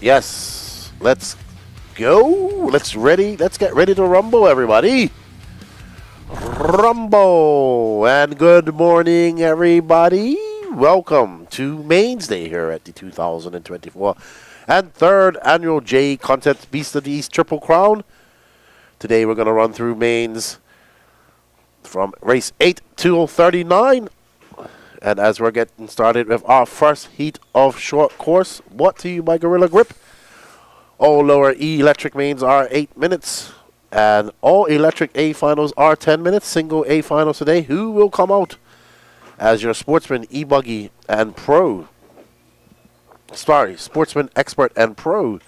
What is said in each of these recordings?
Yes. Let's go. Let's get ready to rumble, everybody. Rumble. And good morning, everybody. Welcome to Main's Day here at the 2024 and third annual J Content Beast of the East Triple Crown. Today we're going to run through mains from race 8 to 39. And as we're getting started with our first heat of short course, brought to you by Gorilla Grip. All lower E electric mains are 8 minutes. And all electric A finals are 10 minutes. Single A finals today. Who will come out as your Sportsman, E Buggy, and Pro? Sorry, Sportsman, Expert, and Pro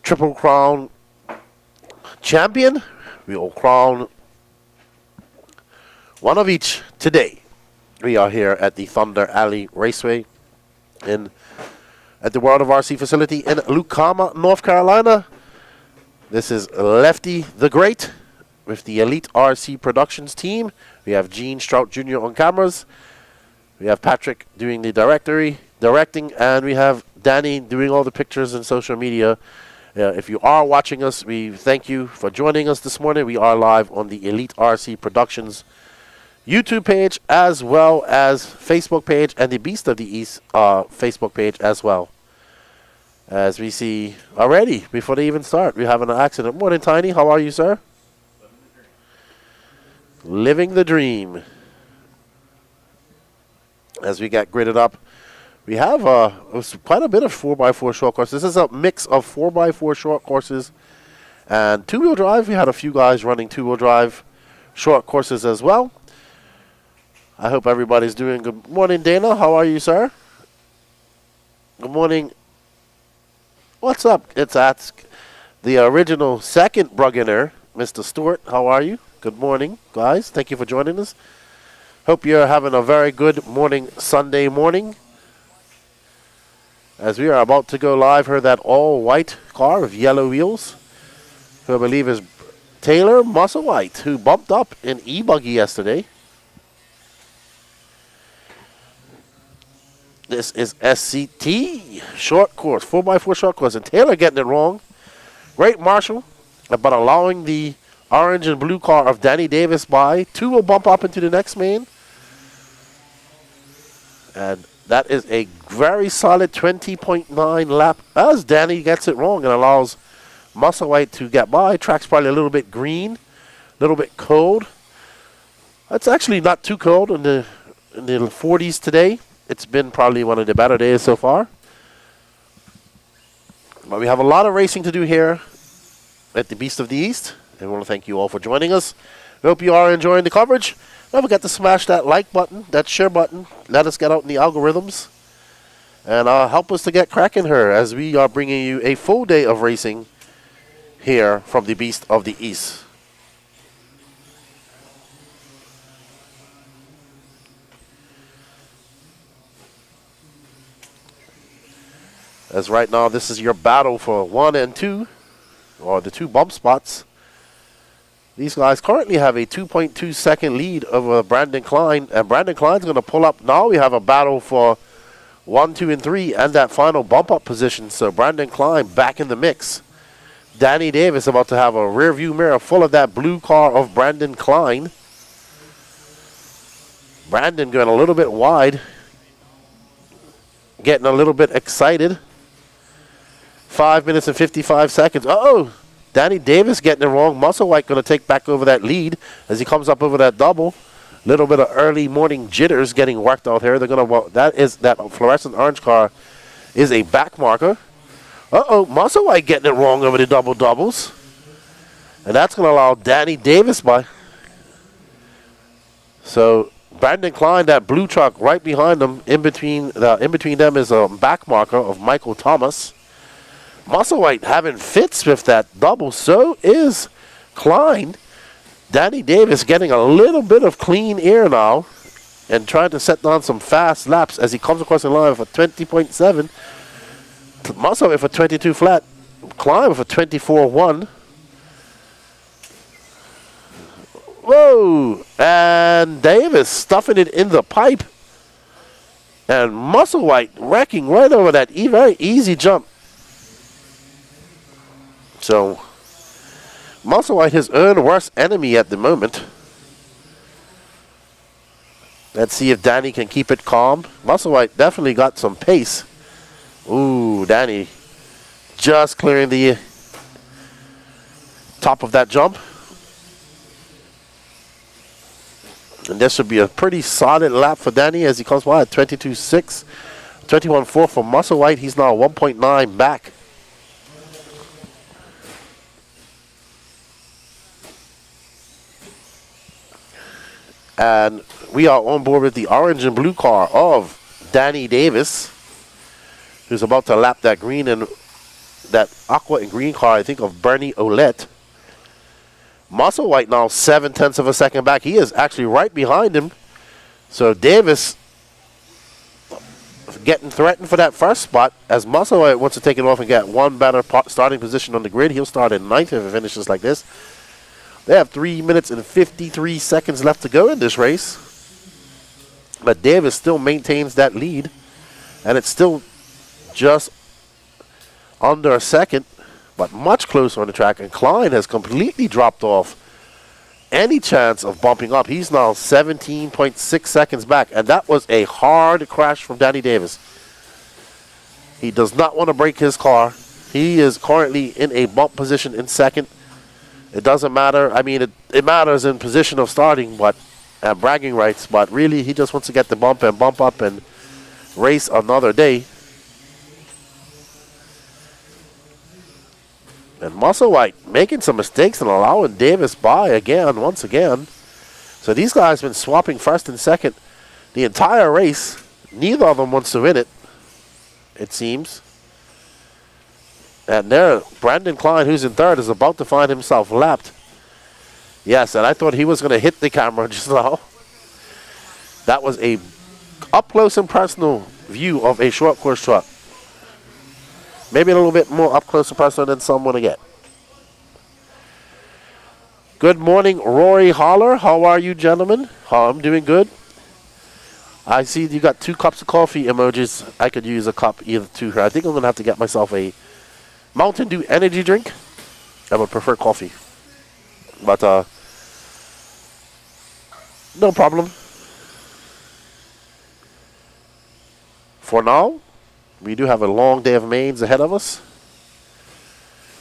Triple Crown champion. We will crown one of each today. We are here at the Thunder Alley Raceway at the World of RC facility in Lucama, North Carolina. This is Lefty the Great with the Elite RC Productions team. We have Gene Strout Jr. on cameras. We have Patrick doing the directing, and we have Danny doing all the pictures and social media. If you are watching us, we thank you for joining us this morning. We are live on the Elite RC Productions YouTube page as well as Facebook page and the Beast of the East Facebook page as well. As we see already, before they even start, we have an accident. Morning, Tiny. How are you, sir? Living the dream. As we get gridded up, we have quite a bit of 4x4 short courses. This is a mix of 4x4 short courses and two-wheel drive. We had a few guys running two-wheel drive short courses as well. I hope everybody's doing good. Morning, Dana. How are you, sir? Good morning. What's up? It's the original second Bruggener, Mr. Stewart. How are you? Good morning, guys. Thank you for joining us. Hope you're having a very good morning, Sunday morning. As we are about to go live, heard that all-white car with yellow wheels, who I believe is Taylor Musselwhite, who bumped up in E Buggy yesterday. This is SCT short course, 4x4 short course, and Taylor getting it wrong. Great Marshall, but allowing the orange and blue car of Danny Davis by. Two will bump up into the next main. And that is a very solid 20.9 lap as Danny gets it wrong and allows Musselwhite to get by. Track's probably a little bit green, a little bit cold. It's actually not too cold in the 40s today. It's been probably one of the better days so far. But we have a lot of racing to do here at the Beast of the East. And we want to thank you all for joining us. We hope you are enjoying the coverage. Don't forget to smash that like button, that share button. Let us get out in the algorithms. And help us to get cracking here as we are bringing you a full day of racing here from the Beast of the East. As right now, this is your battle for 1 and 2, or the two bump spots. These guys currently have a 2.2 second lead over Brandon Klein, and Brandon Klein's going to pull up. Now we have a battle for 1, 2, and 3, and that final bump up position. So Brandon Klein back in the mix. Danny Davis about to have a rear view mirror full of that blue car of Brandon Klein. Brandon going a little bit wide, getting a little bit excited. 5 minutes and 55 seconds. Uh-oh. Danny Davis getting it wrong. Musselwhite going to take back over that lead as he comes up over that double. Little bit of early morning jitters getting worked out here. They're going to that fluorescent orange car is a back marker. Uh-oh. Musselwhite getting it wrong over the doubles. And that's going to allow Danny Davis by. So Brandon Klein, that blue truck right behind them, in between them is a back marker of Michael Thomas. Musselwhite having fits with that double. So is Klein. Danny Davis getting a little bit of clean air now and trying to set down some fast laps as he comes across the line with a 20.7. Musselwhite with a 22 flat. Klein with a 24.1. Whoa! And Davis stuffing it in the pipe. And Musselwhite wrecking right over that very easy jump. So, Musselwhite his own worst enemy at the moment. Let's see if Danny can keep it calm. Musselwhite definitely got some pace. Ooh, Danny just clearing the top of that jump. And this should be a pretty solid lap for Danny as he comes by at 22.6. 21.4 for Musselwhite. He's now 1.9 back. And we are on board with the orange and blue car of Danny Davis, who's about to lap that green and that aqua and green car, I think, of Bernie Ouellette. Musselwhite now 0.7 of a second back. He is actually right behind him. So Davis getting threatened for that first spot. As Musselwhite wants to take it off and get one better starting position on the grid, he'll start in 9th if it finishes like this. They have 3 minutes and 53 seconds left to go in this race. But Davis still maintains that lead. And it's still just under a second, but much closer on the track. And Klein has completely dropped off any chance of bumping up. He's now 17.6 seconds back. And that was a hard crash from Danny Davis. He does not want to break his car. He is currently in a bump position in second. It doesn't matter. I mean, it matters in position of starting, but bragging rights. But really, he just wants to get the bump and bump up and race another day. And Musselwhite making some mistakes and allowing Davis by again, once again. So these guys have been swapping first and second the entire race. Neither of them wants to win it, it seems. And there, Brandon Klein, who's in third, is about to find himself lapped. Yes, and I thought he was going to hit the camera just now. That was a up-close and personal view of a short course truck. Maybe a little bit more up-close and personal than some want to get. Good morning, Rory Holler. How are you, gentlemen? I'm doing good. I see you got 2 cups of coffee emojis. I could use a cup, either two here. I think I'm going to have to get myself a Mountain Dew energy drink. I would prefer coffee. But, no problem. For now, we do have a long day of mains ahead of us.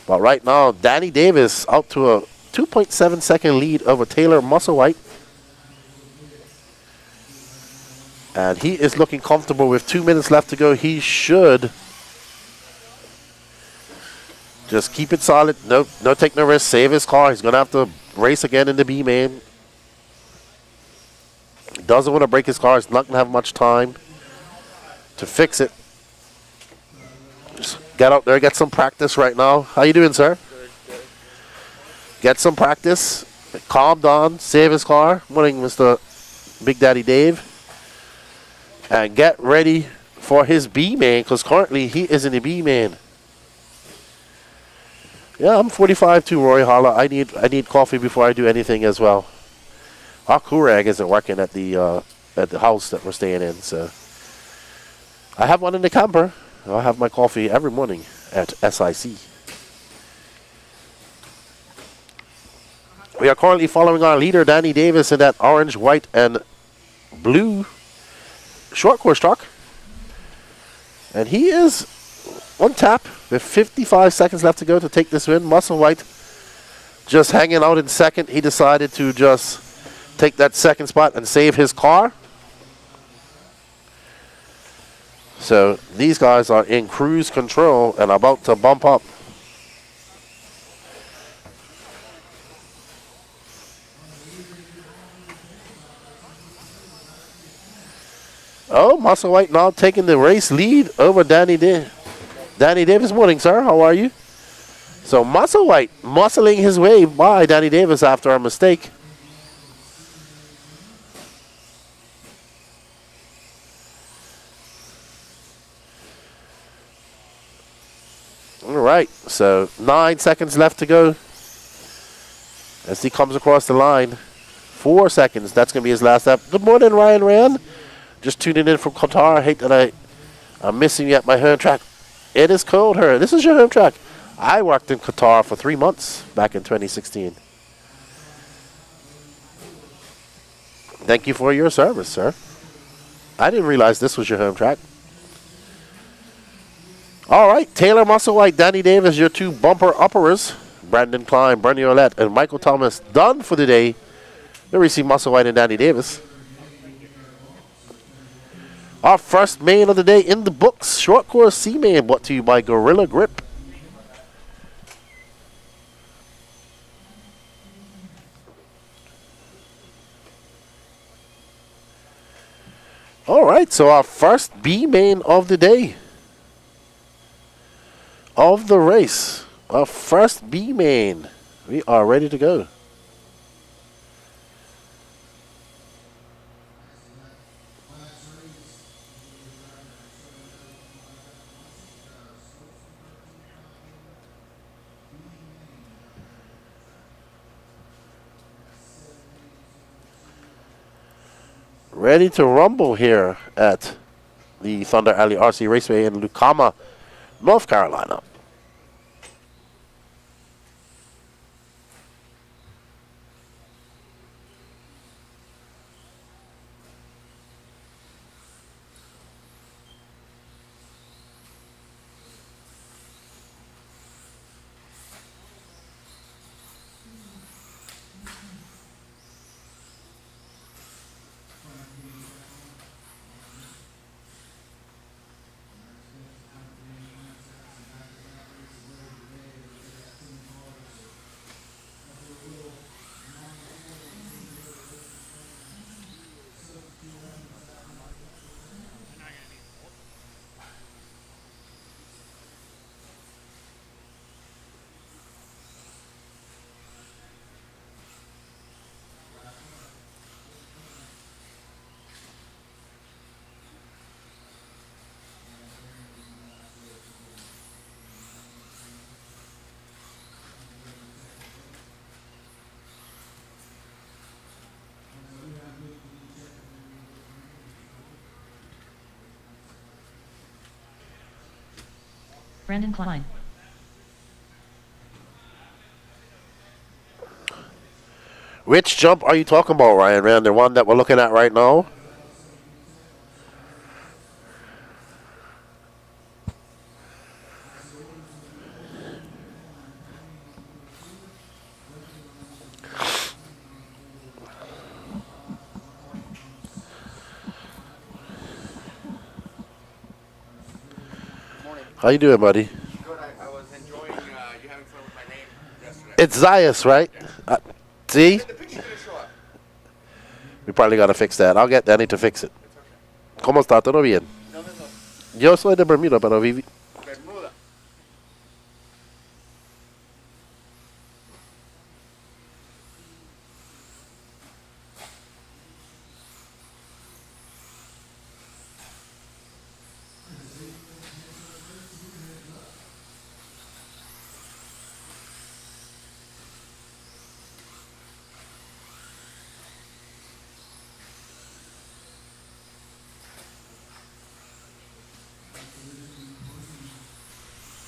But right now, Danny Davis out to a 2.7 second lead over Taylor Musselwhite. And he is looking comfortable with 2 minutes left to go. He should just keep it solid. No take no risk. Save his car. He's going to have to race again in the B Main. He doesn't want to break his car. He's not going to have much time to fix it. Just get out there, get some practice right now. How you doing, sir? Good. Get some practice. Calm down. Save his car. Morning, Mr. Big Daddy Dave. And get ready for his B Main, because currently he is in the B Main. Yeah, I'm 45 too, Roy Holla. I need coffee before I do anything as well. Our Keurig isn't working at the house that we're staying in, so I have one in the camper. I'll have my coffee every morning at SIC. We are currently following our leader, Danny Davis, in that orange, white, and blue short course truck. And he is on tap with 55 seconds left to go to take this win. Musselwhite just hanging out in second. He decided to just take that second spot and save his car. So these guys are in cruise control and about to bump up. Oh, Musselwhite now taking the race lead over Danny Davis. Morning, sir. How are you? So Musselwhite muscling his way by Danny Davis after a mistake. All right, so 9 seconds left to go as he comes across the line. 4 seconds. That's going to be his last lap. Good morning, Ryan Rand. Just tuning in from Qatar. I hate that I'm missing you at my home track. It is cold here. This is your home track. I worked in Qatar for 3 months back in 2016. Thank you for your service, sir. I didn't realize this was your home track. All right, Taylor Musselwhite, Danny Davis, your 2 bumper upperers. Brandon Klein, Bernie Ouellette, and Michael Thomas done for the day. They receive Musselwhite and Danny Davis. Our first main of the day in the books, short course C Main, brought to you by Gorilla Grip. All right, so our first B Main of the day. Of the race. Our first B Main. We are ready to go. Ready to rumble here at the Thunder Alley RC Raceway in Lucama, North Carolina. Brandon Klein. Which jump are you talking about, Ryan? Man, the one that we're looking at right now? How you doing, buddy? Good. I was enjoying you having fun with my name yesterday. It's Zayas, right? See? The picture didn't show up. We probably got to fix that. I'll get Danny to fix it. It's okay. ¿Cómo está? ¿Todo bien? No. Yo soy de Bermuda, pero viví... Bermuda.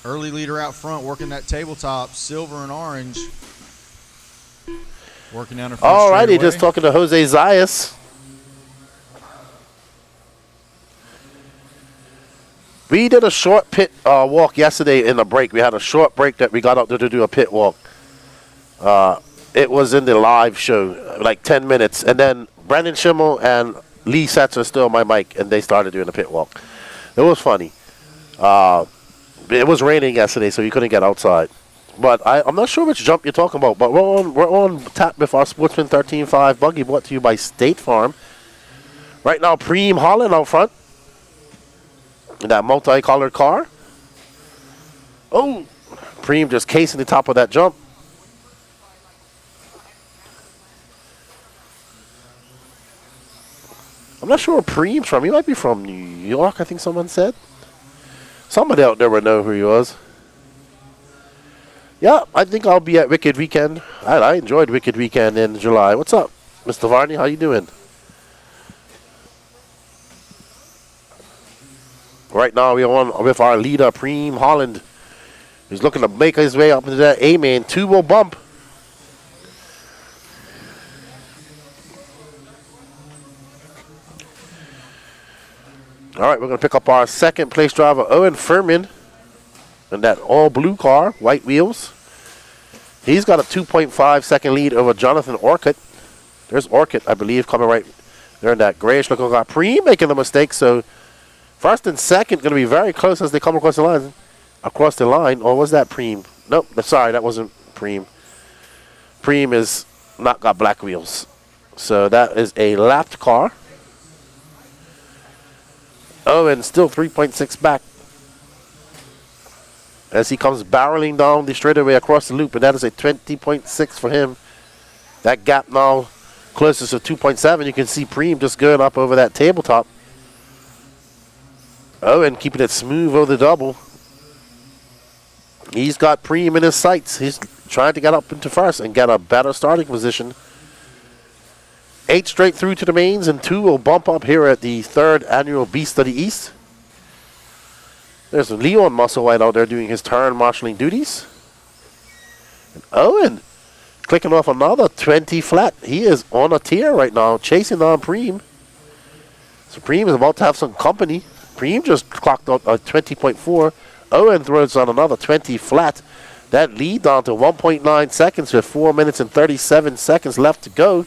Early leader out front working that tabletop, silver and orange. Working down her first All righty, straightaway. just talking to Jose Zayas. We did a short pit walk yesterday in the break. We had a short break that we got out there to do a pit walk. It was in the live show, like 10 minutes. And then Brandon Schimmel and Lee Setzer still on my mic, and they started doing a pit walk. It was funny. It was raining yesterday, so you couldn't get outside. But I'm not sure which jump you're talking about. But we're on tap with our Sportsman 13.5 buggy, brought to you by State Farm. Right now, Preem Holland out front in that multicolored car. Oh, Preem just casing the top of that jump. I'm not sure where Preem's from. He might be from New York, I think someone said. Somebody out there would know who he was. Yeah, I think I'll be at Wicked Weekend. I enjoyed Wicked Weekend in July. What's up, Mr. Varney? How you doing? Right now we're on with our leader, Preem Holland. He's looking to make his way up into that A Main. 2 will bump. All right, we're going to pick up our second place driver, Owen Furman, in that all blue car, white wheels. He's got a 2.5 second lead over Jonathan Orcutt. There's Orcutt, I believe, coming right there in that grayish looking car. Preem making a mistake, so first and second going to be very close as they come across the line. Or was that Preem? Nope, sorry, that wasn't Preem. Preem is not got black wheels. So that is a lapped car. Owen still 3.6 back as he comes barreling down the straightaway across the loop, and that is a 20.6 for him. That gap now closest to 2.7. You can see Preem just going up over that tabletop. Owen keeping it smooth over the double. He's got Preem in his sights. He's trying to get up into first and get a better starting position. 8 straight through to the mains, and 2 will bump up here at the 3rd annual Beast of the East. There's Leon Musselwhite out there doing his turn marshalling duties. And Owen clicking off another 20 flat. He is on a tear right now, chasing down Preem. So Preem is about to have some company. Preem just clocked out a 20.4. Owen throws on another 20 flat. That lead down to 1.9 seconds with 4 minutes and 37 seconds left to go.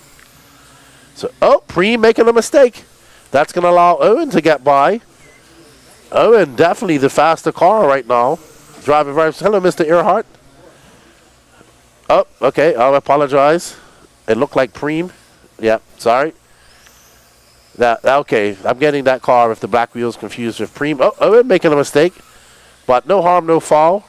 So, Preem making a mistake. That's going to allow Owen to get by. Owen definitely the faster car right now. Driving very... Hello, Mr. Earhart. Oh, okay. I'll apologize. It looked like Preem. Yeah, sorry. Okay, I'm getting that car with the black wheels confused with Preem. Owen making a mistake. But no harm, no foul.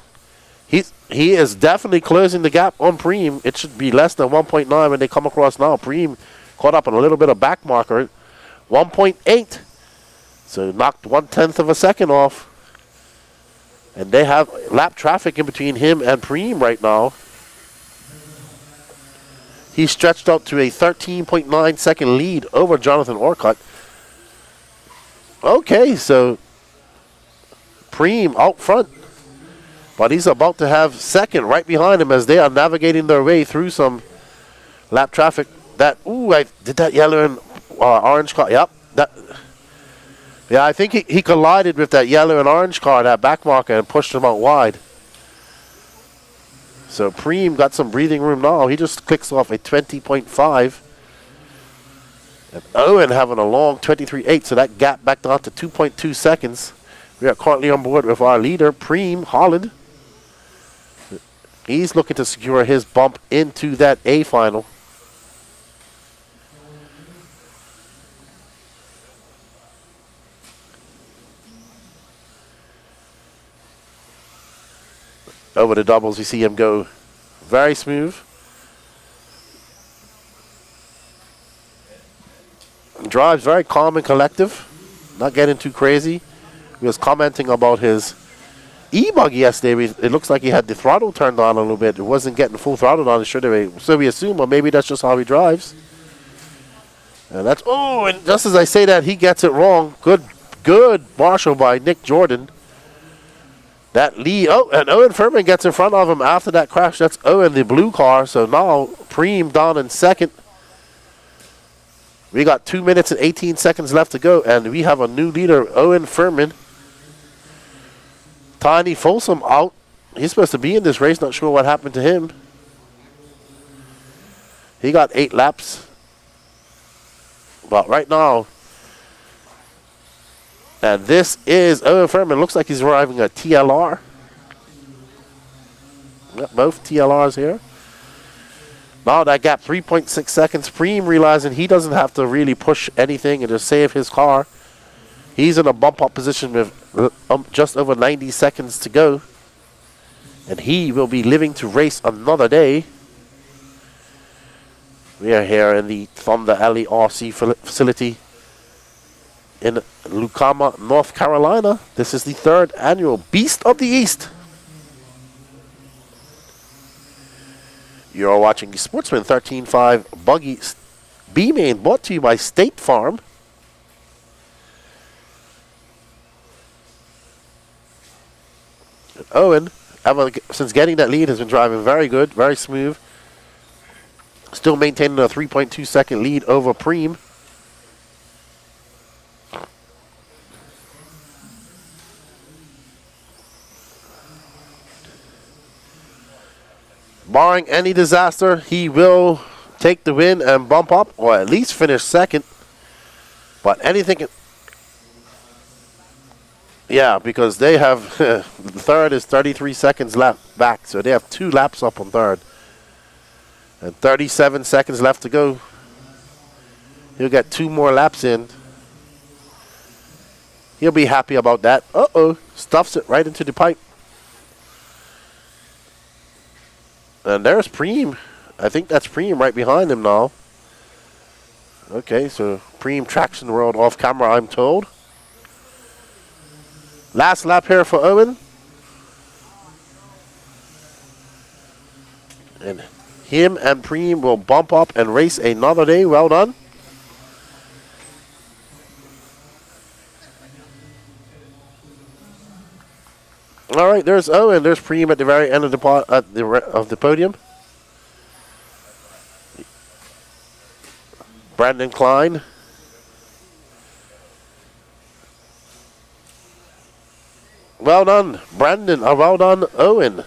He is definitely closing the gap on Preem. It should be less than 1.9 when they come across now. Preem caught up on a little bit of back marker. 1.8. So knocked 1/10 of a second off. And they have lap traffic in between him and Preem right now. He stretched out to a 13.9 second lead over Jonathan Orcutt. Okay, so Preem out front. But he's about to have second right behind him as they are navigating their way through some lap traffic. I did that yellow and orange car. Yep. Yeah, I think he collided with that yellow and orange car, that back marker, and pushed him out wide. So Preem got some breathing room now. He just clicks off a 20.5. And Owen having a long 23.8, so that gap back down to 2.2 seconds. We are currently on board with our leader, Preem Holland. He's looking to secure his bump into that A final. Over the doubles, you see him go very smooth. Drives very calm and collective, not getting too crazy. He was commenting about his E Buggy yesterday. It looks like he had the throttle turned on a little bit. It wasn't getting full throttle on the straightaway. So we assume, or maybe that's just how he drives. And that's, and just as I say that, he gets it wrong. Good marshal by Nick Jordan. That lead, and Owen Furman gets in front of him after that crash. That's Owen, the blue car. So now Preem down in second. We got 2 minutes and 18 seconds left to go, and we have a new leader, Owen Furman. Tiny Folsom out. He's supposed to be in this race. Not sure what happened to him. He got 8 laps. But right now, and this is Owen Furman. Looks like he's driving a TLR. Yep, both TLRs here. Now that gap, 3.6 seconds. Preem realizing he doesn't have to really push anything and just save his car. He's in a bump up position with just over 90 seconds to go. And he will be living to race another day. We are here in the Thunder Alley RC facility in Lucama, North Carolina. This is the 3rd annual Beast of the East. You're watching the Sportsman 13.5 Buggy B Main, brought to you by State Farm. And Owen since getting that lead, has been driving very good, very smooth. Still maintaining a 3.2 second lead over Preem. Barring any disaster, he will take the win and bump up, or at least finish second. But anything, yeah, because they have the third is 33 seconds left back, so they have 2 laps up on third, and 37 seconds left to go. He'll get 2 more laps in. He'll be happy about that. Uh-oh, stuffs it right into the pipe. And there's Preem. I think that's Preem right behind him now. Okay, so Preem traction world off camera, I'm told. Last lap here for Owen. And him and Preem will bump up and race another day. Well done. All right, there's Owen. There's Preem at the very end of the podium. Brandon Klein. Well done, Brandon. Well done, Owen.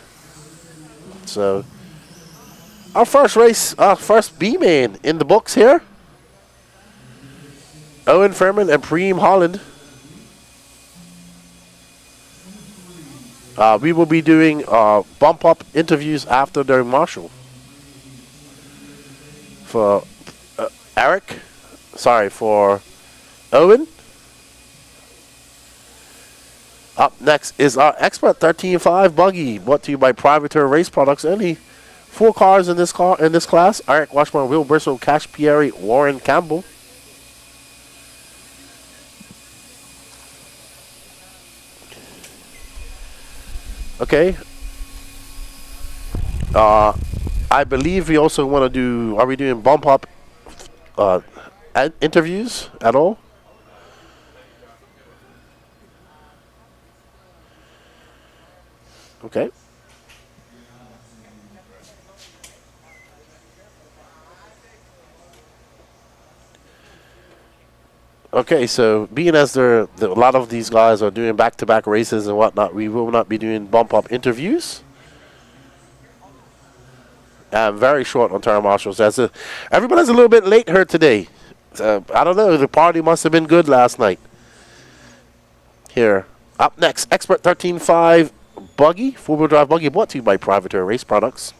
So, our first race, our first B Main in the books here. Owen Furman and Preem Holland. We will be doing bump up interviews after their marshal. For for Owen. Up next is our Expert 13.5 Buggy, brought to you by Privateer Race Products. Only 4 cars in this class: Eric Washburn, Will Briscoe, Cash Pierre, Warren Campbell. Okay. I believe we also want to do. Are we doing bump up interviews at all? Okay. Okay, so being as a lot of these guys are doing back-to-back races and whatnot, we will not be doing bump-up interviews. I'm very short on term marshals. Everybody's a little bit late here today. I don't know. The party must have been good last night. Here. Up next, Expert 13.5 Buggy, 4-wheel drive buggy, brought to you by Privateer Race Products.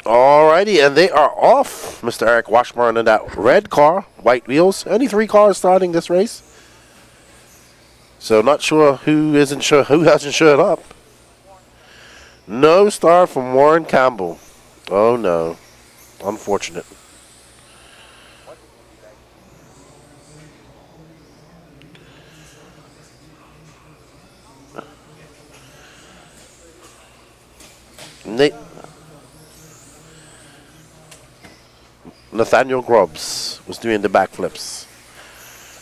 Alrighty, and they are off. Mr. Eric Washburn in that red car, white wheels. Only 3 cars starting this race. So not sure who hasn't showed up. No star from Warren Campbell. Oh no. Unfortunate. Nathaniel Grubbs was doing the backflips.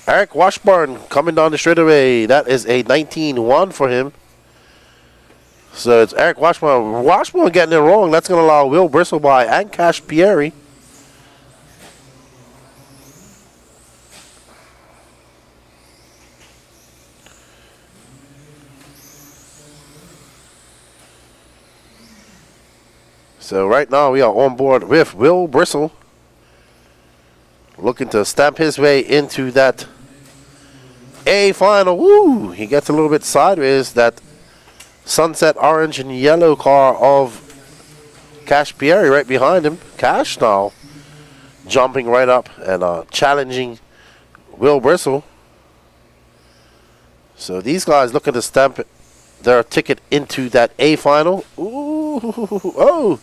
Eric Washburn coming down the straightaway. That is a 19-1 for him. So it's Eric Washburn. Washburn getting it wrong. That's going to allow Will Bristleby and Cash Pieri. So right now we are on board with Will Bristle, looking to stamp his way into that A final. Woo! He gets a little bit sideways. That sunset orange and yellow car of Cash Pieri right behind him. Cash now jumping right up and challenging Will Bristle. So these guys looking to stamp their ticket into that A final. Ooh! Oh!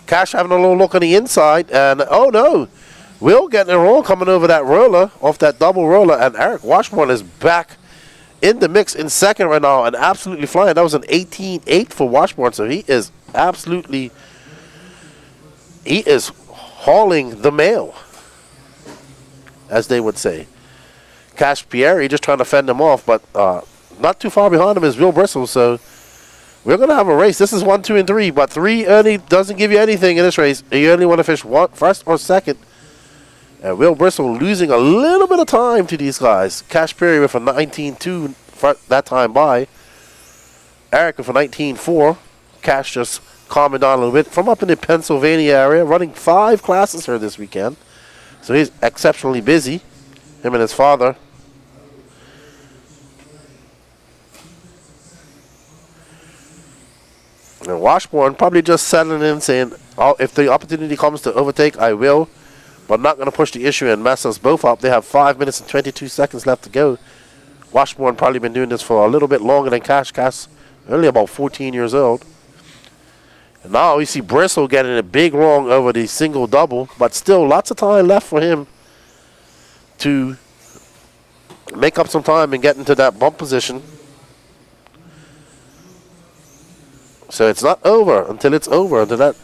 Cash having a little look on the inside, and oh no, Will getting it wrong, coming over that roller, off that double roller, and Eric Washburn is back in the mix in second right now and absolutely flying. That was an 18-8 for Washburn, so he is hauling the mail, as they would say. Cash Pieri just trying to fend him off, but not too far behind him is Will Bristle, so we're going to have a race. This is 1, 2, and 3, but 3 early doesn't give you anything in this race. You only want to fish first or second. And Will Bristle losing a little bit of time to these guys. Cash Pieri with a 19-2 that time by. Eric with a 19-4. Cash just calming down a little bit. From up in the Pennsylvania area, running 5 classes here this weekend. So he's exceptionally busy. Him and his father. And Washburn probably just settling in, saying, oh, if the opportunity comes to overtake, I will. But not going to push the issue and mess us both up. They have 5 minutes and 22 seconds left to go. Washburn probably been doing this for a little bit longer than Cash. Cash only about 14 years old. And now we see Bristle getting a big wrong over the single double. But still lots of time left for him to make up some time and get into that bump position. So it's not over until it's over, until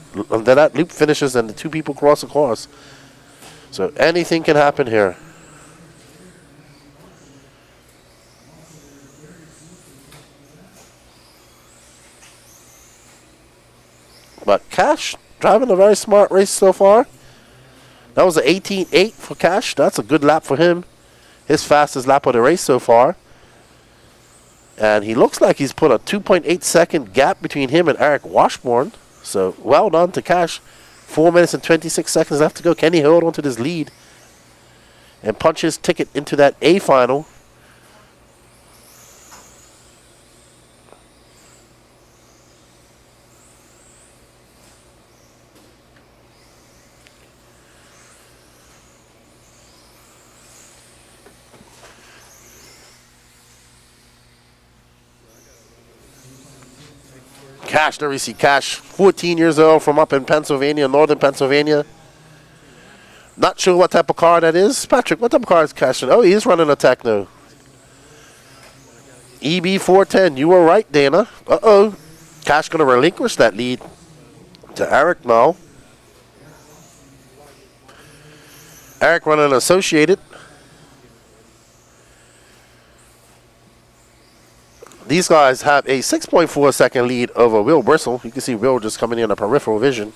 that loop finishes and the 2 people cross the course. So anything can happen here. But Cash driving a very smart race so far. That was an 18-8 for Cash. That's a good lap for him. His fastest lap of the race so far. And he looks like he's put a 2.8 second gap between him and Eric Washburn. So well done to Cash. 4 minutes and 26 seconds left to go. Can he hold on to this lead and punch his ticket into that A final? Cash, there we see Cash, 14 years old, from up in Pennsylvania, northern Pennsylvania. Not sure what type of car that is. Patrick, what type of car is Cash? Oh, he is running a Techno. EB410, you were right, Dana. Uh-oh. Cash going to relinquish that lead to Eric now. Eric running Associated. These guys have a 6.4 second lead over Will Bristle. You can see Will just coming in a peripheral vision.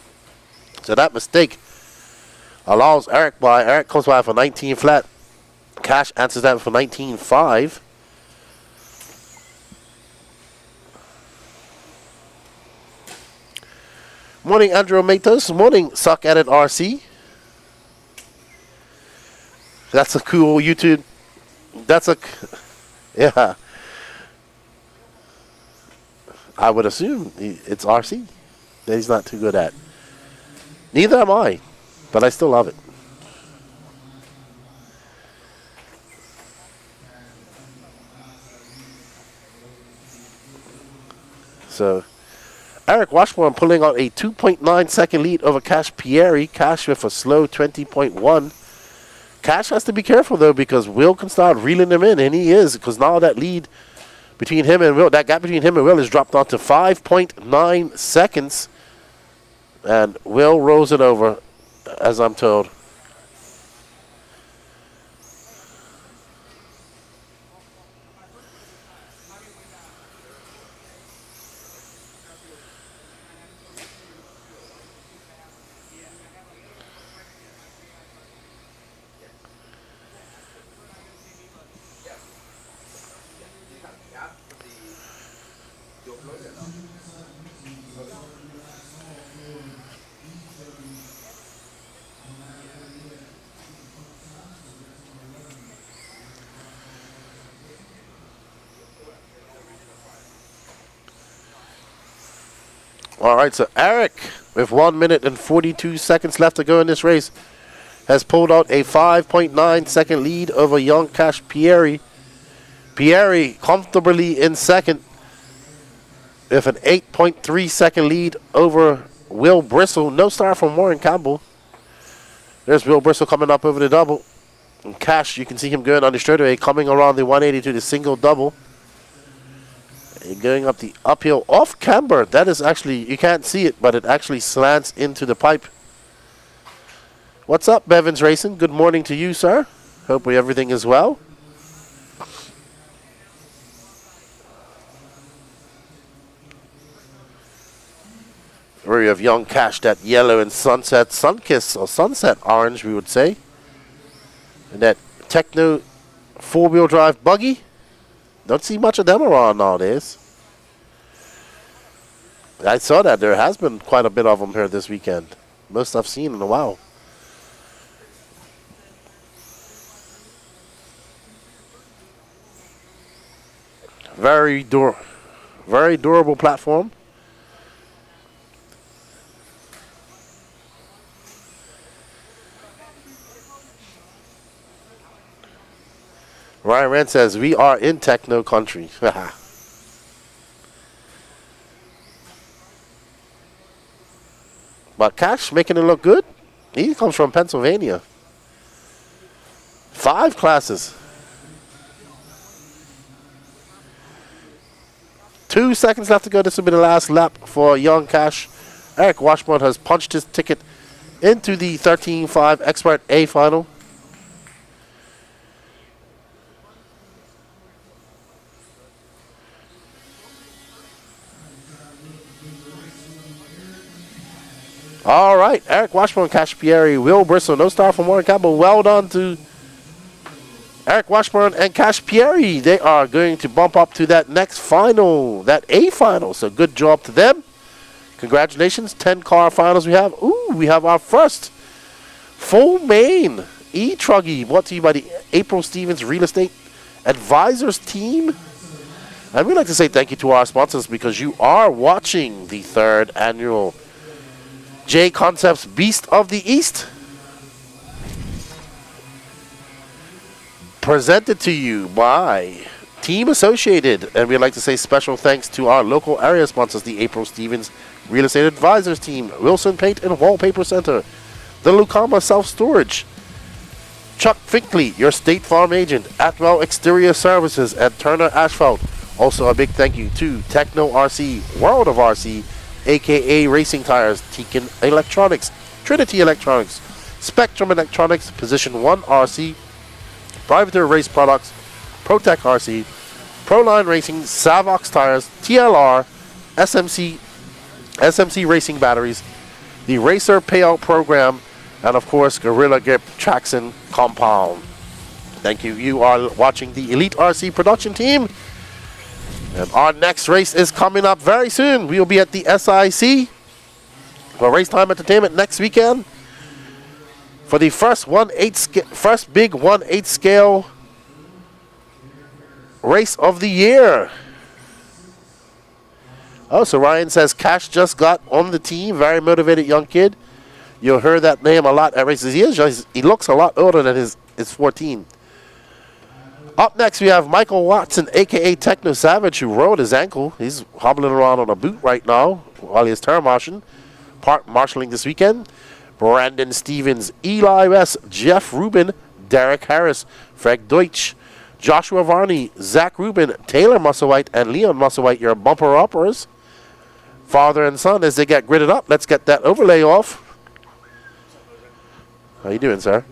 So that mistake allows Eric by. Eric comes by for 19 flat. Cash answers that for 19.5. Morning, Andrew Matos. Morning, Suck at it RC. That's a cool YouTube. That's a, yeah. I would assume it's RC that he's not too good at. Neither am I, but I still love it. So, Eric Washburn pulling out a 2.9 second lead over Cash Pieri. Cash with a slow 20.1. Cash has to be careful, though, because Will can start reeling him in, and he is, because now that lead between him and Will, that gap between him and Will is dropped down to 5.9 seconds. And Will rolls it over, as I'm told. All right, so Eric, with 1 minute and 42 seconds left to go in this race, has pulled out a 5.9 second lead over young Cash Pieri. Pieri comfortably in second with an 8.3 second lead over Will Bristle. No start from Warren Campbell. There's Will Bristle coming up over the double. And Cash, you can see him going on the straightaway, coming around the 180 to the single double. And going up the uphill off camber. That is actually, you can't see it, but it actually slants into the pipe. What's up, Bevins Racing? Good morning to you, sir. Hope everything is well. We have young Cash, that yellow and sunset sunkiss or sunset orange, we would say. And that Techno four-wheel drive buggy. Don't see much of them around nowadays. I saw that there has been quite a bit of them here this weekend. Most I've seen in a while. Very durable platform. Ryan Rand says, we are in techno country. But Cash making it look good. He comes from Pennsylvania. 5 classes. 2 seconds left to go. This will be the last lap for young Cash. Eric Washburn has punched his ticket into the 13.5 Expert A final. All right, Eric Washburn, Cash Pieri, Will Bristle, no star from Warren Campbell. Well done to Eric Washburn and Cash Pieri. They are going to bump up to that next final, that A final. So good job to them. Congratulations, 10 car finals we have. Ooh, we have our first full main E Truggy, brought to you by the April Stevens Real Estate Advisors team. And we'd like to say thank you to our sponsors because you are watching the 3rd annual J Concepts Beast of the East, presented to you by Team Associated. And we'd like to say special thanks to our local area sponsors, the April Stevens Real Estate Advisors team, Wilson Paint and Wallpaper Center, the Lucama Self Storage, Chuck Finkley, your State Farm agent, Atwell Exterior Services, and Turner Asphalt. Also a big thank you to Techno RC, World of RC, aka Racing Tires, Tekin Electronics, Trinity Electronics, Spectrum Electronics, Position 1 RC, Privateer Race Products, Protec RC, Proline Racing, Savox Tires, TLR, SMC Racing Batteries, the Racer Payout Program, and of course Gorilla Grip Traxxon Compound. Thank you. You are watching the Elite RC production team. And our next race is coming up very soon. We will be at the SIC for Race Time Entertainment next weekend for the first big 1/8 scale race of the year. Oh, so Ryan says Cash just got on the team. Very motivated young kid. You'll hear that name a lot at races. He looks a lot older than his 14. Up next, we have Michael Watson, a.k.a. Techno Savage, who rolled his ankle. He's hobbling around on a boot right now while he's marshalling this weekend. Brandon Stevens, Eli West, Jeff Rubin, Derek Harris, Fred Deutsch, Joshua Varney, Zach Rubin, Taylor Musselwhite, and Leon Musselwhite, your bumper uppers. Father and son, as they get gridded up. Let's get that overlay off. How you doing, sir?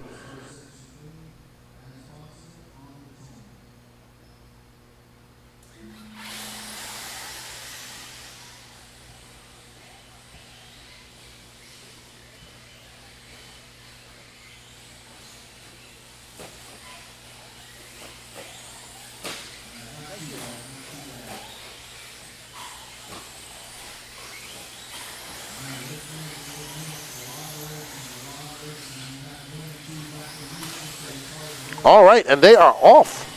All right, and they are off.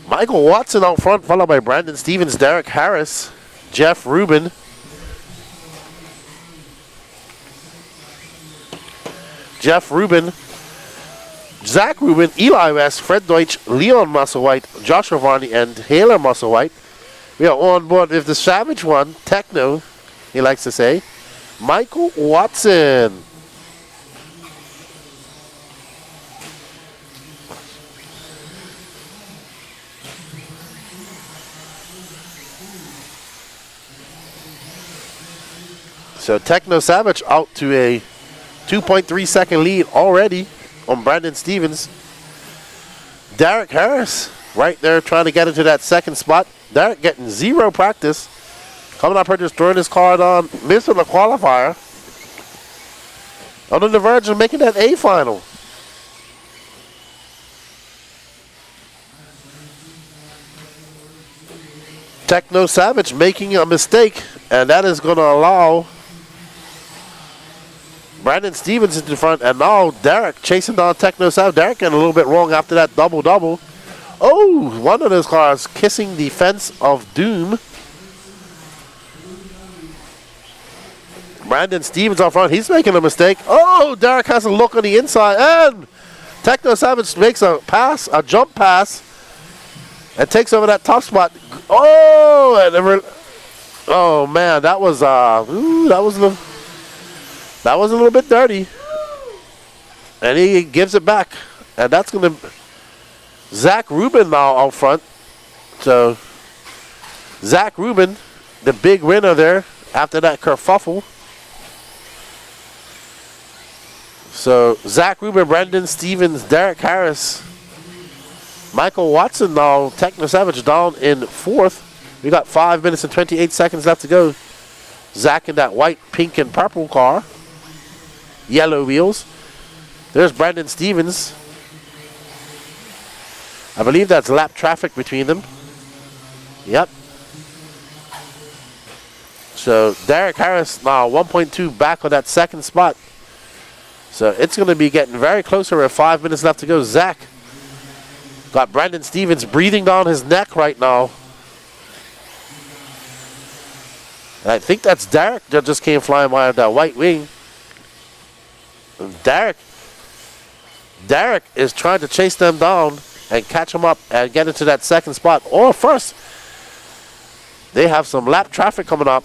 Michael Watson out front, followed by Brandon Stevens, Derek Harris, Jeff Rubin. Jeff Rubin, Zach Rubin, Eli West, Fred Deutsch, Leon Musselwhite, Joshua Varney, and Taylor Musselwhite. We are on board with the Savage one, Techno, he likes to say, Michael Watson. So Techno Savage out to a 2.3 second lead already on Brandon Stevens. Derek Harris right there trying to get into that second spot. Derek getting 0 practice. Coming up here just throwing his card on. Missing the qualifier. On the verge of making that A final. Techno Savage making a mistake, and that is going to allow Brandon Stevens into the front, and now Derek chasing down Techno Savage. Derek getting a little bit wrong after that double-double. Oh, one of those cars kissing the fence of doom. Brandon Stevens out front. He's making a mistake. Oh, Derek has a look on the inside, and Techno Savage makes a pass, a jump pass, and takes over that top spot. Oh, and oh man, that was that was a little bit dirty. And he gives it back. And that's going to... Zach Rubin now out front. So, Zach Rubin, the big winner there after that kerfuffle. So, Zach Rubin, Brandon Stevens, Derek Harris, Michael Watson now, Techno Savage down in 4th. We got 5 minutes and 28 seconds left to go. Zach in that white, pink, and purple car. Yellow wheels. There's Brandon Stevens. I believe that's lap traffic between them. Yep. So Derek Harris now 1.2 back on that second spot. So it's going to be getting very close. With 5 minutes left to go. Zach got Brandon Stevens breathing down his neck right now. And I think that's Derek that just came flying by on that white wing. Derek is trying to chase them down and catch them up and get into that second spot. Or first, they have some lap traffic coming up.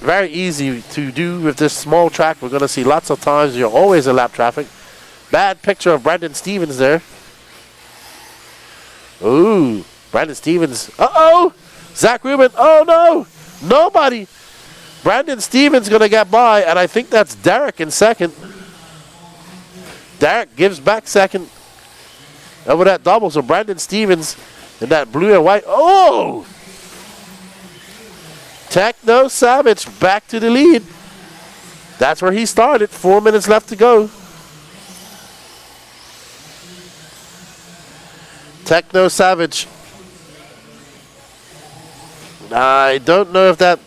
Very easy to do with this small track. We're going to see lots of times you're always in lap traffic. Bad picture of Brandon Stevens there. Ooh, Brandon Stevens. Uh-oh! Zach Rubin. Oh, no! Nobody. Brandon Stevens going to get by, and I think that's Derek in second. Derek gives back second over that double. So Brandon Stevens in that blue and white. Oh! Techno Savage back to the lead. That's where he started. 4 minutes left to go. Techno Savage. I don't know if that...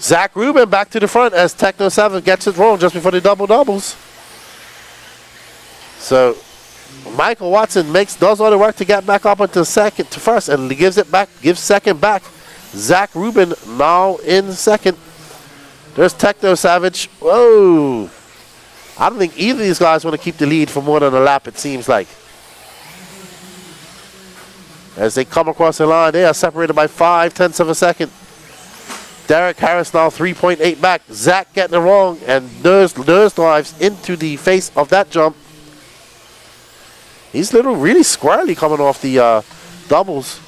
Zach Rubin back to the front as Techno Savage gets it wrong just before the double-doubles. So Michael Watson does all the work to get back up into second to first, and gives it back, gives second back. Zach Rubin now in second. There's Techno Savage. Whoa. I don't think either of these guys want to keep the lead for more than a lap, it seems like. As they come across the line, they are separated by 0.5 of a second. Derek Harris now 3.8 back. Zach getting it wrong and nose drives into the face of that jump. He's really squarely coming off the doubles.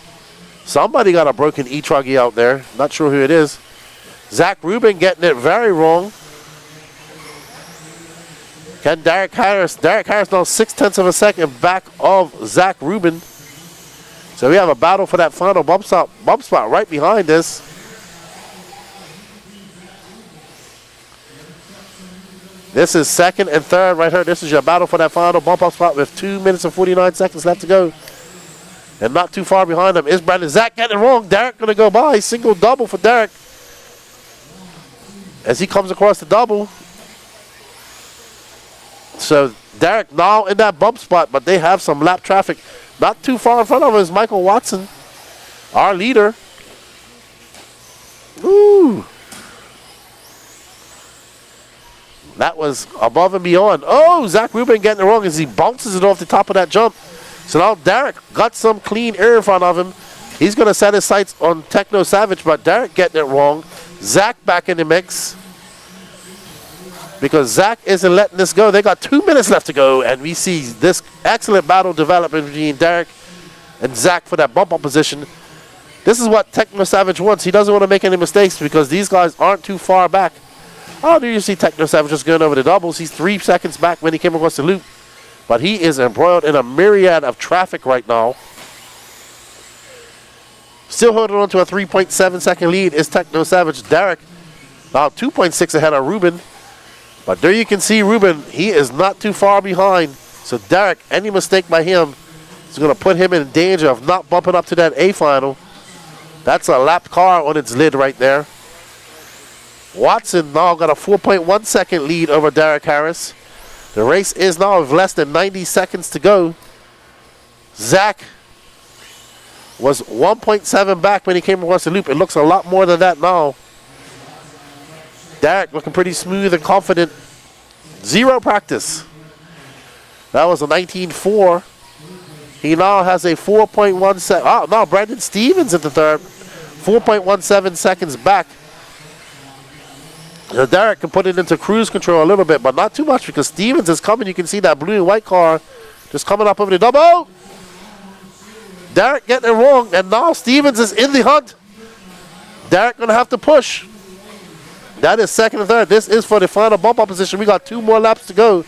Somebody got a broken E Truggy out there. Not sure who it is. Zach Rubin getting it very wrong. Can Derek Harris now 0.6 of a second back of Zach Rubin. So we have a battle for that final bump spot right behind this. This is second and third right here. This is your battle for that final bump-up spot with 2 minutes and 49 seconds left to go. And not too far behind them is Brandon. Zach getting it wrong. Derek going to go by. Single double for Derek. As he comes across the double. So Derek now in that bump spot, but they have some lap traffic. Not too far in front of us, Michael Watson, our leader. Ooh. That was above and beyond. Oh, Zach Rubin getting it wrong as he bounces it off the top of that jump. So now Derek got some clean air in front of him. He's going to set his sights on Techno Savage, but Derek getting it wrong. Zach back in the mix. Because Zach isn't letting this go. They got 2 minutes left to go, and we see this excellent battle developing between Derek and Zach for that bump up position. This is what Techno Savage wants. He doesn't want to make any mistakes because these guys aren't too far back. Oh, do you see Techno Savage just going over the doubles? He's 3 seconds back when he came across the loop. But he is embroiled in a myriad of traffic right now. Still holding on to a 3.7 second lead is Techno Savage. Derek now 2.6 ahead of Ruben. But there you can see Ruben, he is not too far behind. So Derek, any mistake by him is going to put him in danger of not bumping up to that A final. That's a lapped car on its lid right there. Watson now got a 4.1 second lead over Derek Harris. The race is now with less than 90 seconds to go. Zach was 1.7 back when he came across the loop. It looks a lot more than that now. Derek looking pretty smooth and confident. 0 practice. That was a 19.4. He now has a 4.1 second. Oh, no, Brandon Stevens at the third. 4.17 seconds back. Derek can put it into cruise control a little bit, but not too much because Stevens is coming. You can see that blue and white car just coming up over the double. Derek getting it wrong, and now Stevens is in the hunt. Derek going to have to push. That is second and third. This is for the final bump up position. We got 2 more laps to go.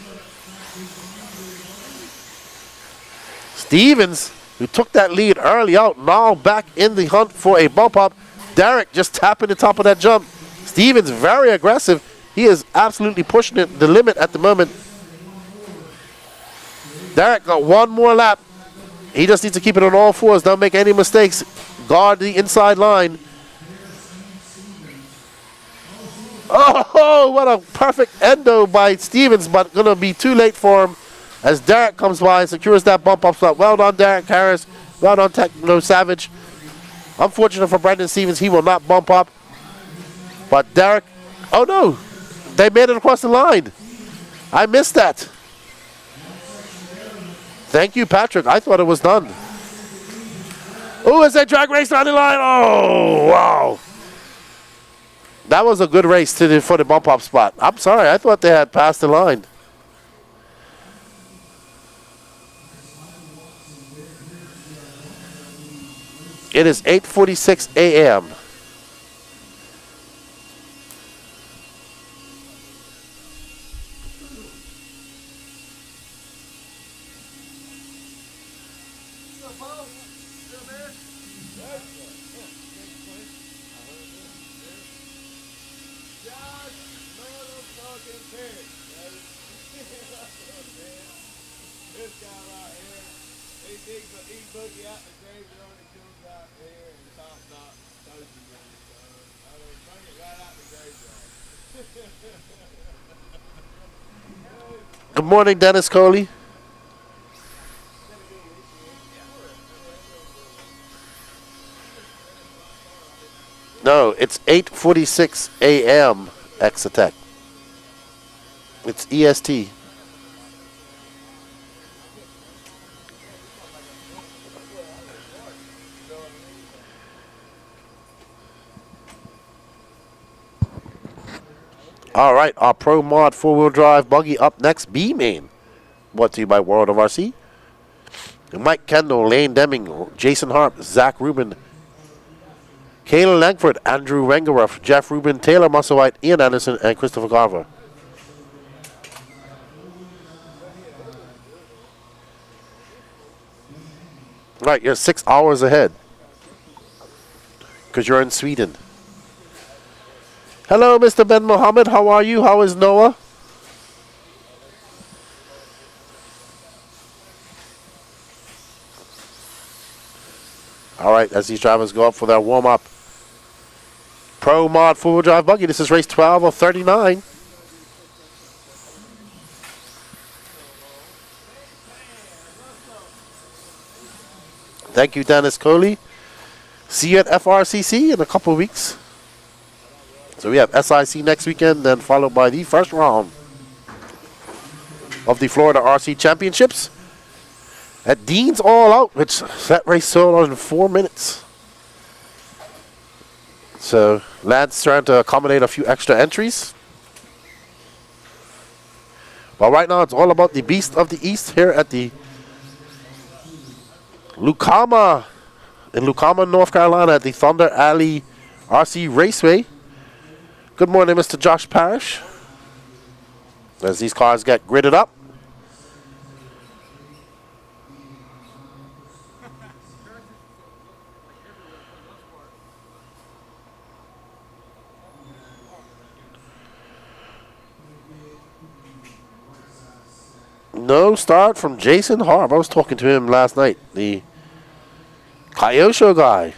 Stevens, who took that lead early out, now back in the hunt for a bump up. Derek just tapping the top of that jump. Stevens very aggressive. He is absolutely pushing it the limit at the moment. Derek got 1 more lap. He just needs to keep it on all fours. Don't make any mistakes. Guard the inside line. Oh, what a perfect endo by Stevens, but going to be too late for him as Derek comes by and secures that bump up spot. Well done, Derek Harris. Well done, Techno Savage. Unfortunate for Brandon Stevens, he will not bump up. But Derek, oh no, they made it across the line. I missed that. Thank you, Patrick. I thought it was done. Oh, it's a drag race down the line. Oh, wow. That was a good race for the bump up spot. I'm sorry, I thought they had passed the line. It is 8:46 a.m. Good morning, Dennis Coley. No, it's 8:46 a.m. Exatech. It's EST. All right, our Pro Mod 4-wheel drive buggy up next, B Main. Brought to you by World of RC. Mike Kendall, Lane Deming, Jason Harp, Zach Rubin, Kayla Langford, Andrew Rengeruff, Jeff Rubin, Taylor Musselwhite, Ian Anderson, and Christopher Carver. Right, you're 6 hours ahead because you're in Sweden. Hello, Mr. Ben Mohammed. How are you? How is Noah? All right, as these drivers go up for their warm-up. Pro Mod 4-wheel drive buggy. This is race 12 of 39. Thank you, Dennis Coley. See you at FRCC in a couple of weeks. So we have SIC next weekend, then followed by the first round of the Florida RC Championships at Dean's All Out, which that race sold in 4 minutes. So Lance trying to accommodate a few extra entries. Well, right now it's all about the Beast of the East here at the Lucama, in Lucama, North Carolina, at the Thunder Alley RC Raceway. Good morning, Mr. Josh Parrish. As these cars get gridded up. No start from Jason Harb. I was talking to him last night, the Kyosho guy.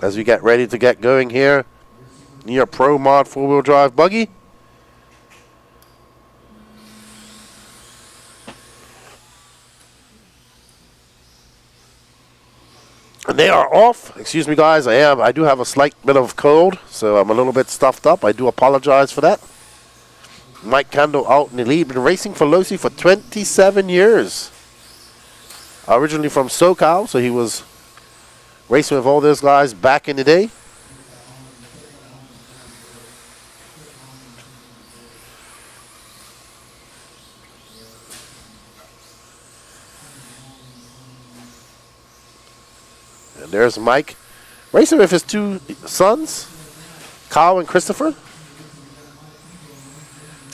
As we get ready to get going here near Pro Mod 4-wheel drive buggy. And they are off. Excuse me, guys. I do have a slight bit of cold, so I'm a little bit stuffed up. I do apologize for that. Mike Kendall out in the lead. Been racing for Losi for 27 years. Originally from SoCal, so he was racing with all those guys back in the day. And there's Mike racing with his two sons, Kyle and Christopher.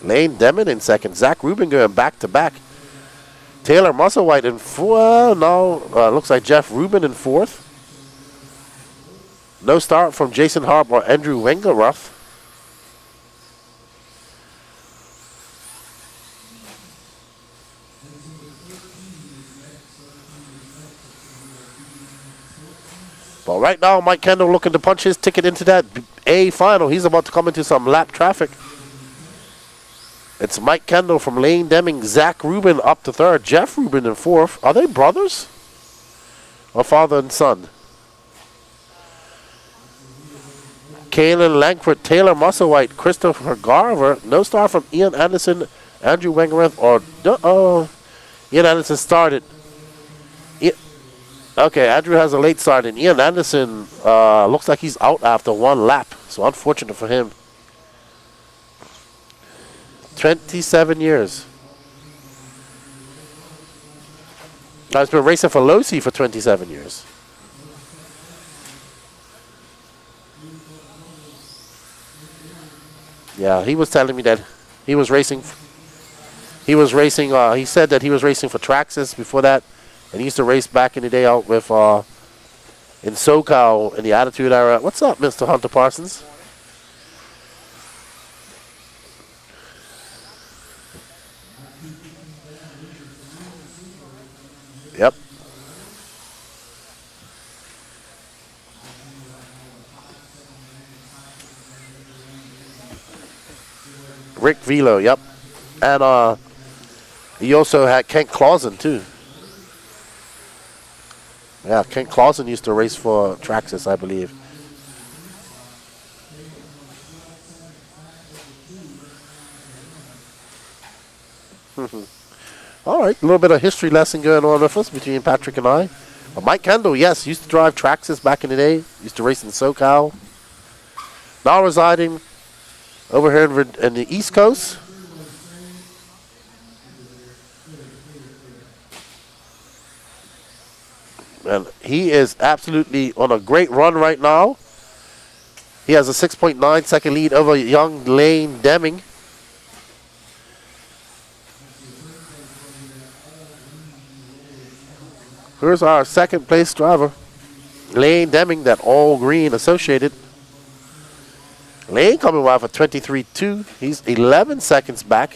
Lane Demon in second. Zach Rubin going back to back. Taylor Musselwhite in fourth. Looks like Jeff Rubin in fourth. No start from Jason Harp or Andrew Wengeroth. But right now, Mike Kendall looking to punch his ticket into that A final. He's about to come into some lap traffic. It's Mike Kendall from Lane Deming, Zach Rubin up to third, Jeff Rubin in fourth. Are they brothers? Or father and son? Kalen Langford, Taylor Musselwhite, Christopher Garver. No start from Ian Anderson, Andrew Wengereth, or Ian Anderson started. Okay, Andrew has a late start, and Ian Anderson looks like he's out after one lap. So unfortunate for him. 27 years. Now he's been racing for Losi for 27 years. Yeah, he was telling me that he was racing. He said that he was racing for Traxxas before that, and he used to race back in the day out with in SoCal in the Attitude Era. What's up, Mr. Hunter Parsons? Yep. Rick Velo, yep. And he also had Kent Clausen, too. Yeah, Kent Clausen used to race for Traxxas, I believe. All right, a little bit of history lesson going on with us between Patrick and I. Mike Kendall, yes, used to drive Traxxas back in the day. Used to race in SoCal. Now residing over here in the East Coast. And he is absolutely on a great run right now. He has a 6.9 second lead over young Lane Deming. Here's our second place driver, Lane Deming, that all green associated. Lane coming wide for 23.2. He's 11 seconds back.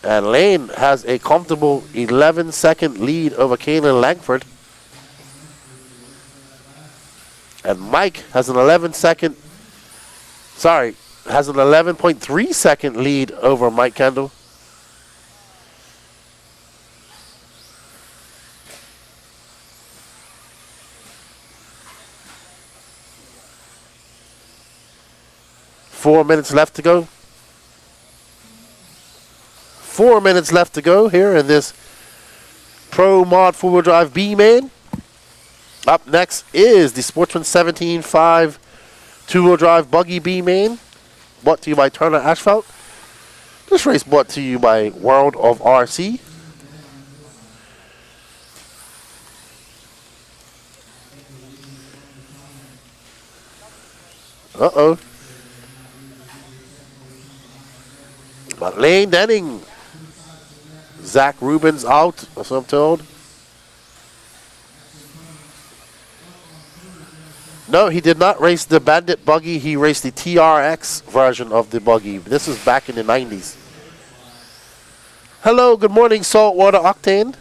And Lane has a comfortable 11-second lead over Kalen Langford. And Mike has an 11-second Sorry, has an 11.3 second lead over Mike Kendall. Four minutes left to go. 4 minutes left to go here in this Pro Mod 4-wheel drive B Main. Up next is the Sportsman 17.5 2-wheel drive Buggy B Main. Brought to you by Turner Asphalt. This race brought to you by World of RC. Uh-oh. But Lane Denning. Zach Rubin's out, as I'm told. No, he did not race the Bandit buggy. He raced the TRX version of the buggy. This was back in the 90s. Hello, good morning, Saltwater Octane.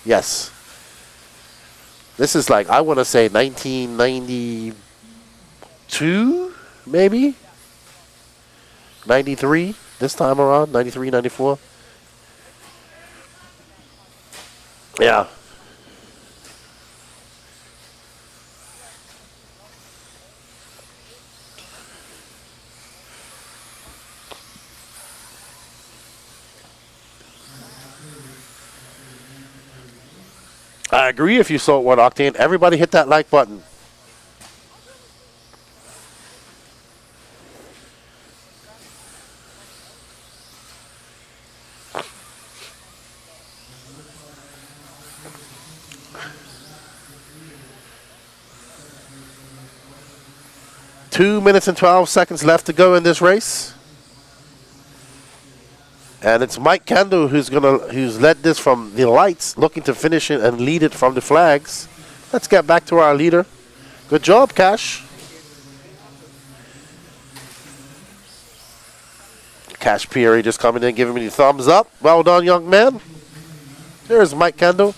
Yes. This is like, I want to say 1992, maybe? 93, this time around, 93, 94. Yeah. I agree if you saw it, Octane. Everybody hit that like button. Two minutes and 12 seconds left to go in this race. And it's Mike Kendall who's led this from the lights, looking to finish it and lead it from the flags. Let's get back to our leader. Good job, Cash. Cash Peary just coming in, giving me the thumbs up. Well done, young man. There's Mike Kendall.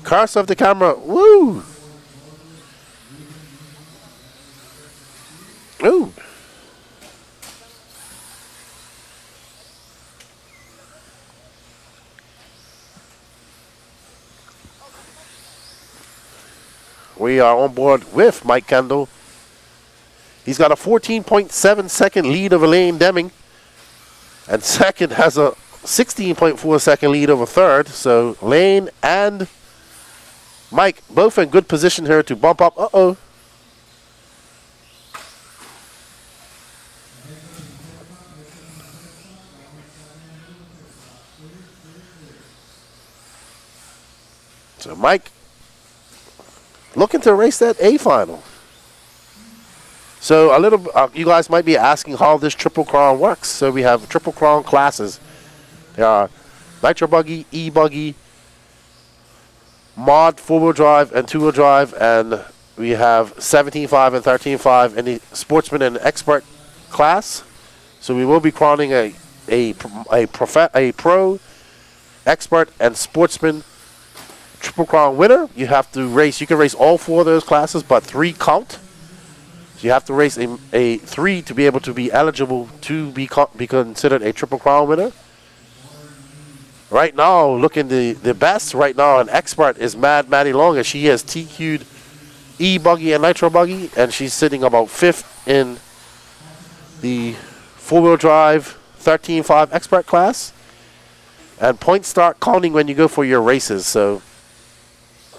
Curse of the camera. Woo! Ooh. We are on board with Mike Kendall. He's got a 14.7 second lead over Lane Deming. And second has a 16.4 second lead over third. So Lane and Mike both in good position here to bump up. Uh-oh. So Mike looking to race that A final. So a little, you guys might be asking how this Triple Crown works. So we have Triple Crown classes. There are Nitro Buggy, E Buggy, Mod 4-wheel drive and 2-wheel drive, and we have 17.5 and 13.5 in the Sportsman and Expert class. So we will be crowning a Pro, Expert, and Sportsman Triple Crown winner. You have to race. You can race all four of those classes, but 3 count. So you have to race a 3 to be able to be eligible to be considered a Triple Crown winner. Right now, looking the best right now, an Expert is Mad Maddie Long, as she has TQ'd E Buggy and Nitro Buggy, and she's sitting about 5th in the 4-wheel drive 13.5 Expert class. And points start counting when you go for your races. So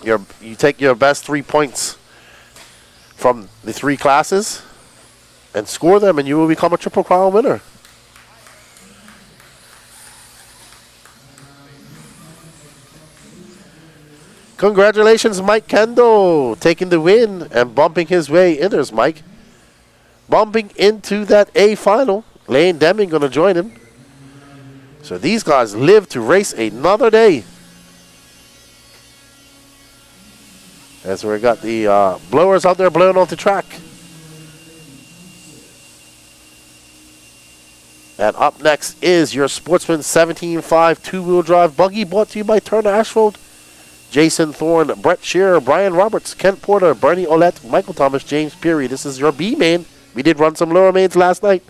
you take your best 3 points from the 3 classes and score them, and you will become a Triple Crown winner. Congratulations, Mike Kendall, taking the win and bumping his way in. There's Mike. Bumping into that A final. Lane Deming going to join him. So these guys live to race another day. As we got the blowers out there blowing off the track. And up next is your Sportsman 17.5 2-wheel drive buggy, brought to you by Turner Asphalt. Jason Thorne, Brett Shearer, Brian Roberts, Kent Porter, Bernie Olette, Michael Thomas, James Peary. This is your B main. We did run some lower mains last night.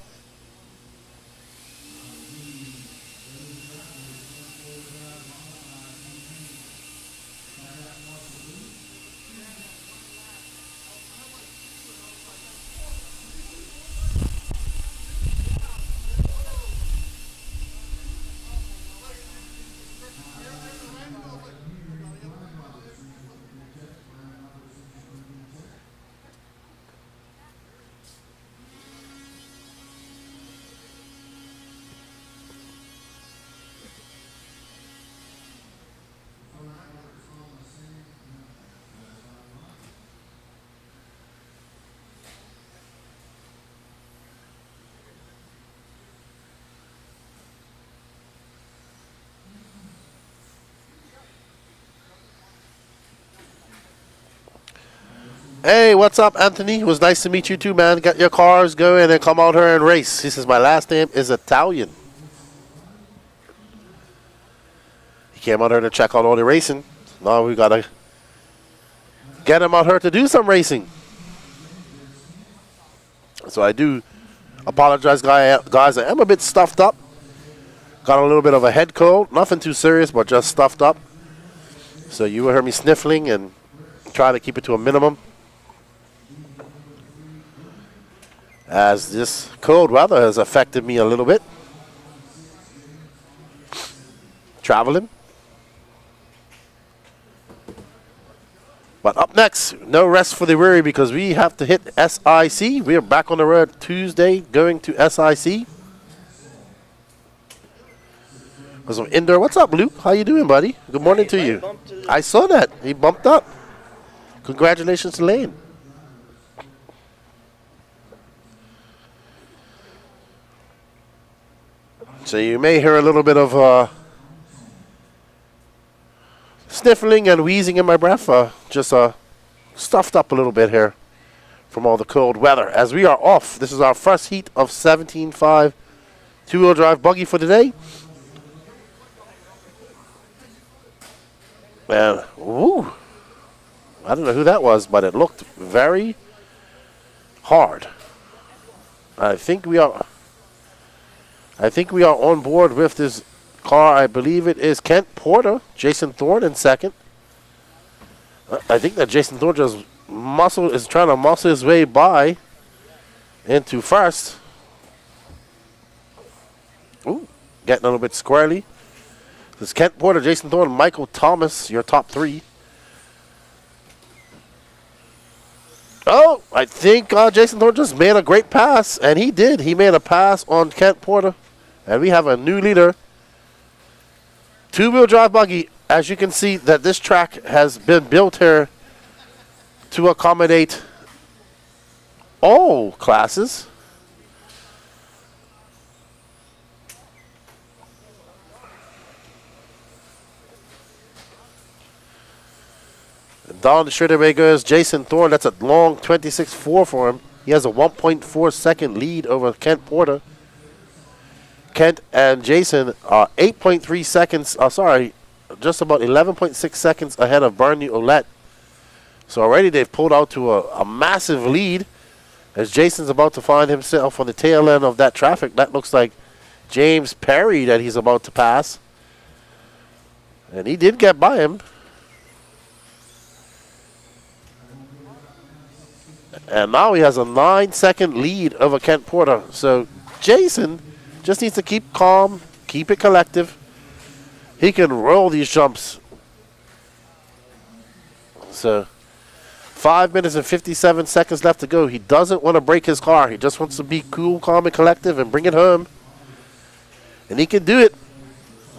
Hey, what's up, Anthony? It was nice to meet you too, man. Get your cars going and come out here and race. He says, my last name is Italian. He came out here to check out all the racing. Now we got to get him out here to do some racing. So I do apologize, guys. I am a bit stuffed up. Got a little bit of a head cold. Nothing too serious, but just stuffed up. So you will hear me sniffling and try to keep it to a minimum, as this cold weather has affected me a little bit. Traveling. But up next, no rest for the weary, because we have to hit SIC. We are back on the road Tuesday going to SIC. So indoor. What's up, Luke? How you doing, buddy? Good morning to you. I saw that. He bumped up. Congratulations to Lane. So you may hear a little bit of sniffling and wheezing in my breath. Just stuffed up a little bit here from all the cold weather. As we are off, this is our first heat of 17.5 two-wheel drive buggy for today. And, woo, I don't know who that was, but it looked very hard. I think we are on board with this car. I believe it is Kent Porter, Jason Thorne in second. I think that Jason Thorne just is trying to muscle his way by into first. Ooh, getting a little bit squirrely. This is Kent Porter, Jason Thorne, Michael Thomas, your top three. Oh, I think Jason Thorne just made a great pass, and he did. He made a pass on Kent Porter, and we have a new leader. Two-wheel drive buggy. As you can see, that this track has been built here to accommodate all classes. Down the straightaway goes Jason Thorne. That's a long 26.4 for him. He has a 1.4 second lead over Kent Porter. Kent and Jason are 8.3 seconds. Just about 11.6 seconds ahead of Bernie Olette. So already they've pulled out to a massive lead, as Jason's about to find himself on the tail end of that traffic. That looks like James Perry that he's about to pass. And he did get by him. And now he has a 9-second lead over Kent Porter. So Jason just needs to keep calm, keep it collective. He can roll these jumps. So 5 minutes and 57 seconds left to go. He doesn't want to break his car. He just wants to be cool, calm, and collective and bring it home. And he can do it.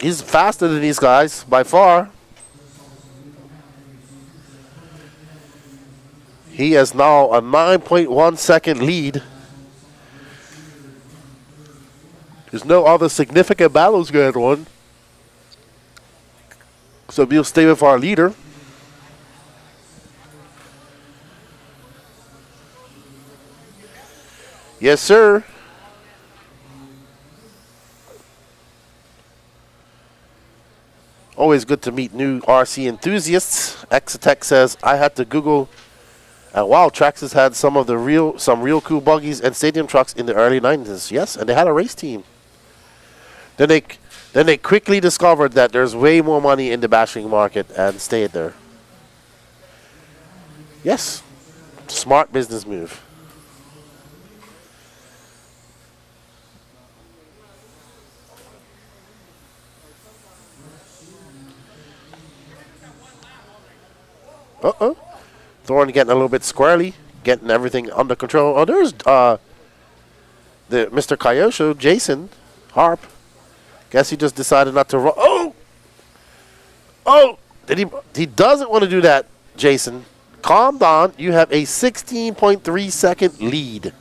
He's faster than these guys by far. He has now a 9.1 second lead. There's no other significant battles going on. So we'll stay with our leader. Yes, sir. Oh, always good to meet new RC enthusiasts. Exatech says, I had to Google, and wow, Traxxas had some real cool buggies and stadium trucks in the early 90s. Yes, and they had a race team. Then they quickly discovered that there's way more money in the bashing market and stayed there. Yes, smart business move. Thorne getting a little bit squirrely, getting everything under control. Oh, there's the Mr. Kyosho, Jason Harp. Guess he just decided not to run. Oh! He doesn't want to do that, Jason. Calm down. You have a 16.3 second lead.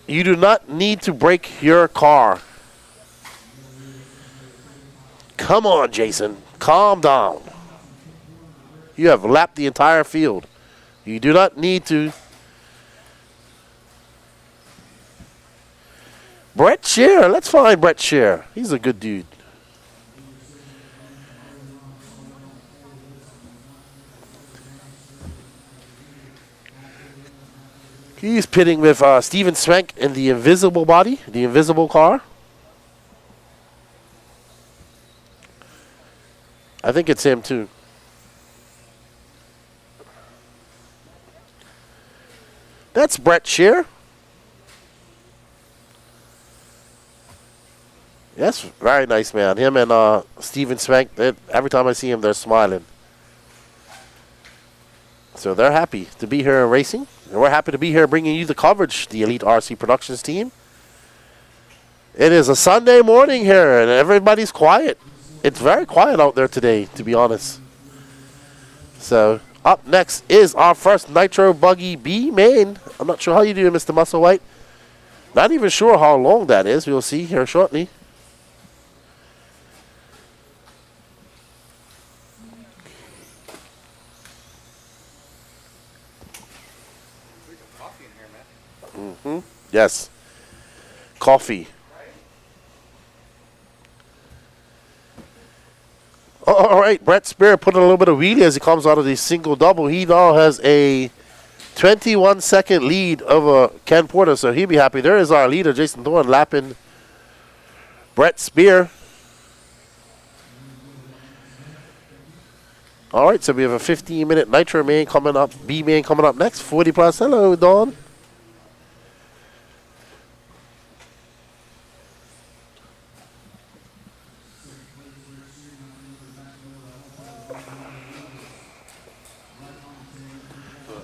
You do not need to break your car. Come on, Jason. Calm down. You have lapped the entire field. You do not need to. Brett Shear. Let's find Brett Shear. He's a good dude. He's pitting with Steven Swank in the invisible body, the invisible car. I think it's him too. That's Brett Shear. Yes, very nice man. Him and Steven Swank, every time I see him, they're smiling. So they're happy to be here racing. And we're happy to be here bringing you the coverage, the Elite RC Productions team. It is a Sunday morning here, and everybody's quiet. It's very quiet out there today, to be honest. So up next is our first Nitro Buggy B Main. I'm not sure how you do, Mr. Musselwhite. Not even sure how long that is. We'll see here shortly. Yes. Coffee. All right, Brett Spear putting a little bit of wheelie as he comes out of the single double. He now has a 21-second lead over Ken Porter, so he'll be happy. There is our leader, Jason Thorne, lapping Brett Spear. All right, so we have a 15-minute Nitro Main coming up, B Main coming up next. 40 plus. Hello, Dawn.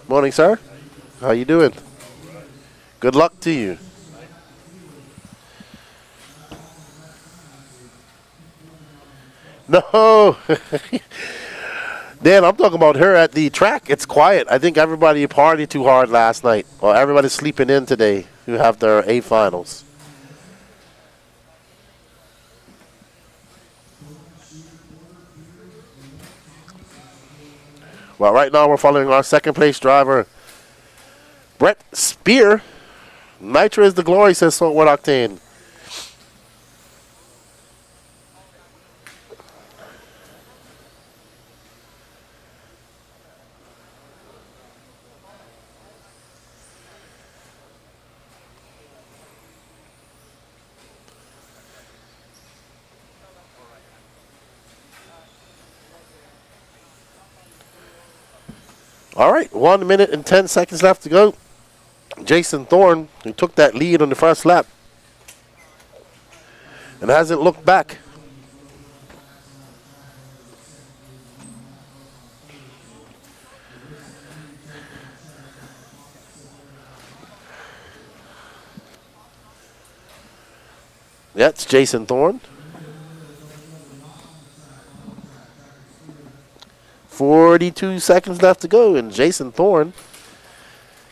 Morning, sir. How you doing? Good luck to you. No. Dan, I'm talking about her at the track. It's quiet. I think everybody partied too hard last night. Or everybody's sleeping in today who have their A finals. Well, right now we're following our second place driver, Brett Spear. Nitro is the glory, says Saltwood Octane. All right, 1 minute and 10 seconds left to go. Jason Thorne, who took that lead on the first lap and hasn't looked back. That's Jason Thorne. 42 seconds left to go, and Jason Thorne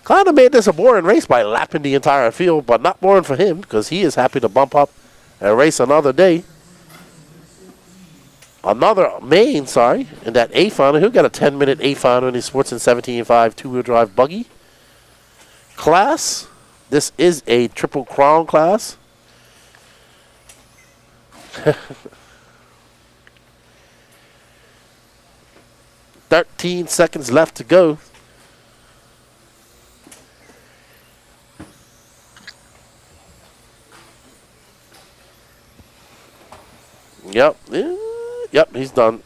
kind of made this a boring race by lapping the entire field, but not boring for him because he is happy to bump up and race another day. Another main, in that A final. He'll get a 10-minute A final in his Sportsman 17.5 two-wheel drive buggy class. This is a Triple Crown class. 13 seconds left to go. Yep. Yep, he's done.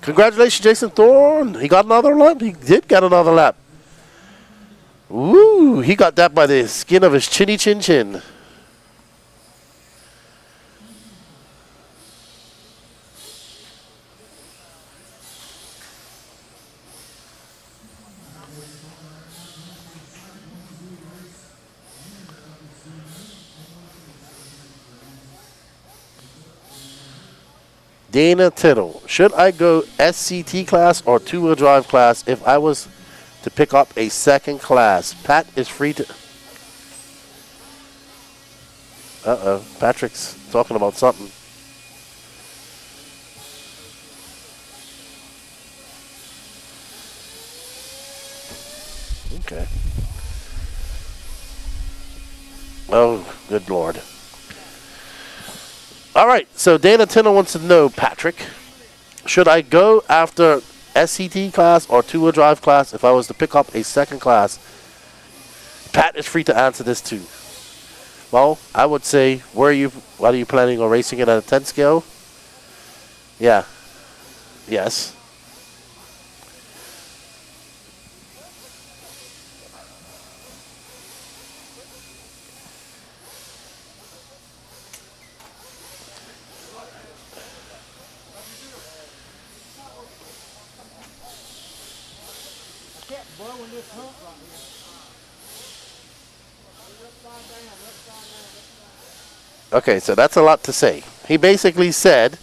Congratulations, Jason Thorne. He got another lap. He did get another lap. Woo! He got that by the skin of his chinny chin chin. Dana Tittle. Should I go SCT class or two-wheel drive class if I was to pick up a second class? Pat is free to... Uh-oh. Patrick's talking about something. Okay. Oh, good Lord. All right, so Dana Tittle wants to know, Patrick, should I go after SCT class or two-wheel drive class if I was to pick up a second class? Pat is free to answer this too. Well, I would say, what are you planning on racing it at a 10 scale? Yeah. Yes. Okay, so that's a lot to say. He basically said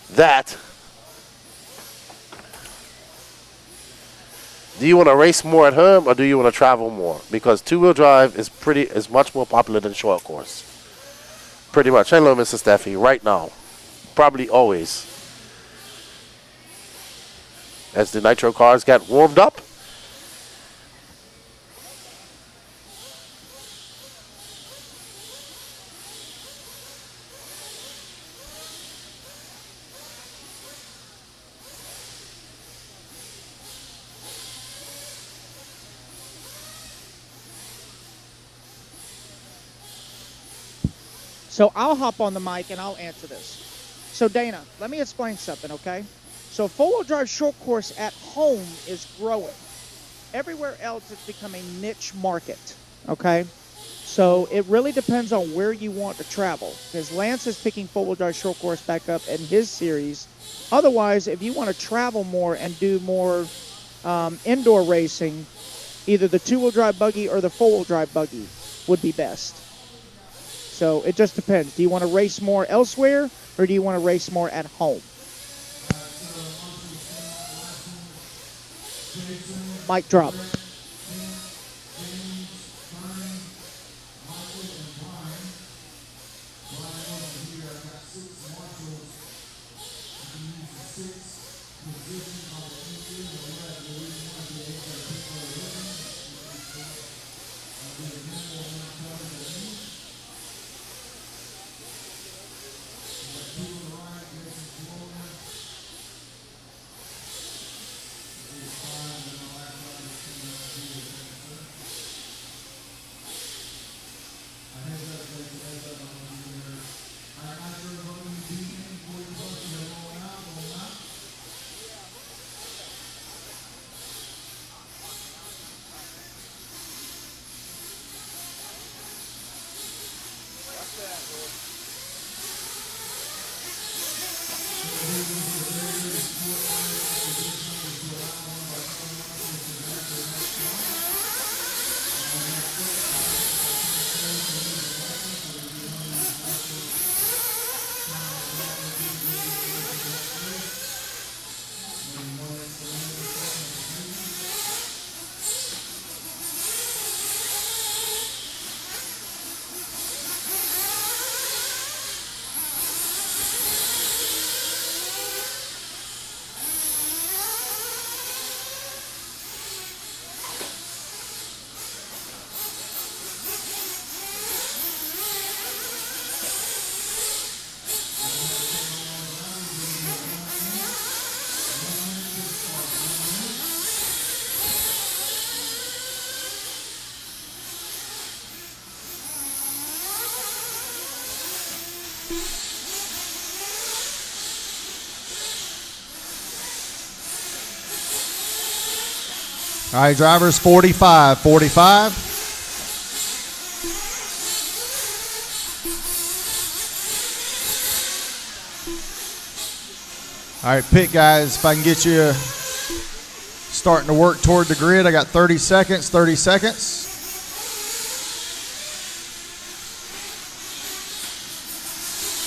that, do you want to race more at home or do you want to travel more? Because two-wheel drive is much more popular than short course. Pretty much. Hello, Mr. Steffi. Right now. Probably always. As the Nitro cars got warmed up. So I'll hop on the mic and I'll answer this. So Dana, let me explain something, okay? So four-wheel drive short course at home is growing. Everywhere else it's become a niche market, okay? So it really depends on where you want to travel. Because Lance is picking four-wheel drive short course back up in his series. Otherwise, if you want to travel more and do more indoor racing, either the two-wheel drive buggy or the four-wheel drive buggy would be best. So it just depends. Do you want to race more elsewhere or do you want to race more at home? Mic drop. All right, drivers, 45, 45. All right, pit guys, if I can get you starting to work toward the grid. I got 30 seconds, 30 seconds.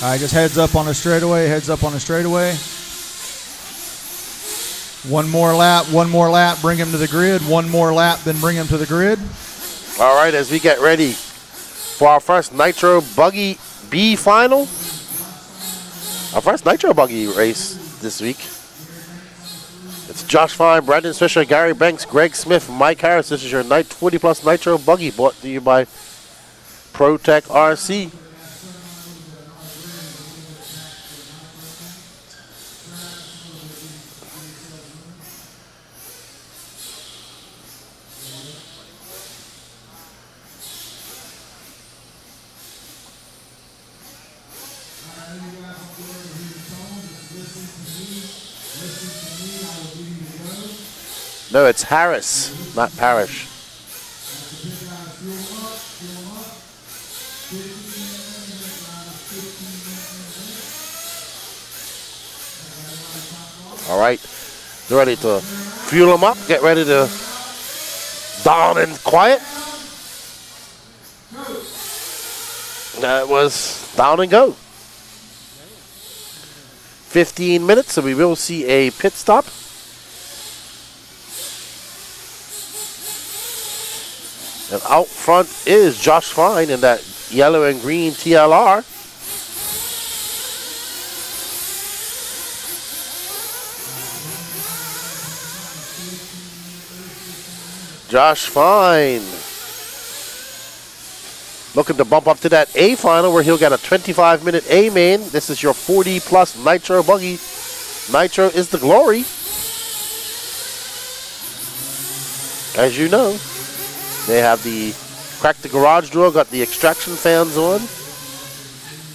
All right, just heads up on the straightaway, heads up on the straightaway. One more lap, bring him to the grid. One more lap, then bring him to the grid. All right, as we get ready for our first Nitro Buggy B final. Our first Nitro Buggy race this week. It's Josh Fine, Brandon Swisher, Gary Banks, Greg Smith, Mike Harris. This is your 20 Plus Nitro Buggy brought to you by ProTech RC. No, it's Harris, not Parrish. All right, they're ready to fuel them up, get ready to down and quiet. That was down and go. 15 minutes, so we will see a pit stop. And out front is Josh Fine in that yellow and green TLR. Josh Fine looking to bump up to that A final where he'll get a 25-minute A main. This is your 40 plus Nitro Buggy. Nitro is the glory. As you know, they have the cracked the garage door, got the extraction fans on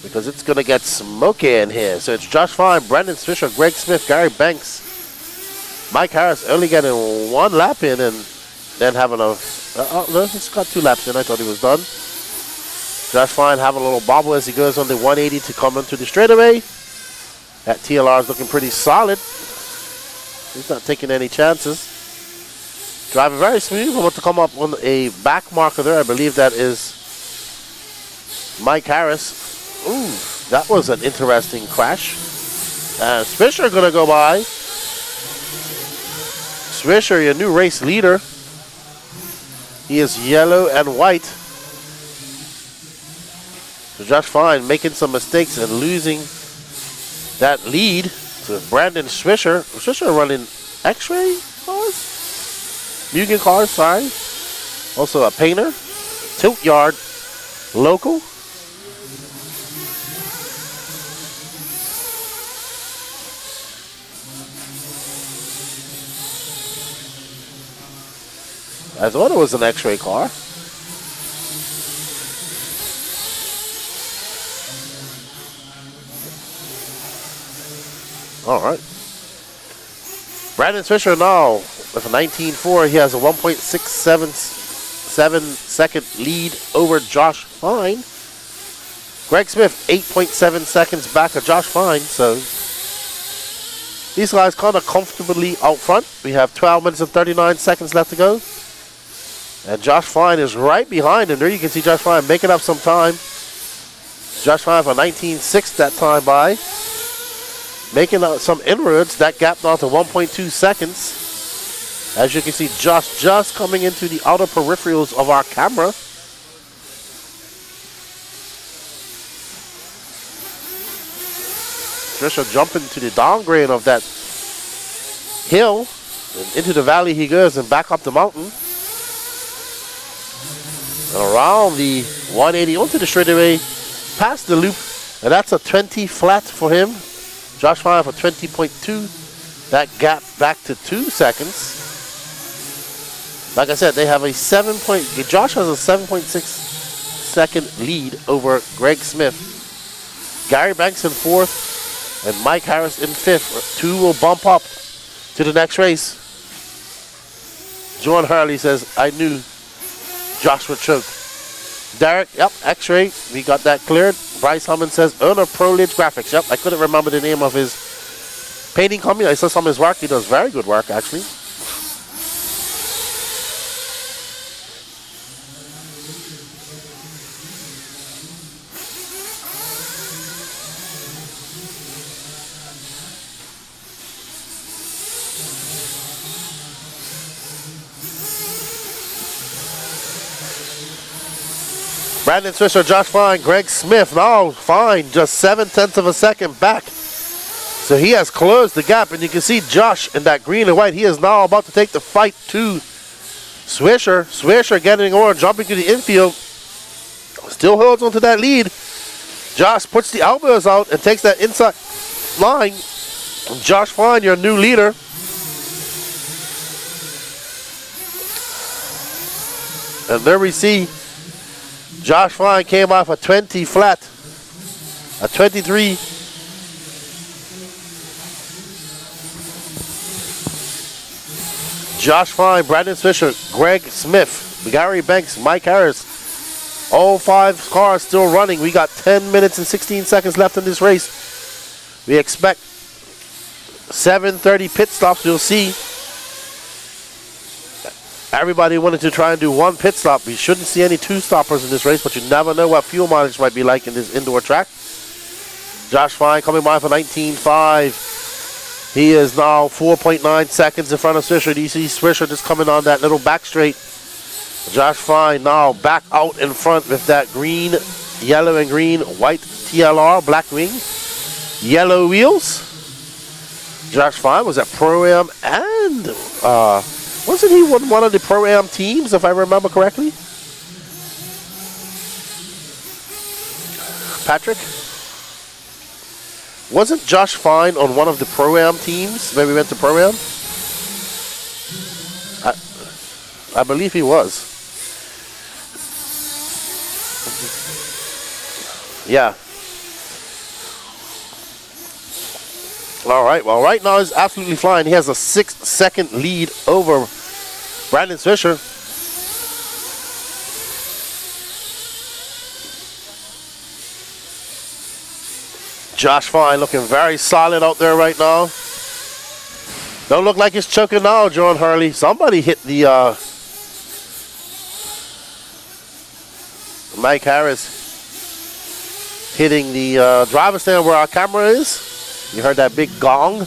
because it's going to get smoky in here. So it's Josh Fine, Brandon Swisher, Greg Smith, Gary Banks, Mike Harris only getting one lap in and then having a... no, he's got 2 laps in. I thought he was done. Josh Fine having a little bobble as he goes on the 180 to come into the straightaway. That TLR is looking pretty solid. He's not taking any chances. Driving very smooth. About to come up on a back marker there. I believe that is Mike Harris. Ooh, that was an interesting crash. And Swisher going to go by. Swisher, your new race leader. He is yellow and white. So Josh Fine making some mistakes and losing that lead to Brandon Swisher. Swisher running X-ray cars? Mugen cars, sorry. Also a painter. Tilt yard. Local. I thought it was an X-ray car. All right. Brandon Swisher now with a 19.4. He has a 1.677 second lead over Josh Fine. Greg Smith, 8.7 seconds back of Josh Fine. So these guys kind of comfortably out front. We have 12 minutes and 39 seconds left to go. And Josh Fine is right behind him. There you can see Josh Fine making up some time. Josh Fine for 19.6 that time by. Making some inroads. That gap down to 1.2 seconds. As you can see, Josh just coming into the outer peripherals of our camera. Trisha jumping to the downgrade of that hill. And into the valley he goes and back up the mountain. And around the 180 onto the straightaway, past the loop. And that's a 20 flat for him. Josh Fine for 20.2. That gap back to 2 seconds. Like I said, they have a Josh has a 7.6 second lead over Greg Smith. Gary Banks in 4th and Mike Harris in 5th. 2 will bump up to the next race. John Hurley says, I knew Josh would choke. Derek, yep, X-Ray, we got that cleared. Bryce Hammond says, owner Pro Lids Graphics. Yep, I couldn't remember the name of his painting company. I saw some of his work. He does very good work, actually. Brandon Swisher, Josh Fine, Greg Smith. Now Fine, just 0.7 of a second back. So he has closed the gap, and you can see Josh in that green and white. He is now about to take the fight to Swisher. Swisher getting on, jumping to the infield. Still holds onto that lead. Josh puts the elbows out and takes that inside line. Josh Fine, your new leader. And there we see Josh Fine came off a 20 flat, a 23. Josh Fine, Brandon Swisher, Greg Smith, Gary Banks, Mike Harris. All 5 cars still running. We got 10 minutes and 16 seconds left in this race. We expect 7:30 pit stops. You'll see everybody wanted to try and do 1 pit stop. We shouldn't see any 2 stoppers in this race, but you never know what fuel mileage might be like in this indoor track. Josh Fine coming by for 19.5. He is now 4.9 seconds in front of Swisher. You see Swisher just coming on that little back straight. Josh Fine now back out in front with that green, yellow and green, white TLR, black wing, yellow wheels. Josh Fine was at Pro-Am and wasn't he one of the Pro-Am teams, if I remember correctly? Patrick? Wasn't Josh Fine on one of the Pro-Am teams when we went to Pro-Am? I believe he was. Yeah. All right. Well, right now he's absolutely flying. He has a 6-second lead over Brandon Swisher. Josh Fine looking very solid out there right now. Don't look like he's choking now, John Hurley. Somebody hit the Mike Harris hitting the driver's stand where our camera is. You heard that big gong.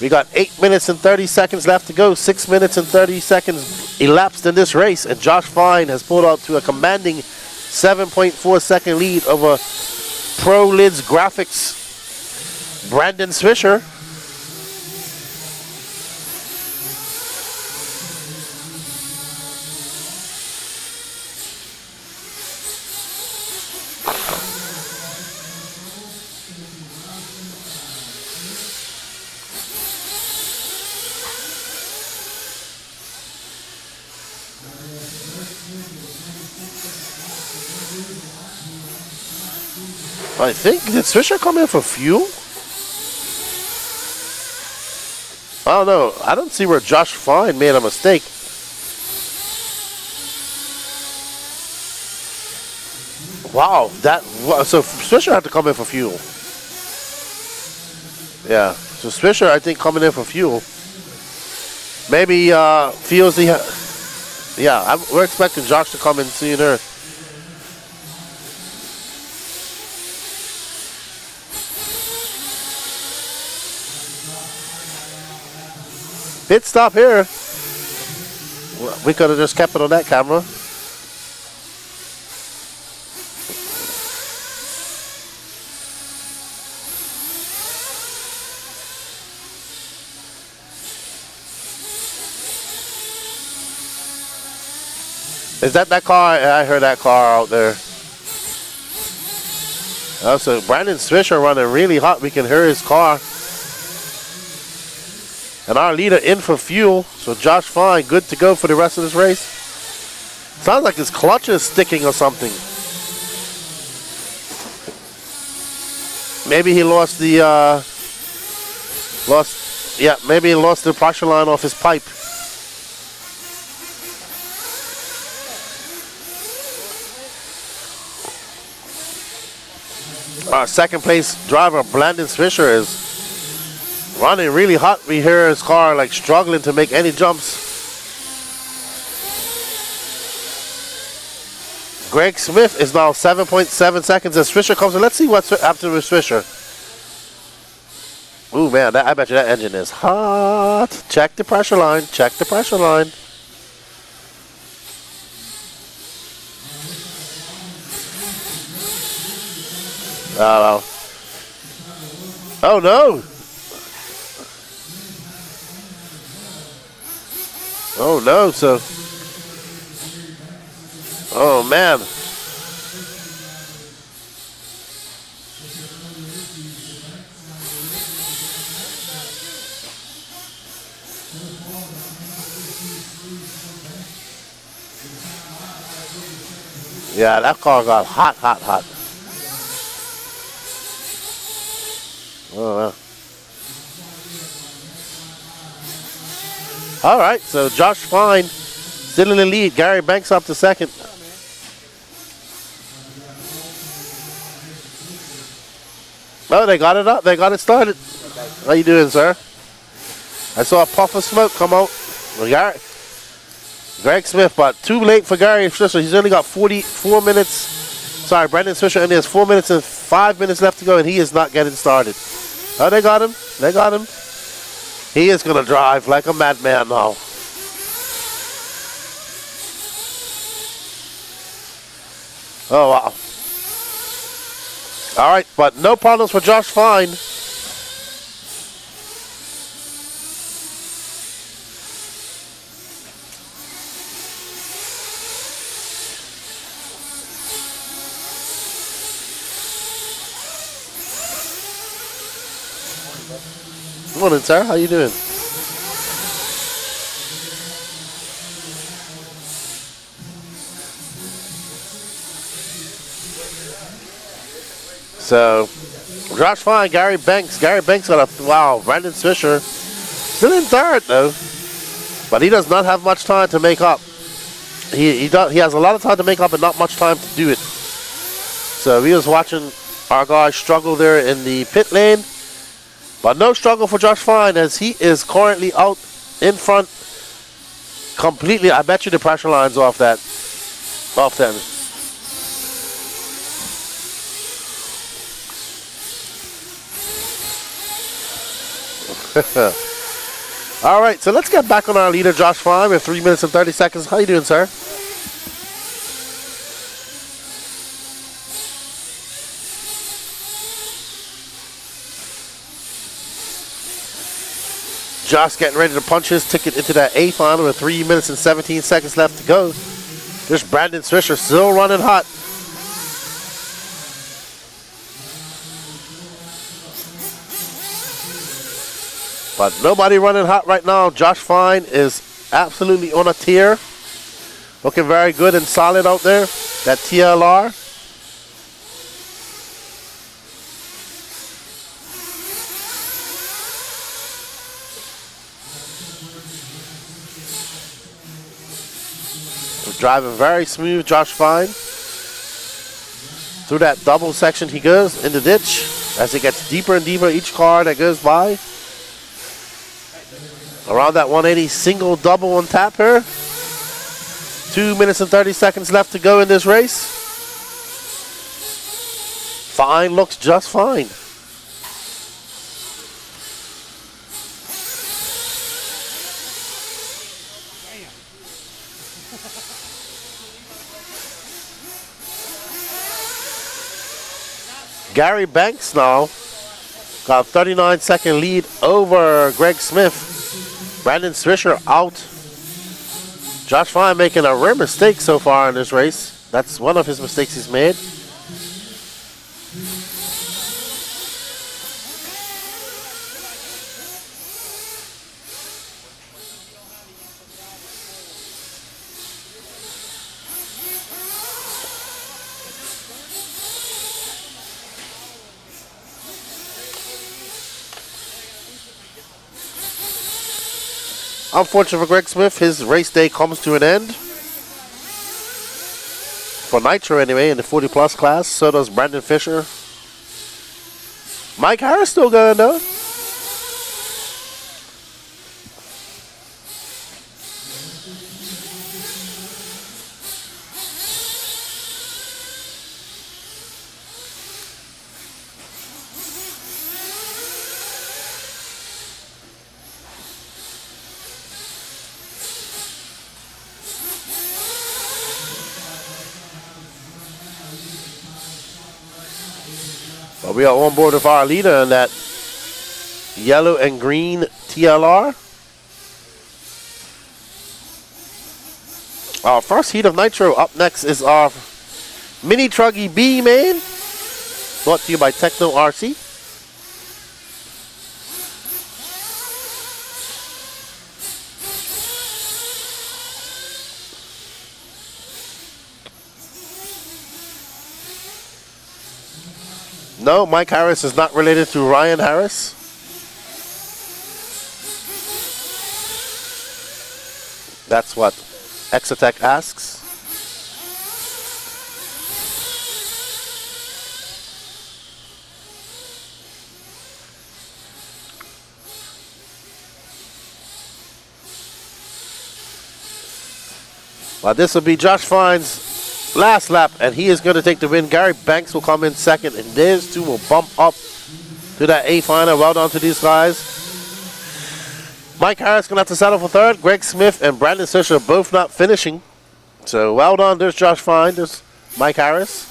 We got 8 minutes and 30 seconds left to go. 6 minutes and 30 seconds elapsed in this race, and Josh Fine has pulled out to a commanding 7.4 second lead over Pro Lids Graphics Brandon Swisher. I think, did Swisher come in for fuel? I don't know. I don't see where Josh Fine made a mistake. Wow, so Swisher had to come in for fuel. Yeah, so Swisher, I think, coming in for fuel. Maybe feels the... Yeah, we're expecting Josh to come in sooner. Pit stop here. We could have just kept it on that camera. Is that car? I heard that car out there. Oh, so Brandon Swisher running really hot. We can hear his car. And our leader in for fuel. So Josh Fine, good to go for the rest of this race. Sounds like his clutch is sticking or something. Maybe he lost the maybe he lost the pressure line off his pipe. Our second place driver, Brandon Fisher, is running really hot. We hear his car like struggling to make any jumps. Greg Smith is now 7.7 seconds as Fisher comes in. Let's see what's happening with Fisher. Ooh, man, I bet you that engine is hot. Check the pressure line. Check the pressure line. Oh, no. Oh, no. Oh, no, so... Oh, man. Yeah, that car got hot, hot, hot. Oh, wow. All right, so Josh Fine still in the lead. Gary Banks up to second. Oh, they got it up. They got it started. How you doing, sir? I saw a puff of smoke come out. Well, Greg Smith, but too late for Gary Fisher. He's only got 44 minutes. Sorry, Brandon Fisher only has 4 minutes and 5 minutes left to go, and he is not getting started. Oh, they got him. They got him. He is going to drive like a madman now. Oh, wow. All right, but no problems for Josh Fine. Good morning, sir. How you doing? So, Josh Fine, Gary Banks. Gary Banks got a, wow, Brandon Fisher. Still in third, though. But he does not have much time to make up. He has a lot of time to make up and not much time to do it. So, we was watching our guy struggle there in the pit lane. But no struggle for Josh Fine as he is currently out in front completely. I bet you the pressure line's off that. Off them. All right, so let's get back on our leader, Josh Fine, with 3 minutes and 30 seconds. How you doing, sir? Josh getting ready to punch his ticket into that A final with 3 minutes and 17 seconds left to go. There's Brandon Fisher still running hot. But nobody running hot right now. Josh Fine is absolutely on a tear. Looking very good and solid out there. That TLR. Driving very smooth, Josh Fine. Through that double section he goes in the ditch as it gets deeper and deeper each car that goes by. Around that 180 single double on tap here. 2 minutes and 30 seconds left to go in this race. Fine looks just fine. Gary Banks now got a 39-second lead over Greg Smith. Brandon Fisher out. Josh Fine making a rare mistake so far in this race. That's one of his mistakes he's made. Unfortunately for Greg Smith, his race day comes to an end. For Nitro anyway, in the 40-plus class. So does Brandon Fisher. Mike Harris still going though. But we are on board with our leader in that yellow and green TLR. Our first heat of Nitro. Up next is our mini Truggy B Main, brought to you by Techno RC. No, Mike Harris is not related to Ryan Harris. That's what Exotech asks. Well, this will be Josh Fine's last lap, and he is going to take the win. Gary Banks will come in second, and these two will bump up to that A final. Well done to these guys. Mike Harris going to have to settle for third. Greg Smith and Brandon Fisher both not finishing. So well done. There's Josh Fine. There's Mike Harris.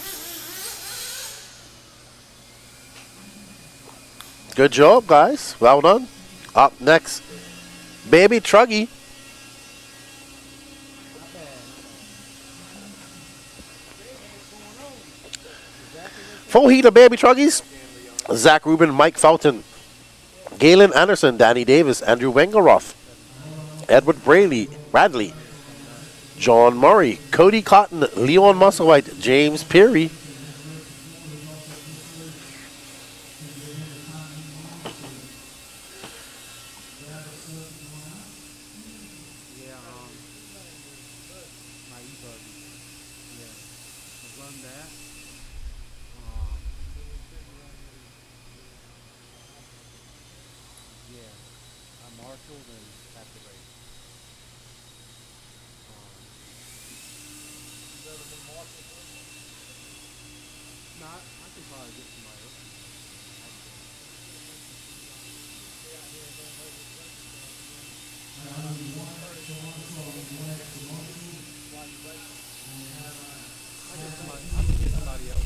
Good job, guys. Well done. Up next, Baby Truggy. Full heat of Baby Truggies. Zach Rubin, Mike Felton, Galen Anderson, Danny Davis, Andrew Wengeroth, Edward Bradley, John Murray, Cody Cotton, Leon Musselwhite, James Peary, My E Buggy. Yeah. I run that. Yeah. I marshaled and had the race. Not. I could probably get somebody else. I can get somebody else.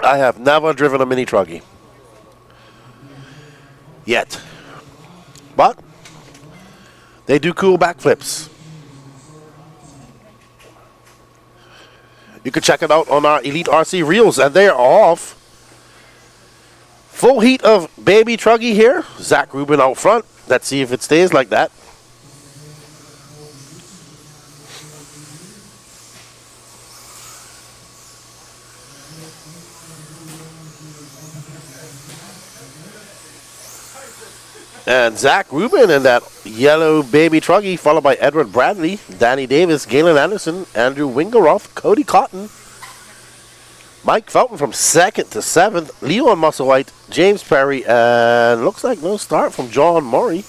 I have never driven a mini Truggy. Yet. They do cool backflips. You can check it out on our Elite RC Reels, and they are off. Full heat of baby Truggy here. Zach Rubin out front. Let's see if it stays like that. And Zach Rubin and that yellow baby Truggy, followed by Edward Bradley, Danny Davis, Galen Anderson, Andrew Wingeroff, Cody Cotton, Mike Felton from 2nd to 7th, Leon Musselwhite, James Perry, and looks like no start from John Murray.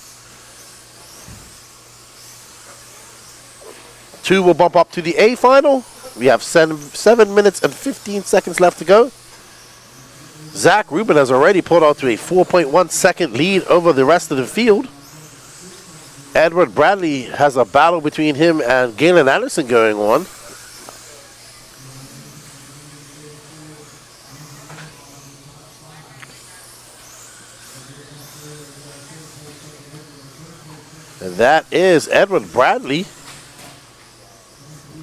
2 will bump up to the A final. We have 7 minutes and 15 seconds left to go. Zach Rubin has already pulled out to a 4.1 second lead over the rest of the field. Edward Bradley has a battle between him and Galen Anderson going on. And that is Edward Bradley.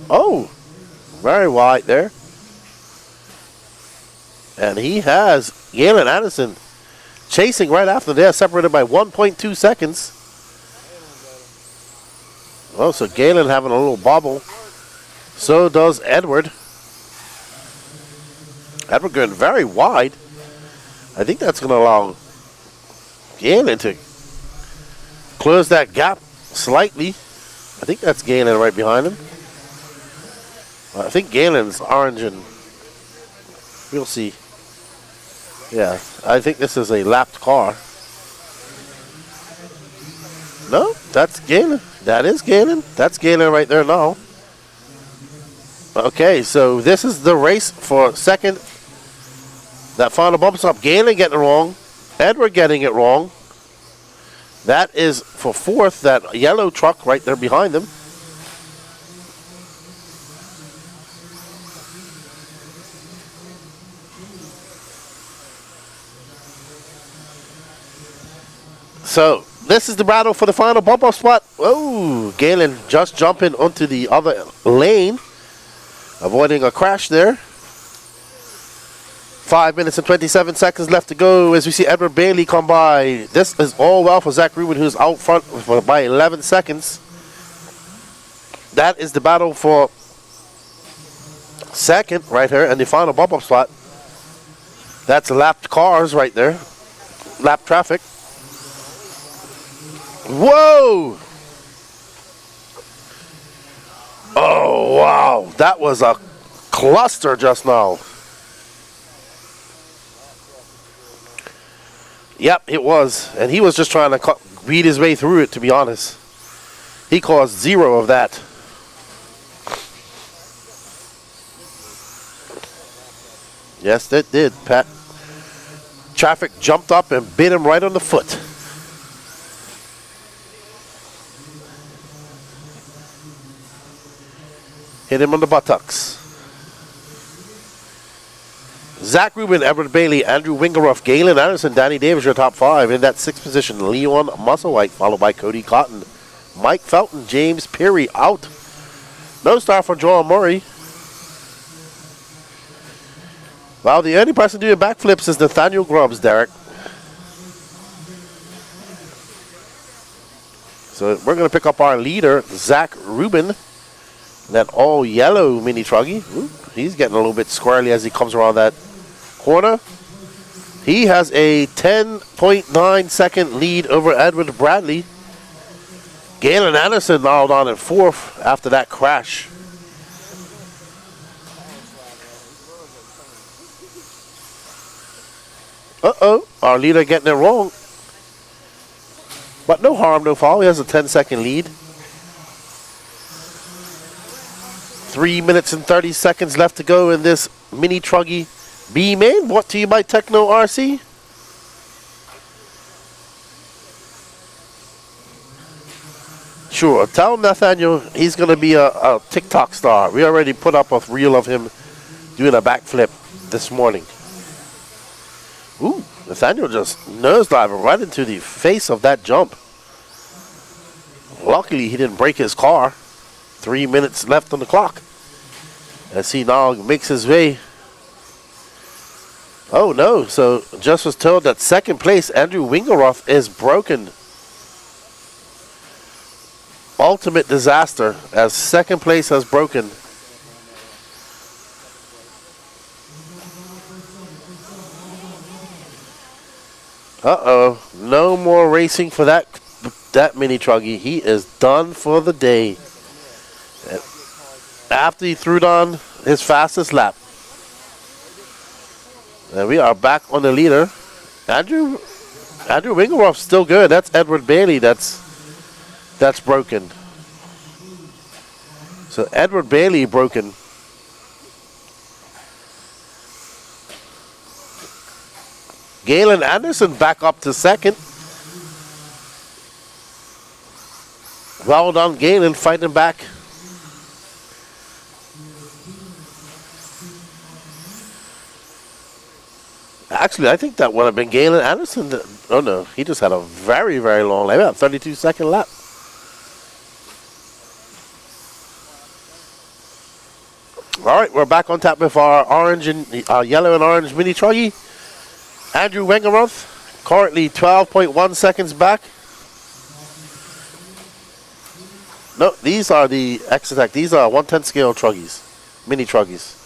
Oh, very wide there. And he has Galen Anderson chasing right after there, separated by 1.2 seconds. Oh, so Galen having a little bobble. So does Edward. Edward going very wide. I think that's going to allow Galen to close that gap slightly. I think that's Galen right behind him. I think Galen's orange, and we'll see. Yeah, I think this is a lapped car. No, that's Galen. That is Galen. That's Galen right there now. Okay, so this is the race for second. That final bump stop, Galen getting it wrong. Edward getting it wrong. That is for fourth, that yellow truck right there behind them. So, this is the battle for the final bump-off spot. Oh, Galen just jumping onto the other lane, avoiding a crash there. 5 minutes and 27 seconds left to go as we see Edward Bailey come by. This is all well for Zach Rubin, who's out front by 11 seconds. That is the battle for second right here and the final bump-up spot. That's lapped cars right there. Lap traffic. Whoa! Oh, wow. That was a cluster just now. Yep, it was. And he was just trying to beat his way through it, to be honest. He caused 0 of that. Yes, that did, Pat. Traffic jumped up and bit him right on the foot. Hit him on the buttocks. Zach Rubin, Edward Bailey, Andrew Wingeroff, Galen Anderson, Danny Davis, your top 5. In that 6th position, Leon Musselwhite, followed by Cody Cotton. Mike Felton, James Peary out. No start for Joel Murray. Well, the only person doing backflips is Nathaniel Grubbs, Derek. So we're going to pick up our leader, Zach Rubin. That all yellow mini Truggy. Ooh, he's getting a little bit squirrely as he comes around that corner. He has a 10.9 second lead over Edward Bradley. Galen Anderson now down in 4th after that crash. Uh-oh, our leader getting it wrong. But no harm, no foul. He has a 10-second lead. 3 minutes and 30 seconds left to go in this mini Truggy B Main, brought to you by Techno RC. Sure, tell Nathaniel he's going to be a TikTok star. We already put up a reel of him doing a backflip this morning. Ooh, Nathaniel just nosediving right into the face of that jump. Luckily, he didn't break his car. 3 minutes left on the clock. As he now makes his way. Oh no, so just was told that second place, Andrew Wingeroth, is broken. Ultimate disaster as second place has broken. Uh-oh, no more racing for that mini Truggy. He is done for the day. After he threw down his fastest lap. And we are back on the leader. Andrew Wingeroth's still good. That's Edward Bailey that's broken. So Edward Bailey broken. Galen Anderson back up to second. Well done, Galen, fighting back. Actually, I think that would have been Galen Anderson. Oh no, he just had a very, very long lap. About 32-second lap. All right, we're back on tap with our orange and yellow and orange mini Truggy. Andrew Wingeroth, currently 12.1 seconds back. No, these are the X-Attack. These are 1/10 scale Truggies, mini Truggies.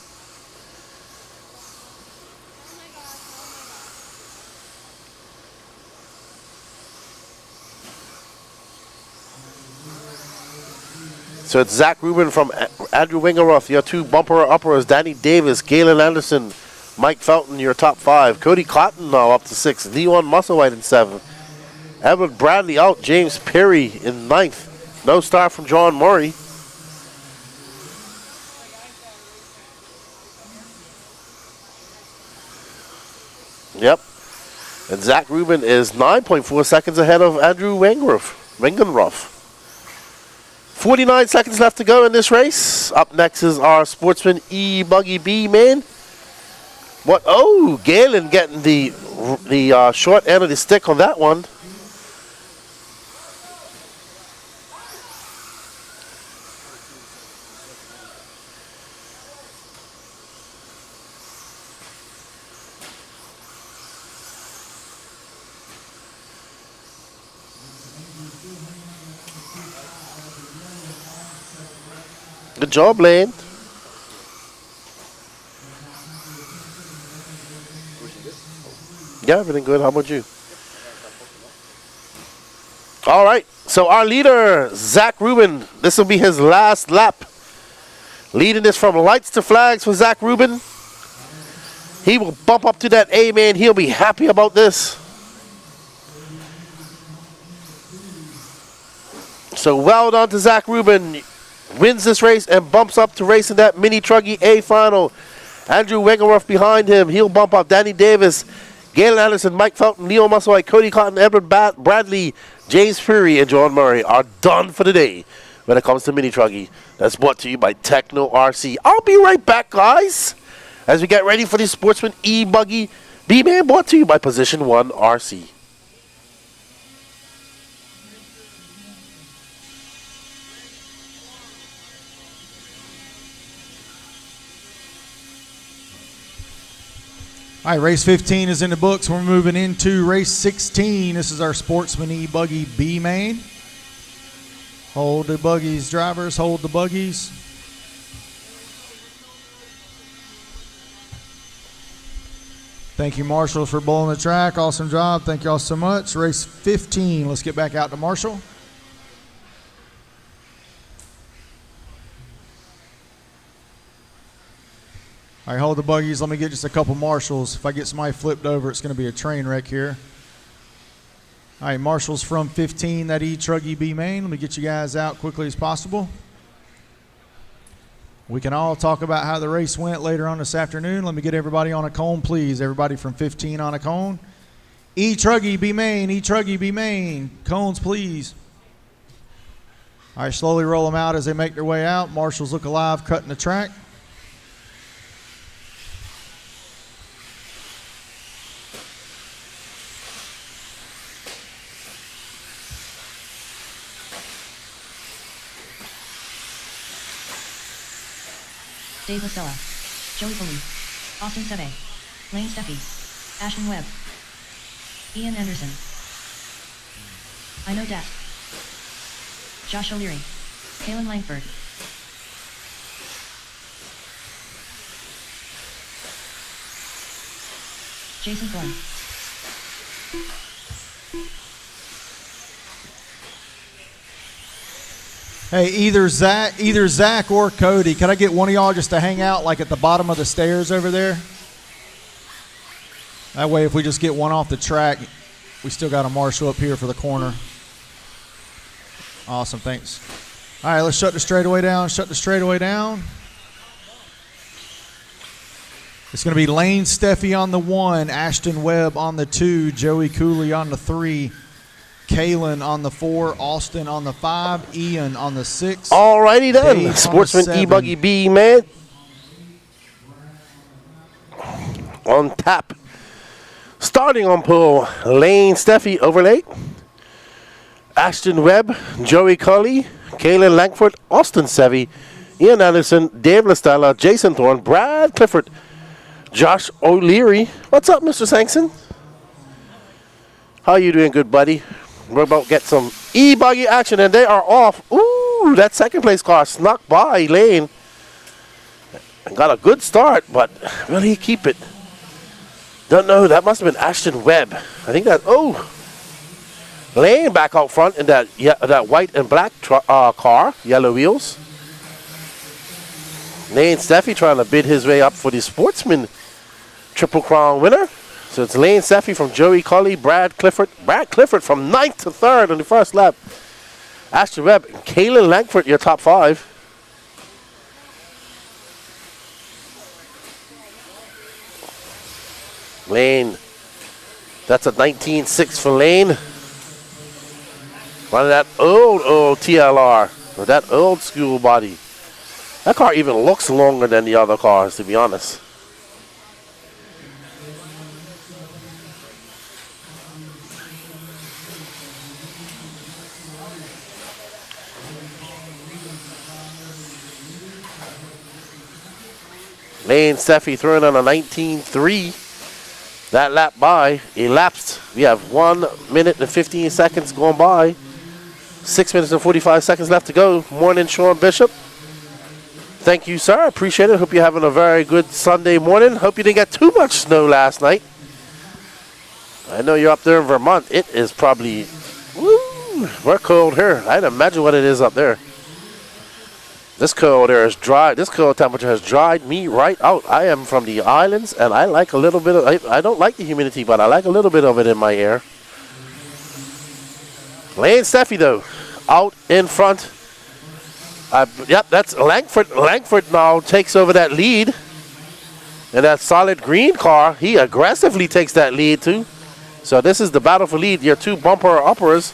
So it's Zach Rubin from Andrew Wingeroth. Your two bumper uppers, Danny Davis, Galen Anderson, Mike Felton, your top 5. Cody Cotton now up to 6. Leon Musselwhite in 7. Edward Bradley out. James Perry in 9th. No start from John Murray. Yep. And Zach Rubin is 9.4 seconds ahead of Andrew Wingeroth. 49 seconds left to go in this race. Up next is our Sportsman E Buggy B Main. What? Oh, Galen getting the short end of the stick on that one. Good job, Lane. Yeah, everything good. How about you? All right. So our leader, Zach Rubin, this will be his last lap. Leading this from lights to flags for Zach Rubin. He will bump up to that A Main. He'll be happy about this. So well done to Zach Rubin. Wins this race and bumps up to racing that mini Truggy A final. Andrew Wingeroth behind him. He'll bump up Danny Davis, Galen Anderson, Mike Felton, Leo Musselwhite, Cody Cotton, Edward Bradley, James Fury, and John Murray are done for the day when it comes to mini Truggy. That's brought to you by Techno RC. I'll be right back, guys, as we get ready for the Sportsman E Buggy B Main, brought to you by Position 1 RC. All right, race 15 is in the books. We're moving into race 16. This is our Sportsman E Buggy B Main. Hold the buggies, drivers. Hold the buggies. Thank you, Marshall, for bowling the track. Awesome job. Thank you all so much. Race 15. Let's get back out to Marshall. All right, hold the buggies. Let me get just a couple marshals. If I get somebody flipped over, it's going to be a train wreck here. All right, marshals from 15, that E Truggy B Main. Let me get you guys out quickly as possible. We can all talk about how the race went later on this afternoon. Let me get everybody on a cone, please. Everybody from 15 on a cone. E Truggy B Main, E Truggy B Main. Cones, please. All right, slowly roll them out as they make their way out. Marshals look alive, cutting the track. Dave Lasella, Joey Foley, Austin Seve, Lane Steffi, Ashton Webb, Ian Anderson, I know Dat, Josh O'Leary, Kalen Langford, Jason Thorne. Hey, either Zach or Cody, can I get one of y'all just to hang out like at the bottom of the stairs over there? That way if we just get one off the track, we still got a marshal up here for the corner. Awesome, thanks. All right, let's shut the straightaway down, It's going to be Lane Steffi on the 1, Ashton Webb on the 2, Joey Cooley on the 3, Kalen on the 4, Austin on the 5, Ian on the 6. Alrighty then, Dave Sportsman E Buggy B Main on tap. Starting on pole, Lane Steffi overlay, Ashton Webb, Joey Cully, Kalen Langford, Austin Sevy, Ian Anderson, Dave Lestella, Jason Thorne, Brad Clifford, Josh O'Leary. What's up, Mr. Sankson? How you doing, good buddy? We're about to get some E-Buggy action, and they are off. Ooh, that second place car snuck by Lane. Got a good start, but will he keep it? Don't know. That must have been Ashton Webb. I think that, Lane back out front in that white and black car, yellow wheels. Lane Steffi trying to bid his way up for the Sportsman Triple Crown winner. So it's Lane Steffi from Joey Cully, Brad Clifford from 9th to 3rd on the first lap. Ashton Webb and Kalen Langford, your top 5. Lane, that's a 19.6 for Lane. Running that old TLR, with that old school body. That car even looks longer than the other cars, to be honest. Lane Steffi throwing on a 19.3. That lap by, elapsed. We have 1 minute and 15 seconds going by. 6 minutes and 45 seconds left to go. Morning, Sean Bishop. Thank you, sir. Appreciate it. Hope you're having a very good Sunday morning. Hope you didn't get too much snow last night. I know you're up there in Vermont. It is probably, we're cold here. I'd imagine what it is up there. This cold air is dry. This cold temperature has dried me right out. I am from the islands, and I like a little bit of, I don't like the humidity, but I like a little bit of it in my air. Lane Steffi, though, out in front. Yep, that's Langford. Langford now takes over that lead. And that solid green car, he aggressively takes that lead, too. So this is the battle for lead. Your two bumper uppers.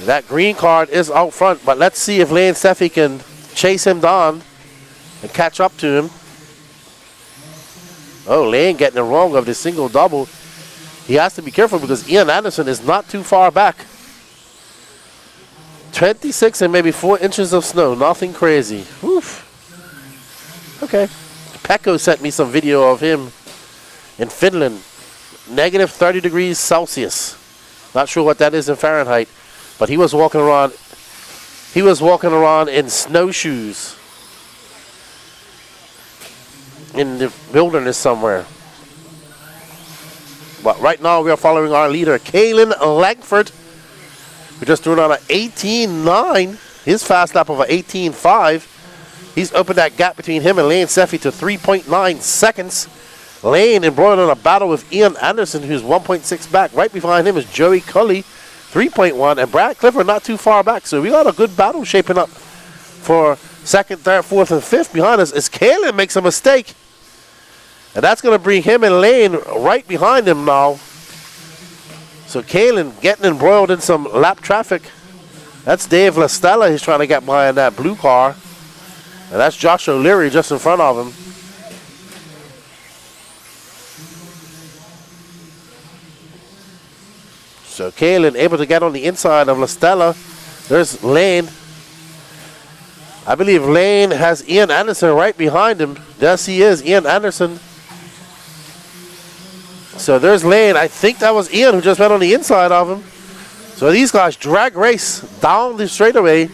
That green card is out front, but let's see if Lane Steffi can chase him down and catch up to him. Oh, Lane getting it wrong of the single double. He has to be careful because Ian Anderson is not too far back. 26 and maybe 4 inches of snow, nothing crazy. Oof. Okay. Pecco sent me some video of him in Finland. Negative 30 degrees Celsius. Not sure what that is in Fahrenheit. But he was walking around. He was walking around in snowshoes in the wilderness somewhere. But right now we are following our leader, Kalen Langford. We just threw it on an 18.9. His fast lap of an 18.5. He's opened that gap between him and Lane Steffi to 3.9 seconds. Lane embroiled in a battle with Ian Anderson, who's 1.6 back. Right behind him is Joey Cully, 3.1, and Brad Clifford not too far back. So we got a good battle shaping up for second, third, fourth, and fifth. Behind us is Kalen makes a mistake. And that's going to bring him and Lane right behind him now. So Kalen getting embroiled in some lap traffic. That's Dave Lestella. He's trying to get behind that blue car. And that's Josh O'Leary just in front of him. So Kalen able to get on the inside of Lestella. There's Lane. I believe Lane has Ian Anderson right behind him. Yes, he is, Ian Anderson. So there's Lane. I think that was Ian who just went on the inside of him. So these guys drag race down the straightaway.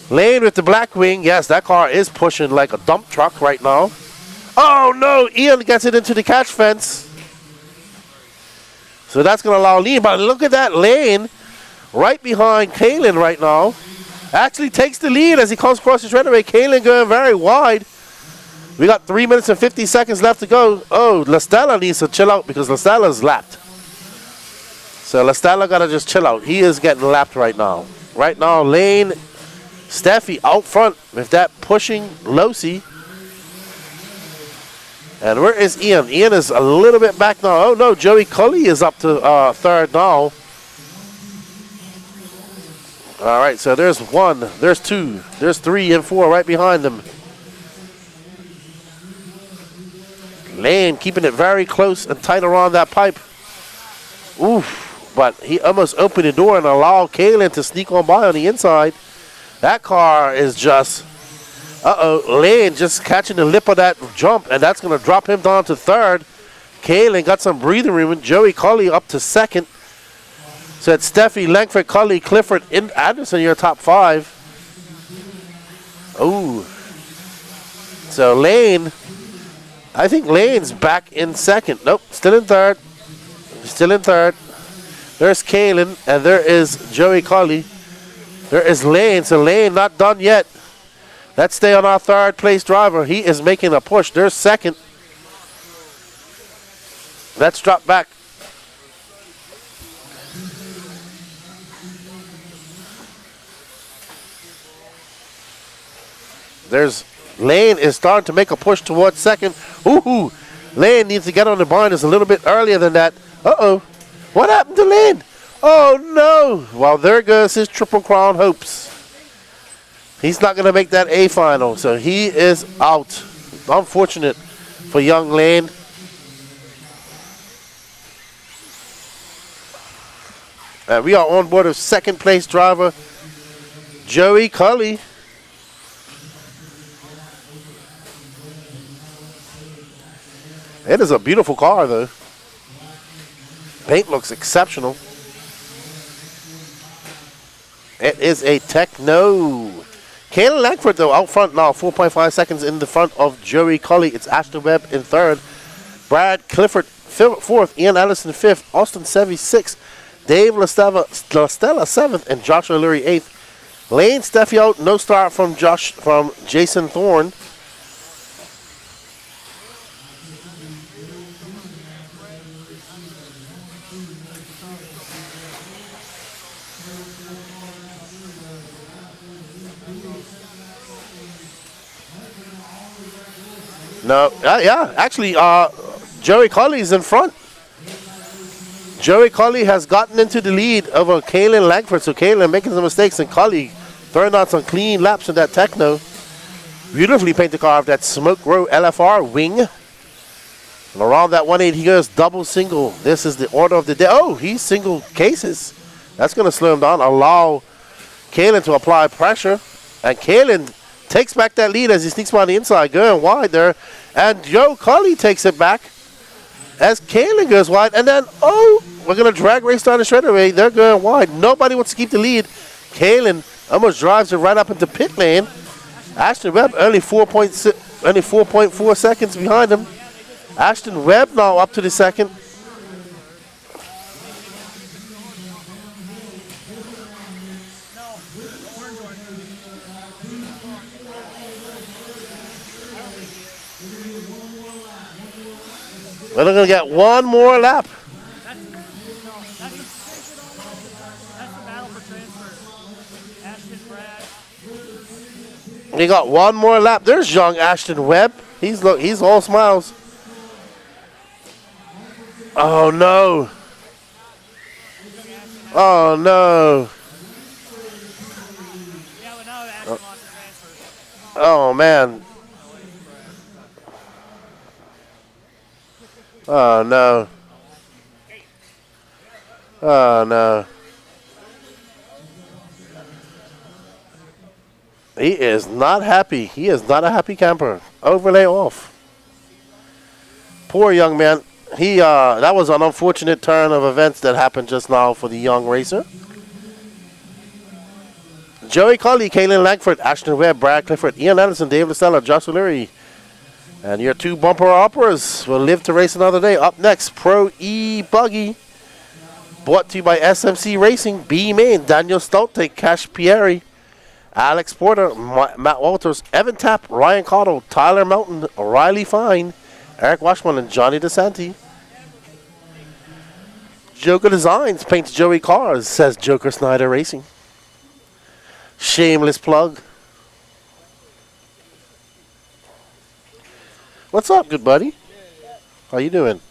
Lane with the black wing. Yes, that car is pushing like a dump truck right now. Oh no, Ian gets it into the catch fence. So that's going to allow Lane. But look at that, Lane right behind Kalen right now. Actually takes the lead as he comes across the straightaway. Kalen going very wide. We got 3 minutes and 50 seconds left to go. Oh, La Stella needs to chill out because La Stella's lapped. So La Stella got to just chill out. He is getting lapped right now. Right now, Lane, Steffi out front with that pushing Losi. And where is Ian? Ian is a little bit back now. Oh no, Joey Cully is up to third now. All right, so there's one, there's two, there's 3 and 4 right behind them. Lane keeping it very close and tight around that pipe. Oof, but he almost opened the door and allowed Kalen to sneak on by on the inside. That car is just, Lane just catching the lip of that jump, and that's going to drop him down to third. Kalen got some breathing room. Joey Cully up to second. So it's Steffi, Langford, Cully, Clifford, and Anderson, your top 5. Oh. So Lane, I think Lane's back in second. Nope, still in third. Still in third. There's Kalen, and there is Joey Cully. There is Lane, so Lane not done yet. Let's stay on our third place driver. He is making a push. There's second. Let's drop back. There's Lane is starting to make a push towards second. Ooh, Lane needs to get on the binders a little bit earlier than that. Uh-oh. What happened to Lane? Oh, no. Well, there goes his Triple Crown hopes. He's not going to make that A final, so he is out. Unfortunate for young Lane. We are on board of second place driver, Joey Cully. It is a beautiful car, though. Paint looks exceptional. It is a Techno. Kalen Langford, though, out front now, 4.5 seconds in the front of Joey Cully. It's Ashton Webb in third. Brad Clifford fourth. Ian Allison fifth. Austin Sevy sixth. Dave LaStella seventh. And Joshua Lurie eighth. Lane Steffi out. No start from Jason Thorne. No, yeah, actually, Joey Cully's in front. Joey Cully has gotten into the lead over Kalen Langford, so Kalen making some mistakes, and Cully throwing out some clean laps in that Techno. Beautifully painted car of that Smoke Row LFR wing. And around that 180, he goes double single. This is the order of the day. Oh, he's single cases. That's going to slow him down, allow Kalen to apply pressure, and Kalen takes back that lead as he sneaks by the inside, going wide there. And Joe Cully takes it back as Kalen goes wide. And then, oh, we're going to drag race down the straightaway. They're going wide. Nobody wants to keep the lead. Kalen almost drives it right up into pit lane. Ashton Webb only 4.4 seconds behind him. Ashton Webb now up to the second. Well, they're going to get one more lap. That's the battle for transfer. Ashton, Brad. They got one more lap. There's young Ashton Webb. He's all smiles. Oh no. Oh no. Yeah, but now Ashton wants to transfer. Oh man. Oh no. Oh no. He is not happy. He is not a happy camper. Overlay off. Poor young man. That was an unfortunate turn of events that happened just now for the young racer. Joey Colley, Kaylin Langford, Ashton Webb, Brad Clifford, Ian Anderson, Dave Listella, Josh O'Leary. And your 2 bumper uppers will live to race another day. Up next, Pro E Buggy. Brought to you by SMC Racing, B Main, Daniel Stolte, Cash Pieri, Alex Porter, Matt Walters, Evan Tapp, Ryan Cottle, Tyler Melton, Riley Fine, Eric Washman, and Johnny DeSanti. Joker Designs paints Joey cars, says Joker Snyder Racing. Shameless plug. What's up, good buddy? How you doing?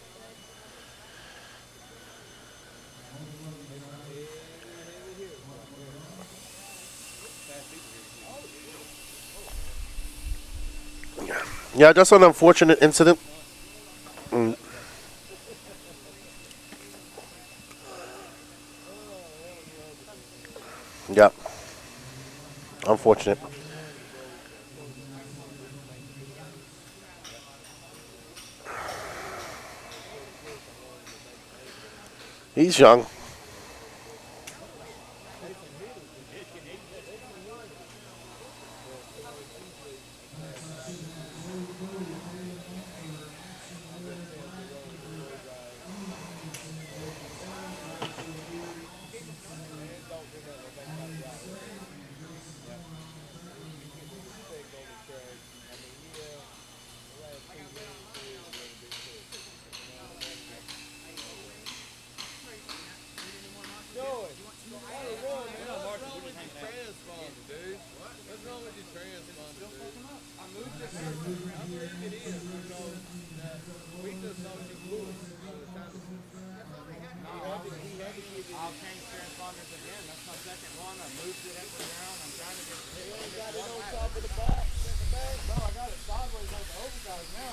Yeah, just an unfortunate incident. Yeah. Unfortunate. He's young.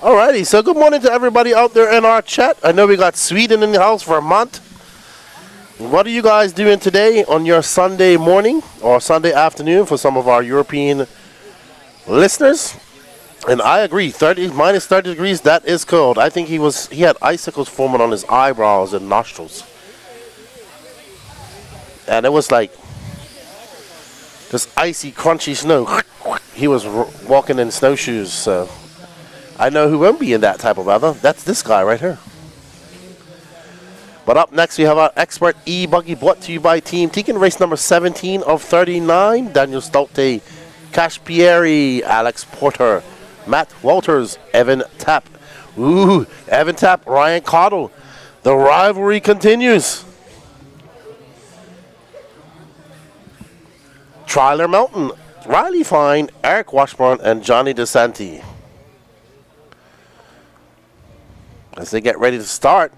Alrighty, so good morning to everybody out there in our chat. I know we got Sweden in the house, Vermont. What are you guys doing today on your Sunday morning or Sunday afternoon for some of our European listeners? And I agree, minus 30 degrees, that is cold. I think he had icicles forming on his eyebrows and nostrils. And it was like this icy, crunchy snow. He was walking in snowshoes, so I know who won't be in that type of weather. That's this guy right here. But up next, we have our expert E Buggy, brought to you by Team Tekin, race number 17 of 39. Daniel Stolte, Cash Pieri, Alex Porter, Matt Walters, Evan Tapp. Ooh, Evan Tapp, Ryan Cottle. The rivalry continues. Tyler Melton, Riley Fine, Eric Washburn, and Johnny DeSanti. As they get ready to start,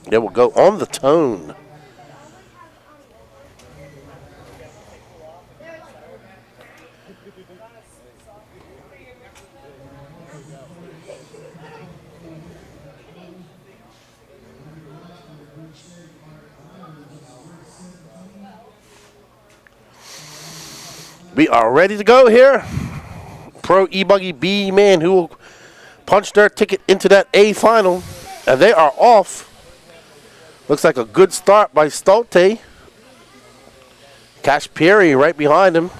they will go on the tone. We are ready to go here. Pro E Buggy B Main, who will punch their ticket into that A final. And they are off. Looks like a good start by Stolte. Cash Pieri right behind him.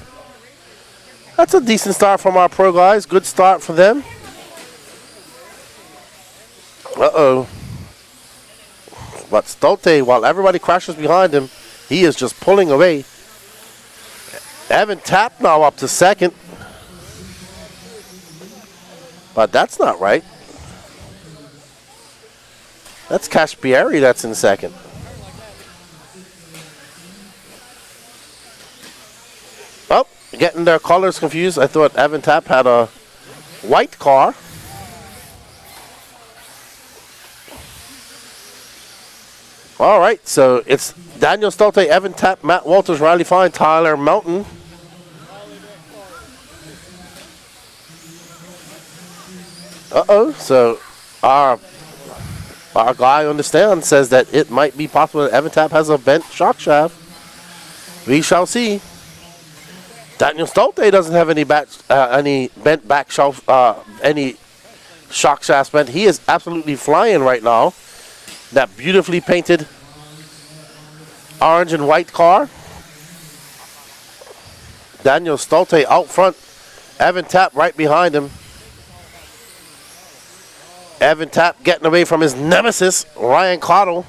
That's a decent start from our pro guys. Good start for them. Uh-oh. But Stolte, while everybody crashes behind him, he is just pulling away. Evan Tapp now up to second. But that's not right. That's Cash Pieri that's in second. Oh, getting their colors confused. I thought Evan Tapp had a white car. All right, so it's Daniel Stolte, Evan Tapp, Matt Walters, Riley Fine, Tyler Melton. Uh-oh, so our guy on the stand says that it might be possible that Evan Tapp has a bent shock shaft. We shall see. Daniel Stolte doesn't have any bent back any shock shafts bent. He is absolutely flying right now. That beautifully painted orange and white car. Daniel Stolte out front. Evan Tapp right behind him. Evan Tapp getting away from his nemesis, Ryan Cottle.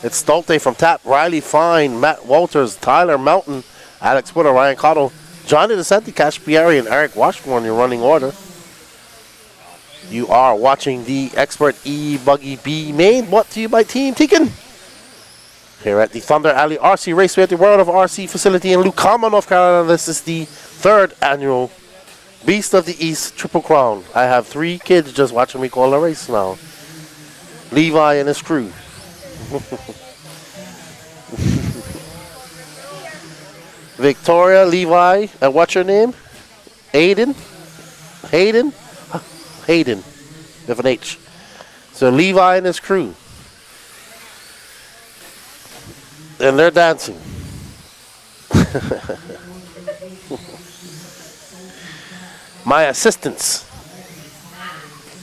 It's Stolte from Tapp, Riley Fine, Matt Walters, Tyler Melton, Alex Porter, Ryan Cottle, Johnny DeSanti, Cash Pieri, and Eric Washburn, your running order. You are watching the expert E Buggy B Main, brought to you by Team Tekin. Here at the Thunder Alley RC Raceway at the World of RC facility in Lucama, North Carolina. This is the 3rd annual Beast of the East Triple Crown. I have 3 kids just watching me call a race now. Levi and his crew. Victoria, Levi, and what's your name? Hayden with an H. So Levi and his crew. And they're dancing. My assistants.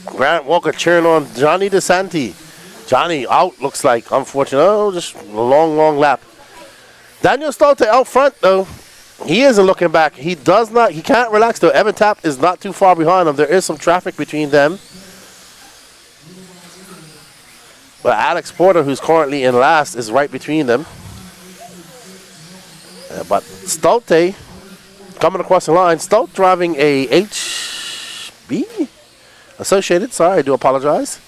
Grant Walker cheering on Johnny DeSanti. Johnny out, looks like, unfortunately. Oh, just a long lap. Daniel Stolte out front, though. He isn't looking back. He can't relax, though. Evan Tapp is not too far behind him. There is some traffic between them. But Alex Porter, who's currently in last, is right between them. But Stolte coming across the line. Stolte driving a HB Associated. Sorry, I do apologize.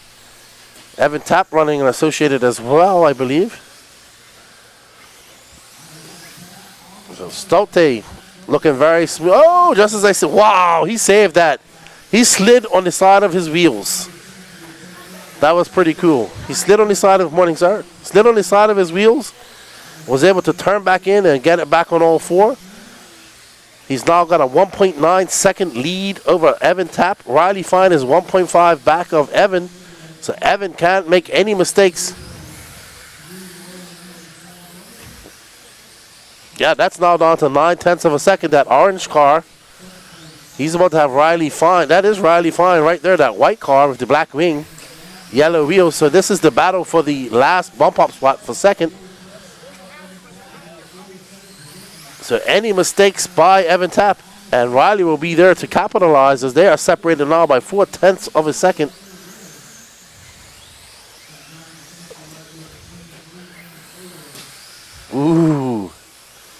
Evan Tapp running an Associated as well, I believe. So Stolte looking very smooth. Oh, just as I said, wow, he saved that. He slid on the side of his wheels. That was pretty cool. He slid on the side of slid on the side of his wheels. Was able to turn back in and get it back on all 4. He's now got a 1.9 second lead over Evan Tapp. Riley Fine is 1.5 back of Evan. So Evan can't make any mistakes. Yeah, that's now down to 9/10 of a second. That orange car. He's about to have Riley Fine. That is Riley Fine right there. That white car with the black wing. Yellow wheels. So this is the battle for the last bump up spot for second. So any mistakes by Evan Tapp, and Riley will be there to capitalize as they are separated now by 4/10 of a second. Ooh.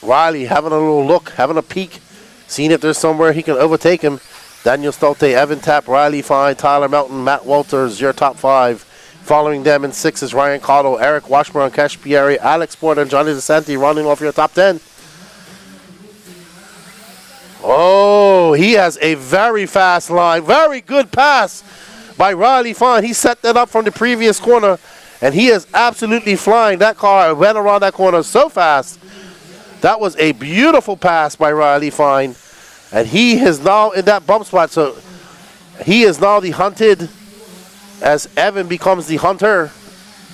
Riley having a little look, having a peek, seeing if there's somewhere he can overtake him. Daniel Stolte, Evan Tapp, Riley Fine, Tyler Melton, Matt Walters, your top 5. Following them in 6 is Ryan Cottle, Eric Washburn, Cash Pieri, Alex Porter, and Johnny DeSanti rounding off your top 10. Oh, he has a very fast line. Very good pass by Riley Fine. He set that up from the previous corner, and he is absolutely flying. That car went around that corner so fast. That was a beautiful pass by Riley Fine, and he is now in that bump spot. So he is now the hunted as Evan becomes the hunter.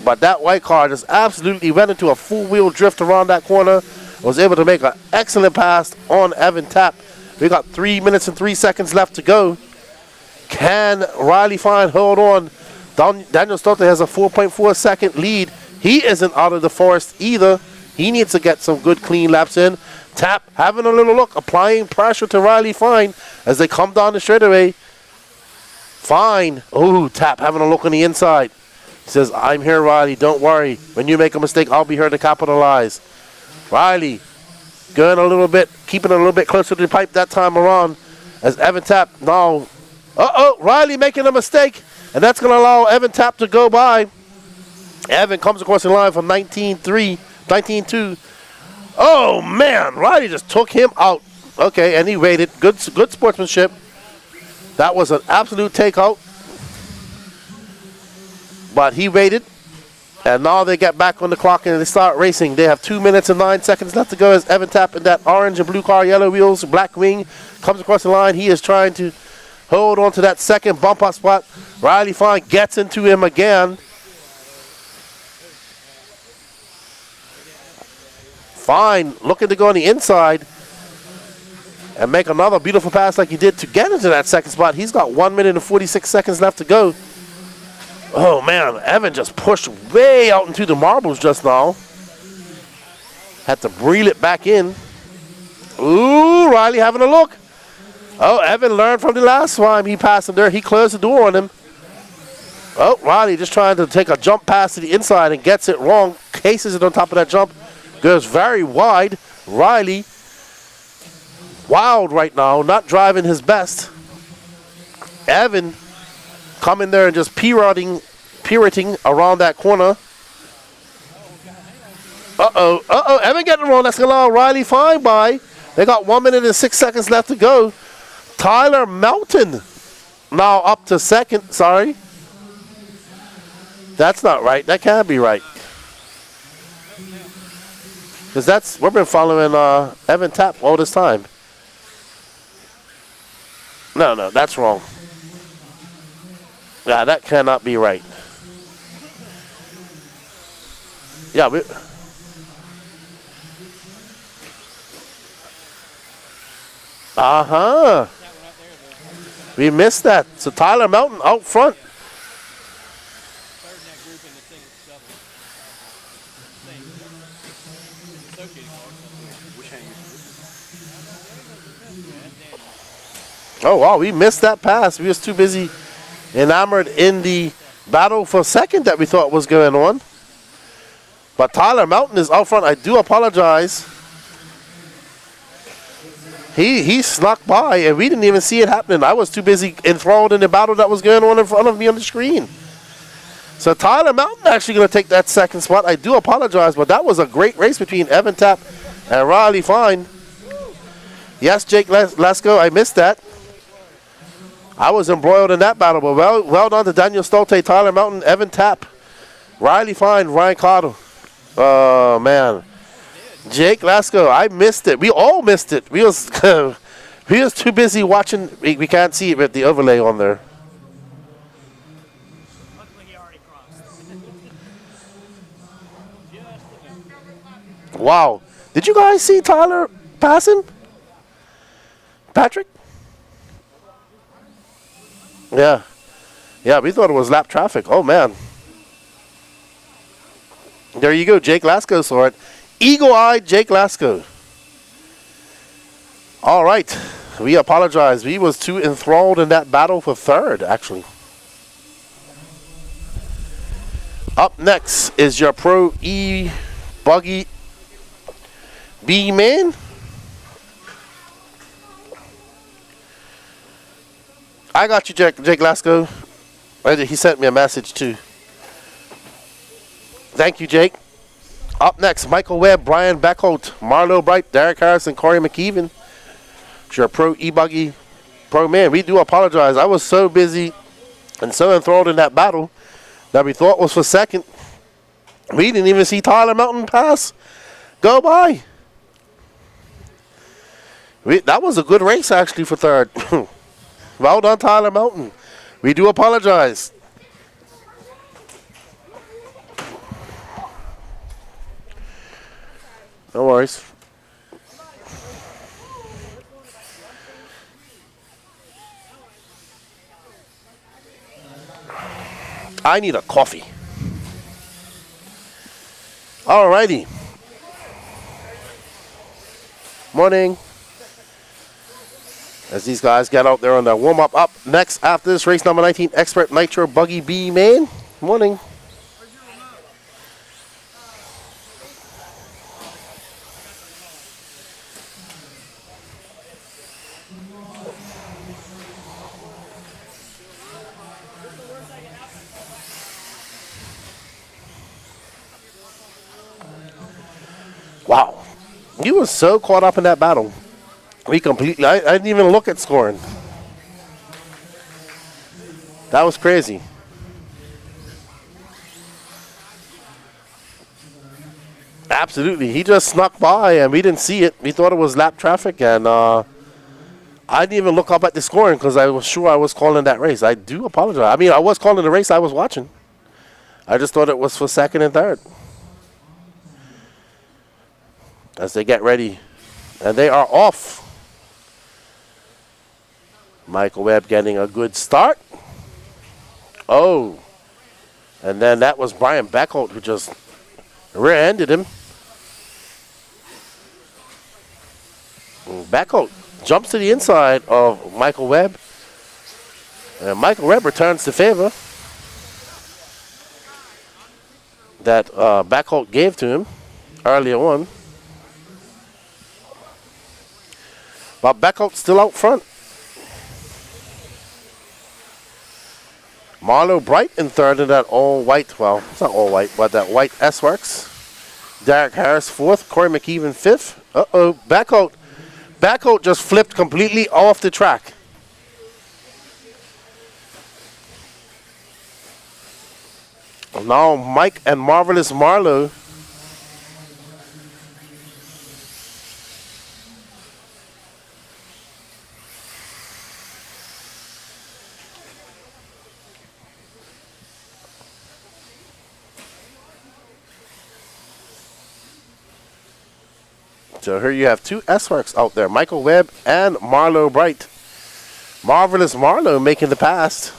But that white car just absolutely went into a full-wheel drift around that corner. Was able to make an excellent pass on Evan Tapp. We got 3 minutes and 3 seconds left to go. Can Riley Fine hold on? Daniel Stolte has a 4.4 second lead. He isn't out of the forest either. He needs to get some good clean laps in. Tapp having a little look, applying pressure to Riley Fine as they come down the straightaway. Fine. Oh, Tapp having a look on the inside. He says, I'm here, Riley. Don't worry. When you make a mistake, I'll be here to capitalize. Riley going a little bit, keeping it a little bit closer to the pipe that time around as Evan Tapp now. Riley making a mistake, and that's going to allow Evan Tapp to go by. Evan comes across the line from 19-2. Oh, man, Riley just took him out. Okay, and he waited. Good sportsmanship. That was an absolute takeout. But he waited. And now they get back on the clock and they start racing. They have 2 minutes and 9 seconds left to go as Evan Tapp in that orange and blue car, yellow wheels, black wing, comes across the line. He is trying to hold on to that second bump up spot. Riley Fine gets into him again. Fine looking to go on the inside. and make another beautiful pass like he did to get into that second spot. He's got 1 minute and 46 seconds left to go. Oh, man, Evan just pushed way out into the marbles just now. Had to reel it back in. Ooh, Riley having a look. Oh, Evan learned from the last time he passed him there. He closed the door on him. Oh, Riley just trying to take a jump pass to the inside and gets it wrong. Cases it on top of that jump. Goes very wide. Riley, wild right now, not driving his best. Evan coming there and just pirouetting around that corner. Uh-oh, Evan getting it wrong. That's going to allow Riley fine by. They got 1 minute and 6 seconds left to go. Tyler Melton now up to second. Sorry. That's not right. That can't be right. Because we've been following Evan Tapp all this time. No, that's wrong. Yeah, that cannot be right. Yeah, we missed that. So Tyler Melton out front. Oh, wow, we missed that pass. We was too busy enamored in the battle for second that we thought was going on. But Tyler Melton is out front. I do apologize. He snuck by, and we didn't even see it happening. I was too busy enthralled in the battle that was going on in front of me on the screen. So Tyler Melton actually going to take that second spot. I do apologize, but that was a great race between Evan Tapp and Riley Fine. Yes, Jake Lesko, I missed that. I was embroiled in that battle, but well done to Daniel Stolte, Tyler Melton, Evan Tapp, Riley Fine, Ryan Cottle. Oh, man. Jake Lesko, I missed it. We all missed it. We was too busy watching. We can't see it with the overlay on there. Luckily, he already crossed. Wow. Did you guys see Tyler passing? Patrick? Yeah. Yeah, we thought it was lap traffic. Oh, man. There you go. Jake Lesko saw it. Eagle-eyed Jake Lesko. All right. We apologize. We was too enthralled in that battle for third, actually. Up next is your Pro E Buggy B Main. I got you, Jake Lesko. He sent me a message, too. Thank you, Jake. Up next, Michael Webb, Brian Beckholt, Marlo Bright, Derek Harrison, Corey McKeevan. It's your Pro E Buggy Pro Man. We do apologize. I was so busy and so enthralled in that battle that we thought was for second. We didn't even see Tyler Melton pass go by. That was a good race, actually, for third. Well done, Tyler Melton. We do apologize. No worries. I need a coffee. Alrighty. Morning. As these guys get out there on their warm-up. Up next after this, race number 19, Expert Nitro Buggy B Main. Morning. Wow. He was so caught up in that battle. I didn't even look at scoring. That was crazy. Absolutely. He just snuck by and we didn't see it. We thought it was lap traffic, and I didn't even look up at the scoring because I was sure I was calling that race. I do apologize. I mean, I was calling the race I was watching. I just thought it was for second and third. As they get ready. And they are off. Michael Webb getting a good start. Oh. And then that was Brian Beckholt who just rear-ended him. Beckholt jumps to the inside of Michael Webb. And Michael Webb returns the favor that Beckholt gave to him earlier on. But Beckholt still out front. Marlo Bright in third in that all-white, well, it's not all-white, but that white S-Works. Derek Harris fourth, Corey McEwen fifth. Uh-oh, Beckholt just flipped completely off the track. Now Mike and Marvelous Marlowe So here you have two S-Works out there, Michael Webb and Marlo Bright. Marvelous Marlowe making the pass.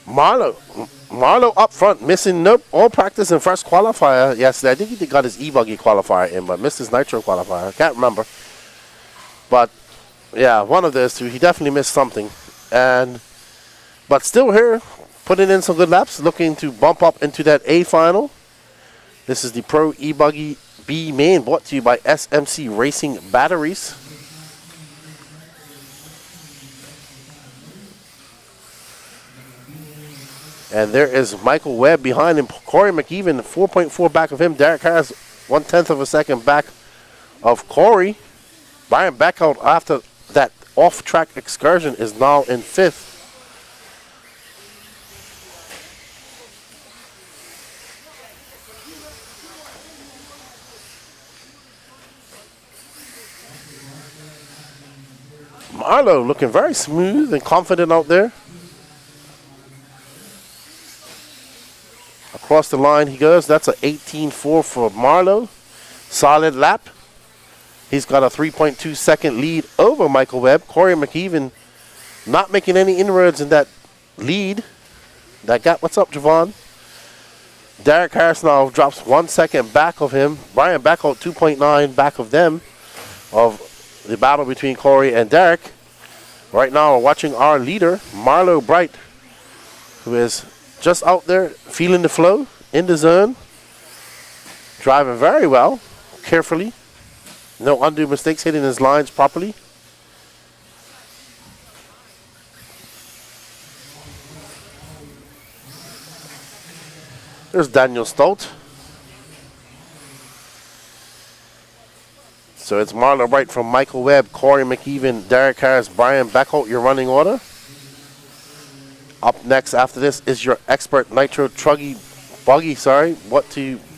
Marlo up front, missing all practice in first qualifier yesterday. I think he got his E Buggy qualifier in, but missed his Nitro qualifier. I can't remember. But yeah, one of those two. He definitely missed something. But still here, putting in some good laps, looking to bump up into that A final. This is the Pro E Buggy B Main, brought to you by SMC Racing Batteries. And there is Michael Webb behind him. Corey McEwen, 4.4 back of him. Derek Harris, 1/10 of a second back of Corey. Brian Beckholt, after that off-track excursion, is now in fifth. Marlo looking very smooth and confident out there. Across the line he goes. That's an 18.4 for Marlo. Solid lap. He's got a 3.2 second lead over Michael Webb. Corey McEwen not making any inroads in that lead. That gap. What's up, Javon? Derek Harris now drops 1 second back of him. Brian Beckholt 2.9 back of them, of the battle between Corey and Derek. Right now we're watching our leader, Marlo Bright, who is just out there feeling the flow in the zone. Driving very well, carefully. No undue mistakes, hitting his lines properly. There's Daniel Stolt. So it's Marlo Bright from Michael Webb, Corey McEwen, Derek Harris, Brian Beckholt, your running order. Up next after this is your expert Nitro Truggy Buggy,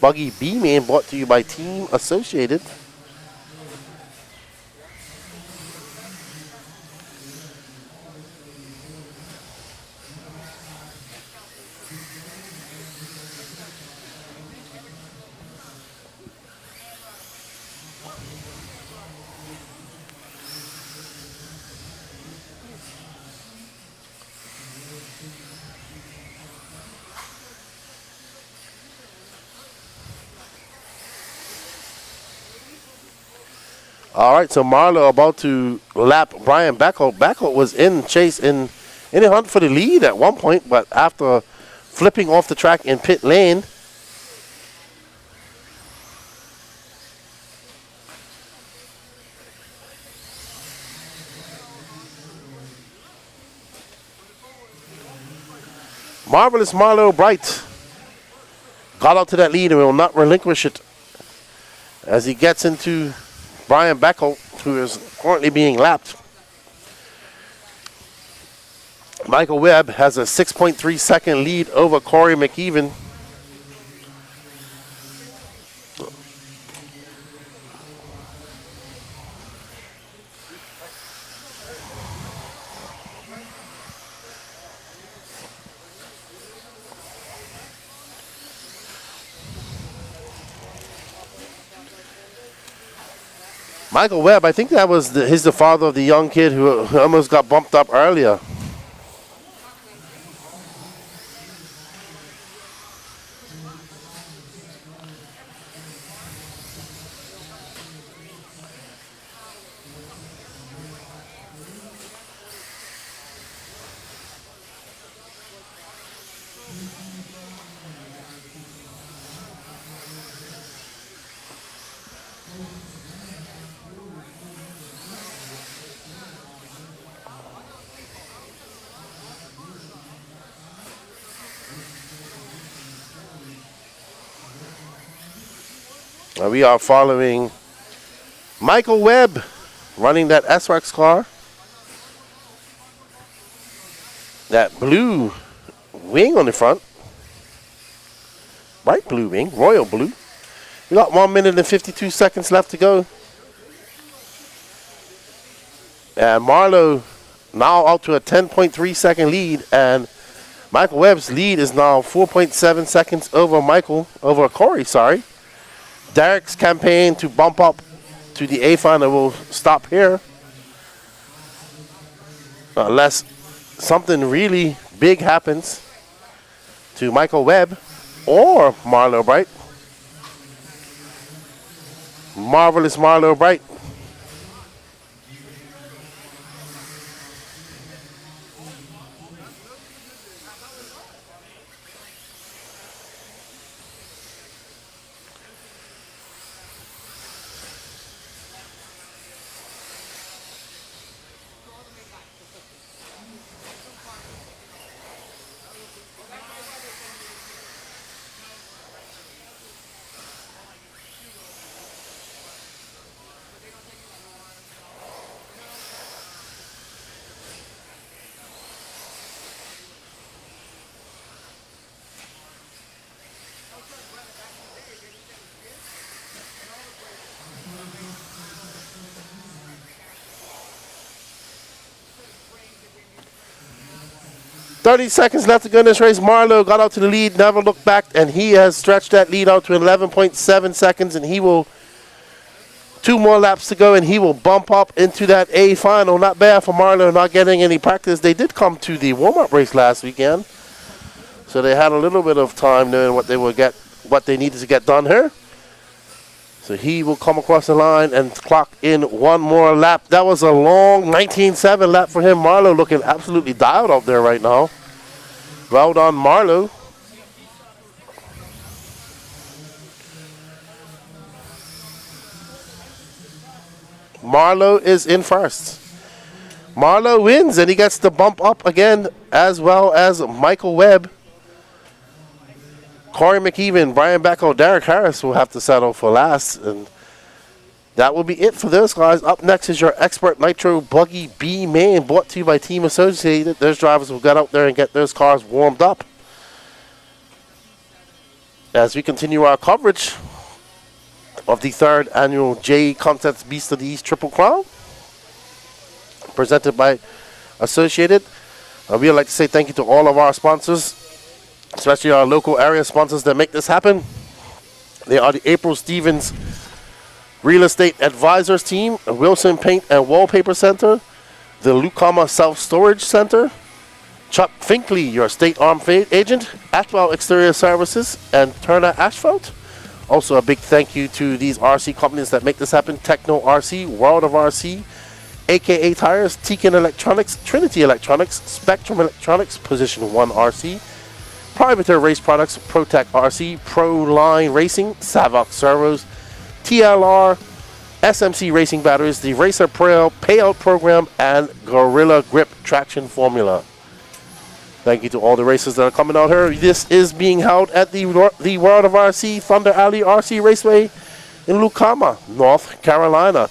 Buggy B Main, brought to you by Team Associated. All right, so Marlo about to lap Brian Beckholt. Beckholt was in chase in a hunt for the lead at one point, but after flipping off the track in pit lane, Marvelous Marlo Bright got out to that lead and will not relinquish it as he gets into Brian Beckholt, who is currently being lapped. Michael Webb has a 6.3 second lead over Corey McEwen. Michael Webb, I think that was he's the father of the young kid who almost got bumped up earlier. We are following Michael Webb running that S-Works car. That blue wing on the front. Bright blue wing, royal blue. We got 1 minute and 52 seconds left to go. And Marlowe now out to a 10.3 second lead, and Michael Webb's lead is now 4.7 seconds over Corey, sorry. Derek's campaign to bump up to the A final will stop here. Unless something really big happens to Michael Webb or Marlowe Bright. Marvelous Marlowe Bright. .30 seconds left to go in this race. Marlowe got out to the lead, never looked back, and he has stretched that lead out to 11.7 seconds, and he will, 2 more laps to go, and he will bump up into that A final. Not bad for Marlowe, not getting any practice. They did come to the warm-up race last weekend, so they had a little bit of time knowing what they needed to get done here. So he will come across the line and clock in 1 more lap. That was a long 19.7 lap for him. Marlowe looking absolutely dialed up there right now. Well done, Marlowe. Marlowe is in first. Marlowe wins, and he gets the bump up again, as well as Michael Webb. Corey McEwen, Brian Becko, Derek Harris will have to settle for last. And that will be it for those guys. Up next is your Expert Nitro Buggy B Main, brought to you by Team Associated. Those drivers will get out there and get those cars warmed up. As we continue our coverage of the 3rd annual J Contest Beast of the East Triple Crown, presented by Associated. We would like to say thank you to all of our sponsors, especially our local area sponsors that make this happen. They are the April Stevens Real Estate Advisors Team, Wilson Paint and Wallpaper Center, the Lucama Self-Storage Center, Chuck Finkley, your State Arm Agent, Atwell Exterior Services, and Turner Asphalt. Also a big thank you to these RC companies that make this happen: Techno RC, World of RC, AKA Tires, Tekin Electronics, Trinity Electronics, Spectrum Electronics, Position 1 RC, Privateer Race Products, ProTech RC, ProLine Racing, Savoc Servos, TLR, SMC Racing Batteries, the Racer Payout Program, and Gorilla Grip Traction Formula. Thank you to all the racers that are coming out here. This is being held at the World of RC Thunder Alley RC Raceway in Lucama, North Carolina.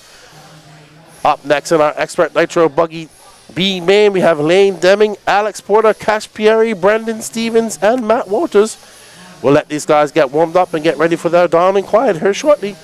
Up next in our Expert Nitro Buggy B Main, we have Lane Deming, Alex Porter, Cash Pieri, Brendan Stevens, and Matt Walters. We'll let these guys get warmed up and get ready for their down and quiet here shortly.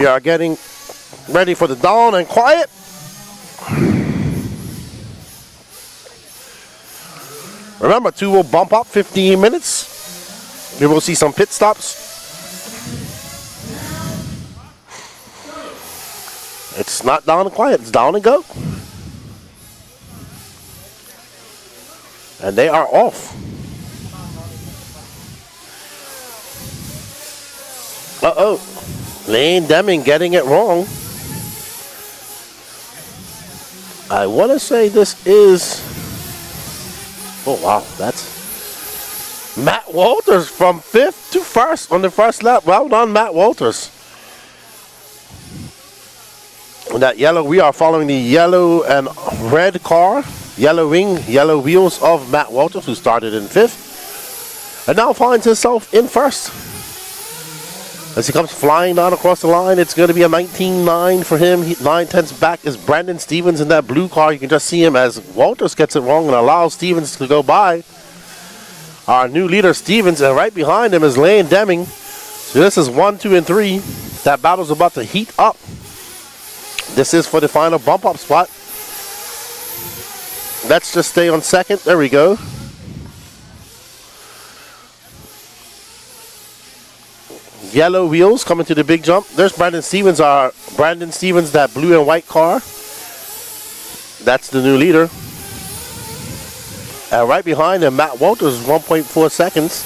We are getting ready for the dawn and quiet. Remember, 2 will bump up 15 minutes. We will see some pit stops. It's not down and quiet, it's down and go. And they are off. Uh-oh. Lane Deming getting it wrong. I want to say this is... Oh, wow. That's Matt Walters from 5th to 1st on the first lap. Well done, Matt Walters. That yellow, we are following the yellow and red car. Yellow wing, yellow wheels of Matt Walters, who started in 5th. And now finds himself in 1st. As he comes flying down across the line, it's going to be a 19.9 for him. 9/10 back is Brandon Stevens in that blue car. You can just see him as Walters gets it wrong and allows Stevens to go by. Our new leader, Stevens, and right behind him is Lane Deming. So this is 1, 2, and 3. That battle's about to heat up. This is for the final bump up spot. Let's just stay on second. There we go. Yellow wheels coming to the big jump. There's Brandon Stevens, that blue and white car. That's the new leader. And right behind him, Matt Walters, 1.4 seconds.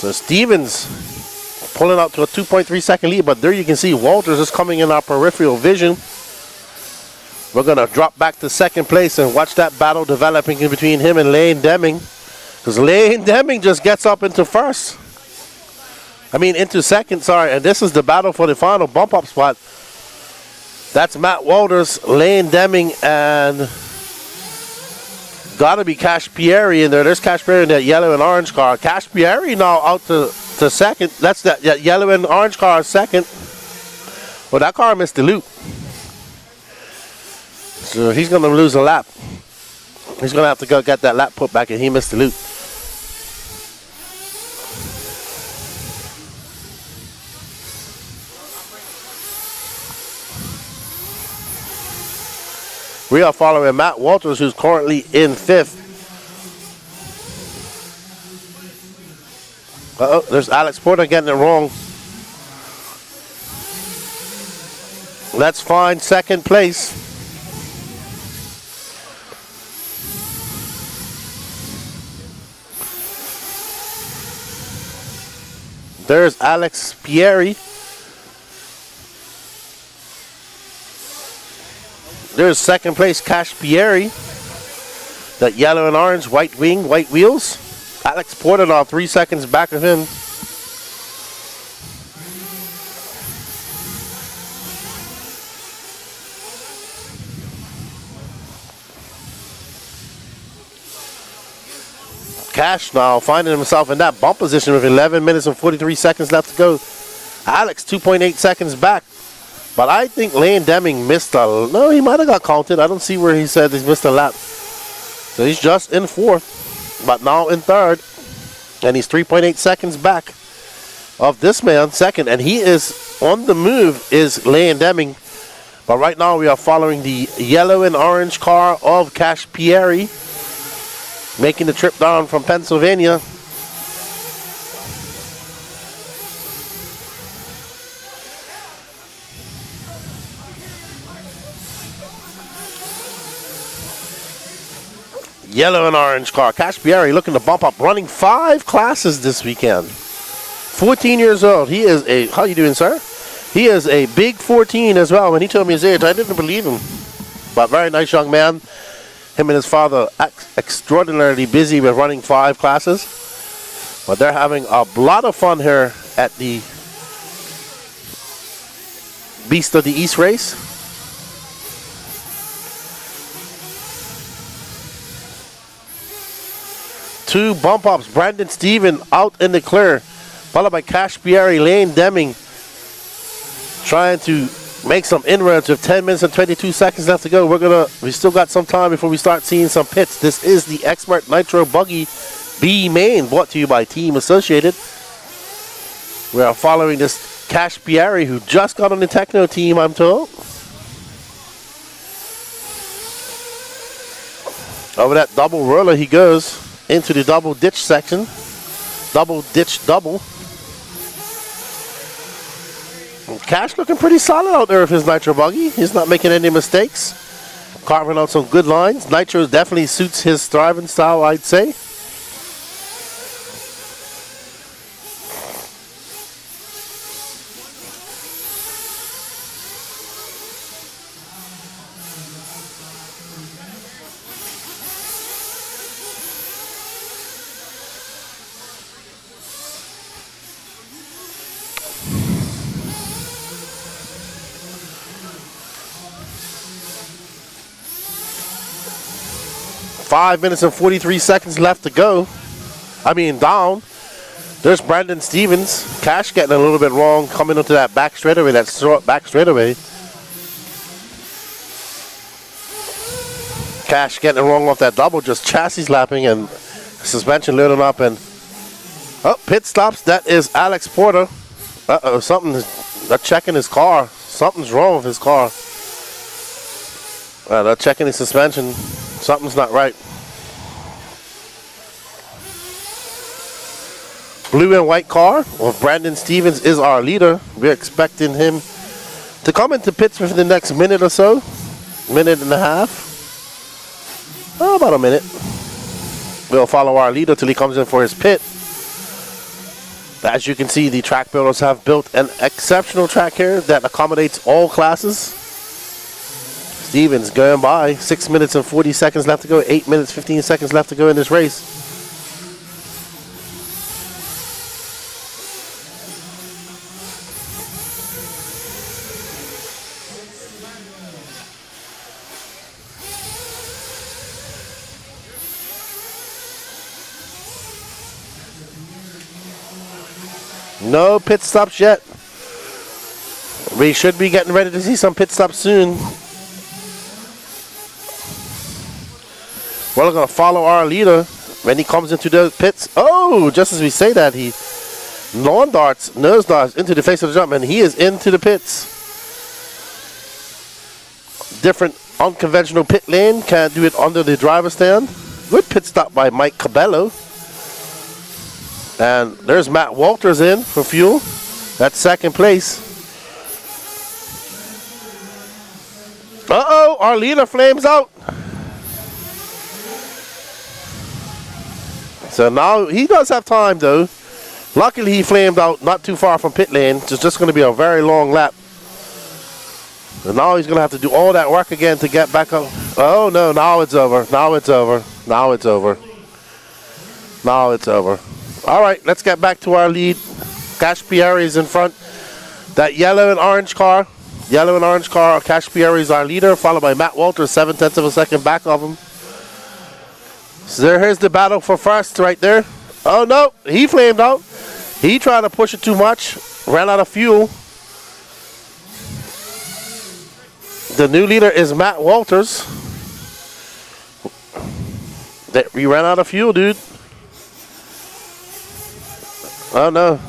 So Stevens pulling out to a 2.3 second lead, but there you can see Walters is coming in our peripheral vision. We're going to drop back to second place and watch that battle developing in between him and Lane Deming. Because Lane Deming just gets up into first. Into second, sorry. And this is the battle for the final bump up spot. That's Matt Walters, Lane Deming, and gotta be Cash Pieri in there. There's Cash Pieri in that yellow and orange car. Cash Pieri now out to second. That's that yellow and orange car second. Well, that car missed the loop. So he's going to lose a lap. He's going to have to go get that lap put back, and he missed the loop. We are following Matt Walters, who's currently in fifth. Uh-oh, there's Alex Porter getting it wrong. Let's find second place. There's Alex Pieri. There's second place Cash Pieri. That yellow and orange, white wing, white wheels. Alex Porter now 3 seconds back of him. Cash now finding himself in that bump position with 11 minutes and 43 seconds left to go. Alex 2.8 seconds back. But I think Lane Deming missed no, he might have got counted. I don't see where he said he missed a lap. So he's just in fourth, but now in third. And he's 3.8 seconds back of this man, second. And he is on the move, is Lane Deming. But right now we are following the yellow and orange car of Cash Pieri, making the trip down from Pennsylvania. Yellow and orange car. Cash Pieri looking to bump up, running 5 classes this weekend. 14 years old. He is a, how you doing, sir? He is a big 14 as well. When he told me his age, I didn't believe him. But very nice young man. Him and his father extraordinarily busy with running 5 classes. But they're having a lot of fun here at the Beast of the East race. Two bump ups. Brandon Steven out in the clear, followed by Cash Pieri, Lane Deming trying to make some inroads with 10 minutes and 22 seconds left to go. We still got some time before we start seeing some pits. This is the Expert Nitro Buggy B Main, brought to you by Team Associated. We are following this Cash Pieri, who just got on the Techno team, I'm told. Over that double roller he goes into the double ditch section. Double ditch double. And Cash looking pretty solid out there with his Nitro Buggy. He's not making any mistakes. Carving out some good lines. Nitro definitely suits his driving style, I'd say. Five minutes and 43 seconds left to go. Down. There's Brandon Stevens. Cash getting a little bit wrong coming into that back straightaway, that short back straightaway. Cash getting it wrong off that double, just chassis lapping and suspension loading up, and pit stops. That is Alex Porter. They're checking his car. Something's wrong with his car. They're checking his suspension. Something's not right. Blue and white car of Brandon Stevens is our leader. We're expecting him to come into pits within the next minute or so. Minute and a half. About a minute. We'll follow our leader till he comes in for his pit. As you can see, the track builders have built an exceptional track here that accommodates all classes. Stevens going by. 6 minutes and 40 seconds left to go. 8 minutes, 15 seconds left to go in this race. No pit stops yet. We should be getting ready to see some pit stops soon. We're going to follow our leader when he comes into the pits. Oh, just as we say that, he lawn darts, nose darts into the face of the jump, and he is into the pits. Different unconventional pit lane. Can't do it under the driver's stand. Good pit stop by Mike Cabello. And there's Matt Walters in for fuel. That's second place. Uh-oh, our leader flames out. So now he does have time though. Luckily he flamed out not too far from pit lane. It's just going to be a very long lap. And now he's going to have to do all that work again to get back up. Oh no, now it's over. Now it's over. Now it's over. Now it's over. All right, let's get back to our lead. Cash Pierre is in front. That yellow and orange car. Yellow and orange car. Cash Pierre is our leader, followed by Matt Walters, 7/10 of a second back of him. So here's the battle for first right there. Oh no, he flamed out. He tried to push it too much. Ran out of fuel. The new leader is Matt Walters. We ran out of fuel, dude. Oh no.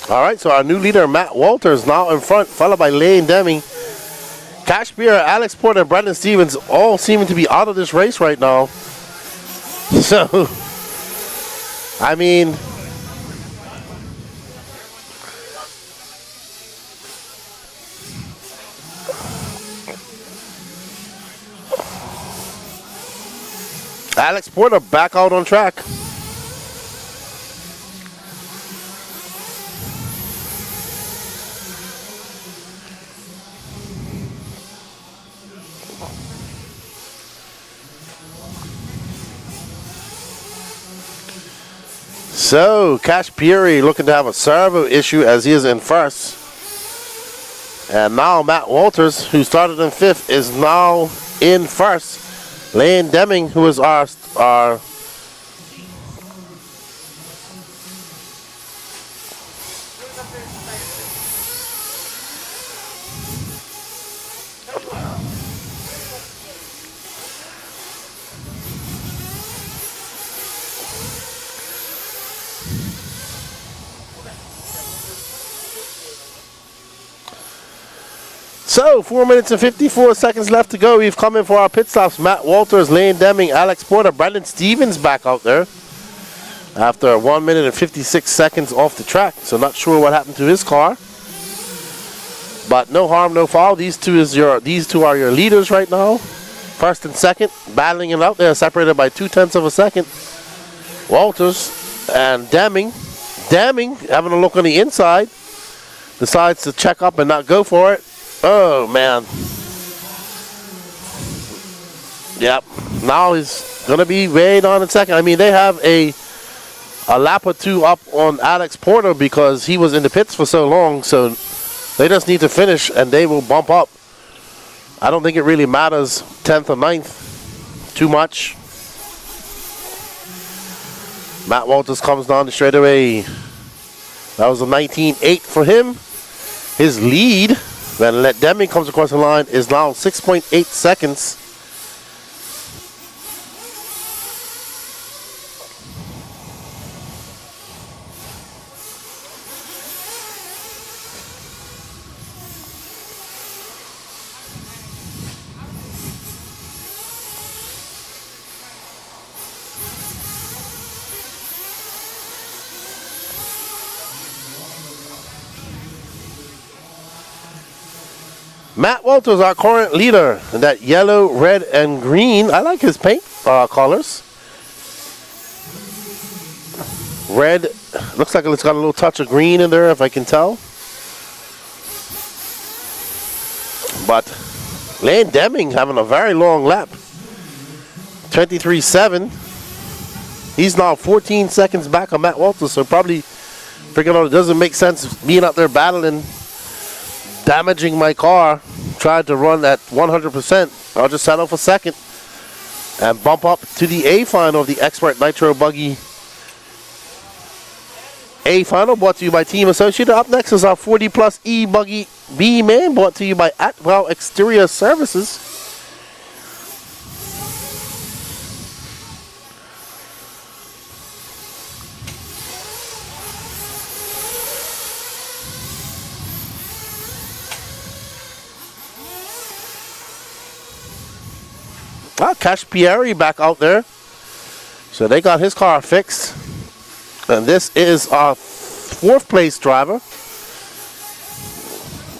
All right, so our new leader, Matt Walters, now in front, followed by Lane Deming. Cash Beer, Alex Porter, and Brendan Stevens all seeming to be out of this race right now. So, I mean, Alex Porter back out on track. So, Cash Peary looking to have a servo issue as he is in first. And now Matt Walters, who started in fifth, is now in first. Lane Deming, who is our So, 4 minutes and 54 seconds left to go. We've come in for our pit stops. Matt Walters, Lane Deming, Alex Porter, Brandon Stevens back out there after 1 minute and 56 seconds off the track. So not sure what happened to his car. But no harm, no foul. These two are your leaders right now. First and second, battling it out there, separated by 0.2 of a second. Walters and Deming. Deming, having a look on the inside, decides to check up and not go for it. Oh, man. Yep. Now he's going to be way down in second. I mean, they have a lap or two up on Alex Porter because he was in the pits for so long. So they just need to finish and they will bump up. I don't think it really matters 10th or 9th too much. Matt Walters comes down the straightaway. That was a 19.8 for him. His lead, when Deming comes across the line, is now 6.8 seconds. Matt Walters, our current leader. In that yellow, red, and green. I like his paint colors. Red, looks like it's got a little touch of green in there, if I can tell. But Lane Deming having a very long lap. 23.7. He's now 14 seconds back on Matt Walters, so probably figuring out it doesn't make sense being out there battling, damaging my car, tried to run at 100%. I'll just settle for second and bump up to the A final of the Expert Nitro Buggy A final, brought to you by Team Associated. Up next is our 40 plus E Buggy B Main, brought to you by Atwell Exterior Services. Cash Pierre back out there. So they got his car fixed. And this is our 4th place driver,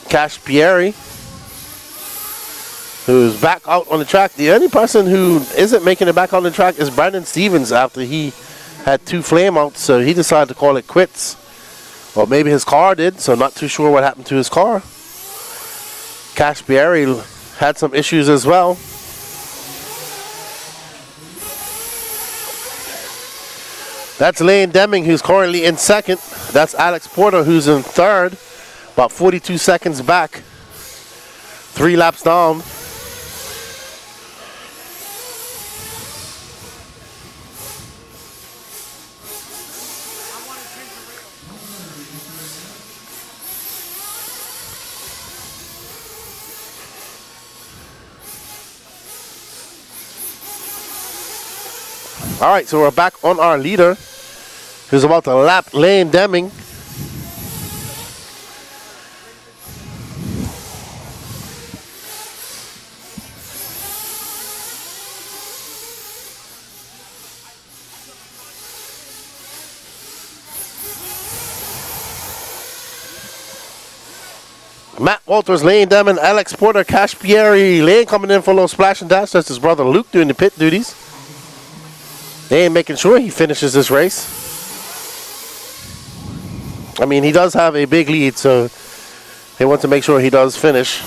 Cash Pierre, who's back out on the track. The only person who isn't making it back on the track is Brandon Stevens after he had 2 flame outs, so he decided to call it quits. Or maybe his car did, so not too sure what happened to his car. Cash Pierre had some issues as well. That's Lane Deming, who's currently in second. That's Alex Porter, who's in third, about 42 seconds back. 3 laps down. All right, so we're back on our leader, who's about to lap Lane Deming. Matt Walters, Lane Deming, Alex Porter, Cash Pierre. Lane coming in for a little splash and dash. That's his brother Luke doing the pit duties. They ain't making sure he finishes this race. I mean, he does have a big lead, so they want to make sure he does finish.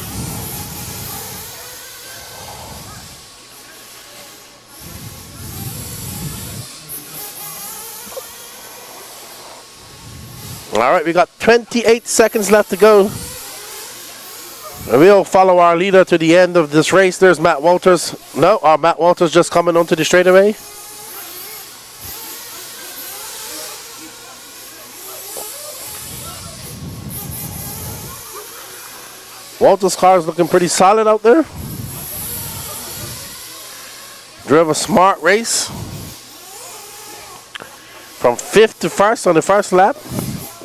All right, we got 28 seconds left to go. And we'll follow our leader to the end of this race. There's Matt Walters. No, Matt Walters just coming onto the straightaway. Walters' car is looking pretty solid out there. Drove a smart race. From 5th to 1st on the first lap.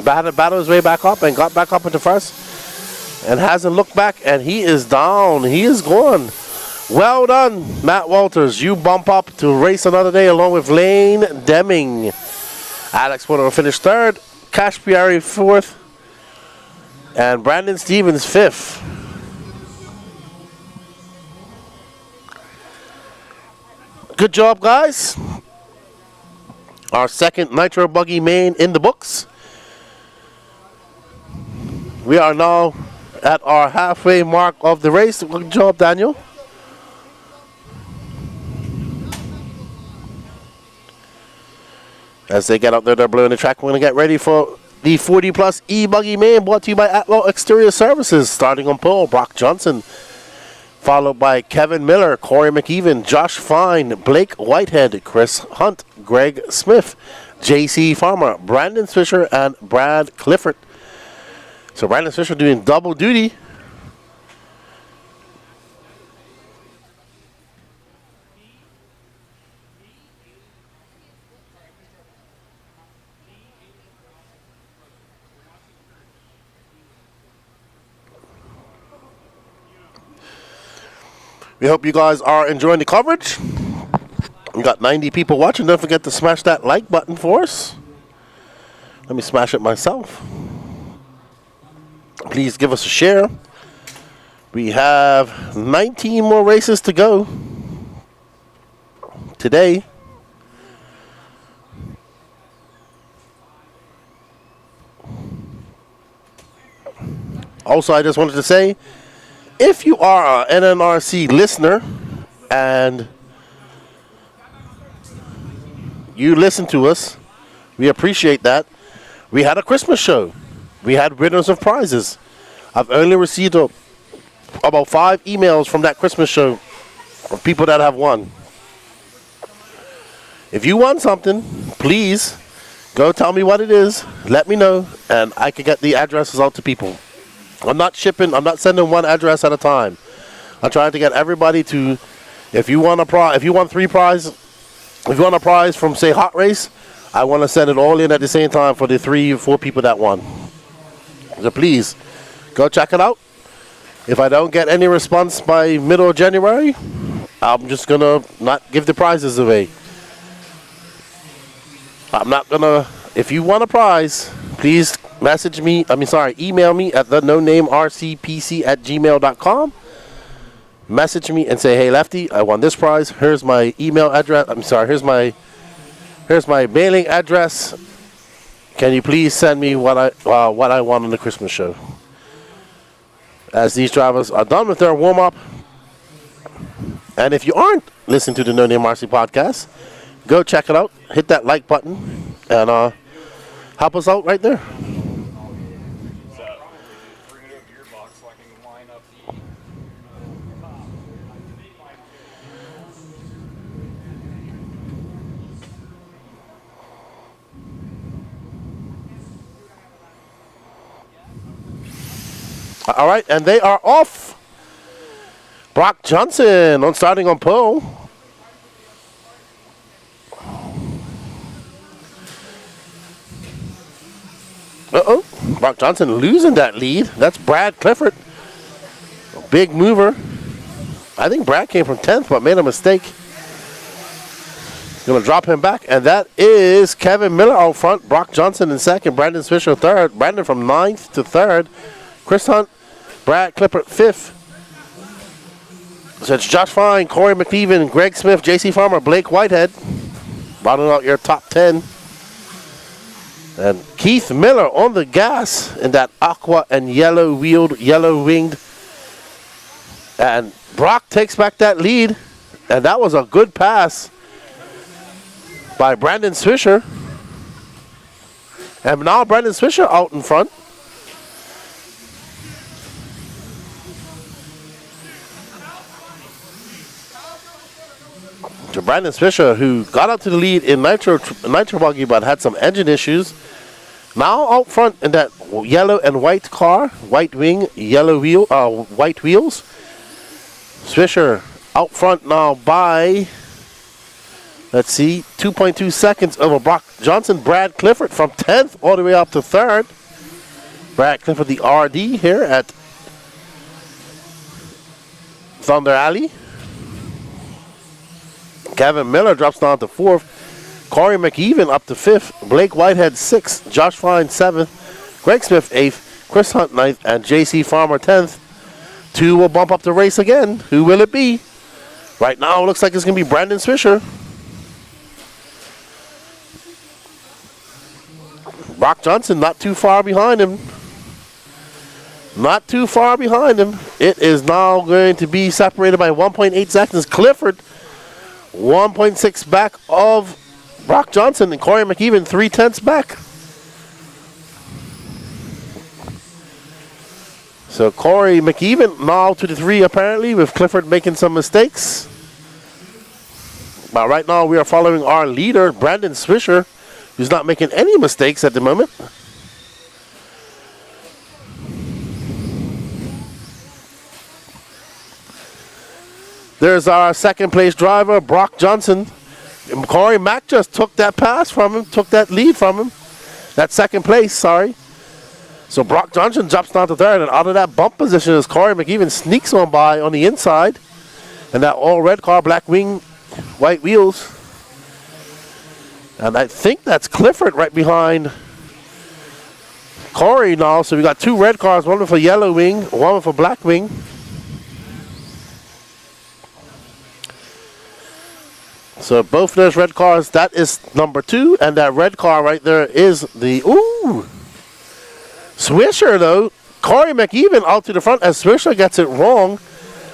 Battled his way back up and got back up into 1st. And hasn't looked back, and he is down. He is gone. Well done, Matt Walters. You bump up to race another day along with Lane Deming. Alex Porter will finish 3rd. Cash Pierre 4th. And Brandon Stevens 5th. Good job, guys. Our 2nd Nitro Buggy Main in the books. We are now at our halfway mark of the race. Good job, Daniel. As they get out there, they're blowing the track. We're going to get ready for the 40 plus E Buggy Main, brought to you by Atwell Exterior Services. Starting on pole, Brock Johnson, followed by Kevin Miller, Corey McEwen, Josh Fine, Blake Whitehead, Chris Hunt, Greg Smith, JC Farmer, Brandon Fisher, and Brad Clifford. So Brandon Fisher doing double duty. We hope you guys are enjoying the coverage. We got 90 people watching. Don't forget to smash that like button for us. Let me smash it myself. Please give us a share. We have 19 more races to go today. Also, I just wanted to say, if you are an NNRC listener and you listen to us, we appreciate that. We had a Christmas show. We had winners of prizes. I've only received about 5 emails from that Christmas show of people that have won. If you won something, please go tell me what it is. Let me know, and I can get the addresses out to people. I'm not sending one address at a time. I'm trying to get everybody to, if you want a prize from, say, Hot Race, I want to send it all in at the same time for the 3 or 4 people that won. So please, go check it out. If I don't get any response by middle of January, I'm just going to not give the prizes away. If you want a prize, please email me at the nonamrcpc@gmail.com. Message me and say, hey, Lefty, I won this prize. Here's my email address. Here's my mailing address. Can you please send me what I won on the Christmas show? As these drivers are done with their warm-up. And if you aren't listening to the No Name RC podcast, go check it out. Hit that like button and help us out right there. All right, and they are off. Brock Johnson starting on pole. Brock Johnson losing that lead. That's Brad Clifford. A big mover. I think Brad came from 10th, but made a mistake. Going to drop him back, and that is Kevin Miller out front. Brock Johnson in second. Brandon Swisher third. Brandon from 9th to 3rd. Chris Hunt, Brad Clifford 5th. So it's Josh Fine, Corey McEwen, Greg Smith, J.C. Farmer, Blake Whitehead. Rounding out your top 10. And Keith Miller on the gas in that aqua and yellow-winged. And Brock takes back that lead. And that was a good pass by Brandon Swisher. And now Brandon Swisher out in front. To Brandon Swisher, who got up to the lead in Nitro Buggy but had some engine issues. Now out front in that yellow and white car, white wing, white wheels. Swisher out front now by, 2.2 seconds over Brock Johnson. Brad Clifford from 10th all the way up to 3rd. Brad Clifford, the RD here at Thunder Alley. Kevin Miller drops down to 4th. Corey McEwen up to 5th. Blake Whitehead 6th. Josh Fine 7th. Greg Smith 8th. Chris Hunt 9th. And J.C. Farmer 10th. 2 will bump up the race again. Who will it be? Right now it looks like it's going to be Brandon Swisher. Brock Johnson not too far behind him. Not too far behind him. It is now going to be separated by 1.8 seconds. Clifford 1.6 back of Brock Johnson, and Corey McEwen 0.3 back. So Corey McEwen now to the 3 apparently, with Clifford making some mistakes. But right now we are following our leader, Brandon Swisher, who's not making any mistakes at the moment. There's our second place driver, Brock Johnson. Corey Mack just took that pass from him, took that lead from him. That second place, sorry. So Brock Johnson jumps down to 3rd, and out of that bump position as Corey McEwen sneaks on by on the inside. And that all red car, black wing, white wheels. And I think that's Clifford right behind Corey now. So we got 2 red cars, one with a yellow wing, one with a black wing. So both of those red cars, that is number 2, and that red car right there is the, ooh, Swisher though. Corey McEwen out to the front as Swisher gets it wrong.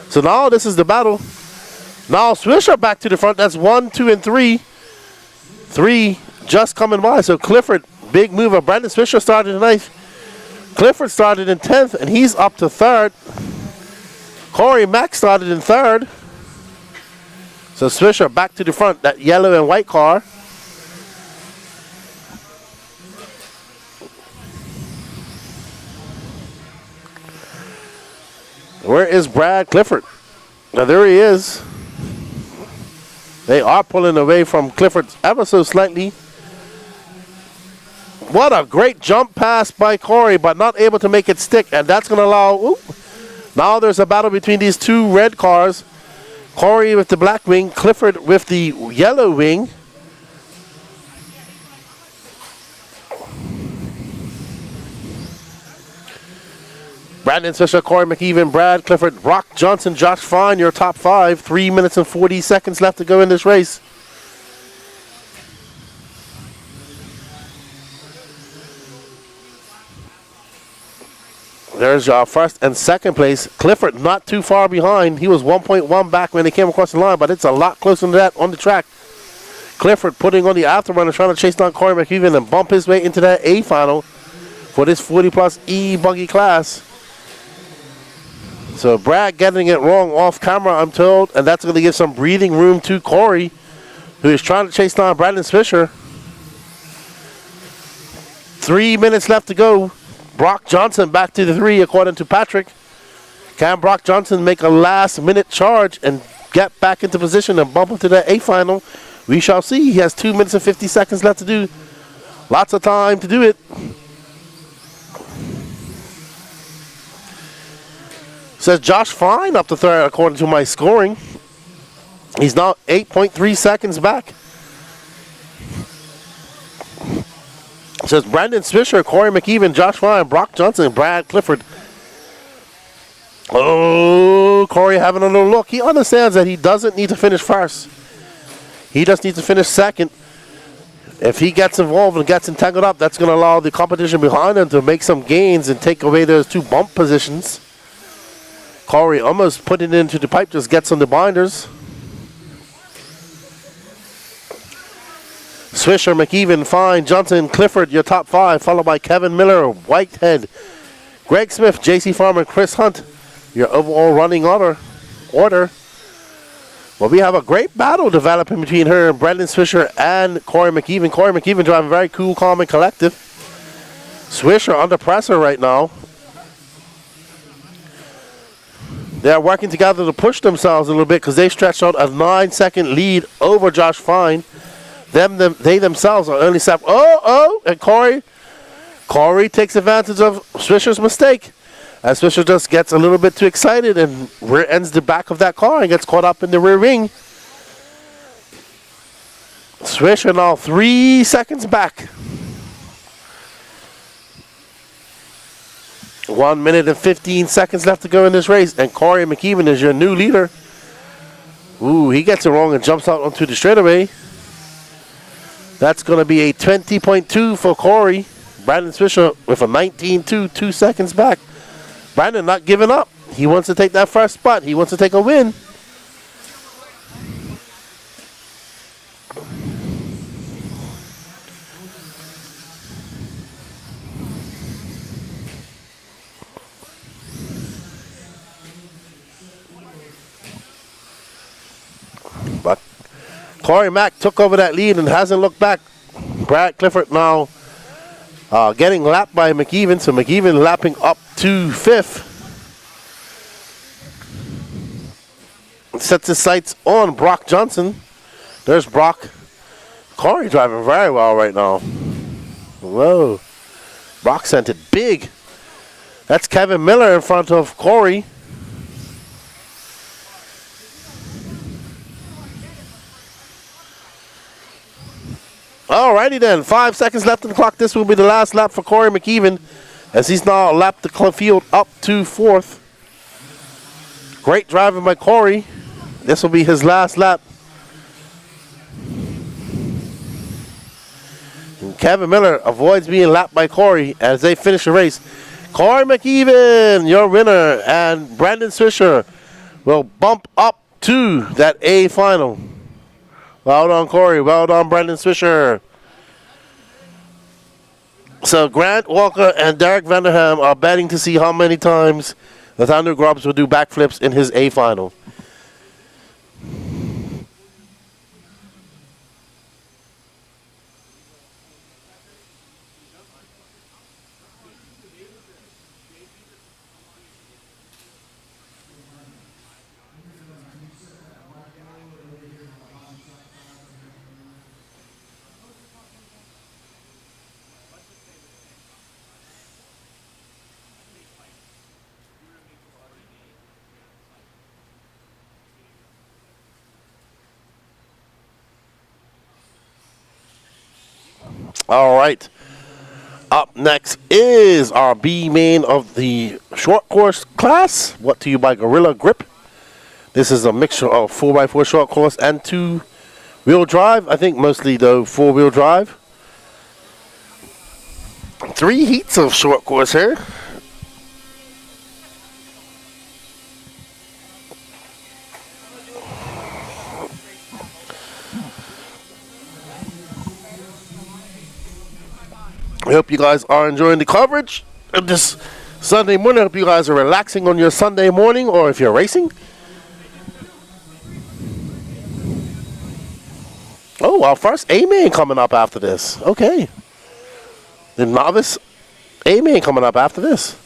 So now this is the battle. Now Swisher back to the front. That's 1, 2, and 3. 3 just coming by. So Clifford, big mover. Brandon Swisher started in 9th. Clifford started in 10th, and he's up to 3rd. Corey Mack started in 3rd. So Swisher back to the front, that yellow and white car. Where is Brad Clifford? Now there he is. They are pulling away from Clifford ever so slightly. What a great jump pass by Corey, but not able to make it stick. And that's going to allow, ooh, now there's a battle between these 2 red cars. Corey with the black wing, Clifford with the yellow wing. Brandon Swisher, Corey McEwen, Brad Clifford, Brock Johnson, Josh Fine, your top 5. 3 minutes and 40 seconds left to go in this race. There's our first and second place. Clifford not too far behind. He was 1.1 back when they came across the line, but it's a lot closer than that on the track. Clifford putting on the afterrunner, trying to chase down Corey McEwen and bump his way into that A final for this 40-plus E Buggy class. So Brad getting it wrong off camera, I'm told, and that's going to give some breathing room to Corey, who is trying to chase down Brandon Swisher. 3 minutes left to go. Brock Johnson back to the 3, according to Patrick. Can Brock Johnson make a last-minute charge and get back into position and bump into the A final? We shall see. He has 2 minutes and 50 seconds left to do. Lots of time to do it. Says Josh Fine up to 3rd, according to my scoring. He's now 8.3 seconds back. Says Brandon Swisher, Corey McEwen, Josh Fine, Brock Johnson, Brad Clifford. Oh, Corey having a little look. He understands that he doesn't need to finish first. He just needs to finish second. If he gets involved and gets entangled up, that's going to allow the competition behind him to make some gains and take away those 2 bump positions. Corey almost put it into the pipe, just gets on the binders. Swisher, McEwen, Fine, Johnson, Clifford, your top 5, followed by Kevin Miller, Whitehead, Greg Smith, J.C. Farmer, Chris Hunt, your overall running order. Well, we have a great battle developing between her and Brandon Swisher and Corey McEwen. Corey McEwen driving very cool, calm, and collective. Swisher under pressure right now. They're working together to push themselves a little bit because they stretched out a 9-second lead over Josh Fine. They themselves are only set. And Corey takes advantage of Swisher's mistake. As Swisher just gets a little bit too excited and rear ends the back of that car and gets caught up in the rear wing. Swisher now 3 seconds back. 1 minute and 15 seconds left to go in this race. And Corey McEwen is your new leader. Ooh, he gets it wrong and jumps out onto the straightaway. That's going to be a 20.2 for Corey. Brandon Swisher with a 19.2, 2 seconds back. Brandon not giving up. He wants to take that first spot. He wants to take a win. But Corey Mack took over that lead and hasn't looked back. Brad Clifford now getting lapped by McEwen, so McEwen lapping up to 5th. Sets his sights on Brock Johnson. There's Brock. Corey driving very well right now. Whoa. Brock sent it big. That's Kevin Miller in front of Corey. Alrighty then, 5 seconds left on the clock. This will be the last lap for Corey McEwen as he's now lapped the field up to 4th. Great driving by Corey. This will be his last lap. Kevin Miller avoids being lapped by Corey as they finish the race. Corey McEwen, your winner, and Brandon Swisher will bump up to that A final. Well done, Corey. Well done, Brandon Swisher. So Grant Walker and Derek Vanderham are betting to see how many times Nathaniel Grubbs will do backflips in his A final. All right. Up next is our B main of the short course class. Brought to you by Gorilla Grip. This is a mixture of 4x4 short course and 2-wheel drive. I think mostly though 4-wheel drive. 3 heats of short course here. I hope you guys are enjoying the coverage of this Sunday morning. I hope you guys are relaxing on your Sunday morning, or if you're racing. Oh, our first A Main coming up after this. Okay. The Novice A Main coming up after this.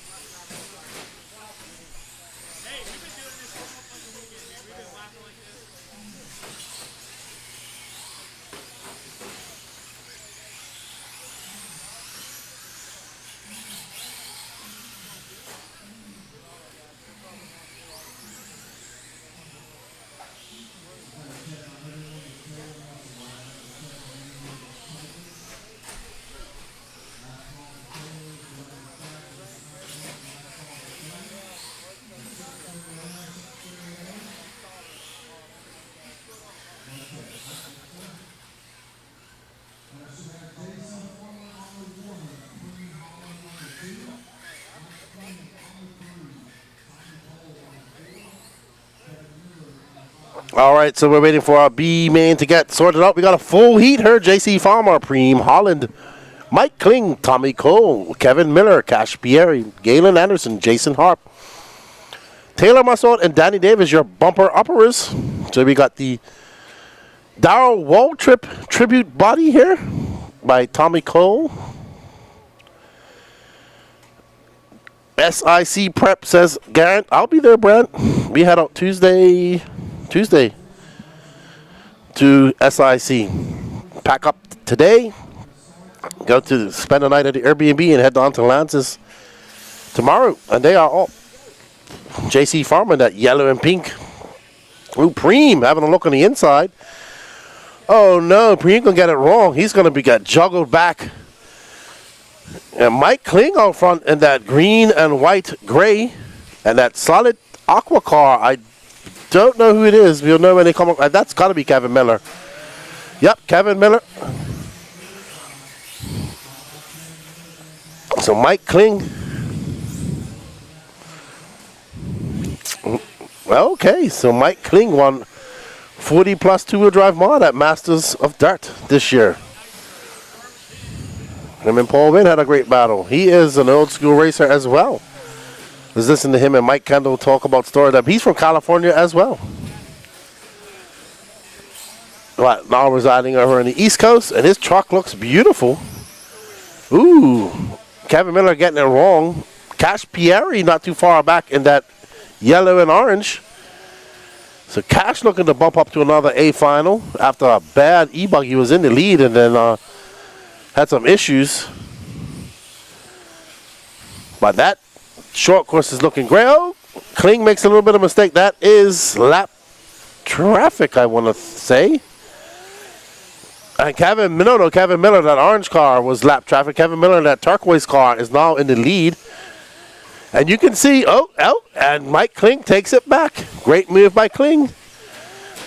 All right, so we're waiting for our B main to get sorted out. We got a full heat here. JC Farmer, Preem Holland, Mike Kling, Tommy Cole, Kevin Miller, Cash Pieri, Galen Anderson, Jason Harp, Taylor Massault, and Danny Davis, your bumper uppers. So we got the Darrell Waltrip tribute body here by Tommy Cole. SIC Prep says, Garrett, I'll be there, Brent. We head out Tuesday to SIC. Pack up today, go to spend the night at the Airbnb and head on to Lance's tomorrow. And they are all JC Farmer, that yellow and pink. Ooh, Preem having a look on the inside. Oh no, Preem gonna get it wrong. He's gonna get juggled back. And Mike Kling out front in that green and white gray and that solid aqua car. I don't know who it is. We'll know when they come up. That's got to be Kevin Miller. Yep, Kevin Miller. So Mike Kling. Okay, so Mike Kling won 40 plus 2-wheel drive mod at Masters of Dirt this year. Him and Paul Wynn had a great battle. He is an old school racer as well. Let's listen to him and Mike Kendall talk about story. He's from California as well. Right, now residing over on the East Coast, and his truck looks beautiful. Ooh, Kevin Miller getting it wrong. Cash Pieri not too far back in that yellow and orange. So Cash looking to bump up to another A final after a bad E Buggy. He was in the lead and then had some issues. But that short course is looking great. Oh, Kling makes a little bit of mistake. That is lap traffic, I want to say. And Kevin Miller, that orange car was lap traffic. Kevin Miller, that turquoise car, is now in the lead. And you can see, and Mike Kling takes it back. Great move by Kling.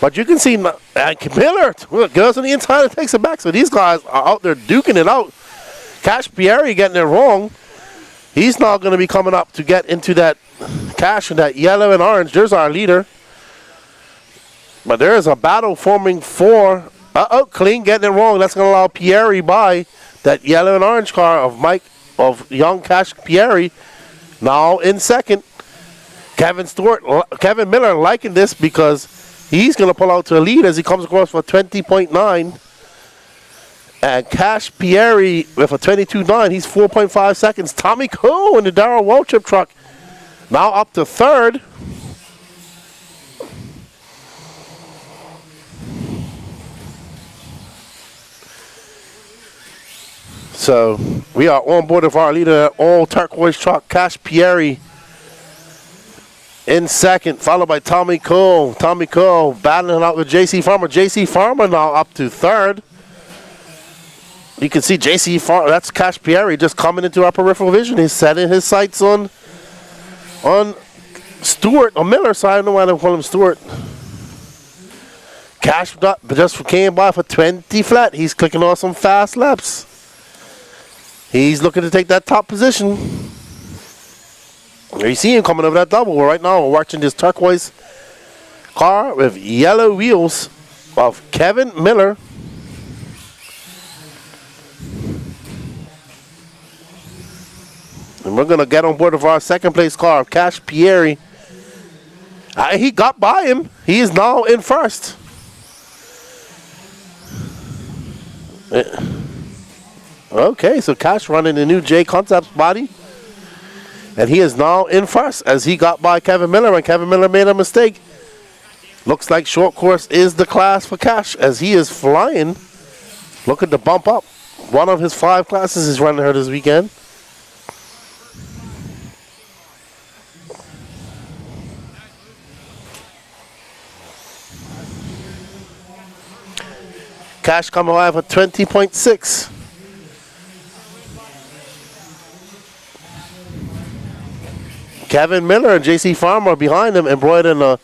But you can see Miller goes on the inside and takes it back. So these guys are out there duking it out. Cash Pierre getting it wrong. He's now going to be coming up to get into that Cash and that yellow and orange. There's our leader. But there is a battle forming for... Clean getting it wrong. That's going to allow Pierre by that yellow and orange car of young Cash Pierre. Now in second. Kevin Miller liking this because he's going to pull out to a lead as he comes across for 20.9. And Cash Pierre with a 22.9. He's 4.5 seconds. Tommy Cole in the Darrell Waltrip truck. Now up to third. So we are on board of our leader, all turquoise truck, Cash Pierre in second, followed by Tommy Cole. Tommy Cole battling out with JC Farmer. JC Farmer now up to third. You can see JC Farmer, that's Cash Pierre just coming into our peripheral vision. He's setting his sights on Stewart, on Miller's side. I don't know why they call him Stewart. Cash just came by for 20 flat. He's clicking on some fast laps. He's looking to take that top position. You see him coming over that double. Right now we're watching this turquoise car with yellow wheels of Kevin Miller. And we're going to get on board of our second place car, Cash Pierre. He got by him. He is now in first. Okay, so Cash running the new J Concepts body. And he is now in first as he got by Kevin Miller, and Kevin Miller made a mistake. Looks like short course is the class for Cash as he is flying. Looking to bump up. One of his 5 classes is running her this weekend. Cash coming alive at 20.6. Kevin Miller and JC Farmer behind him, embroidered in a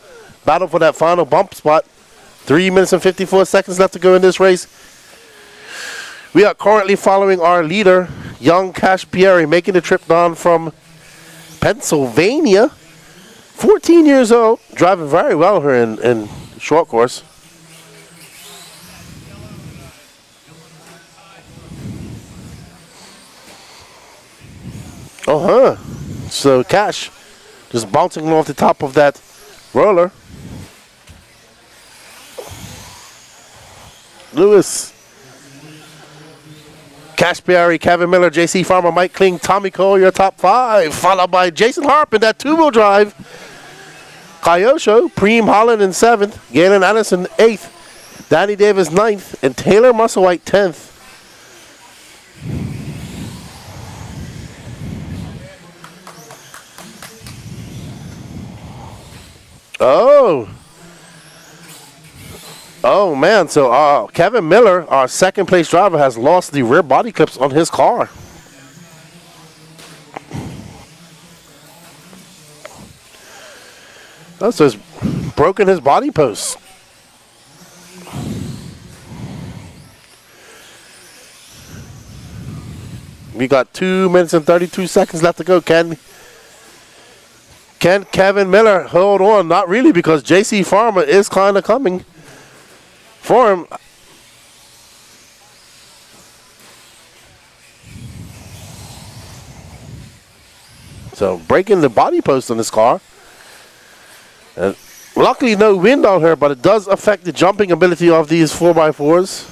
battle for that final bump spot. 3 minutes and 54 seconds left to go in this race. We are currently following our leader, young Cash Pierre, making the trip down from Pennsylvania. 14 years old, driving very well here in short course. So Cash just bouncing off the top of that roller. Lewis. Cash Pierre, Kevin Miller, JC Farmer, Mike Kling, Tommy Cole, your top 5. Followed by Jason Harp in that 2-wheel drive. Kyosho, Preem Holland in 7th. Galen Anderson 8th. Danny Davis 9th. And Taylor Musselwhite 10th. Oh man, so Kevin Miller, our second place driver, has lost the rear body clips on his car. Oh, so he's broken his body post. We got 2 minutes and 32 seconds left to go. Can Kevin Miller hold on? Not really, because JC Farmer is kind of coming for him. So breaking the body post on this car. And luckily no wind out here, but it does affect the jumping ability of these 4x4s.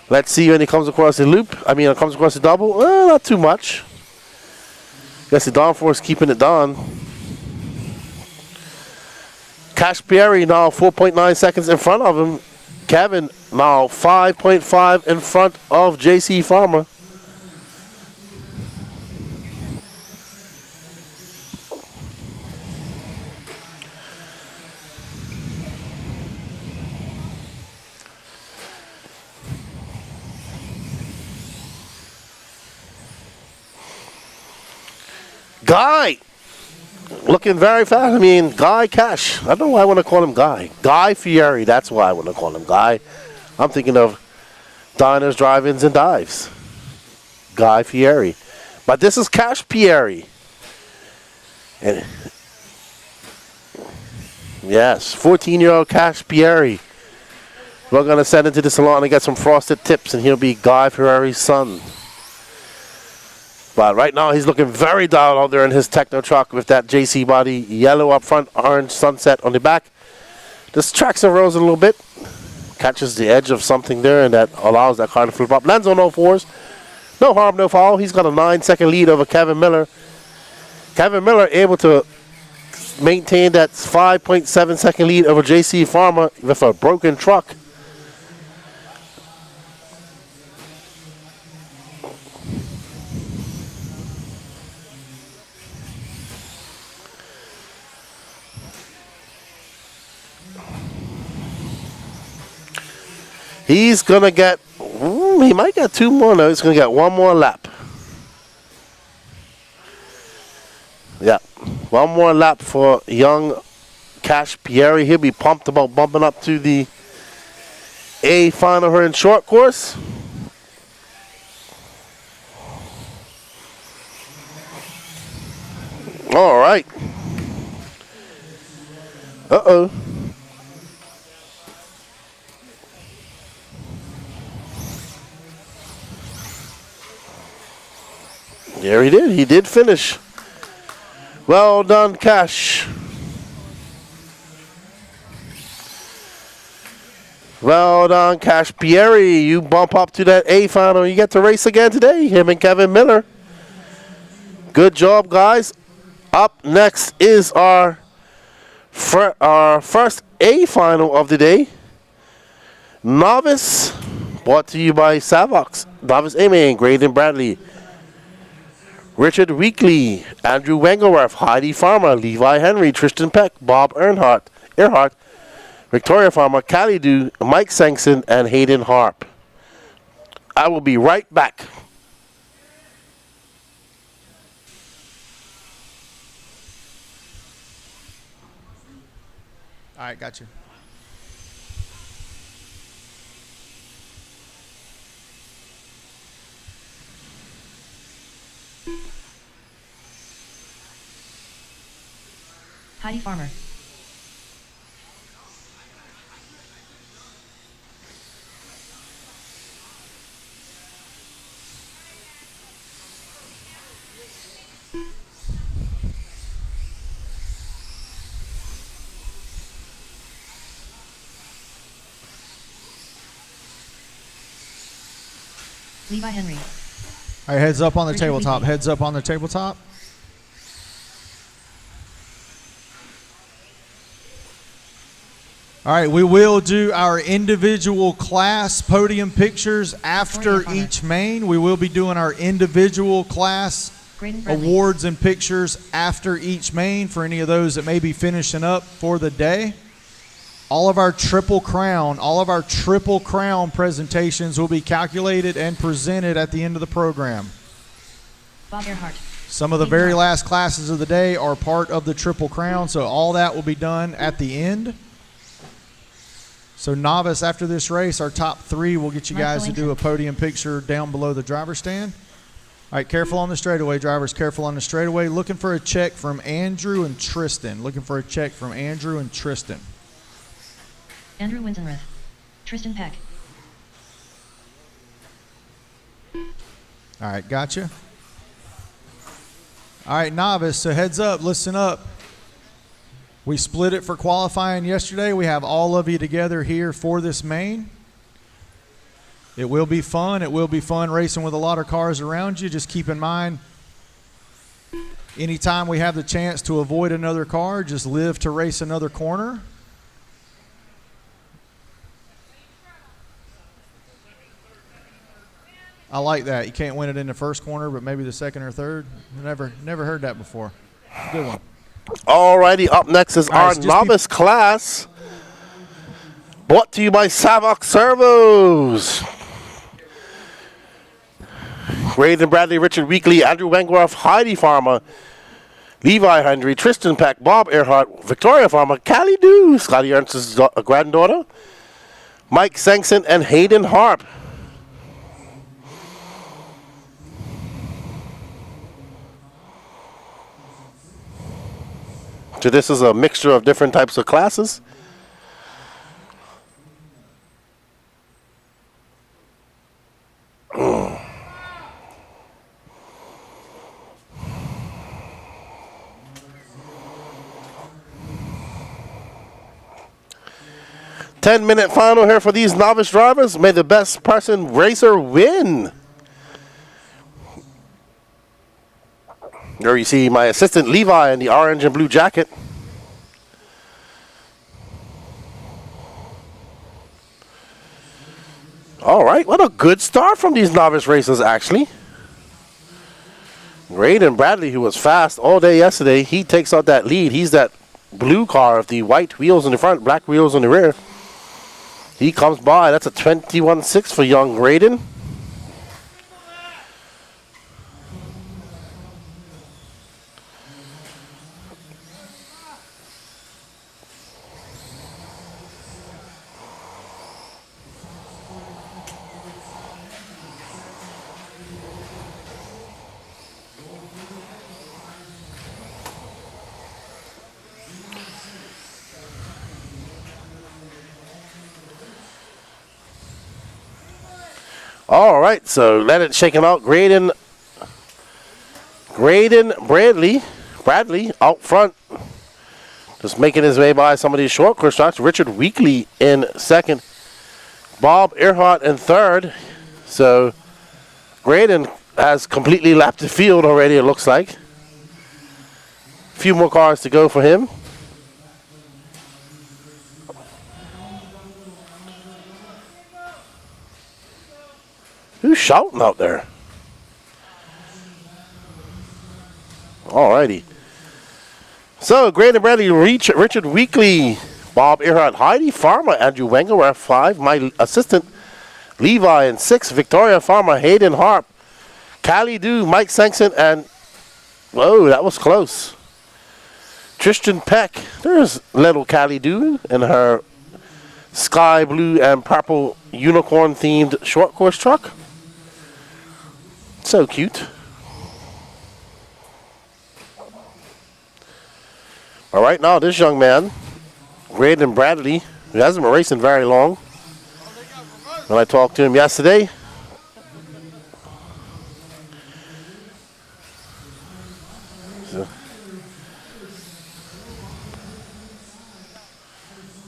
Let's see when he comes across the loop. Comes across the double. Not too much. Guess the downforce keeping it down. Cash Pierre now 4.9 seconds in front of him. Kevin now 5.5 in front of JC Farmer. Guy looking very fast. I mean, Guy Cash. I don't know why I want to call him Guy. Guy Fieri. That's why I want to call him Guy. I'm thinking of diners, drive-ins, and dives. Guy Fieri. But this is Cash Fieri. And yes, 14-year-old Cash Fieri. We're going to send him to the salon and get some frosted tips, and he'll be Guy Fieri's son. But right now, he's looking very dialed out there in his techno truck with that JC body, yellow up front, orange sunset on the back. Just tracks and rolls a little bit. Catches the edge of something there, and that allows that car to flip up. Lands on all fours. No harm, no foul. He's got a 9-second lead over Kevin Miller. Kevin Miller able to maintain that 5.7-second lead over JC Farmer with a broken truck. He's going to get, he might get 2 more. No, he's going to get 1 more lap. Yeah, 1 more lap for young Cash Fieri. He'll be pumped about bumping up to the A final here in short course. All right. Uh-oh. There he did. He did finish. Well done, Cash. Well done, Cash Fieri. You bump up to that A final. You get to race again today. Him and Kevin Miller. Good job, guys. Up next is our first A final of the day. Novice, brought to you by Savox. Novice A Main, Graydon Bradley. Richard Weekly, Andrew Wengerworth, Heidi Farmer, Levi Henry, Tristan Peck, Bob Earhart, Victoria Farmer, Callie Du, Mike Sankson, and Hayden Harp. I will be right back. All right, got you. Heidi Farmer. Levi Henry. All right, heads up on the Richard tabletop. Weekly. Heads up on the tabletop. All right, we will do our individual class podium pictures after Victoria each main. We will be doing our individual class Graydon Bradley. awards and pictures after each main for any of those that may be finishing up for the day. All of our triple crown presentations will be calculated and presented at the end of the program. Bob Earhart. Some of the very last classes of the day are part of the triple crown, so all that will be done at the end. So novice, after this race, our top 3 will get you guys to do a podium picture down below the driver's stand. All right, careful on the straightaway, drivers, careful on the straightaway. Looking for a check from Andrew and Tristan. Andrew Winsenrith. Tristan Peck. All right, gotcha. All right, novice, so heads up, listen up. We split it for qualifying yesterday. We have all of you together here for this main. It will be fun. It will be fun racing with a lot of cars around you. Just keep in mind, anytime we have the chance to avoid another car, just live to race another corner. I like that. You can't win it in the first corner, but maybe the second or third. Never heard that before. Good one. Alrighty, up next is our Guys, just novice class. Brought to you by Savox Servos. Graydon Bradley, Richard Weekly, Andrew Wengroff, Heidi Farmer, Levi Hendry, Tristan Peck, Bob Earhart, Victoria Farmer, Callie Dew, Scotty Ernst's granddaughter, Mike Sankson, and Hayden Harp. So this is a mixture of different types of classes. Mm. 10-minute final here for these novice drivers. May the best person racer win. There you see my assistant Levi in the orange and blue jacket. All right, what a good start from these novice racers, actually. Graydon Bradley, who was fast all day yesterday, he takes out that lead. He's that blue car with the white wheels in the front, black wheels in the rear. He comes by. That's a 21.6 for young Graydon. All right, so let it shake him out. Graydon Bradley out front. Just making his way by some of these short course tracks. Richard Weekly in second. Bob Earhart in third. So Graydon has completely lapped the field already, it looks like. A few more cars to go for him. Who's shouting out there? Alrighty. So, Graydon Bradley, Richard Weekly, Bob Earhart, Heidi Farmer, Andrew Wenger were 5. My assistant, Levi in 6. Victoria Farmer, Hayden Harp, Callie Dew, Mike Sankson, and whoa, that was close. Tristan Peck. There's little Callie Dew in her sky blue and purple unicorn themed short course truck. So cute. All right, now this young man, Graydon Bradley, who hasn't been racing very long. When I talked to him yesterday,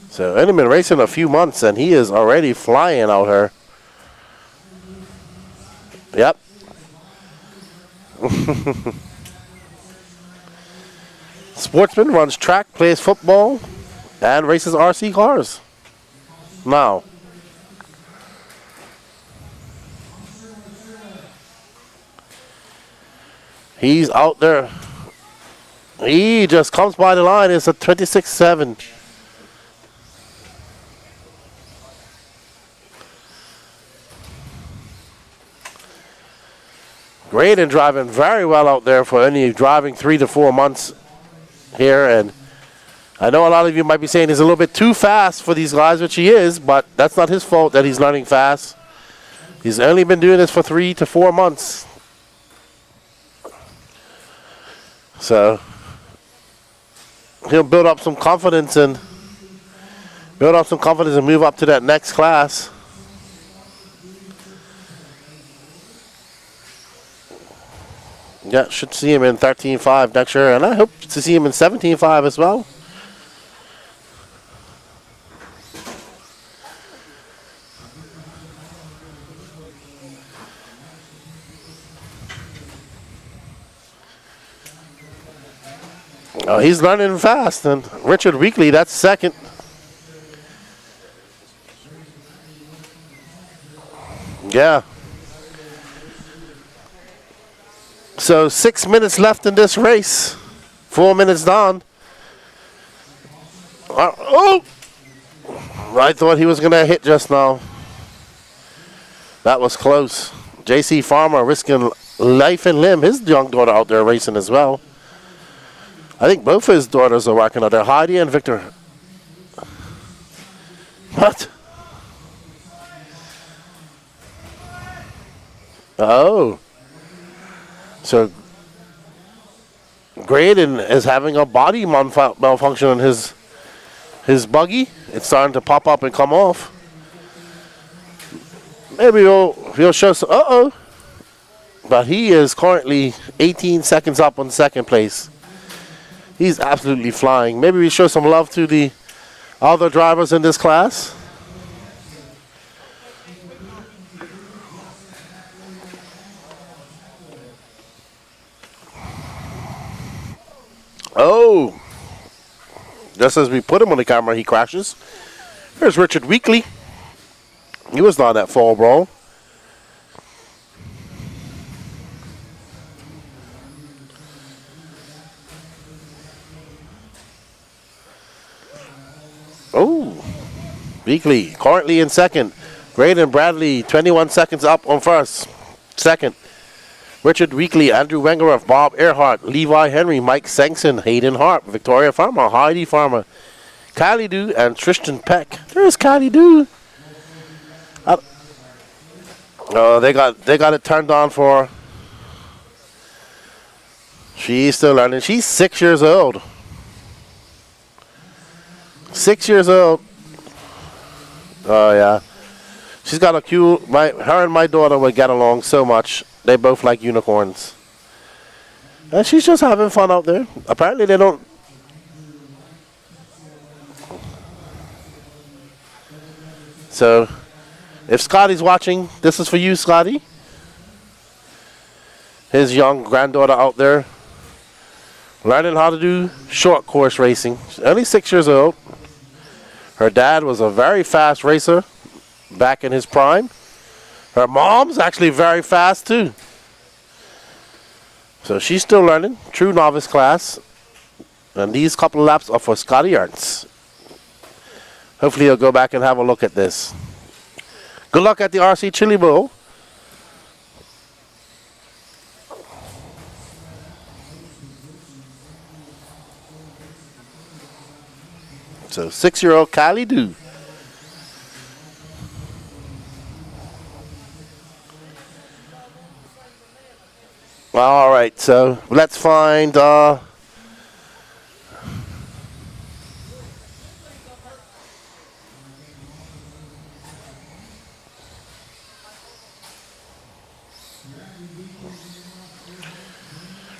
so only been racing a few months, and he is already flying out here. Yep. Sportsman runs track, plays football, and races RC cars. Now, he's out there. He just comes by the line. It's a 26.7. Graydon driving very well out there for only driving 3 to 4 months here, and I know a lot of you might be saying he's a little bit too fast for these guys, which he is, but that's not his fault that he's learning fast. He's only been doing this for 3 to 4 months. So he'll build up some confidence and move up to that next class. Yeah, should see him in 13.5 next year, and I hope to see him in 17.5 as well. Oh, he's running fast, and Richard Weekly, that's second. Yeah. So 6 minutes left in this race. 4 minutes down. Oh! I thought he was going to hit just now. That was close. J.C. Farmer risking life and limb. His young daughter out there racing as well. I think both of his daughters are working out there. Heidi and Victor. What? Oh. So Graydon is having a body malfunction on his buggy. It's starting to pop up and come off. Maybe he'll show some. Uh-oh. But he is currently 18 seconds up on second place. He's absolutely flying. Maybe we show some love to the other drivers in this class. Oh. Just as we put him on the camera, he crashes. There's Richard Weekly. He was not that fall brawl. Oh, Weekly currently in second. Graydon Bradley 21 seconds up on first. Second. Richard Weekly, Andrew Wengeroff, Bob Earhart, Levi Henry, Mike Sankson, Hayden Hart, Victoria Farmer, Heidi Farmer, Kylie Doo, and Tristan Peck. There's Kylie Doo. Oh, they got it turned on for her. She's still learning. She's 6 years old. 6 years old. Oh yeah, she's got a cute. Her and my daughter would get along so much. They both like unicorns, and she's just having fun out there. Apparently, they don't. So, if Scotty's watching, this is for you, Scotty. His young granddaughter out there, learning how to do short course racing. She's only 6 years old. Her dad was a very fast racer back in his prime. Her mom's actually very fast too. So she's still learning. True novice class. And these couple of laps are for Scotty Ernst. Hopefully he'll go back and have a look at this. Good luck at the RC Chili Bowl. So 6-year-old Kylie Doo. All right, so let's find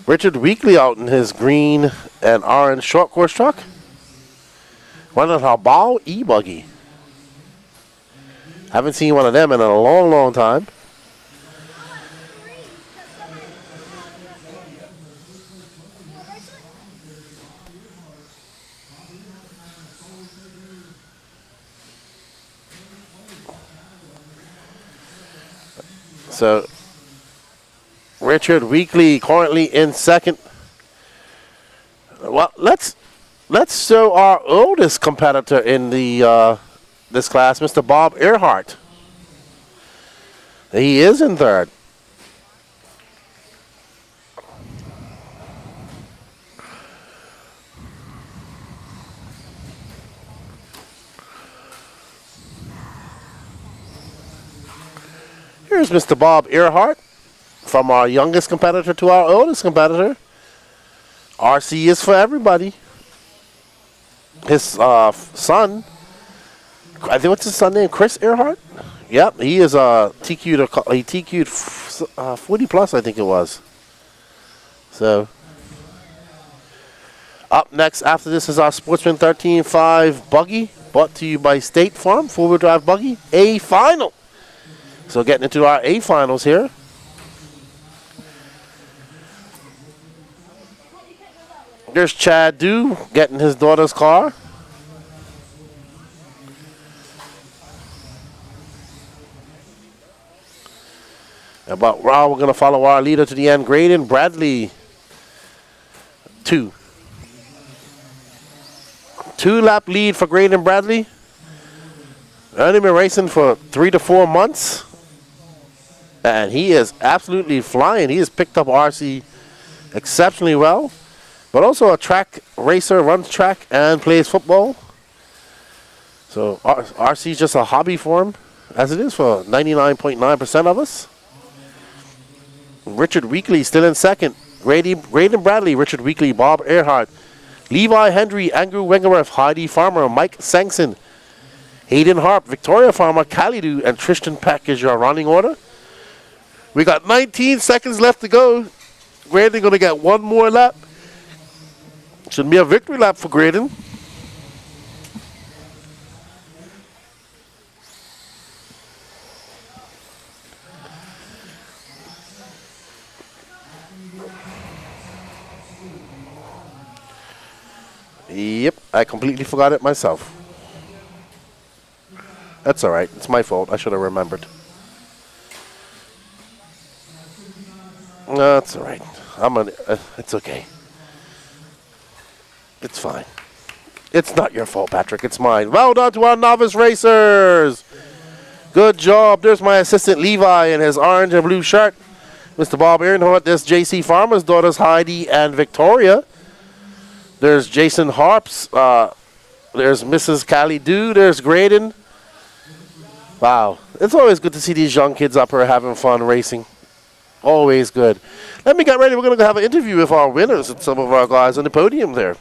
Richard Weekly out in his green and orange short course truck. Running how ball E Buggy. Haven't seen one of them in a long, long time. So Richard Weekly currently in second. Well, let's show our oldest competitor in the this class, Mr. Bob Earhart. He is in third. Here's Mr. Bob Earhart, from our youngest competitor to our oldest competitor. RC is for everybody. His son, I think what's his son name? Chris Earhart? Yep, he is he TQ'd 40 plus, I think it was. So, up next after this is our Sportsman 13.5 buggy, brought to you by State Farm, four-wheel drive buggy, A final. So getting into our A finals here. There's Chad Dew getting his daughter's car. About we're going to follow our leader to the end. Graydon Bradley, 2. 2-lap lead for Graydon Bradley. Only been racing for 3 to 4 months. And he is absolutely flying. He has picked up RC exceptionally well. but also a track racer, runs track and plays football. So RC is just a hobby for him, as it is for 99.9% of us. Richard Weekly still in second. Graydon Bradley, Richard Weekly, Bob Earhart, Levi Hendry, Andrew Wengeworth, Heidi Farmer, Mike Sankson, Hayden Harp, Victoria Farmer, Kalidu, and Tristan Peck is your running order. We got 19 seconds left to go. Graydon going to get one more lap. Should be a victory lap for Graydon. Yep, I completely forgot it myself. That's all right. It's my fault. I should have remembered. No, it's all right. It's okay. It's fine. It's not your fault, Patrick. It's mine. Well done to our novice racers. Good job. There's my assistant Levi in his orange and blue shirt. Mr. Bob Earnhardt. There's JC Farmer's daughters Heidi and Victoria. There's Jason Harps. There's Mrs. Callie Dew. There's Graydon. Wow. It's always good to see these young kids up here having fun racing. Always good. Let me get ready. We're going to have an interview with our winners and some of our guys on the podium there.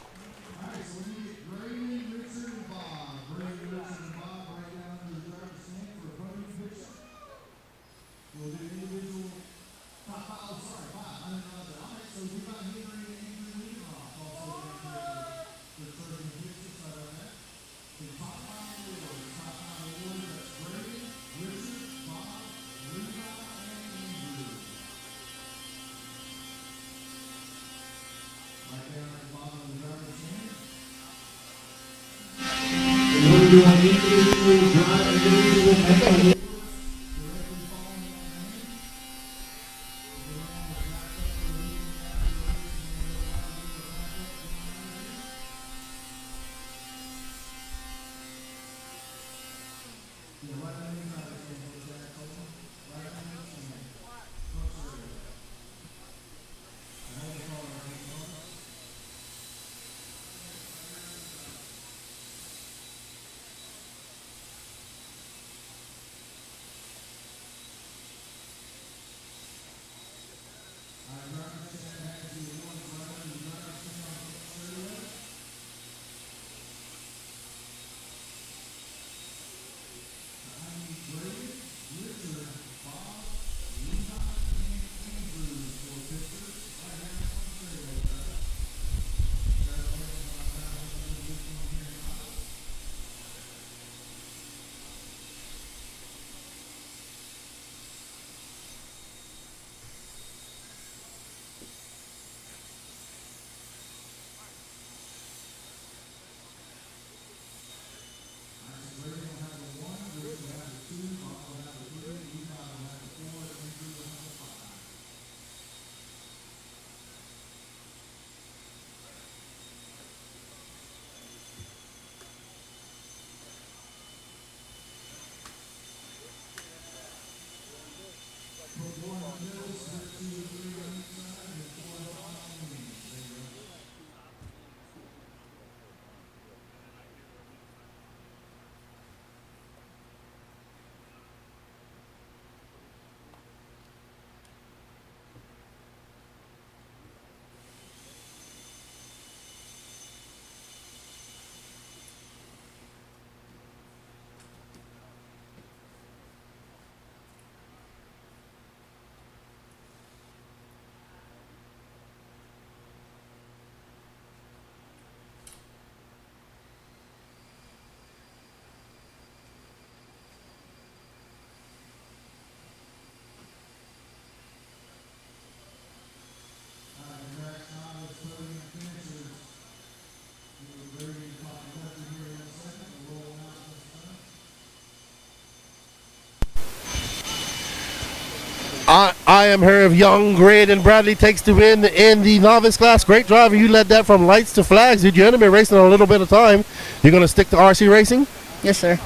I am here of young Graydon Bradley takes the win in the novice class. Great driver. You led that from lights to flags. Dude, you're going to be racing a little bit of time. You're going to stick to RC racing? Yes, sir.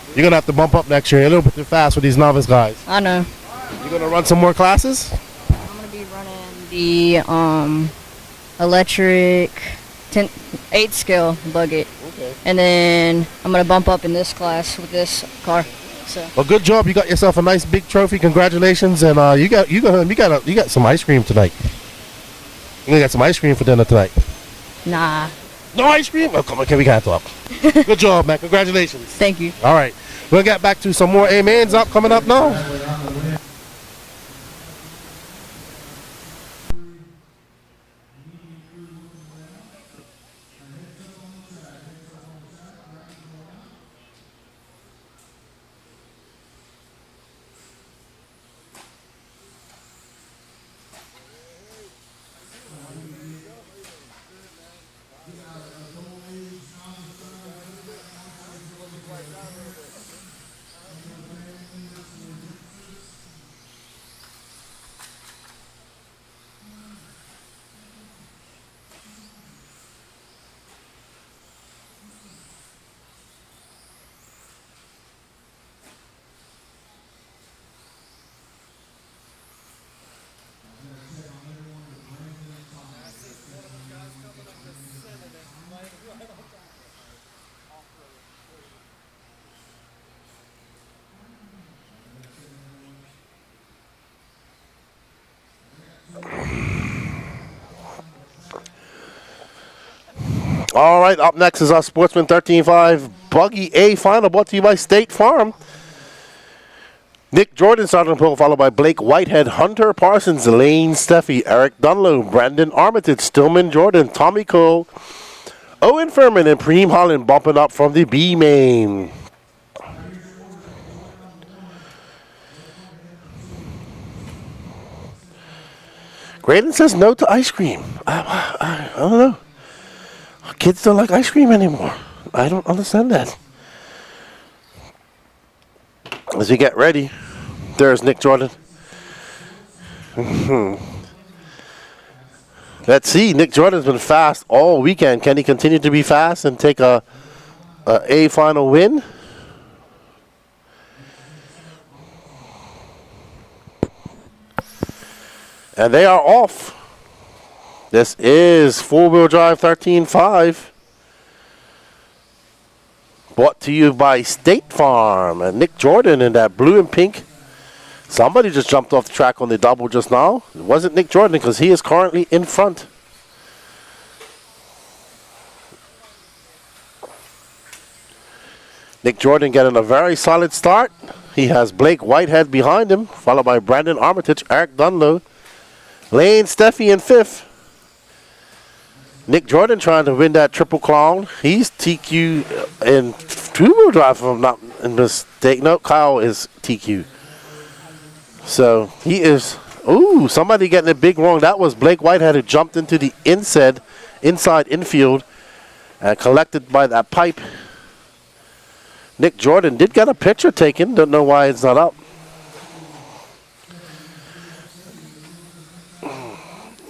You're going to have to bump up next year. You're a little bit too fast with these novice guys. I know. You're going to run some more classes? I'm going to be running the electric, 8 skill buggy. Okay. And then I'm gonna bump up in this class with this car. So Well, good job. You got yourself a nice big trophy. Congratulations, and you got some ice cream tonight. You got some ice cream for dinner tonight. nah. No ice cream? Oh, come on, we can't talk. Good job, man. Congratulations. Thank you. All right, we'll get back to some more A Mains coming up now. All right, up next is our Sportsman 13.5 Buggy A final, brought to you by State Farm. Nick Jordan starting the pole, followed by Blake Whitehead, Hunter Parsons, Lane Steffi, Eric Dunlow, Brandon Armitage, Stillman Jordan, Tommy Cole, Owen Furman, and Preem Holland bumping up from the B Main. Graydon says no to ice cream. I don't know. Kids don't like ice cream anymore. I don't understand that. As we get ready, there's Nick Jordan. Let's see. Nick Jordan's been fast all weekend. Can he continue to be fast and take a final win? And they are off. This is four-wheel drive 13.5. Brought to you by State Farm. And Nick Jordan in that blue and pink. Somebody just jumped off the track on the double just now. It wasn't Nick Jordan because he is currently in front. Nick Jordan getting a very solid start. He has Blake Whitehead behind him, followed by Brandon Armitage, Eric Dunlow, Lane Steffi in fifth. Nick Jordan trying to win that Triple Crown. He's TQ in two-wheel drive, if I'm not mistaken. No, Kyle is TQ. So he is. Ooh, somebody getting it big wrong. That was Blake Whitehead who jumped into the inside infield and collected by that pipe. Nick Jordan did get a picture taken. Don't know why it's not up.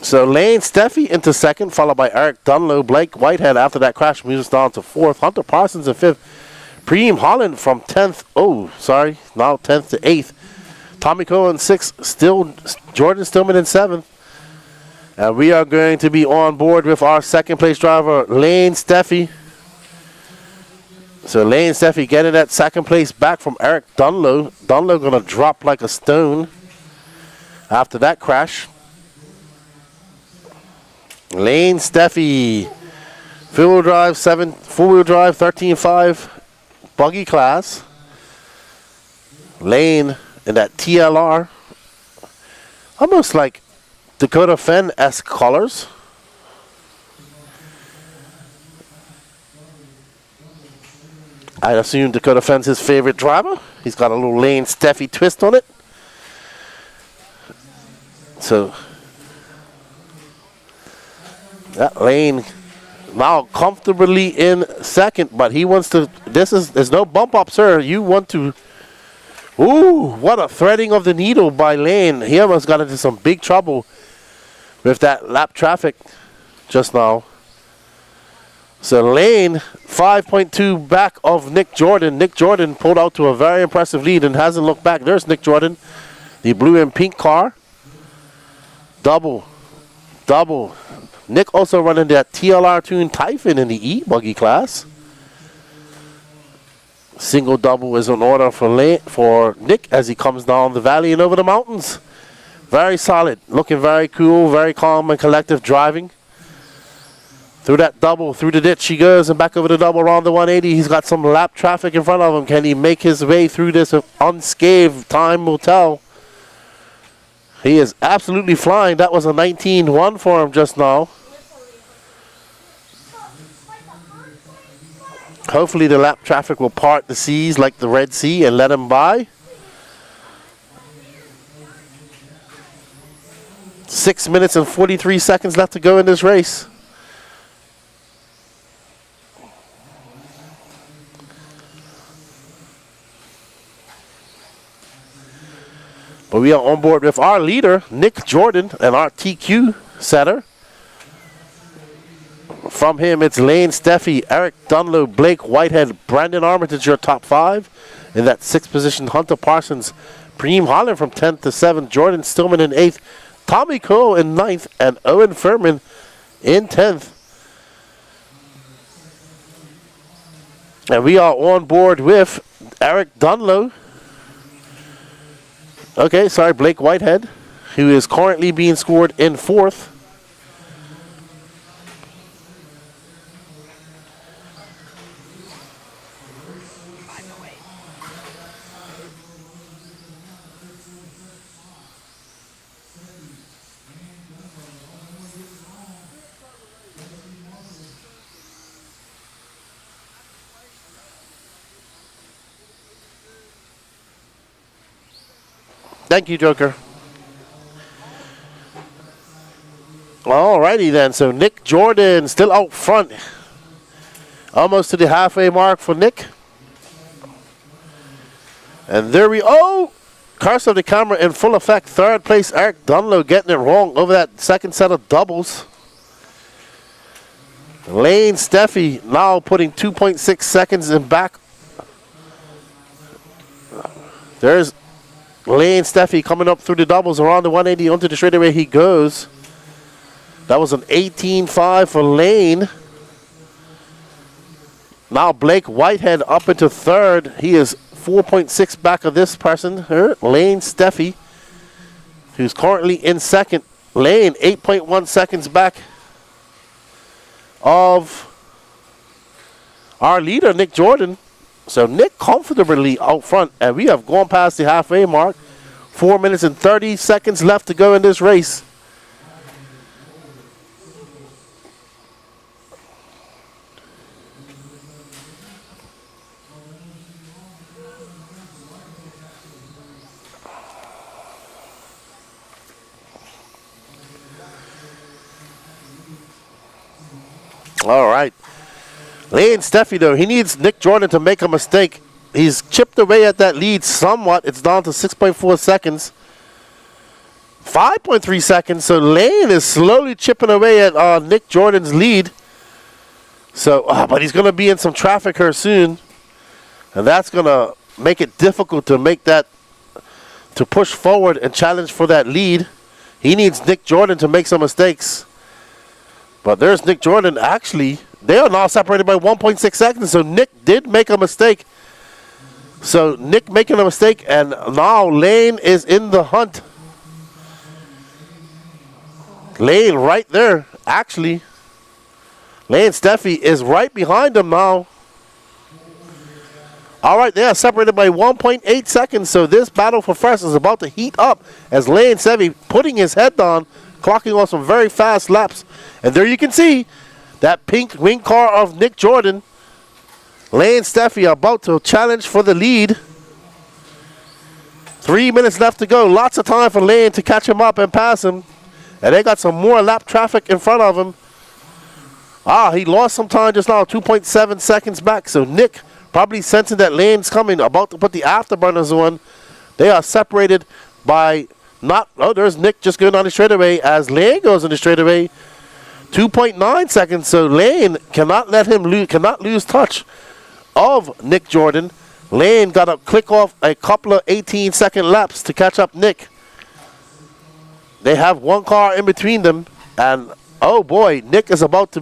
So Lane Steffi into second, followed by Eric Dunlow. Blake Whitehead after that crash moves down to fourth. Hunter Parsons in fifth. Preem Holland from 10th. Oh, sorry. Now 10th to 8th. Tommy Cohen 6th. Jordan Stillman in 7th. And we are going to be on board with our second place driver, Lane Steffi. So Lane Steffi getting that second place back from Eric Dunlow. Dunlow going to drop like a stone after that crash. Lane Steffi, four-wheel drive 13.5 buggy class. Lane in that TLR, almost like Dakota Fenn-esque colors. I assume Dakota Fenn's his favorite driver. He's got a little Lane Steffi twist on it. So that Lane now comfortably in second, but he wants to. There's no bump up, sir. You want to. Ooh, what a threading of the needle by Lane. He almost got into some big trouble with that lap traffic just now. So Lane 5.2 back of Nick Jordan. Nick Jordan pulled out to a very impressive lead and hasn't looked back. There's Nick Jordan, the blue and pink car. Double. Nick also running that TLR Tune Typhon in the E Buggy class. Single double is in order for Nick as he comes down the valley and over the mountains. Very solid, looking very cool, very calm and collective driving. Through that double, through the ditch he goes and back over the double around the 180. He's got some lap traffic in front of him. Can he make his way through this unscathed? Time will tell. He is absolutely flying. That was a 19-1 for him just now. Hopefully the lap traffic will part the seas like the Red Sea and let him by. 6 minutes and 43 seconds left to go in this race. But we are on board with our leader, Nick Jordan, and our TQ setter. From him, it's Lane Steffi, Eric Dunlow, Blake Whitehead, Brandon Armitage, your top 5. In that 6th position, Hunter Parsons, Preem Holland from 10th to 7th, Jordan Stillman in 8th, Tommy Cole in 9th, and Owen Furman in 10th. And we are on board with Eric Dunlow. Okay, sorry, Blake Whitehead, who is currently being scored in 4th. Thank you, Joker. Alrighty then, so Nick Jordan still out front. Almost to the halfway mark for Nick. And there we curse of the camera in full effect. 3rd place, Eric Dunlow getting it wrong over that 2nd set of doubles. Lane Steffi now putting 2.6 seconds in back. There's Lane Steffi coming up through the doubles around the 180 onto the straightaway he goes. That was an 18.5 for Lane. Now Blake Whitehead up into 3rd. He is 4.6 back of this person, Lane Steffi, who's currently in 2nd. Lane 8.1 seconds back of our leader, Nick Jordan. So Nick comfortably out front, and we have gone past the halfway mark. 4 minutes and 30 seconds left to go in this race. All right. Lane Steffi, though, he needs Nick Jordan to make a mistake. He's chipped away at that lead somewhat. It's down to 6.4 seconds. 5.3 seconds. So Lane is slowly chipping away at Nick Jordan's lead. So, but he's going to be in some traffic here soon. And that's going to make it difficult to make that, to push forward and challenge for that lead. He needs Nick Jordan to make some mistakes. But there's Nick Jordan. Actually, they are now separated by 1.6 seconds. So Nick did make a mistake. So Nick making a mistake, and now Lane is in the hunt. Lane right there. Actually, Lane Steffi is right behind him now. All right, they are separated by 1.8 seconds. So this battle for first is about to heat up as Lane Steffi putting his head down, clocking on some very fast laps. And there you can see that pink wing car of Nick Jordan. Lane Steffi about to challenge for the lead. 3 minutes left to go. Lots of time for Lane to catch him up and pass him. And they got some more lap traffic in front of him. He lost some time just now, 2.7 seconds back. So Nick probably sensing that Lane's coming, about to put the afterburners on. They are separated by there's Nick just going on the straightaway as Lane goes on the straightaway. 2.9 seconds, so Lane cannot lose touch of Nick Jordan. Lane got to click off a couple of 18-second laps to catch up Nick. They have one car in between them, and oh boy, Nick is about to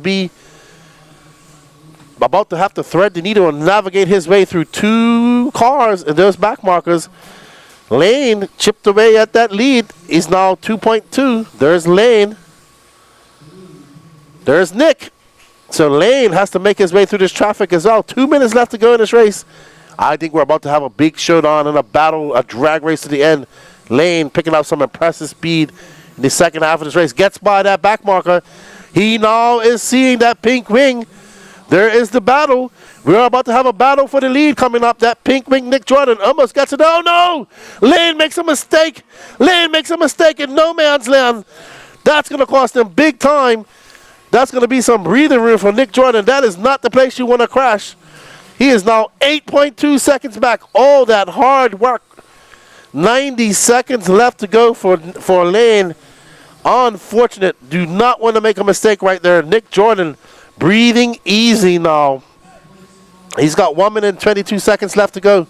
have to thread the needle and navigate his way through 2 cars and those back markers. Lane chipped away at that lead. He's now 2.2. There's Lane. There's Nick. So Lane has to make his way through this traffic as well. 2 minutes left to go in this race. I think we're about to have a big showdown and a battle, a drag race to the end. Lane picking up some impressive speed in the second half of this race. Gets by that back marker. He now is seeing that pink wing. There is the battle. We're about to have a battle for the lead coming up. That pink wing, Nick Jordan, almost gets it. Oh, no! Lane makes a mistake. Lane makes a mistake in no man's land. That's going to cost him big time. That's going to be some breathing room for Nick Jordan. That is not the place you want to crash. He is now 8.2 seconds back. All that hard work. 90 seconds left to go for Lane. Unfortunate. Do not want to make a mistake right there. Nick Jordan breathing easy now. He's got 1 minute and 22 seconds left to go.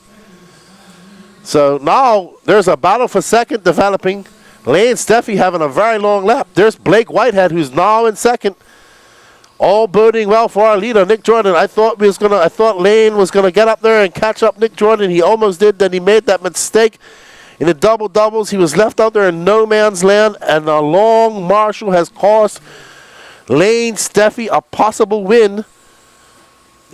So now there's a battle for second developing. Lane Steffi having a very long lap. There's Blake Whitehead, who's now in second. All boding well for our leader, Nick Jordan. I thought Lane was gonna get up there and catch up Nick Jordan. He almost did. Then he made that mistake in the double doubles. He was left out there in no man's land, and a long marshal has cost Lane Steffi a possible win.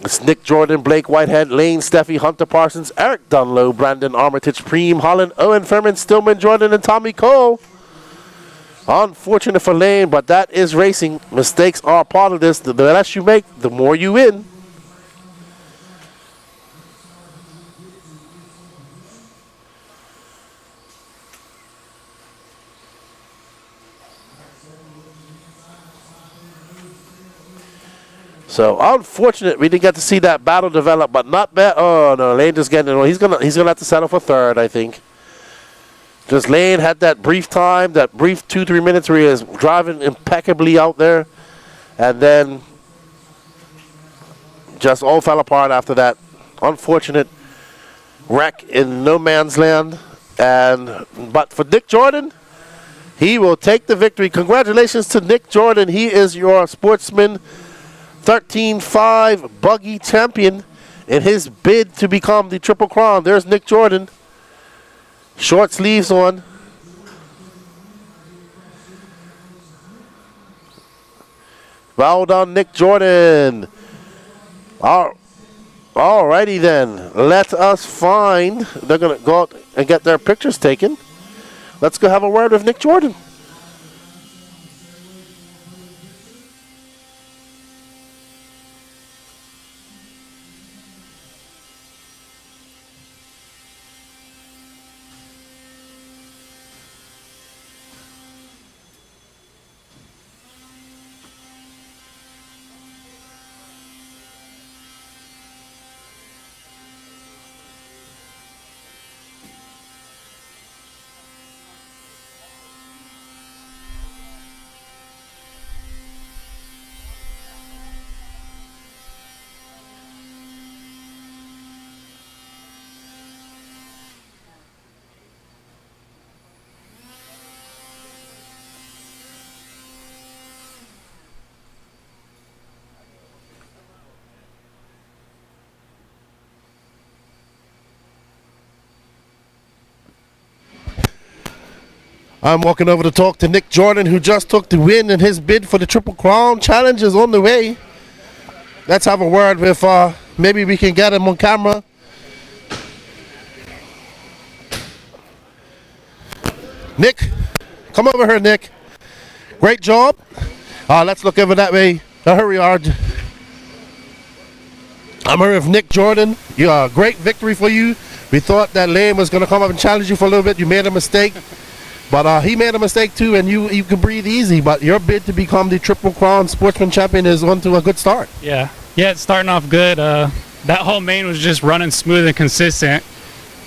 It's Nick Jordan, Blake Whitehead, Lane Steffi, Hunter Parsons, Eric Dunlow, Brandon Armitage, Preem Holland, Owen Furman, Stillman Jordan, and Tommy Cole. Unfortunate for Lane, but that is racing. Mistakes are part of this. The less you make, the more you win. So unfortunate we didn't get to see that battle develop, but not bad. Oh no, Lane just getting it. He's gonna have to settle for third, I think. Just Lane had that brief time, that brief 2-3 minutes where he was driving impeccably out there, and then just all fell apart after that. Unfortunate wreck in no man's land. But for Nick Jordan, he will take the victory. Congratulations to Nick Jordan. He is your Sportsman 13-5 buggy champion in his bid to become the Triple Crown. There's Nick Jordan. Short sleeves on. Well done, Nick Jordan. Alrighty then. Let us find. They're going to go out and get their pictures taken. Let's go have a word with Nick Jordan. I'm walking over to talk to Nick Jordan, who just took the win in his bid for the Triple Crown. Challenge is on the way. Let's have a word with, maybe we can get him on camera. Nick, come over here, Nick. Great job. Let's look over that way. Hurry, hard. I'm here with Nick Jordan. Great victory for you. We thought that Lane was going to come up and challenge you for a little bit. You made a mistake. But he made a mistake too, and you can breathe easy. But your bid to become the Triple Crown Sportsman Champion is on to a good start. Yeah, it's starting off good. That whole main was just running smooth and consistent.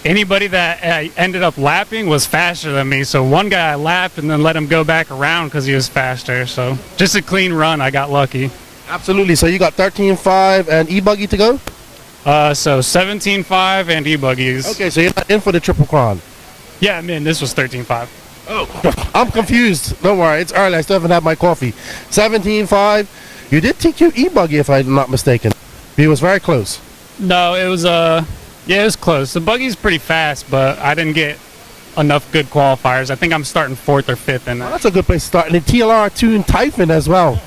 Anybody that ended up lapping was faster than me. So one guy I lapped and then let him go back around because he was faster. So just a clean run. I got lucky. Absolutely. So you got 13.5 and E Buggy to go? So 17.5 and E Buggies. Okay, so you're not in for the Triple Crown. Yeah, I'm in. This was 13.5. Oh, I'm confused. Don't worry, it's early. I still haven't had my coffee. 17.5. You did TQ E Buggy, if I'm not mistaken. He was very close. No, it was yeah, it was close. The buggy's pretty fast, but I didn't get enough good qualifiers. I think I'm starting 4th or 5th in Well, that. that's a good place to start. And the TLR Tune Typhon as well.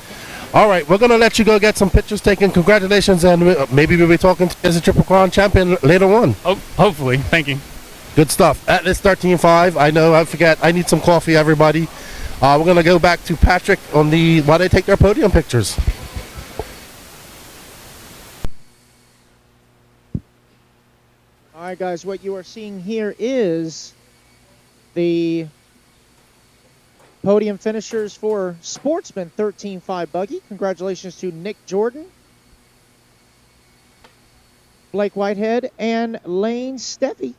All right, we're going to let you go get some pictures taken. Congratulations, and maybe we'll be talking to as a Triple Crown champion later on. Oh, hopefully. Thank you. Good stuff. At this 13.5, I know, I forget, I need some coffee, everybody. We're going to go back to Patrick on the, while they take their podium pictures. All right, guys, what you are seeing here is the podium finishers for Sportsman 13.5 Buggy. Congratulations to Nick Jordan, Blake Whitehead, and Lane Steffi.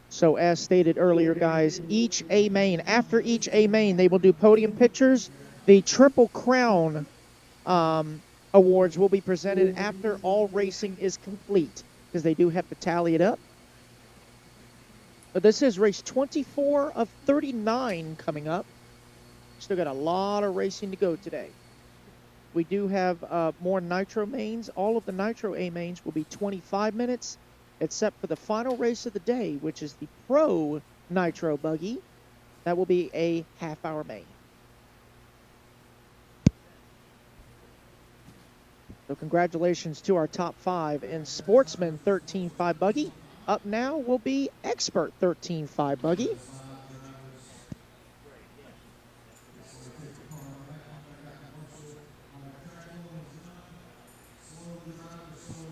So as stated earlier, guys, each A Main, after each A Main, they will do podium pictures. The Triple Crown awards will be presented after all racing is complete, because they do have to tally it up. But this is race 24 of 39 coming up. Still got a lot of racing to go today. We do have more Nitro mains. All of the Nitro A Mains will be 25 minutes. Except for the final race of the day, which is the Pro Nitro Buggy. That will be a half-hour main. So congratulations to our top 5 in Sportsman 13.5 Buggy. Up now will be Expert 13.5 Buggy.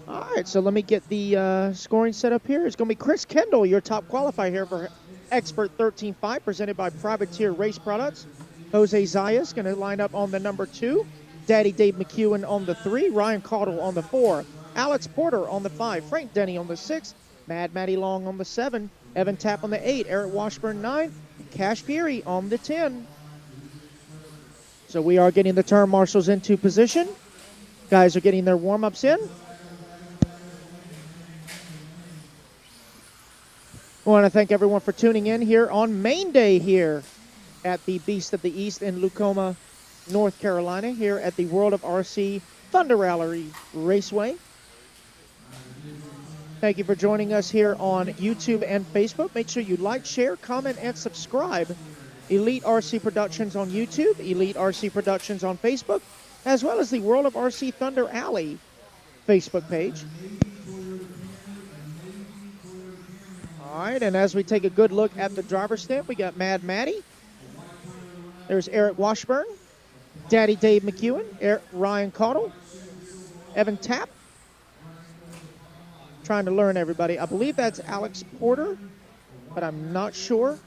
All right, so let me get the scoring set up here. It's going to be Chris Kendall, your top qualifier here for Expert 13.5, presented by Privateer Race Products. Jose Zayas going to line up on the number 2. Daddy Dave McEwen on the 3. Ryan Caudle on the 4. Alex Porter on the 5. Frank Denny on the 6. Mad Matty Long on the 7. Evan Tapp on the 8. Eric Washburn 9. Cash Fury on the 10. So we are getting the turn marshals into position. Guys are getting their warm-ups in. I want to thank everyone for tuning in here on Main Day here at the Beast of the East in Lucoma, North Carolina, here at the World of RC Thunder Rally Raceway. Thank you for joining us here on YouTube and Facebook. Make sure you like, share, comment, and subscribe. Elite RC Productions on YouTube, Elite RC Productions on Facebook, as well as the World of RC Thunder Alley Facebook page. All right, and as we take a good look at the driver's stand, we got Mad Matty. There's Eric Washburn, Daddy Dave McEwen, Ryan Caudle, Evan Tapp. Trying to learn everybody. I believe that's Alex Porter, but I'm not sure.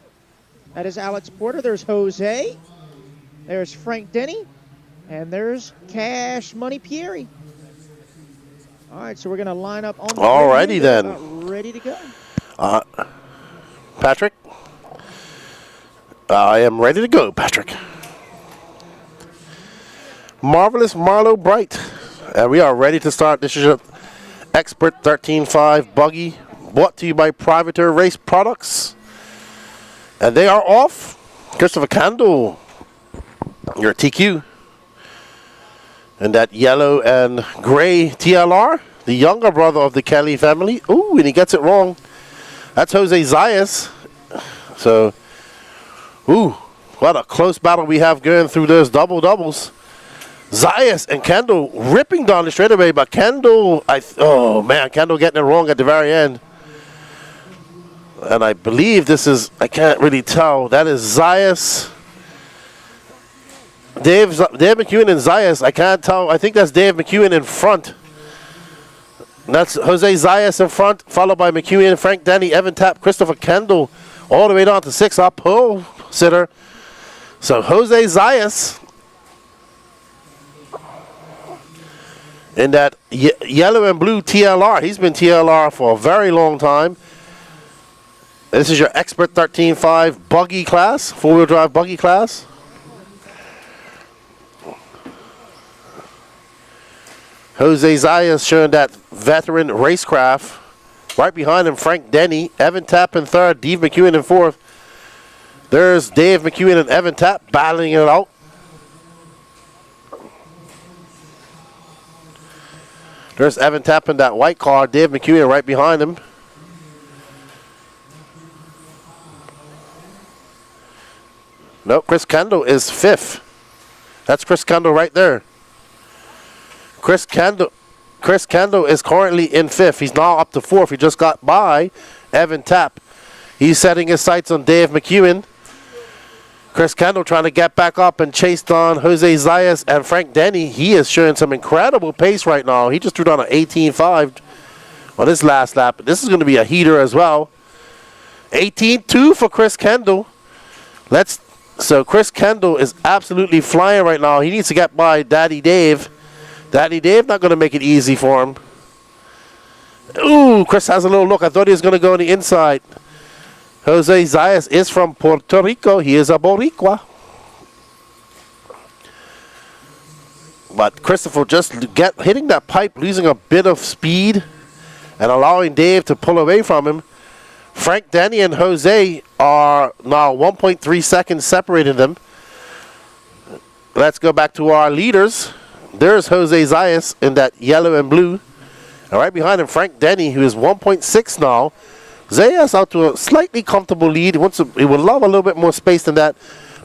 That is Alex Porter. There's Jose. There's Frank Denny. And there's Cash Money Pieri. All right, so we're going to line up on the Alrighty then. Ready to go. Patrick? I am ready to go, Patrick. Marvelous Marlo Bright. And we are ready to start. This is your Expert 13.5 Buggy, brought to you by Privateer Race Products. And they are off. Christopher Candle, your TQ. And that yellow and gray TLR, the younger brother of the Kelly family. Ooh, and he gets it wrong. That's Jose Zayas. So, ooh, what a close battle we have going through those doubles. Zayas and Kendall ripping down the straightaway, but Kendall, oh man, Kendall getting it wrong at the very end. And I believe this is, I can't really tell, that is Zayas. Dave McEwen and Zayas, I can't tell, I think that's Dave McEwen in front. And that's Jose Zayas in front, followed by McEwen, Frank Denny, Evan Tapp, Christopher Kendall, all the way down to 6 up pole sitter. So Jose Zayas in that yellow and blue TLR. He's been TLR for a very long time. This is your Expert 13.5 buggy class, four-wheel drive buggy class. Jose Zayas showing that veteran racecraft. Right behind him, Frank Denny. Evan Tapp in third, Dave McEwen in fourth. There's Dave McEwen and Evan Tapp battling it out. There's Evan Tapp in that white car. Dave McEwen right behind him. No, Chris Kendall is fifth. That's Chris Kendall right there. Chris Kendall is currently in fifth. He's now up to fourth. He just got by Evan Tapp. He's setting his sights on Dave McEwen. Chris Kendall trying to get back up and chased on Jose Zayas and Frank Denny. He is showing some incredible pace right now. He just threw down an 18.5 on his last lap. This is going to be a heater as well. 18.2 for Chris Kendall. So Chris Kendall is absolutely flying right now. He needs to get by Daddy Dave. Daddy Dave not going to make it easy for him. Ooh, Chris has a little look. I thought he was going to go on the inside. Jose Zayas is from Puerto Rico. He is a Boricua. But Christopher just hitting that pipe, losing a bit of speed and allowing Dave to pull away from him. Frank Denny and Jose are now 1.3 seconds separating them. Let's go back to our leaders. There's Jose Zayas in that yellow and blue. And right behind him, Frank Denny, who is 1.6 now. Zayas out to a slightly comfortable lead. He would love a little bit more space than that.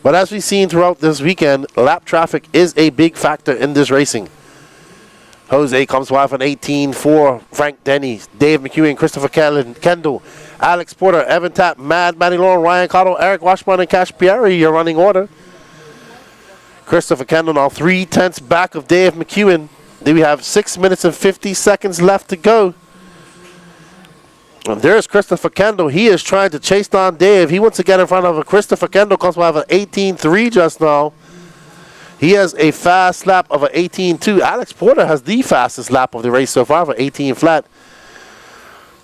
But as we've seen throughout this weekend, lap traffic is a big factor in this racing. Jose comes by from 18-4. Frank Denny, Dave McEwen, Christopher Kendall, Alex Porter, Evan Tapp, Manny Lauren, Ryan Cottle, Eric Washburn, and Cash Pierre, your running order. Christopher Kendall now 3/10 back of Dave McEwen. Then we have 6 minutes and 50 seconds left to go. And there's Christopher Kendall. He is trying to chase down Dave. He wants to get in front of a Christopher Kendall. Comes by an 18-3 just now. He has a fast lap of an 18-2. Alex Porter has the fastest lap of the race so far for 18 flat.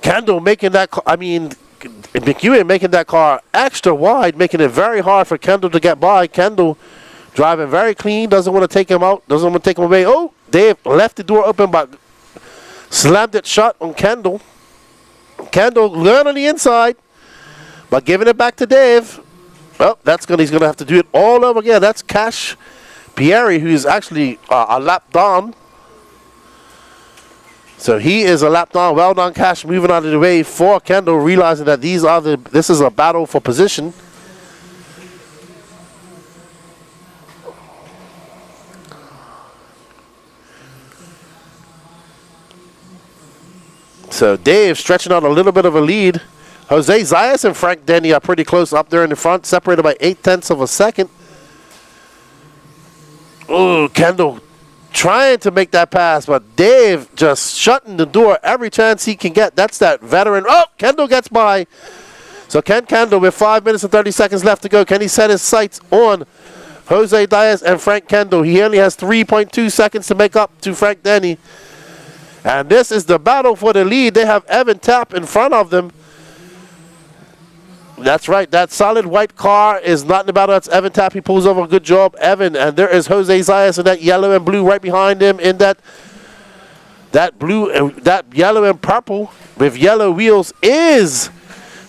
Kendall making that, McEwen making that car extra wide, making it very hard for Kendall to get by. Kendall driving very clean, doesn't want to take him out, doesn't want to take him away. Oh, Dave left the door open, but slammed it shut on Kendall. Kendall learned on the inside, but giving it back to Dave. Oh, he's gonna have to do it all over again. That's Cash Pierre, who's actually a lap down. So he is a lap down. Well done, Cash, moving out of the way for Kendall, realizing that this is a battle for position. So Dave stretching out a little bit of a lead. Jose Zayas and Frank Denny are pretty close up there in the front, separated by 0.8 of a second. Oh, Kendall trying to make that pass, but Dave just shutting the door every chance he can get. That's that veteran. Oh, Kendall gets by. So Ken Kendall with 5 minutes and 30 seconds left to go. Can he set his sights on Jose Zayas and Frank Kendall? He only has 3.2 seconds to make up to Frank Denny. And this is the battle for the lead. They have Evan Tapp in front of them. That's right. That solid white car is not in the battle. That's Evan Tapp. He pulls over. Good job, Evan. And there is Jose Zayas in that yellow and blue right behind him in that blue, that yellow and purple with yellow wheels is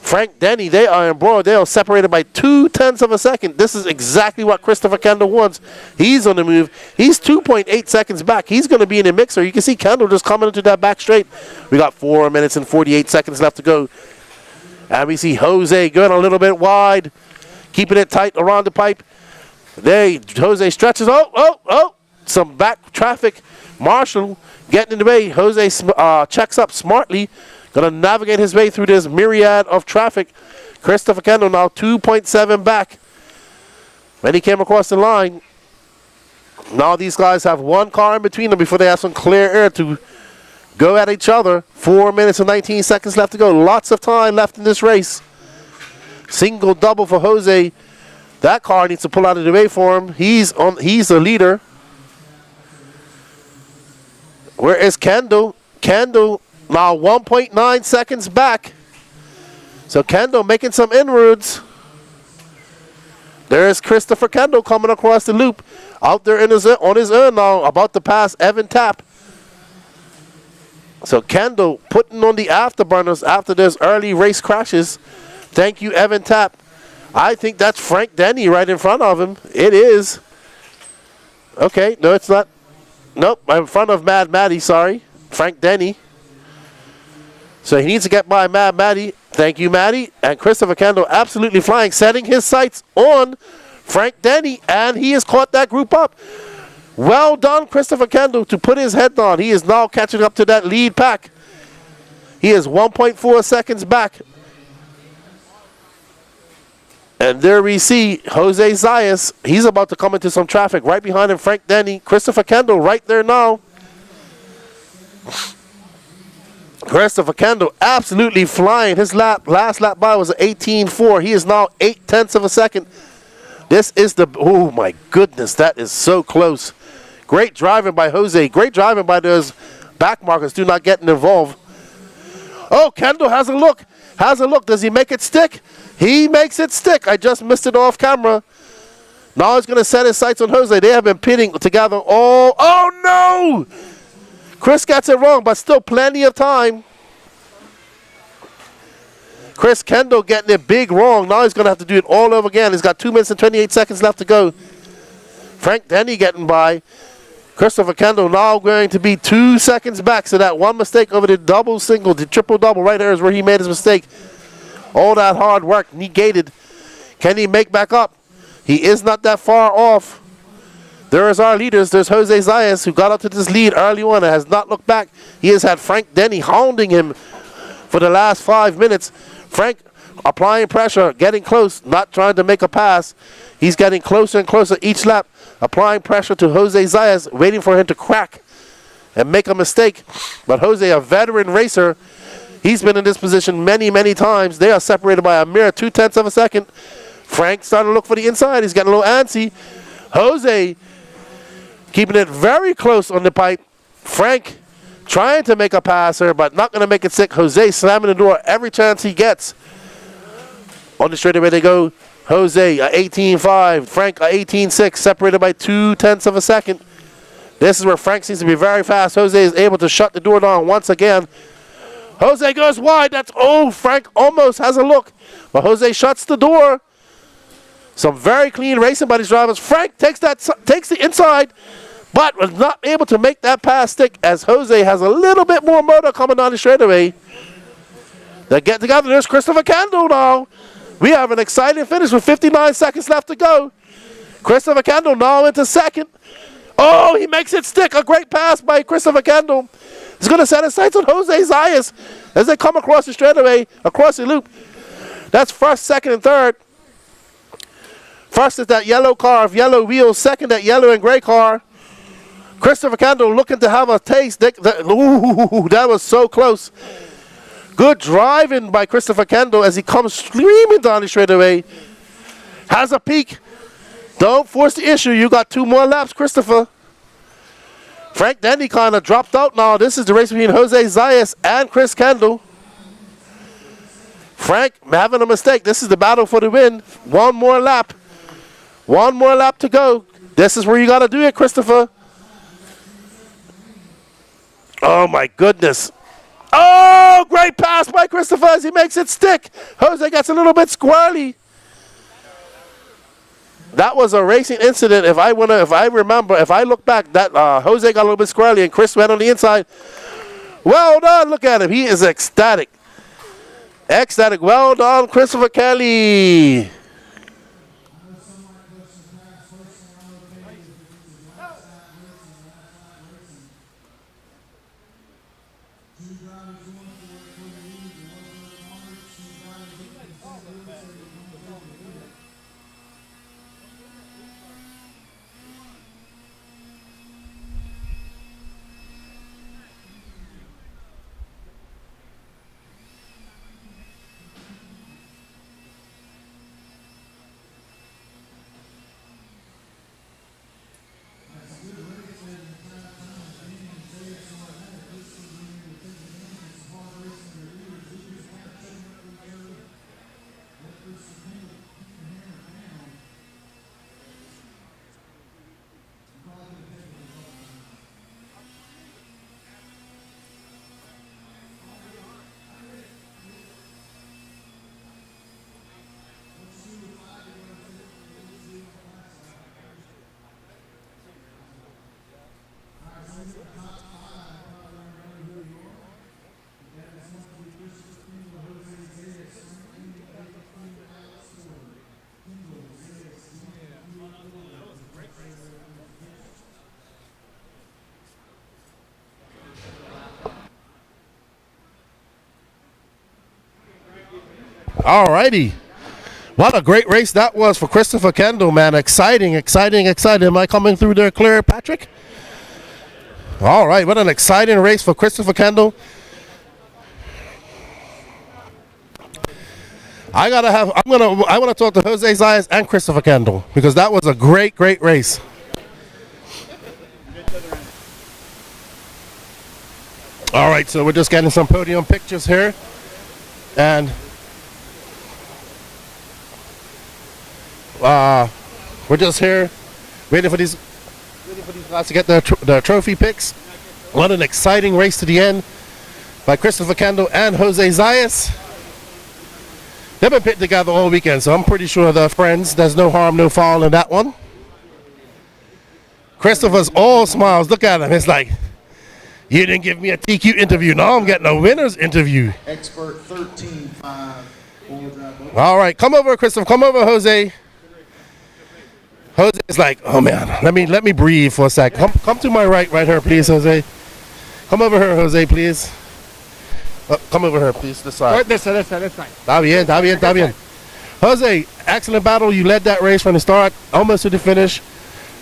Frank Denny. They are embroiled. They are separated by 0.2 of a second. This is exactly what Christopher Kendall wants. He's on the move. He's 2.8 seconds back. He's going to be in the mixer. You can see Kendall just coming into that back straight. We got 4 minutes and 48 seconds left to go. And we see Jose going a little bit wide, keeping it tight around the pipe. Jose stretches. Some back traffic. Marshall getting in the way. Jose checks up smartly. Going to navigate his way through this myriad of traffic. Christopher Kendall now 2.7 back. When he came across the line, now these guys have one car in between them before they have some clear air to go at each other. 4 minutes and 19 seconds left to go. Lots of time left in this race. Single double for Jose. That car needs to pull out of the way for him. He's the leader. Where is Kendall? Kendall now 1.9 seconds back. So Kendall making some inroads. There's Christopher Kendall coming across the loop. Out there on his own now, about to pass Evan Tapp. So Kendall putting on the afterburners after those early race crashes. Thank you, Evan Tapp. I think that's Frank Denny right in front of him. It is. Okay, no, it's not. Nope, I'm in front of Mad Matty, sorry. Frank Denny. So he needs to get by Mad Matty. Thank you, Matty. And Christopher Kendall absolutely flying, setting his sights on Frank Denny, and he has caught that group up. Well done, Christopher Kendall, to put his head on. He is now catching up to that lead pack. He is 1.4 seconds back. And there we see Jose Zayas. He's about to come into some traffic. Right behind him, Frank Denny. Christopher Kendall right there now. Christopher Kendall absolutely flying. His last lap by was an 18.4. He is now 0.8 of a second. This is the, oh my goodness, that is so close. Great driving by Jose. Great driving by those back markers. Do not get involved. Oh, Kendall has a look. Has a look. Does he make it stick? He makes it stick. I just missed it off camera. Now he's going to set his sights on Jose. They have been pitting together all. Oh, no! Chris gets it wrong, but still plenty of time. Chris Kendall getting it big wrong. Now he's going to have to do it all over again. He's got 2 minutes and 28 seconds left to go. Frank Denny getting by. Christopher Kendall now going to be 2 seconds back. So that one mistake over the double single, the triple double right there is where he made his mistake. All that hard work negated. Can he make back up? He is not that far off. There is our leaders. There's Jose Zayas, who got up to this lead early on and has not looked back. He has had Frank Denny hounding him for the last 5 minutes. Frank applying pressure, getting close, not trying to make a pass. He's getting closer and closer each lap, applying pressure to Jose Zayas, waiting for him to crack and make a mistake. But Jose, a veteran racer, he's been in this position many, many times. They are separated by a mere 0.2 of a second. Frank starting to look for the inside. He's getting a little antsy. Jose keeping it very close on the pipe. Frank trying to make a passer, but not going to make it stick. Jose slamming the door every chance he gets. On the straightaway they go. Jose, a 18.5. Frank, a 18.6, separated by 0.2 of a second. This is where Frank seems to be very fast. Jose is able to shut the door down once again. Jose goes wide. That's, oh, Frank almost has a look. But Jose shuts the door. Some very clean racing by these drivers. Frank takes the inside, but was not able to make that pass stick as Jose has a little bit more motor coming down the straightaway. They get together. There's Christopher Kendall now. We have an exciting finish with 59 seconds left to go. Christopher Kendall now into second. Oh, he makes it stick. A great pass by Christopher Kendall. He's going to set his sights on Jose Zayas as they come across the straightaway, across the loop. That's first, second, and third. First is that yellow car of yellow wheels. Second, that yellow and gray car. Christopher Kendall looking to have a taste. Ooh, that was so close. Good driving by Christopher Kendall as he comes screaming down the straightaway. Has a peak. Don't force the issue. You got 2 more laps, Christopher. Frank Denny kind of dropped out now. This is the race between Jose Zayas and Chris Kendall. Frank having a mistake. This is the battle for the win. 1 more lap. 1 more lap to go. This is where you got to do it, Christopher. Oh, my goodness. Oh, great pass by Christopher as he makes it stick. Jose gets a little bit squirrely. That was a racing incident. If I look back, that Jose got a little bit squirrely and Chris went on the inside. Well done. Look at him. He is ecstatic. Ecstatic. Well done, Christopher Kelly. All righty. What a great race that was for Christopher Kendall, man. Exciting, exciting, exciting. Am I coming through there clear, Patrick? All right, what an exciting race for Christopher Kendall. I want to talk to Jose Zayas and Christopher Kendall because that was a great, great race. All right, so we're just getting some podium pictures here, and we're just here waiting for these guys to get their trophy picks. What an exciting race to the end by Christopher Kendall and Jose Zayas. They've been pitting together all weekend, so I'm pretty sure they're friends. There's no harm, no foul in that one. Christopher's all smiles. Look at him. It's like, you didn't give me a TQ interview. Now I'm getting a winner's interview. Expert 13-5. All right, come over, Christopher. Come over, Jose. Jose is like, oh man, let me breathe for a sec. Come to my right here, please, Jose. Come over here, Jose, please. Come over here, please, this side. This side. Está bien. Jose, excellent battle. You led that race from the start, almost to the finish.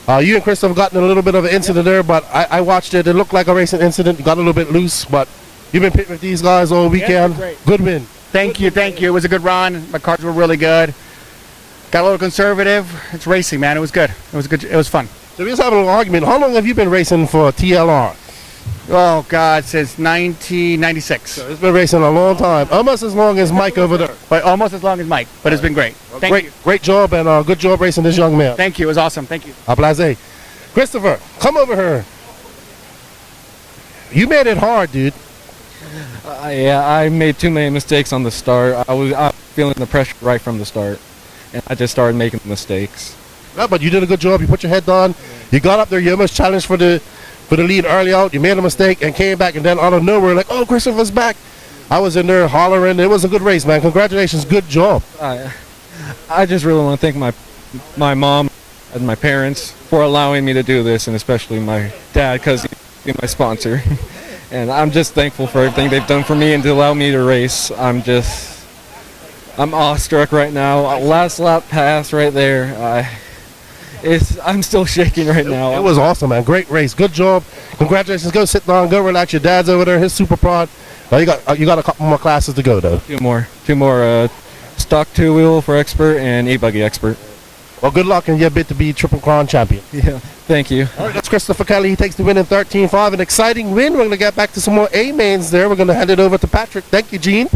You and Christopher got in a little bit of an incident there, but I watched it. It looked like a racing incident. You got a little bit loose, but you've been pitting with these guys all weekend. Good win. Thank you. It was a good run. My cards were really good. Got a little conservative. It's racing, man. It was good. It was fun. So we just having a little argument. How long have you been racing for TLR? Oh, God, since 1996. So it's been racing a long time. Almost as long as Mike over there. But almost as long as Mike. But it's been great. Thank you. Great job, and good job racing this young man. Thank you. It was awesome. Thank you. Ablase. Christopher, come over here. You made it hard, dude. Yeah, I made too many mistakes on the start. I was feeling the pressure right from the start, and I just started making mistakes. No, but you did a good job. You put your head down. You got up there. You almost challenged for the lead early out. You made a mistake and came back, and then out of nowhere, like, oh, Christopher's back. I was in there hollering. It was a good race, man. Congratulations. Good job. I just really want to thank my mom and my parents for allowing me to do this, and especially my dad, because he's my sponsor. And I'm just thankful for everything they've done for me and to allow me to race. I'm awestruck right now. Last lap pass right there. I'm still shaking right now. It was awesome, man. Great race. Good job. Congratulations. Go sit down. Go relax. Your dad's over there. He's super proud. Now you got a couple more classes to go, though. Two more. Stock 2-wheel for expert and E Buggy expert. Well, good luck in your bid to be Triple Crown champion. Yeah, thank you. All right, that's Christopher Kelly. He takes the win in 13-5. An exciting win. We're going to get back to some more A mains there. We're going to hand it over to Patrick. Thank you, Gene.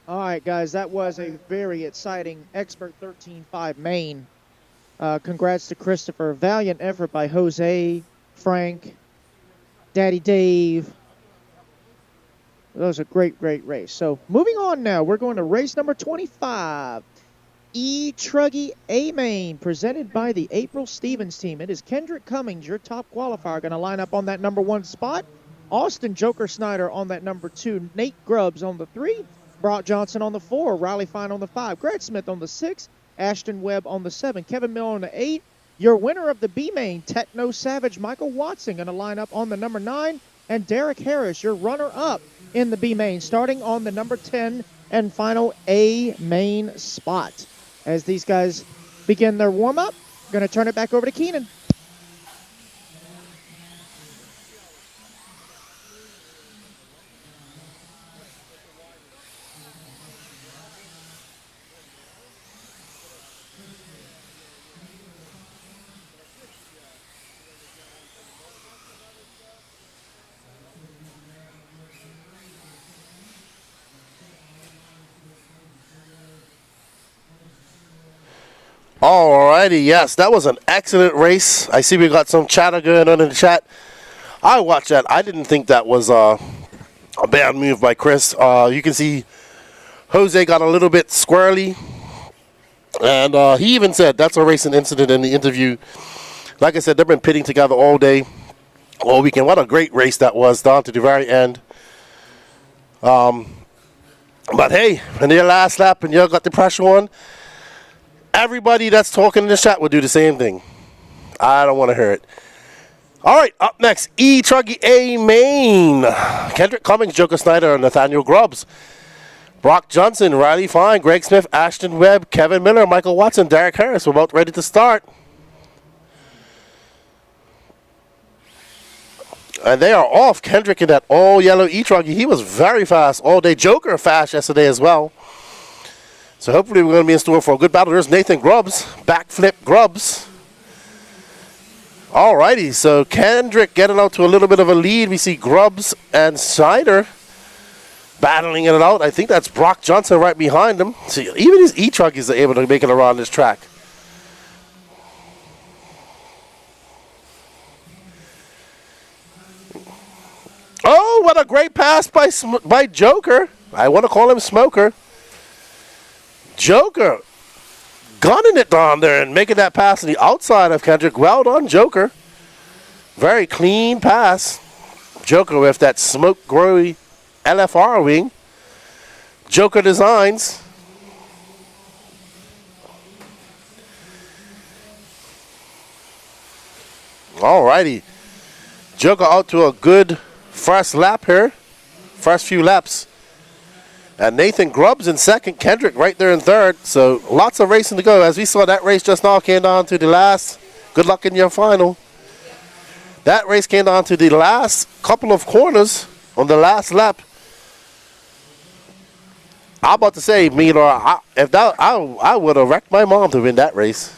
All right, guys, that was a very exciting Expert 13-5 main. Congrats to Christopher. Valiant effort by Jose, Frank, Daddy Dave. That was a great, great race. So moving on now, we're going to race number 25. E Truggy A Main, presented by the April Stevens team. It is Kendrick Cummings, your top qualifier, going to line up on that number 1 spot. Austin Joker Snyder on that number 2. Nate Grubbs on the 3. Brock Johnson on the 4. Riley Fine on the 5. Greg Smith on the 6. Ashton Webb on the 7. Kevin Miller on the 8. Your winner of the B Main, Techno Savage Michael Watson, going to line up on the number 9. And Derek Harris, your runner-up in the B Main, starting on the number 10 and final A Main spot. As these guys begin their warm-up, going to turn it back over to Keenan. righty, yes, that was an excellent race. I see we got some chatter going on in the chat. I watched that. I didn't think that was a bad move by Chris. You can see Jose got a little bit squirrely. And he even said that's a racing incident in the interview. Like I said, they've been pitting together all day, all weekend. What a great race that was down to the very end. But hey, in your last lap and you got the pressure on, everybody that's talking in the chat will do the same thing. I don't want to hear it. All right, up next, E Buggy A Main. Kendrick Cummings, Joker Snyder, and Nathaniel Grubbs. Brock Johnson, Riley Fine, Greg Smith, Ashton Webb, Kevin Miller, Michael Watson, Derek Harris. We're about ready to start. And they are off. Kendrick in that all-yellow E-Truggy. He was very fast all day. Joker fast yesterday as well. So hopefully we're going to be in store for a good battle. There's Nathan Grubbs. Backflip Grubbs. Alrighty, so Kendrick getting out to a little bit of a lead. We see Grubbs and Snyder battling it out. I think that's Brock Johnson right behind him. So even his E-Truggies are able to make it around this track. Oh, what a great pass by Joker. I want to call him Smoker. Joker gunning it down there and making that pass to the outside of Kendrick. Well done, Joker. Very clean pass. Joker with that smoke glowy LFR wing. Joker Designs. Alrighty. Joker out to a good first lap here. First few laps. And Nathan Grubbs in second. Kendrick right there in third. So lots of racing to go. As we saw, that race just now came down to the last. Good luck in your final. That race came down to the last couple of corners on the last lap. I'm about to say, I would have wrecked my mom to win that race.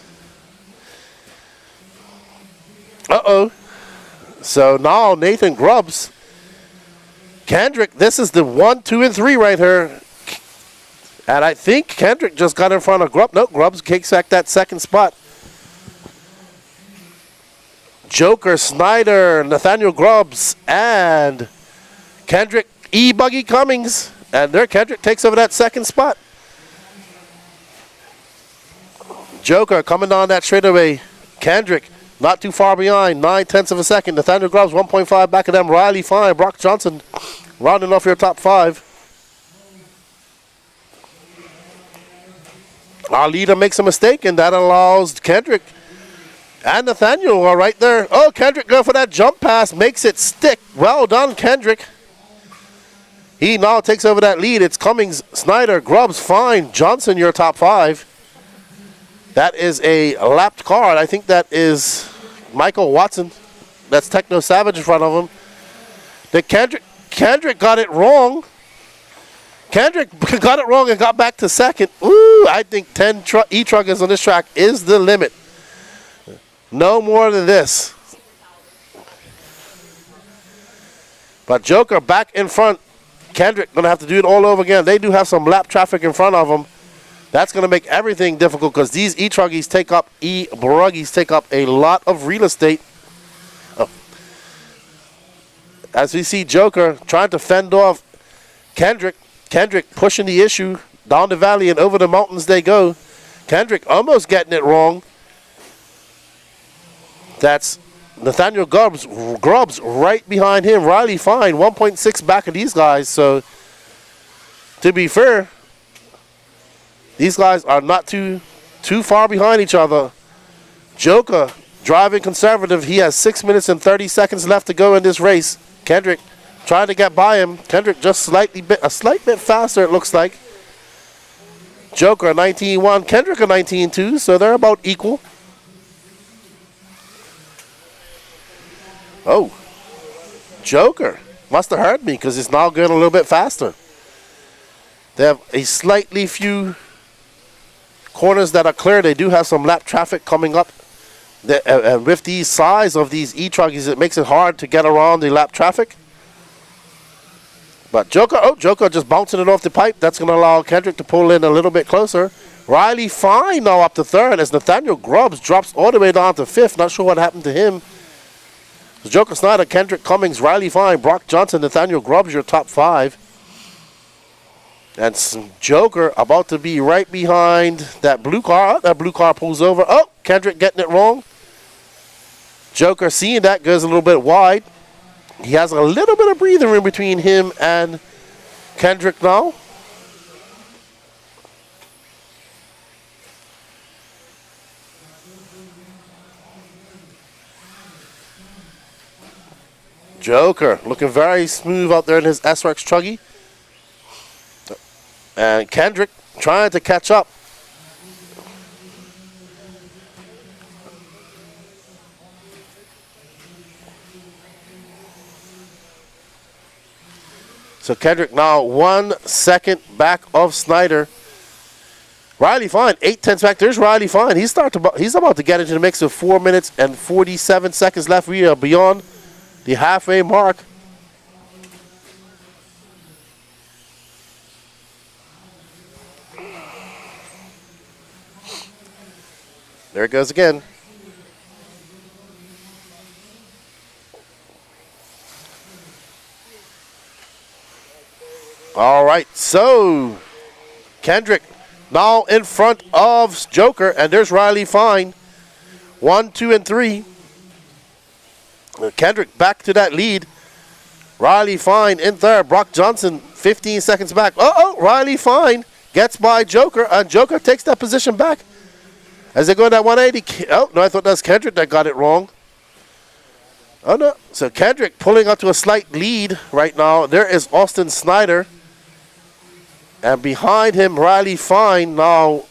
Uh-oh. So now Nathan Grubbs. Kendrick, this is the 1, 2, and 3 right here. And I think Kendrick just got in front of Grubbs. No, Grubbs kicks back that second spot. Joker, Snyder, Nathaniel Grubbs, and Kendrick, E Buggy Cummings. And there Kendrick takes over that second spot. Joker coming down that straightaway. Kendrick not too far behind, 9/10 of a second. Nathaniel Grubbs 1.5 back of them. Riley Fine, Brock Johnson rounding off your top 5. Our leader makes a mistake, and that allows Kendrick and Nathaniel are right there. Oh, Kendrick going for that jump pass, makes it stick. Well done, Kendrick. He now takes over that lead. It's Cummings, Snyder, Grubbs, Fine, Johnson, your top 5. That is a lapped car. I think that is Michael Watson. That's Techno Savage in front of him. Then Kendrick got it wrong. Kendrick got it wrong and got back to second. Ooh, I think 10 E-Truckers on this track is the limit. No more than this. But Joker back in front. Kendrick going to have to do it all over again. They do have some lap traffic in front of them. That's going to make everything difficult because these E-Truggies take up, E-Buggies take up a lot of real estate. Oh. As we see Joker trying to fend off Kendrick. Kendrick pushing the issue down the valley and over the mountains they go. Kendrick almost getting it wrong. That's Nathaniel Grubbs right behind him. Riley Fine, 1.6 back of these guys. So, to be fair, these guys are not too far behind each other. Joker driving conservative. He has 6 minutes and 30 seconds left to go in this race. Kendrick trying to get by him. Kendrick just a slight bit faster, it looks like. Joker a 19.1, Kendrick a 19.2, so they're about equal. Oh, Joker must have heard me because it's now going a little bit faster. They have a slightly few corners that are clear. They do have some lap traffic coming up. And with the size of these E-Truggies, it makes it hard to get around the lap traffic. But Joker just bouncing it off the pipe. That's going to allow Kendrick to pull in a little bit closer. Riley Fine now up to third as Nathaniel Grubbs drops all the way down to fifth. Not sure what happened to him. Joker Snyder, Kendrick Cummings, Riley Fine, Brock Johnson, Nathaniel Grubbs, your top 5. And some Joker about to be right behind that blue car. That blue car pulls over. Oh, Kendrick getting it wrong. Joker seeing that goes a little bit wide. He has a little bit of breathing room between him and Kendrick now. Joker looking very smooth out there in his SRX Truggy. And Kendrick trying to catch up. So Kendrick now 1 second back of Snyder. Riley Fine, 8/10 back. There's Riley Fine. He's about to get into the mix with 4 minutes and 47 seconds left. We are beyond the halfway mark. There it goes again. All right, so Kendrick now in front of Joker, and there's Riley Fine. 1, 2, and 3. Kendrick back to that lead. Riley Fine in third. Brock Johnson 15 seconds back. Uh-oh, Riley Fine gets by Joker, and Joker takes that position back. As they go that 180. Oh, no, I thought that was Kendrick that got it wrong. Oh, no. So Kendrick pulling up to a slight lead right now. There is Austin Snyder. And behind him, Riley Fine now.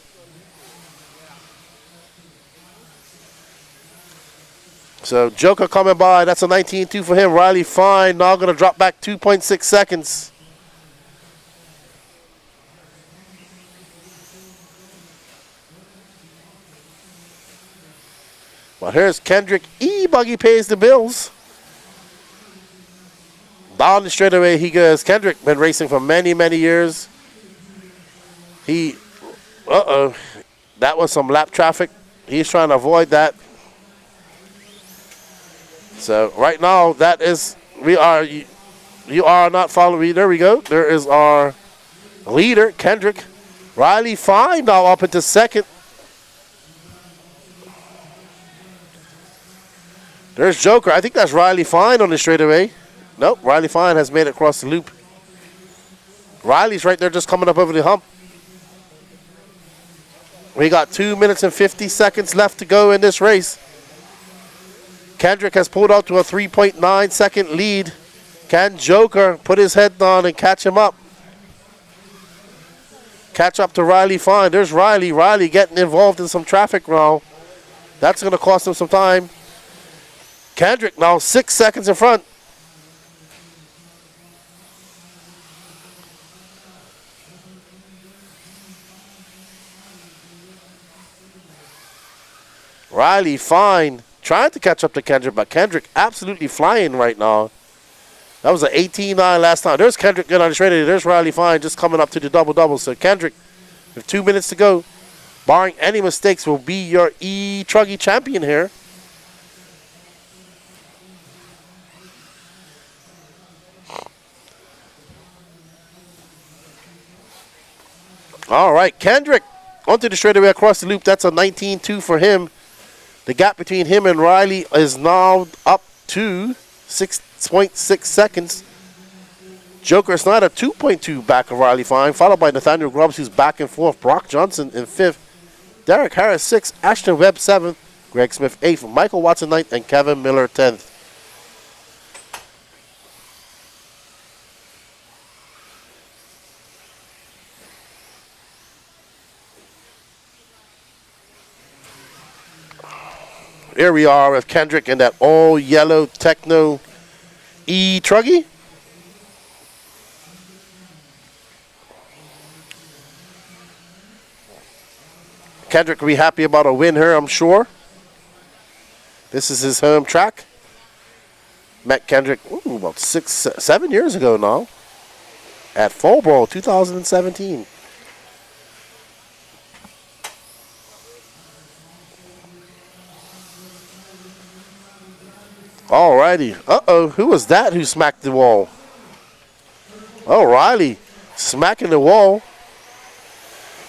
So Joker coming by. That's a 19-2 for him. Riley Fine now going to drop back 2.6 seconds. Well, here's Kendrick. E Buggy pays the bills. Down the straightaway he goes. Kendrick been racing for many, many years. That was some lap traffic. He's trying to avoid that. So right now, that is, you are not following me. There we go. There is our leader, Kendrick. Riley Fine now up into second. There's Joker. I think that's Riley Fine on the straightaway. Nope, Riley Fine has made it across the loop. Riley's right there just coming up over the hump. We got 2 minutes and 50 seconds left to go in this race. Kendrick has pulled out to a 3.9 second lead. Can Joker put his head down and catch him up? Catch up to Riley Fine. There's Riley. Riley getting involved in some traffic now. That's going to cost him some time. Kendrick now 6 seconds in front. Riley Fine trying to catch up to Kendrick, but Kendrick absolutely flying right now. That was an 18-9 last time. There's Kendrick good on the straightaway. There's Riley Fine just coming up to the double-double. So Kendrick, with 2 minutes to go, barring any mistakes, will be your E Truggy champion here. All right, Kendrick onto the straightaway across the loop. That's a 19-2 for him. The gap between him and Riley is now up to 6.6 seconds. Joker Snyder 2.2 back of Riley Fine, followed by Nathaniel Grubbs, who's back and forth. Brock Johnson in 5th. Derek Harris 6th. Ashton Webb 7th. Greg Smith 8th. Michael Watson 9th. And Kevin Miller 10th. Here we are with Kendrick in that all-yellow Techno E Truggy. Kendrick will be happy about a win here, I'm sure. This is his home track. Met Kendrick about 7 years ago now at Fall Brawl 2017. righty. Uh-oh, who was that who smacked the wall? Oh, Riley smacking the wall.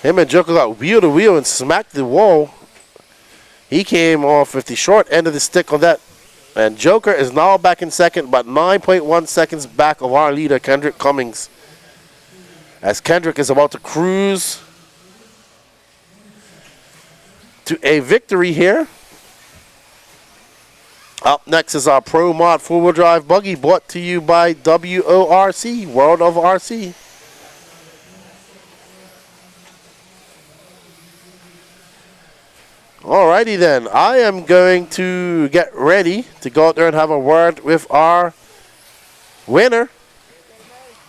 Him and Joker got wheel to wheel and smacked the wall. He came off with the short end of the stick on that. And Joker is now back in second, but 9.1 seconds back of our leader, Kendrick Cummings. As Kendrick is about to cruise to a victory here. Up next is our Pro Mod 4-wheel drive buggy, brought to you by WORC, World of RC. Alrighty then, I am going to get ready to go out there and have a word with our winner,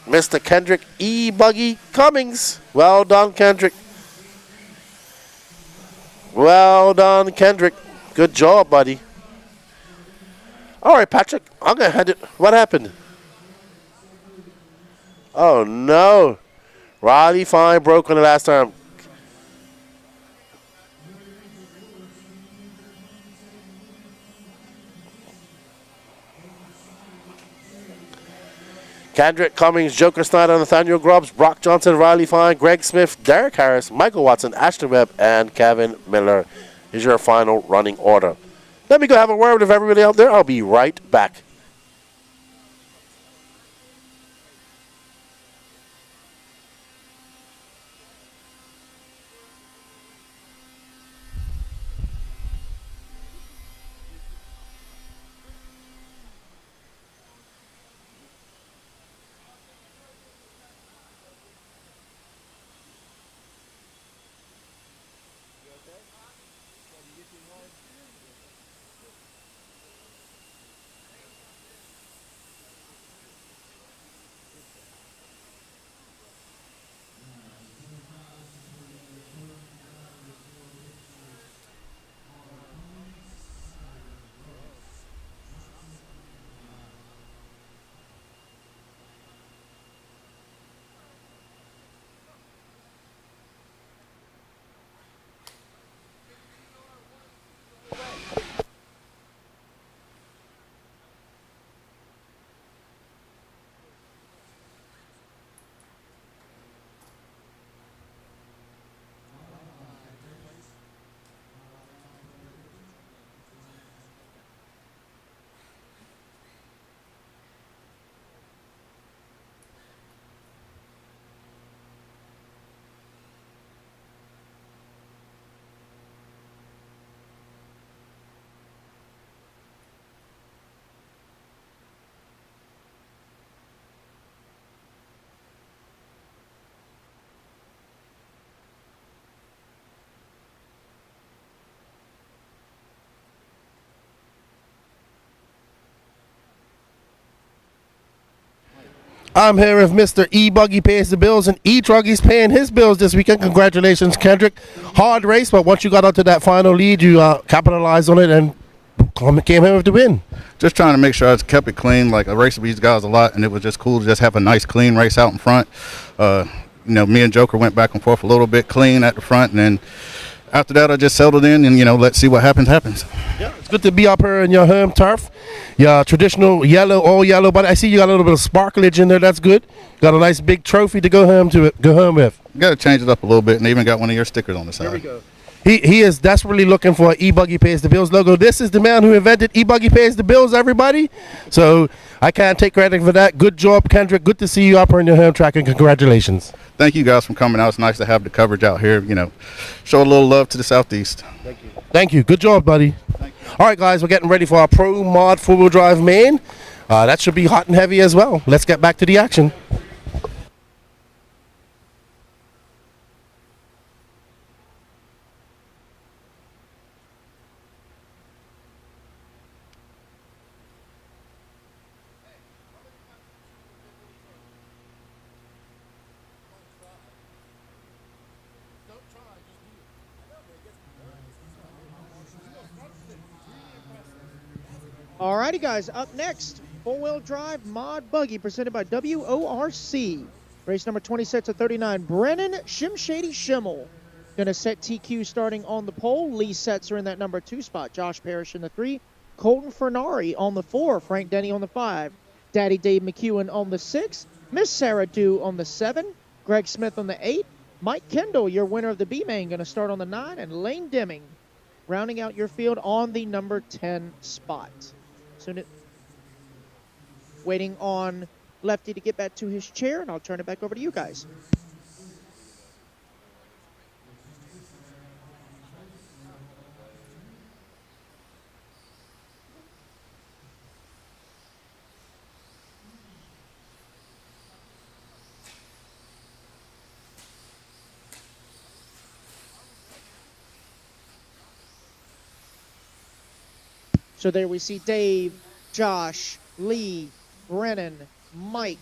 Mr. Kendrick E Buggy Cummings. Well done, Kendrick. Well done, Kendrick. Good job, buddy. All right, Patrick, I'm going to hand it. What happened? Oh, no. Riley Fine broke on the last time. Kendrick Cummings, Joker Snyder, Nathaniel Grubbs, Brock Johnson, Riley Fine, Greg Smith, Derek Harris, Michael Watson, Ashton Webb, and Kevin Miller is your final running order. Let me go have a word with everybody out there. I'll be right back. I'm here with Mr. E Buggy pays the bills, and E Truggy's paying his bills this weekend. Congratulations, Kendrick. Hard race, but once you got onto that final lead, you capitalized on it and came here with the win. Just trying to make sure I kept it clean. Like, I race with these guys a lot, and it was just cool to just have a nice, clean race out in front. Me and Joker went back and forth a little bit, clean at the front, and then after that, I just settled in, and let's see what happens. Yeah, it's good to be up here in your home turf. Your traditional yellow, all yellow, but I see you got a little bit of sparklage in there. That's good. Got a nice big trophy to go home with. Got to change it up a little bit, and even got one of your stickers on the side. There we go. He is desperately looking for an E Buggy Pays the Bills logo. This is the man who invented E Buggy Pays the Bills, everybody. So I can't take credit for that. Good job, Kendrick. Good to see you up here in your home track, and congratulations. Thank you guys for coming out. It's nice to have the coverage out here. Show a little love to the Southeast. Thank you. Thank you. Good job, buddy. All right, guys, we're getting ready for our Pro Mod 4-wheel drive main. That should be hot and heavy as well. Let's get back to the action. Alrighty, guys, up next, four-wheel drive mod buggy presented by WORC. Race number 20 sets of 39. Brennan Shimshady Schimmel going to set TQ starting on the pole. Lee Setzer in that number 2 spot. Josh Parrish in the 3. Colton Fernari on the 4, Frank Denny on the 5, Daddy Dave McEwen on the 6, Miss Sarah Dew on the 7, Greg Smith on the 8, Mike Kendall, your winner of the B Main, going to start on the 9, and Lane Deming rounding out your field on the number 10 spot. Soon waiting on Lefty to get back to his chair, and I'll turn it back over to you guys. So there we see Dave, Josh, Lee, Brennan, Mike,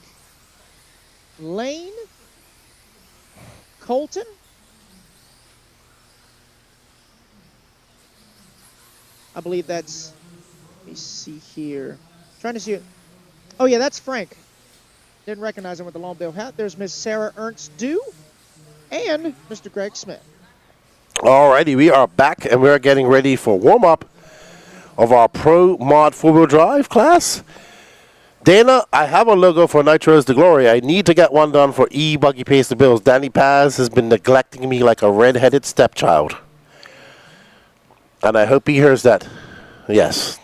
Lane, Colton, I believe that's, let me see here. Trying to see it. Oh, yeah, that's Frank. Didn't recognize him with the long bill hat. There's Miss Sarah Ernst Dew and Mr. Greg Smith. Alrighty, we are back and we're getting ready for warm-up of our Pro Mod 4-wheel drive class. Dana, I have a logo for Nitro's The Glory. I need to get one done for E Buggy Pays the Bills. Danny Paz has been neglecting me like a red-headed stepchild. And I hope he hears that. Yes.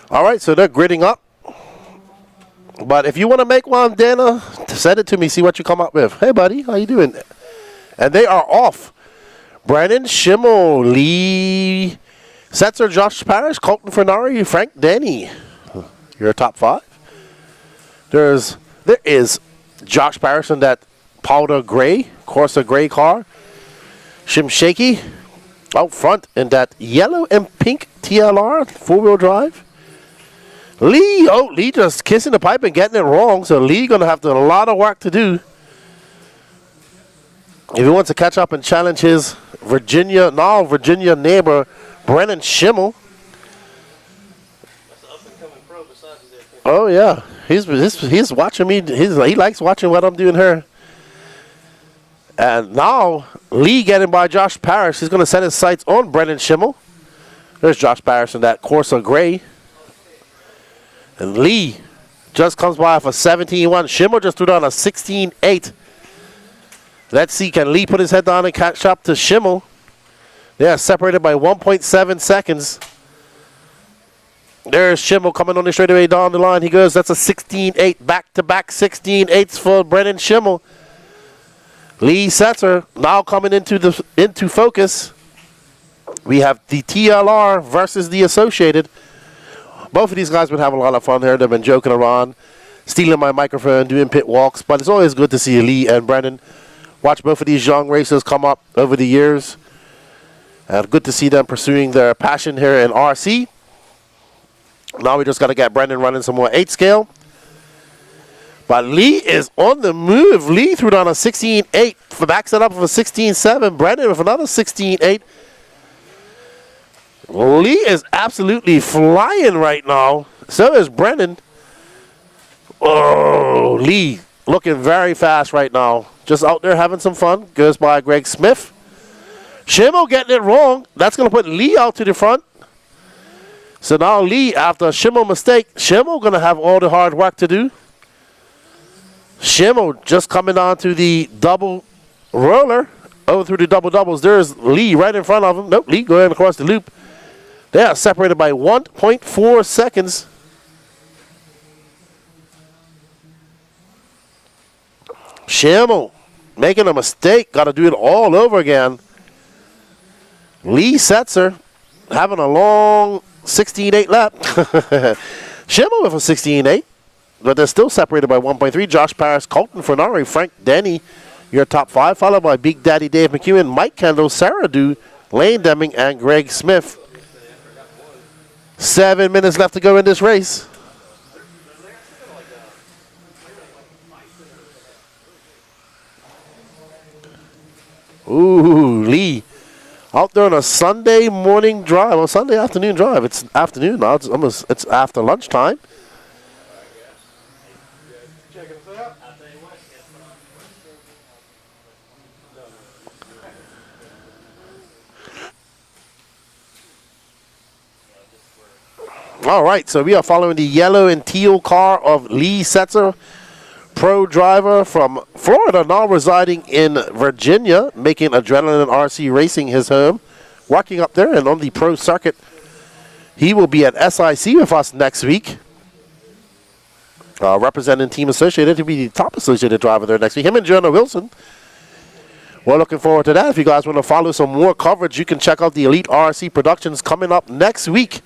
All right, so they're gridding up. But if you want to make one, Dana, send it to me, see what you come up with. Hey, buddy, how you doing? And they are off. Brandon Schimmel, Lee Setzer, Josh Parrish, Colton Fernari, Frank Denny. Your top 5. There is Josh Parrish in that powder gray, Corsa gray car. Shim Shaky out front in that yellow and pink TLR 4-wheel drive. Lee just kissing the pipe and getting it wrong, so Lee going to have a lot of work to do if he wants to catch up and challenge his Virginia neighbor, Brennan Schimmel. Oh, yeah. He's watching me. He likes watching what I'm doing here. And now, Lee getting by Josh Parrish. He's going to set his sights on Brennan Schimmel. There's Josh Parrish in that Corsa gray. And Lee just comes by for 17-1. Schimmel just threw down a 16-8. Let's see, can Lee put his head down and catch up to Schimmel? They are separated by 1.7 seconds. There's Schimmel coming on the straightaway down the line. He goes, that's a 16-8. Back-to-back 16-8s for Brennan Schimmel. Lee Setzer now coming into focus. We have the TLR versus the Associated. Both of these guys would have a lot of fun here. They've been joking around, stealing my microphone, doing pit walks. But it's always good to see Lee and Brennan. Watch both of these young racers come up over the years. And good to see them pursuing their passion here in RC. Now we just got to get Brendan running some more 8 scale. But Lee is on the move. Lee threw down a 16-8. Backs it up with a 16-7. Brendan with another 16-8. Lee is absolutely flying right now. So is Brendan. Oh, Lee looking very fast right now. Just out there having some fun. Goes by Greg Smith. Schimmel getting it wrong. That's going to put Lee out to the front. So now Lee, after a Schimmel mistake, Schimmel going to have all the hard work to do. Schimmel just coming on to the double roller. Over through the double doubles. There's Lee right in front of him. Nope, Lee going across the loop. They are separated by 1.4 seconds. Schimmel making a mistake. Got to do it all over again. Lee Setzer having a long 16-8 lap. Schimmel with a 16-8. But they're still separated by 1.3. Josh Parrish, Colton Fernari, Frank Denny, your top 5. Followed by Big Daddy Dave McEwen, Mike Kendall, Sarah Dew, Lane Deming, and Greg Smith. 7 minutes left to go in this race. Ooh, Lee out there on a Sunday morning drive, or Sunday afternoon drive. It's afternoon now. It's after lunchtime. All right, so we are following the yellow and teal car of Lee Setzer, pro driver from Florida, now residing in Virginia, making Adrenaline RC Racing his home, working up there and on the pro circuit. He will be at SIC with us next week, representing Team Associated. He'll be the top Associated driver there next week. Him and Jonah Wilson. We're looking forward to that. If you guys want to follow some more coverage, you can check out the Elite RC Productions coming up next week.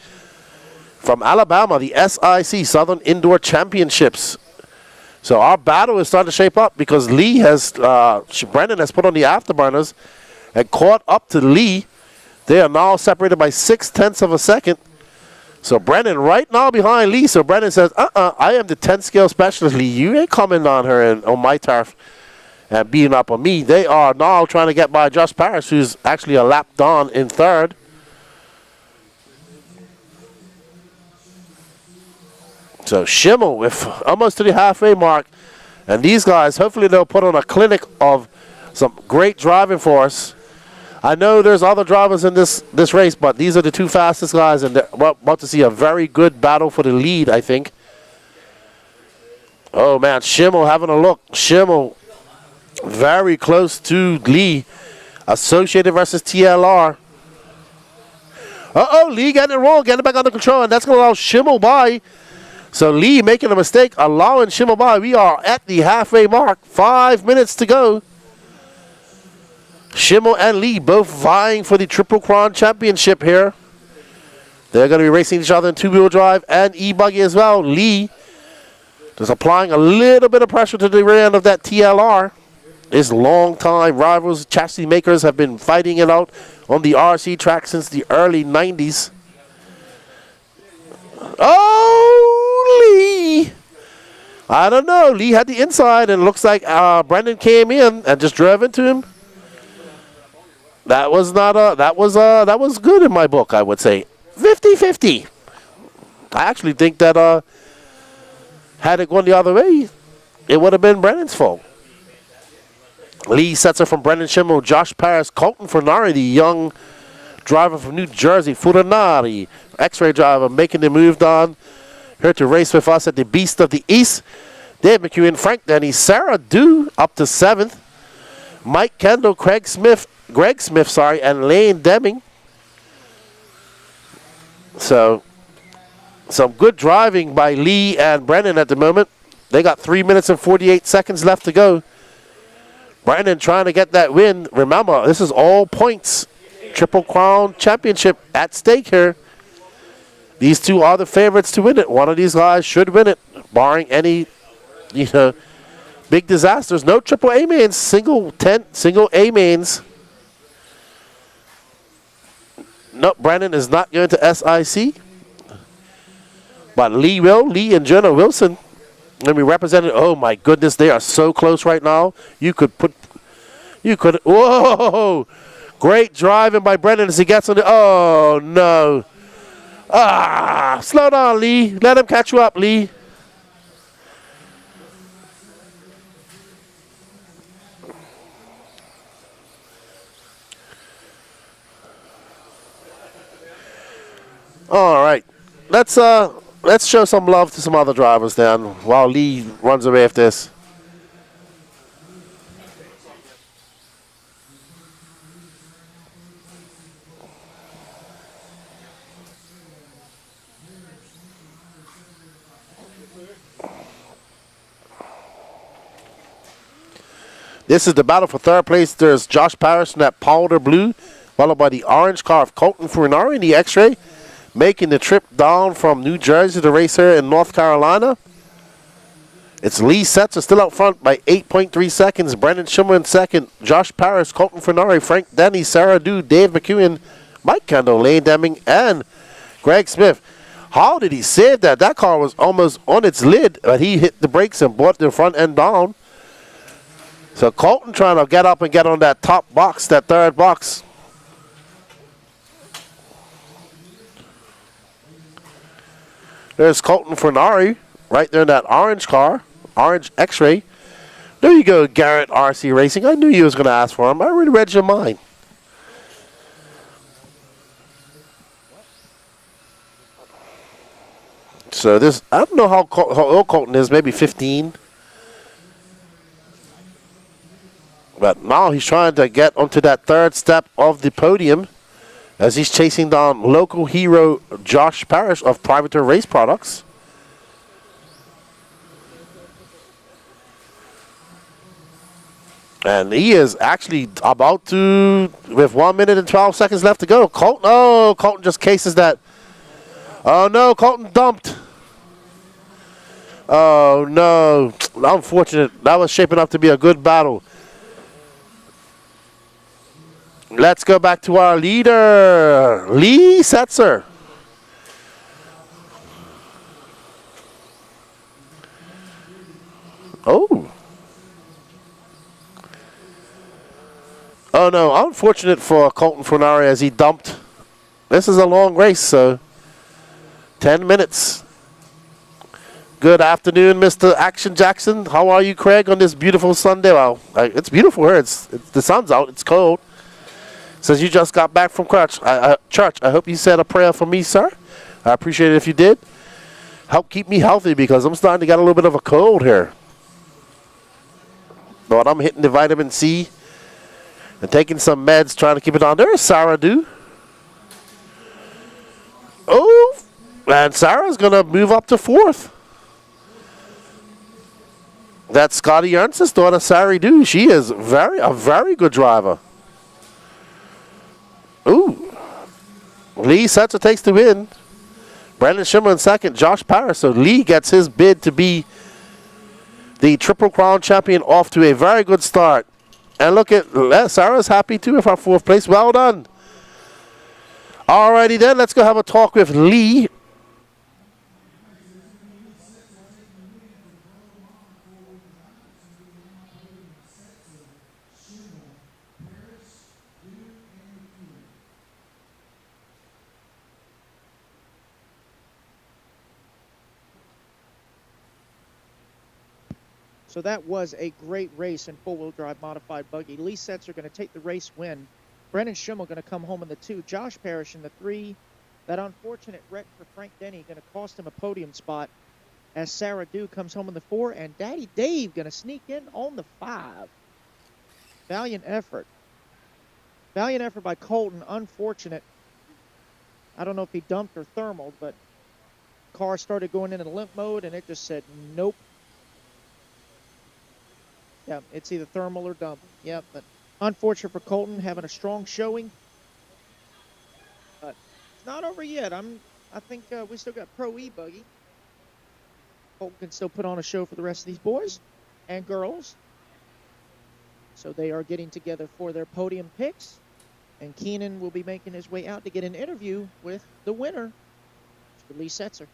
From Alabama, the SIC, Southern Indoor Championships. So our battle is starting to shape up because Lee has, Brendan has put on the afterburners and caught up to Lee. They are now separated by 0.6 of a second. So Brendan right now behind Lee. So Brendan says, I am the 10 scale specialist, Lee. You ain't coming on her and on my turf and beating up on me. They are now trying to get by Josh Parrish, who's actually a lap down in third. So Schimmel with almost to the halfway mark. And these guys, hopefully they'll put on a clinic of some great driving for us. I know there's other drivers in this race, but these are the two fastest guys, and we're about to see a very good battle for the lead, I think. Oh, man, Schimmel having a look. Schimmel very close to Lee. Associated versus TLR. Lee getting it wrong, getting it back under control, and that's going to allow Schimmel by. So Lee making a mistake, allowing Schimmel by. We are at the halfway mark. 5 minutes to go. Schimmel and Lee both vying for the Triple Crown Championship here. They're going to be racing each other in two-wheel drive and E-Buggy as well. Lee just applying a little bit of pressure to the rear end of that TLR. His long-time rivals, chassis makers, have been fighting it out on the RC track since the early 90s. Oh, Lee! I don't know. Lee had the inside, and it looks like Brendan came in and just drove into him. That was good in my book, I would say. 50-50. I actually think that had it gone the other way, it would have been Brendan's fault. Lee Setzer from Brendan Schimmel, Josh Parrish, Colton Fernari, the young driver from New Jersey, Furanari, X-ray driver, making the move on here to race with us at the Beast of the East. Dave McEwen, Frank Denny, Sarah Dew up to 7th. Mike Kendall, Greg Smith, and Lane Deming. So, some good driving by Lee and Brendan at the moment. They got 3 minutes and 48 seconds left to go. Brendan trying to get that win. Remember, this is all points. Triple Crown Championship at stake here. These two are the favorites to win it. One of these guys should win it, barring any, big disasters. No Triple A Mains, single A Mains. No, Brandon is not going to SIC. But Lee will. Lee and Jonah Wilson. Let me represent it. Oh my goodness, they are so close right now. Whoa! Great driving by Brendan as he gets on the, oh no. Slow down, Lee. Let him catch you up, Lee. All right, let's show some love to some other drivers then while Lee runs away with this. This is the battle for third place. There's Josh Parrish in that powder blue, followed by the orange car of Colton Furnari in the X-ray, making the trip down from New Jersey to race here in North Carolina. It's Lee Setzer still out front by 8.3 seconds. Brendan Schimmel in second. Josh Parrish, Colton Furnari, Frank Denny, Sarah Dew, Dave McEwen, Mike Kendall, Lane Deming, and Greg Smith. How did he save that? That car was almost on its lid, but he hit the brakes and brought the front end down. So Colton trying to get up and get on that top box, that third box. There's Colton Fornari right there in that orange car, orange X-Ray. There you go, Garrett RC Racing. I knew you was going to ask for him. I already read your mind. So this, I don't know how old Colton is, maybe 15. But now he's trying to get onto that third step of the podium as he's chasing down local hero Josh Parrish of Privateer Race Products. And he is actually about to, with 1 minute and 12 seconds left to go. Colton, oh, Colton just cases that. Oh no, Colton dumped. Oh no, unfortunate. That was shaping up to be a good battle. Let's go back to our leader, Lee Setzer. Oh. Oh no, unfortunate for Colton Fornari as he dumped. This is a long race, so 10 minutes. Good afternoon, Mr. Action Jackson. How are you, Craig, on this beautiful Sunday? Well, it's beautiful here. It's the sun's out. It's cold. Says you just got back from church. I hope you said a prayer for me, sir. I appreciate it if you did. Help keep me healthy because I'm starting to get a little bit of a cold here. But I'm hitting the vitamin C and taking some meds, trying to keep it on. There's Sarah Do. Oh, and Sarah's going to move up to 4th. That's Scotty Ernst's daughter, Sarah Do. She is a very good driver. Ooh. Lee Setzer takes the win. Brandon Schimmer in 2nd. Josh Parrish. So Lee gets his bid to be the Triple Crown champion off to a very good start. And look at Sarah's happy too with our 4th place. Well done. Alrighty then, let's go have a talk with Lee. So that was a great race in four-wheel drive modified buggy. Lee Setzer going to take the race win. Brennan Schimmel going to come home in the 2. Josh Parrish in the 3. That unfortunate wreck for Frank Denny going to cost him a podium spot as Sarah Dew comes home in the 4. And Daddy Dave going to sneak in on the 5. Valiant effort. Valiant effort by Colton. Unfortunate. I don't know if he dumped or thermaled, but car started going into limp mode and it just said nope. Yeah, it's either thermal or dump. Yeah, but unfortunate for Colton having a strong showing. But it's not over yet. I think we still got Pro E Buggy. Colton can still put on a show for the rest of these boys and girls. So they are getting together for their podium picks. And Keenan will be making his way out to get an interview with the winner, Mr. Lee Setzer.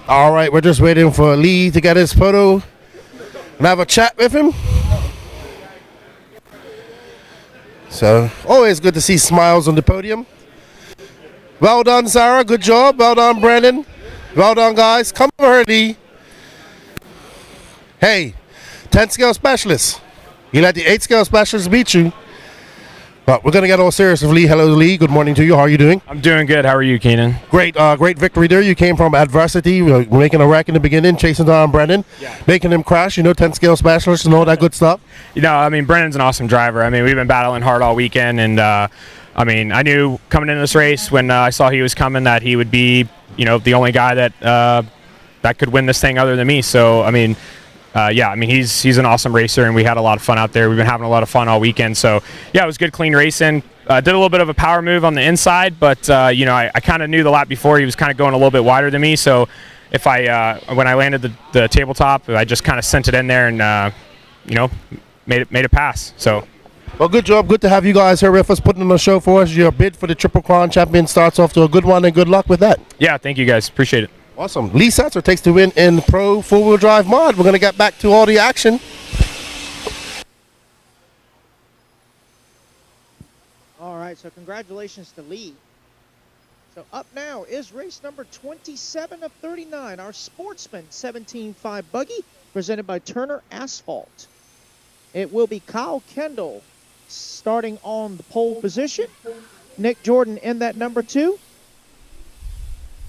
All right, we're just waiting for Lee to get his photo and have a chat with him. So, always good to see smiles on the podium. Well done, Sarah. Good job. Well done, Brandon. Well done, guys. Come over here, Lee. Hey, 10 scale specialist. You let the 8 scale specialist beat you. But we're going to get all serious with Lee. Hello, Lee. Good morning to you. How are you doing? I'm doing good. How are you, Keenan? Great victory there. You came from adversity, making a wreck in the beginning, chasing down Brendan, making him crash, 10 scale specialist and all that good stuff. Brendan's an awesome driver. We've been battling hard all weekend, and I knew coming into this race when I saw he was coming that he would be, the only guy that that could win this thing other than me. So I mean, yeah, I mean he's an awesome racer, and we had a lot of fun out there. We've been having a lot of fun all weekend. So yeah, it was good, clean racing. Did a little bit of a power move on the inside, but you know, I kind of knew the lap before he was kind of going a little bit wider than me. So if when I landed the tabletop, I just kind of sent it in there and you know, made it pass. So. Well, good job. Good to have you guys here with us, putting on the show for us. Your bid for the Triple Crown Champion starts off to a good one, and good luck with that. Yeah, thank you guys. Appreciate it. Awesome. Lee Satzer takes the win in Pro 4-Wheel Drive Mod. We're going to get back to all the action. All right, so congratulations to Lee. So up now is race number 27 of 39, our Sportsman 17.5 buggy, presented by Turner Asphalt. It will be Kyle Kendall starting on the pole position. Nick Jordan in that number 2.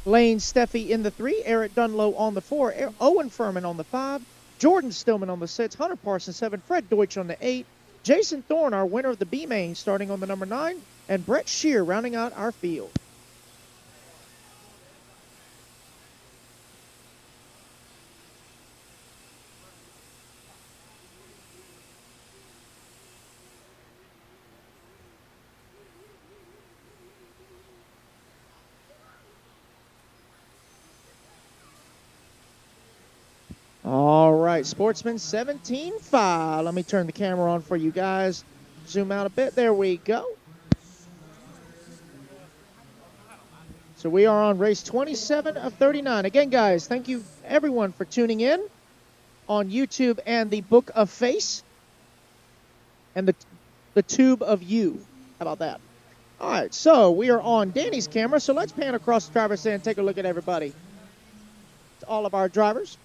Lane Steffi in the 3. Eric Dunlow on the 4. Owen Furman on the 5. Jordan Stillman on the 6. Hunter Parsons 7. Fred Deutsch on the 8. Jason Thorne, our winner of the B Main, starting on the number 9. And Brett Shear rounding out our field. All right, Sportsman 17.5. Let me turn the camera on for you guys. Zoom out a bit. There we go. So we are on race 27 of 39. Again, guys, thank you, everyone, for tuning in on YouTube and the Book of Face and the Tube of You. How about that? All right, so we are on Danny's camera, so let's pan across the driver's stand and take a look at everybody. To all of our drivers.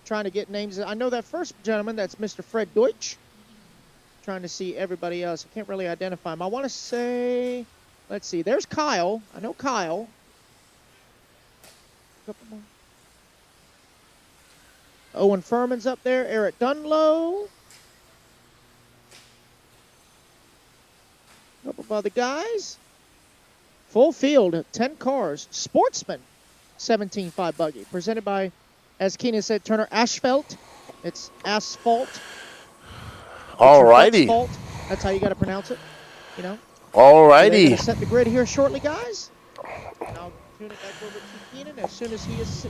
Trying to get names. I know that first gentleman, that's Mr. Fred Deutsch. Trying to see everybody else. I can't really identify him. I want to say, let's see, there's Kyle. I know Kyle. Couple more. Owen Furman's up there. Eric Dunlow. Couple of other guys. Full field, 10 cars. Sportsman 17.5 buggy, presented by, as Keenan said, Turner Asphalt. It's asphalt. All righty. That's how you got to pronounce it, you know. All righty. So they're going to set the grid here shortly, guys. And I'll tune it back over to Keenan as soon as he is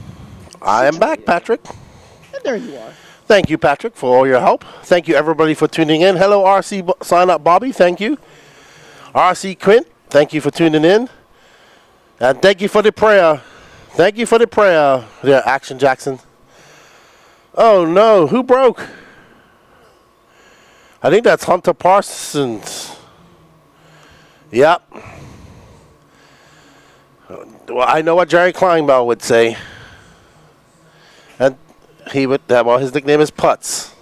I am back, Patrick. And there you are. Thank you, Patrick, for all your help. Thank you, everybody, for tuning in. Hello, RC Sign Up Bobby. Thank you. RC Quint, thank you for tuning in. And thank you for the prayer. Thank you for the prayer, there, Action Jackson. Oh, no. Who broke? I think that's Hunter Parsons. Yep. Well, I know what Jerry Kleinbell would say. And he would, well, his nickname is Putz.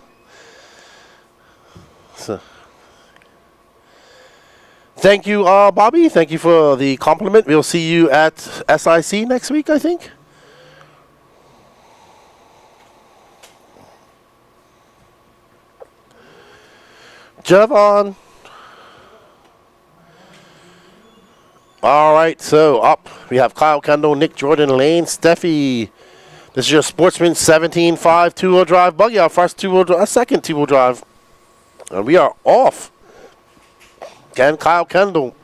So, thank you, Bobby. Thank you for the compliment. We'll see you at SIC next week, I think. Javon. All right, so up we have Kyle Kendall, Nick Jordan, Lane Steffi. This is your Sportsman 17.5 two-wheel drive buggy. Our first second two-wheel drive. And we are off. Again, Kyle Kendall.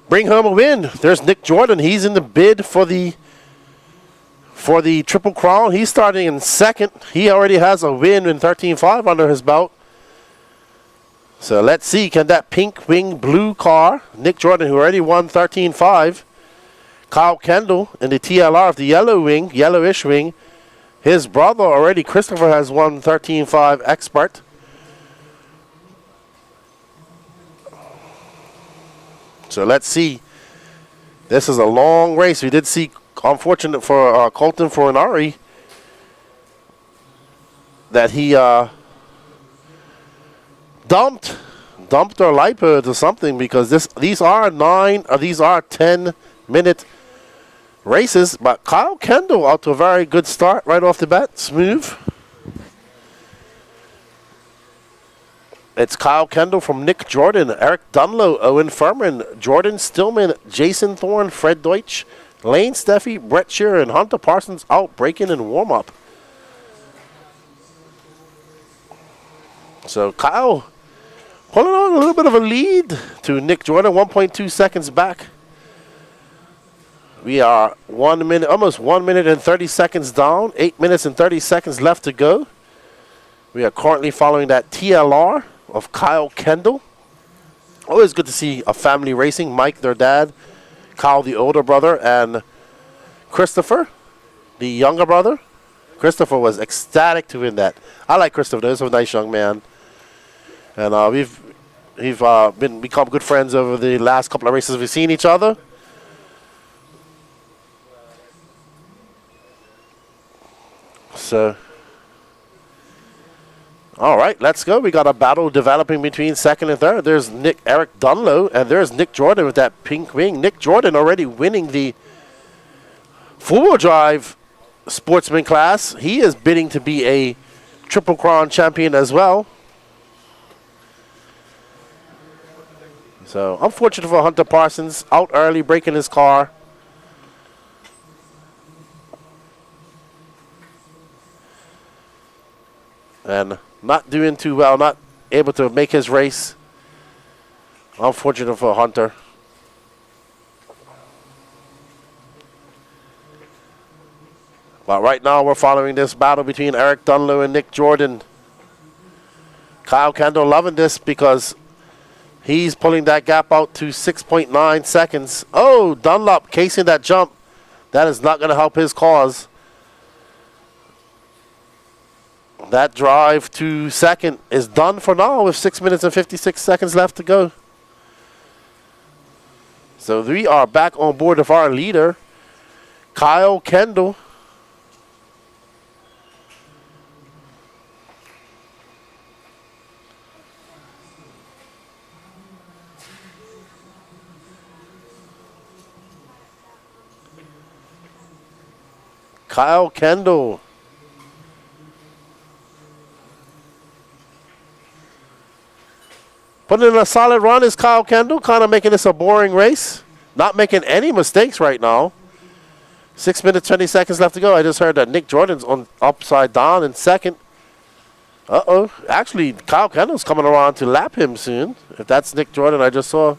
Bring home a win. There's Nick Jordan. He's in the bid for the Triple Crown. He's starting in second. He already has a win in 13.5 under his belt. So let's see, can that pink wing blue car, Nick Jordan, who already won 13.5, Kyle Kendall in the TLR of the yellow wing, yellowish wing. His brother already, Christopher, has won 13.5 expert. So let's see. This is a long race. We did see, unfortunate for Colton Fornari, that he dumped or lipo or something, because these are 10-minute races. But Kyle Kendall out to a very good start right off the bat, smooth. It's Kyle Kendall from Nick Jordan, Eric Dunlow, Owen Furman, Jordan Stillman, Jason Thorne, Fred Deutsch, Lane Steffi, Brett Shearer, and Hunter Parsons out breaking in warm-up. So Kyle pulling on a little bit of a lead to Nick Jordan, 1.2 seconds back. We are 1 minute, almost 1 minute and 30 seconds down, 8 minutes and 30 seconds left to go. We are currently following that TLR of Kyle Kendall. Always good to see a family racing. Mike, their dad, Kyle, the older brother, and Christopher, the younger brother. Christopher was ecstatic to win that. I like Christopher. He's a nice young man. And we've become good friends over the last couple of races we've seen each other. So, all right, let's go. We got a battle developing between second and third. There's Eric Dunlow, and there's Nick Jordan with that pink wing. Nick Jordan already winning the four-wheel drive Sportsman class. He is bidding to be a Triple Crown champion as well. So, unfortunate for Hunter Parsons. Out early, breaking his car. And not doing too well, not able to make his race. Unfortunate for Hunter. But right now we're following this battle between Eric Dunlow and Nick Jordan. Kyle Kendall loving this because he's pulling that gap out to 6.9 seconds. Oh, Dunlop casing that jump. That is not going to help his cause. That drive to second is done for now with 6 minutes and 56 seconds left to go. So we are back on board of our leader, Kyle Kendall. Kyle Kendall. Putting in a solid run is Kyle Kendall, kind of making this a boring race. Not making any mistakes right now. 6 minutes, 20 seconds left to go. I just heard that Nick Jordan's on upside down in second. Uh-oh. Actually, Kyle Kendall's coming around to lap him soon. If that's Nick Jordan, I just saw.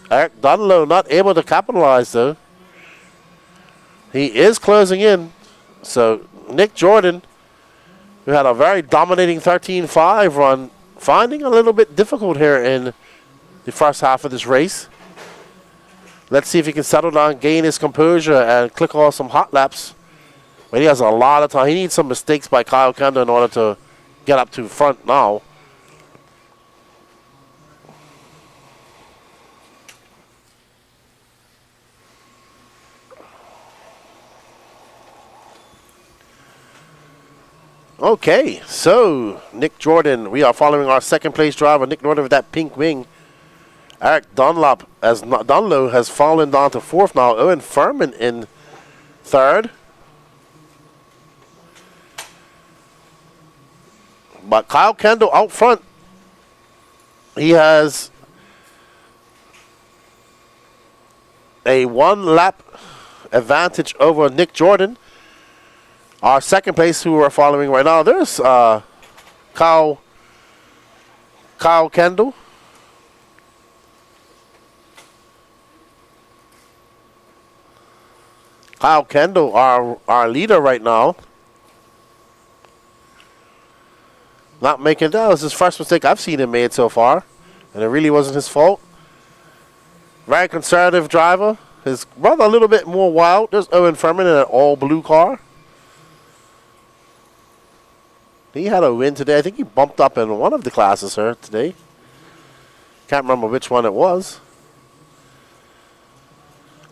Eric Dunlow not able to capitalize, though. He is closing in. So, Nick Jordan, who had a very dominating 13.5 run, finding a little bit difficult here in the first half of this race. Let's see if he can settle down, gain his composure, and click on some hot laps. But he has a lot of time. He needs some mistakes by Kyle Kendall in order to get up to front now. Okay, so Nick Jordan, we are following our second place driver, Nick Jordan with that pink wing. Eric Dunlow has fallen down to fourth now. Owen Furman in third. But Kyle Kendall out front. He has a 1 lap advantage over Nick Jordan. Our second place, who we're following right now, there's Kyle Kendall. Kyle Kendall, our leader right now. Not making that. Was his first mistake I've seen him made so far. And it really wasn't his fault. Very conservative driver. His brother a little bit more wild. There's Owen Furman in an all-blue car. He had a win today. I think he bumped up in one of the classes here today. Can't remember which one it was.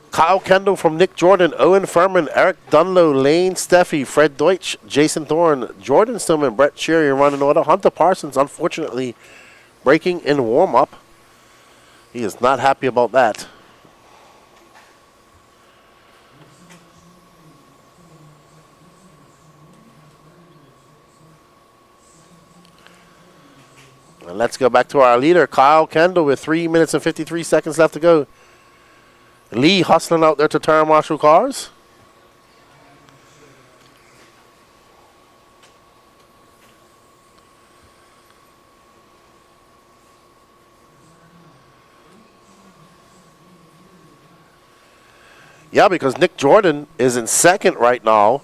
Kyle Kendall from Nick Jordan, Owen Furman, Eric Dunlow, Lane Steffi, Fred Deutsch, Jason Thorne, Jordan Stillman, Brett Shearer running order. Hunter Parsons, unfortunately, breaking in warm-up. He is not happy about that. And let's go back to our leader, Kyle Kendall, with 3 minutes and 53 seconds left to go. Lee hustling out there to turn marshal cars. Yeah, because Nick Jordan is in second right now.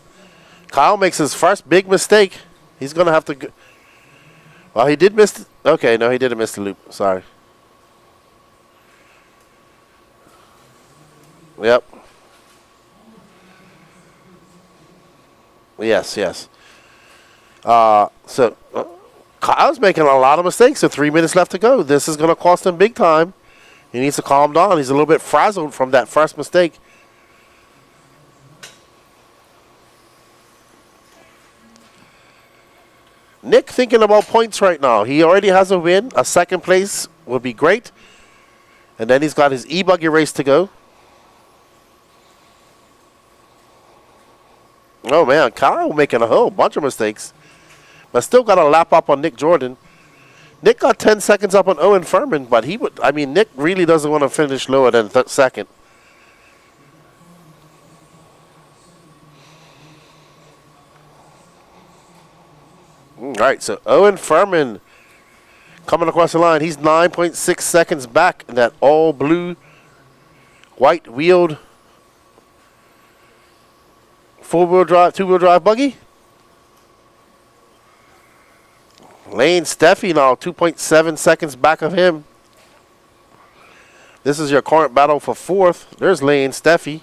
Kyle makes his first big mistake. He's going to have to go. Well, he did miss. Okay, no, he didn't miss the loop. Sorry. Yep. Yes. Kyle's making a lot of mistakes. So 3 minutes left to go. This is going to cost him big time. He needs to calm down. He's a little bit frazzled from that first mistake. Nick thinking about points right now. He already has a win. A second place would be great. And then he's got his E Buggy race to go. Oh man, Kyle making a whole bunch of mistakes. But still got a lap up on Nick Jordan. Nick got 10 seconds up on Owen Furman, but Nick really doesn't want to finish lower than second. All right, so Owen Furman coming across the line. He's 9.6 seconds back in that all blue, white wheeled, four-wheel drive, two-wheel drive buggy. Lane Steffi now 2.7 seconds back of him. This is your current battle for fourth. There's Lane Steffi.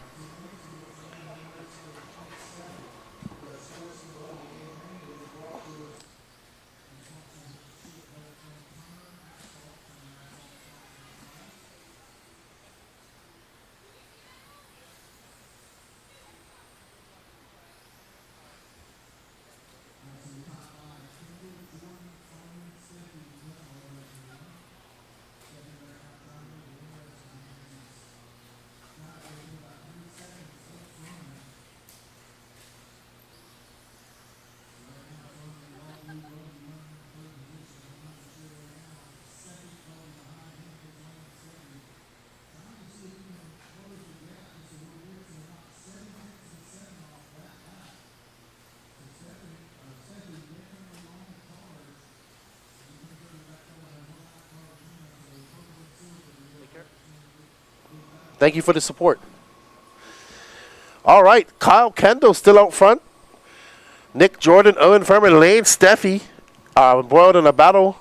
Thank you for the support. All right, Kyle Kendall still out front. Nick Jordan, Owen Furman, Lane Steffi embroiled in a battle.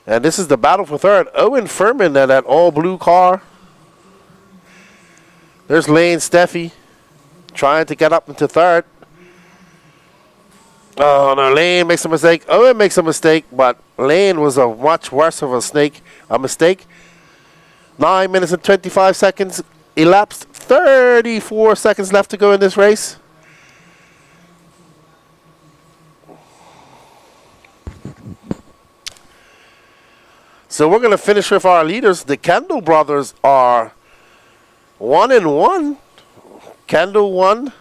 And this is the battle for third. Owen Furman in that all-blue car. There's Lane Steffi trying to get up into third. Oh, no, Lane makes a mistake. Owen makes a mistake, but Lane was a much worse of a mistake. 9 minutes and 25 seconds elapsed. 34 seconds left to go in this race. So we're going to finish with our leaders. The Kendall brothers are 1-1. Kendall 1.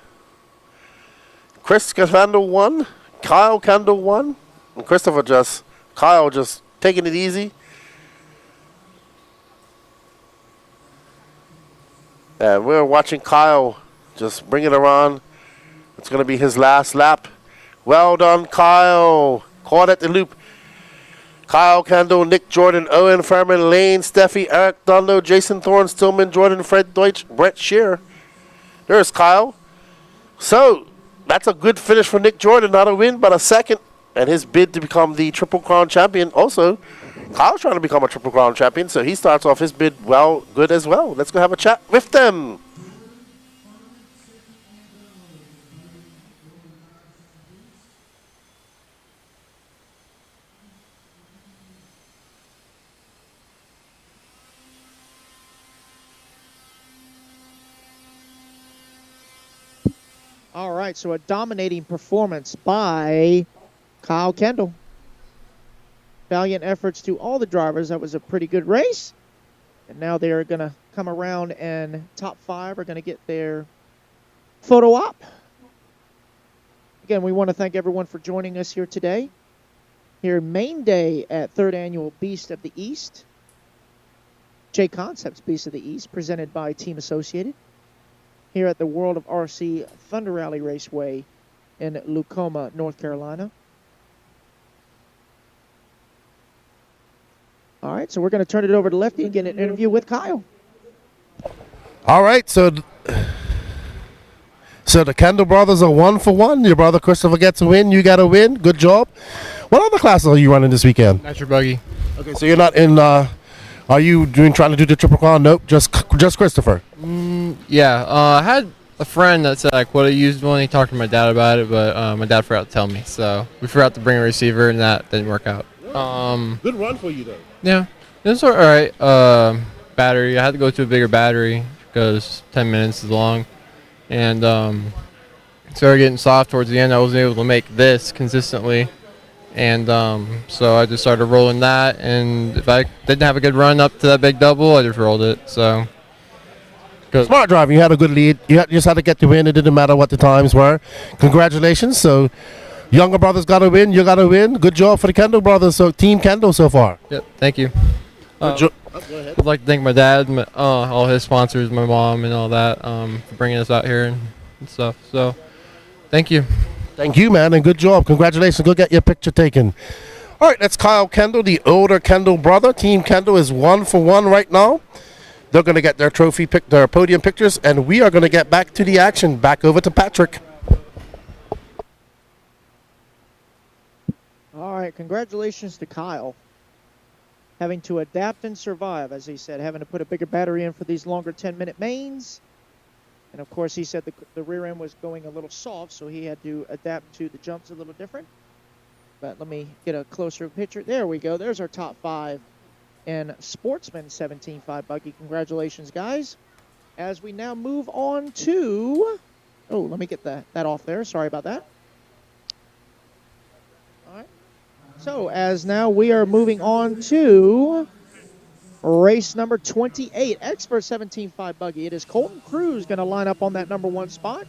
Chris Kendall 1. Kyle Kendall 1. And Kyle just taking it easy. And we're watching Kyle just bring it around. It's going to be his last lap. Well done, Kyle. Caught at the loop. Kyle Kendall, Nick Jordan, Owen Furman, Lane Steffi, Eric Dunlo, Jason Thorne, Stillman, Jordan, Fred Deutsch, Brett Shearer. There's Kyle. So, that's a good finish for Nick Jordan. Not a win, but a second. And his bid to become the Triple Crown champion. Also, Kyle's trying to become a Triple Crown champion, so he starts off his bid good as well. Let's go have a chat with them. All right, so a dominating performance by Kyle Kendall. Valiant efforts to all the drivers. That was a pretty good race. And now they're going to come around and top five are going to get their photo op. Again, we want to thank everyone for joining us here today. Here, main day at 3rd Annual Beast of the East J Concepts Beast of the East, presented by Team Associated, here at the World of RC Thunder Rally Raceway in Lucoma, North Carolina. All right, so we're going to turn it over to Lefty and get an interview with Kyle. All right, so the Kendall brothers are 1 for 1. Your brother Christopher gets a win. You got a win. Good job. What other classes are you running this weekend? Nitro buggy. Okay, so you're not in. Are you trying to do the Triple Crown? Nope, just Christopher. Yeah, I had a friend that said I could have used one. He talked to my dad about it, but my dad forgot to tell me. So we forgot to bring a receiver, and that didn't work out. Good run for you, though. Yeah, it was all right. Battery, I had to go to a bigger battery because 10 minutes is long. And started getting soft towards the end. I wasn't able to make this consistently. And so I just started rolling that. And if I didn't have a good run up to that big double, I just rolled it. So Smart driving. You had a good lead. You just had to get the win. It didn't matter what the times were. Congratulations. So younger brothers got to win. You got to win. Good job for the Kendall brothers. So Team Kendall so far. Yep. Thank you. I'd like to thank my dad, all his sponsors, my mom, and all that for bringing us out here and stuff. So thank you. Thank you, man, and good job. Congratulations. Go get your picture taken. All right, that's Kyle Kendall, the older Kendall brother. Team Kendall is 1 for 1 right now. They're going to get their their podium pictures, and we are going to get back to the action. Back over to Patrick. All right, congratulations to Kyle. Having to adapt and survive, as he said, having to put a bigger battery in for these longer 10-minute mains. And, of course, he said the rear end was going a little soft, so he had to adapt to the jumps a little different. But let me get a closer picture. There we go. There's our top 5 in Sportsman 17.5 buggy. Congratulations, guys. As we now move on to... Oh, let me get that off there. Sorry about that. All right. So, as now we are moving on to race number 28, Expert 17.5 buggy. It is Colton Cruz going to line up on that number 1 spot.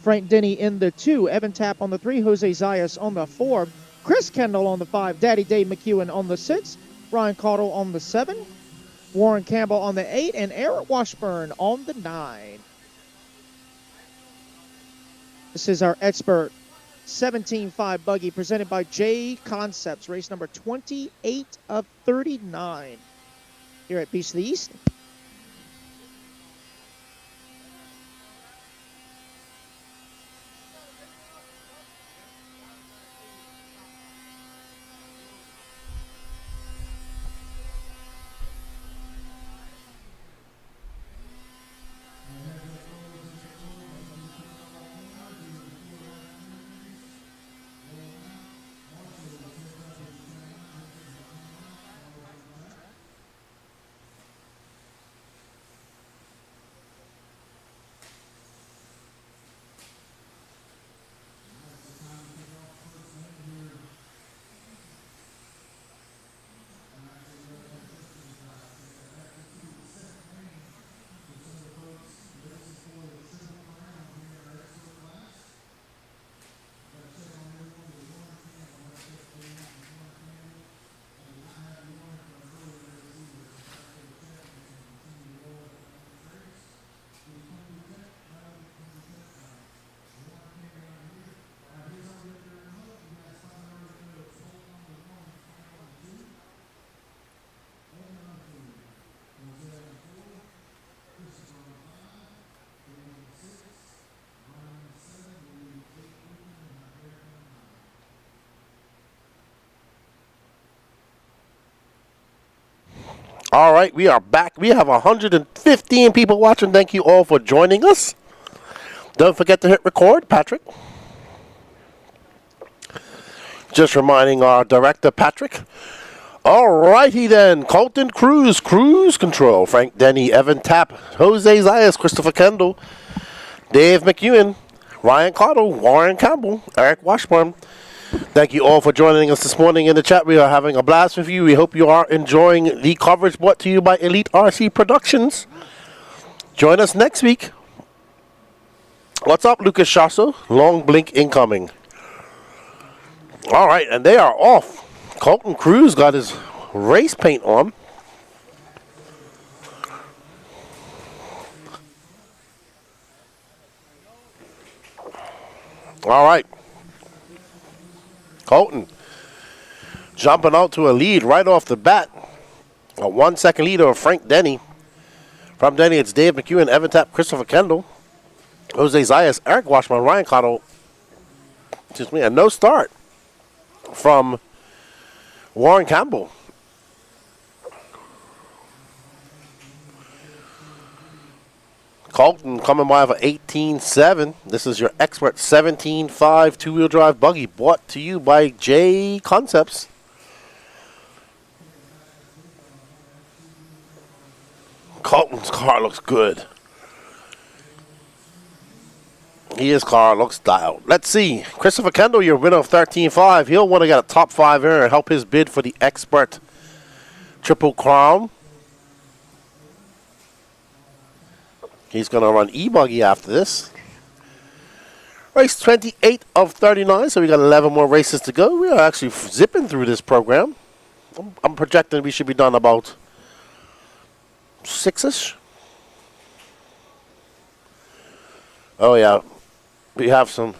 Frank Denny in the 2, Evan Tapp on the 3, Jose Zayas on the 4, Chris Kendall on the 5, Daddy Dave McEwen on the 6, Ryan Caudle on the 7, Warren Campbell on the 8, and Eric Washburn on the 9. This is our Expert 17.5 buggy presented by J Concepts, race number 28 of 39 here at Beast of the East. All right, we are back. We have 115 people watching. Thank you all for joining us. Don't forget to hit record, Patrick. Just reminding our director, Patrick. All righty then. Colton Cruz, cruise control. Frank Denny, Evan Tapp, Jose Zayas, Christopher Kendall, Dave McEwen, Ryan Caudle, Warren Campbell, Eric Washburn. Thank you all for joining us this morning in the chat. We are having a blast with you. We hope you are enjoying the coverage brought to you by Elite RC Productions. Join us next week. What's up, Lucas Shasso? Long blink incoming. All right, and they are off. Colton Cruz got his race paint on. All right. Colton jumping out to a lead right off the bat. A 1 second lead over Frank Denny. From Denny, it's Dave McEwen, Evan Tapp, Christopher Kendall, Jose Zayas, Eric Washman, Ryan Cotto. Excuse me, a no start from Warren Campbell. Colton coming by for 18.7. This is your expert 17.5 two-wheel drive buggy brought to you by J Concepts. Colton's car looks good. His car looks dialed. Let's see. Christopher Kendall, your winner of 13.5. He'll want to get a top 5 here and help his bid for the expert Triple Crown. He's going to run E Buggy after this. Race 28 of 39, so we got 11 more races to go. We are actually zipping through this program. I'm projecting we should be done about 6-ish. Oh, yeah. We have some.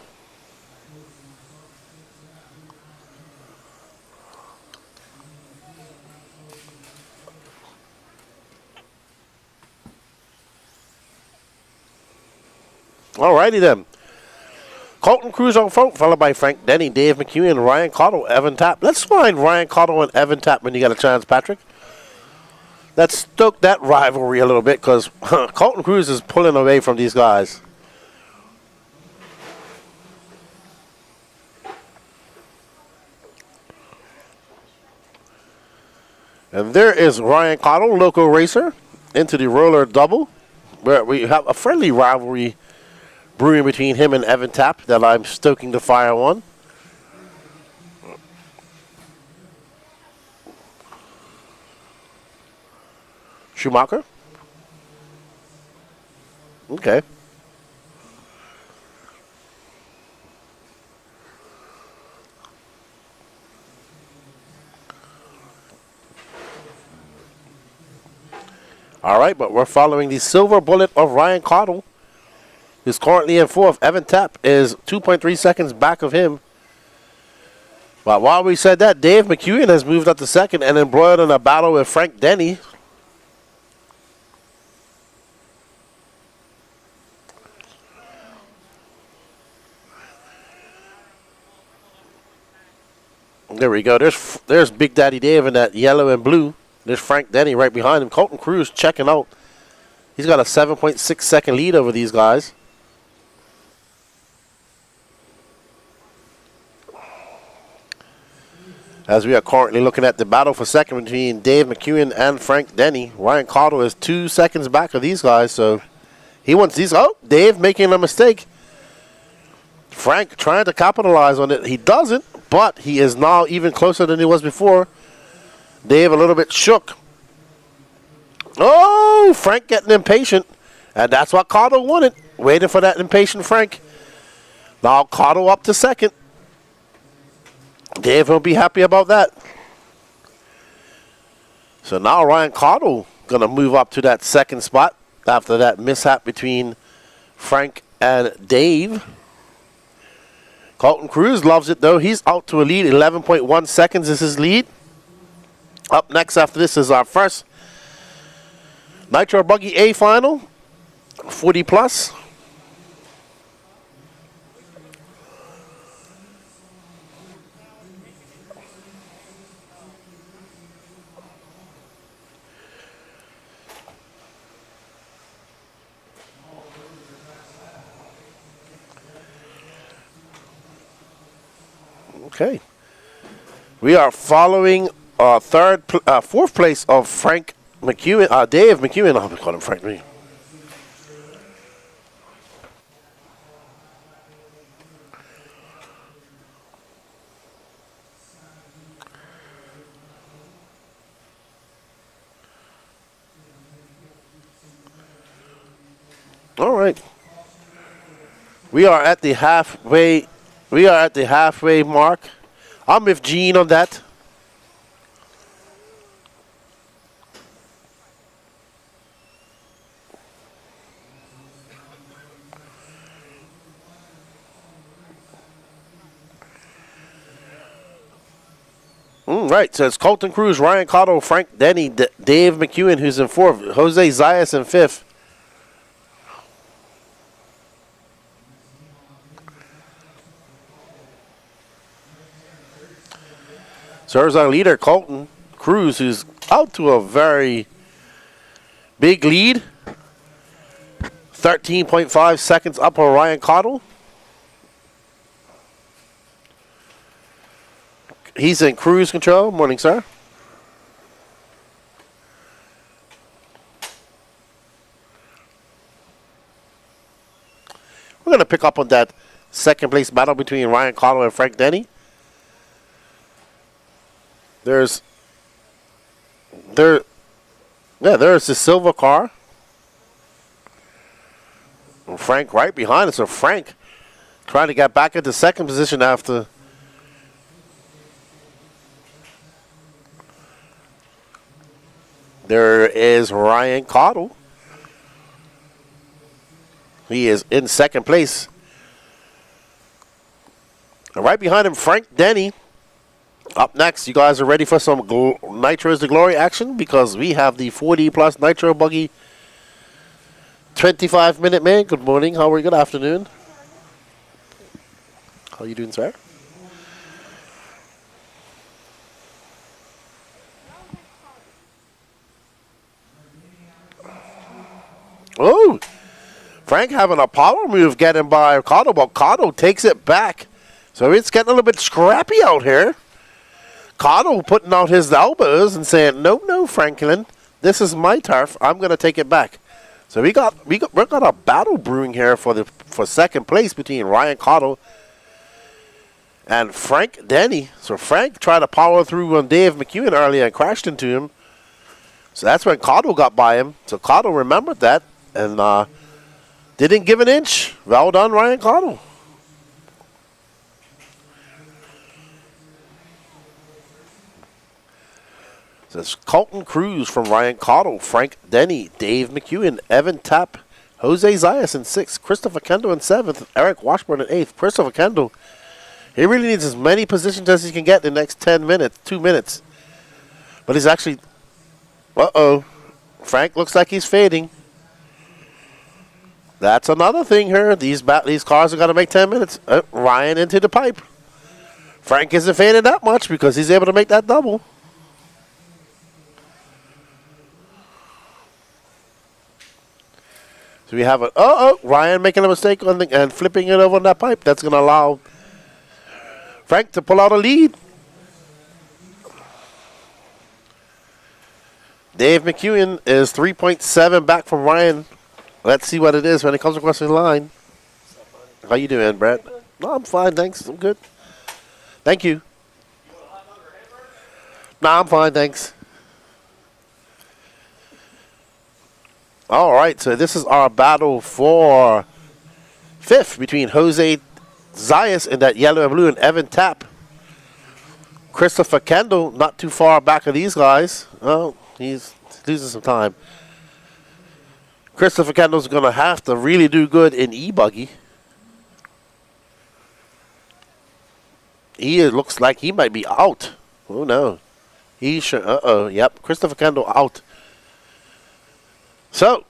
Alrighty then. Colton Cruz on front, followed by Frank Denny, Dave McEwen, Ryan Cotto, Evan Tapp. Let's find Ryan Cotto and Evan Tapp when you get a chance, Patrick. Let's stoke that rivalry a little bit because Colton Cruz is pulling away from these guys. And there is Ryan Cotto, local racer, into the roller double, where we have a friendly rivalry brewing between him and Evan Tapp that I'm stoking the fire on. Schumacher. Okay. All right, but we're following the silver bullet of Ryan Cottle, who's currently in fourth. Evan Tapp is 2.3 seconds back of him. But while we said that, Dave McEwen has moved up to second and embroiled in a battle with Frank Denny. There we go. There's Big Daddy Dave in that yellow and blue. There's Frank Denny right behind him. Colton Cruz checking out. He's got a 7.6 second lead over these guys. As we are currently looking at the battle for second between Dave McEwen and Frank Denny. Ryan Cottle is 2 seconds back of these guys, so he wants these. Oh, Dave making a mistake. Frank trying to capitalize on it. He doesn't, but he is now even closer than he was before. Dave a little bit shook. Oh, Frank getting impatient. And that's what Cotto wanted. Waiting for that impatient Frank. Now Cotto up to second. Dave will be happy about that. So now Ryan Cotto going to move up to that second spot after that mishap between Frank and Dave. Colton Cruz loves it though. He's out to a lead. 11.1 seconds is his lead. Up next after this is our first Nitro Buggy A final, 40 plus. Okay. We are following fourth place of Frank McEwen, Dave McEwen. I'll call him Frank. All right. We are at the halfway. We are at the halfway mark. I'm with Gene on that. Right, so it's Colton Cruz, Ryan Cotto, Frank Denny, Dave McEwen, who's in fourth, Jose Zayas in fifth. So there's our leader, Colton Cruz, who's out to a very big lead. 13.5 seconds up on Ryan Cottle. He's in cruise control. Morning, sir. We're going to pick up on that second place battle between Ryan Cottle and Frank Denny. There's the silver car. And Frank right behind us. So Frank trying to get back into second position after. There is Ryan Cottle. He is in second place. And right behind him, Frank Denny. Up next, you guys are ready for some Nitro is the Glory action because we have the 4D Plus Nitro Buggy 25-minute man. Good morning. How are you? Good afternoon. How are you doing, sir? Oh, Frank having a power move getting by Cotto, but Cotto takes it back. So it's getting a little bit scrappy out here. Cotto putting out his elbows and saying, no, Franklin, this is my turf. I'm going to take it back. So we got a battle brewing here for second place between Ryan Cotto and Frank Denny. So Frank tried to power through on Dave McEwen earlier and crashed into him. So that's when Cotto got by him. So Cotto remembered that and didn't give an inch. Well done, Ryan Cotto. So it's Colton Cruz from Ryan Cottle, Frank Denny, Dave McEwen, Evan Tapp, Jose Zayas in sixth, Christopher Kendall in seventh, Eric Washburn in eighth. Christopher Kendall, he really needs as many positions as he can get in the next 2 minutes. But he's actually, Frank looks like he's fading. That's another thing here. These cars are going to make 10 minutes. Ryan into the pipe. Frank isn't fading that much because he's able to make that double. So we have Ryan making a mistake on and flipping it over on that pipe. That's going to allow Frank to pull out a lead. Dave McEwen is 3.7 back from Ryan. Let's see what it is when it comes across the line. How you doing, Brett? No, I'm fine, thanks. I'm good. Thank you. No, I'm fine, thanks. All right, so this is our battle for fifth between Jose Zayas in that yellow and blue and Evan Tapp. Christopher Kendall not too far back of these guys. Oh, he's losing some time. Christopher Kendall's going to have to really do good in E Buggy. He looks like he might be out. Oh no. He should. Yep. Christopher Kendall out. So,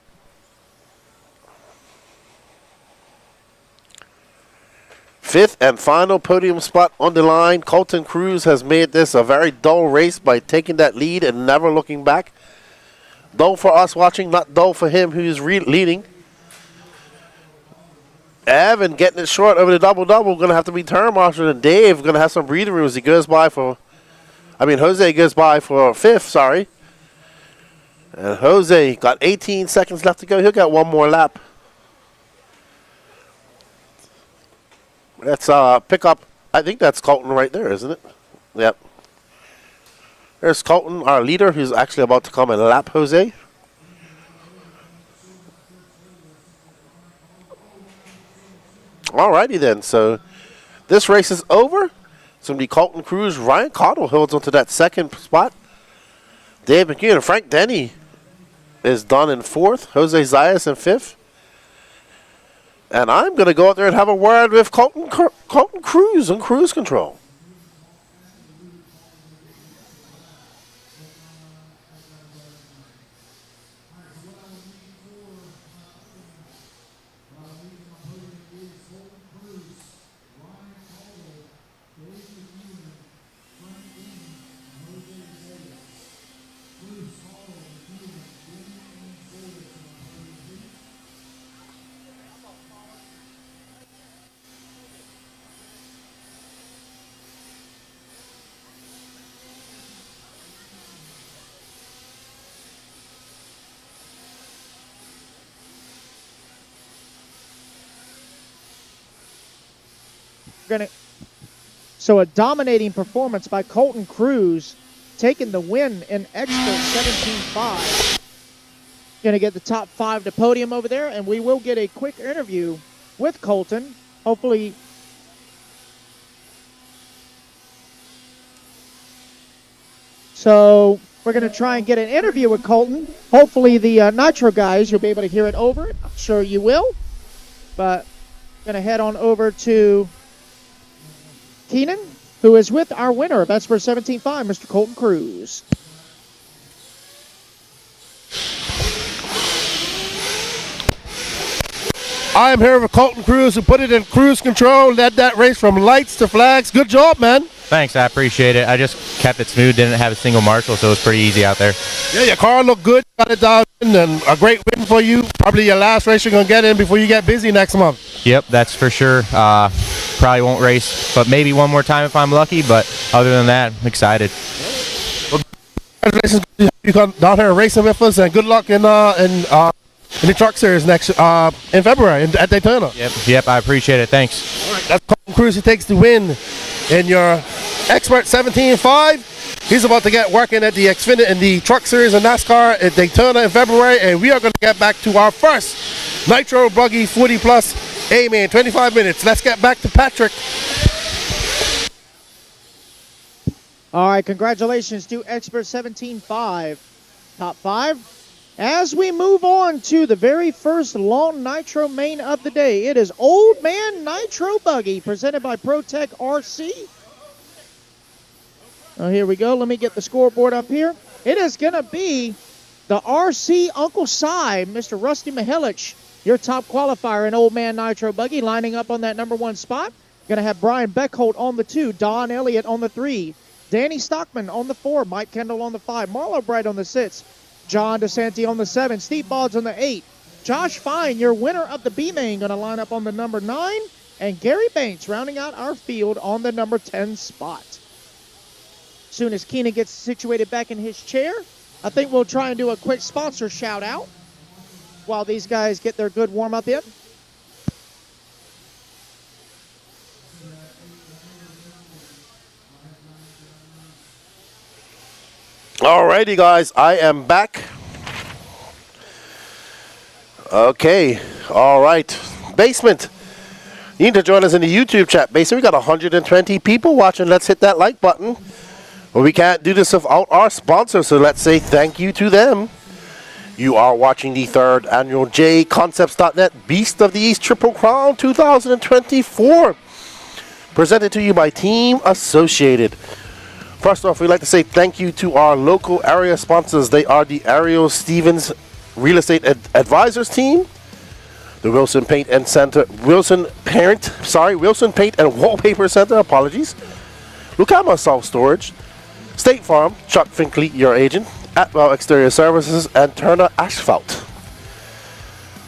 fifth and final podium spot on the line. Colton Cruz has made this a very dull race by taking that lead and never looking back. Dull for us watching, not dull for him who's leading. Evan getting it short over the double-double. Going to have to be turn marshal, and Dave going to have some breathing room as he goes by for, Jose goes by for fifth, sorry. And Jose got 18 seconds left to go. He'll get one more lap. Let's pick up, I think that's Colton right there, isn't it? Yep. There's Colton, our leader, who's actually about to come and lap Jose. Alrighty then, so this race is over. It's going to be Colton Cruz. Ryan Cottle holds onto that second spot. Dave McEwen and Frank Denny is done in fourth. Jose Zayas in fifth. And I'm going to go out there and have a word with Colton Cruz on cruise control. So a dominating performance by Colton Cruz, taking the win in Expert 17.5. Going to get the top 5 to podium over there, and we will get a quick interview with Colton. Hopefully, so we're going to try and get an interview with Colton. Hopefully the Nitro guys, you'll be able to hear it over it. I'm sure you will. But going to head on over to Keenan, who is with our winner of Expert 17.5, Mr. Colton Cruz. I am here with Colton Cruz, who put it in cruise control, led that race from lights to flags. Good job, man. Thanks, I appreciate it. I just kept it smooth, didn't have a single marshal, so it was pretty easty out there. Yeah, your car looked good, got it down, and a great win for you. Probably your last race you're going to get in before you get busy next month. Yep, that's for sure. Probably won't race, but maybe one more time if I'm lucky, but other than that, I'm excited. Well, congratulations, you come down here racing with us, and good luck in the truck series next in February at Daytona. Yep, I appreciate it. Thanks. All right, that's Colton Cruz who takes the win in your Expert 17.5. He's about to get working at the Xfinity in the truck series of NASCAR at Daytona in February, and we are going to get back to our first Nitro Buggy 40 Plus A Main 25 minutes. Let's get back to Patrick. All right, congratulations to Expert 17.5, top 5. As we move on to the very first long Nitro main of the day, it is Old Man Nitro Buggy, presented by ProTech RC. Oh, here we go. Let me get the scoreboard up here. It is going to be the RC Uncle Si, Mr. Rusty Mihelic, your top qualifier in Old Man Nitro Buggy, lining up on that number 1 spot. Going to have Brian Beckholt on the 2, Don Elliott on the 3, Danny Stockman on the 4, Mike Kendall on the 5, Marlo Bright on the 6, John DeSanti on the 7, Steve Boggs on the 8, Josh Fine, your winner of the B Main, going to line up on the number 9, and Gary Bates rounding out our field on the number 10 spot. Soon as Keenan gets situated back in his chair, I think we'll try and do a quick sponsor shout out while these guys get their good warm up in. Alrighty, guys, I am back. Okay, all right. Basement, you need to join us in the YouTube chat. Basement, we got 120 people watching. Let's hit that like button. Well, we can't do this without our sponsors, so let's say thank you to them. You are watching the 3rd annual JConcepts.net Beast of the East Triple Crown 2024, presented to you by Team Associated. First off, we'd like to say thank you to our local area sponsors. They are the Ariel Stevens Real Estate Advisors team, the Wilson Paint and Wallpaper Center, apologies, Lucama Self Storage, State Farm, Chuck Finkley, your agent, Atwell Exterior Services, and Turner Asphalt.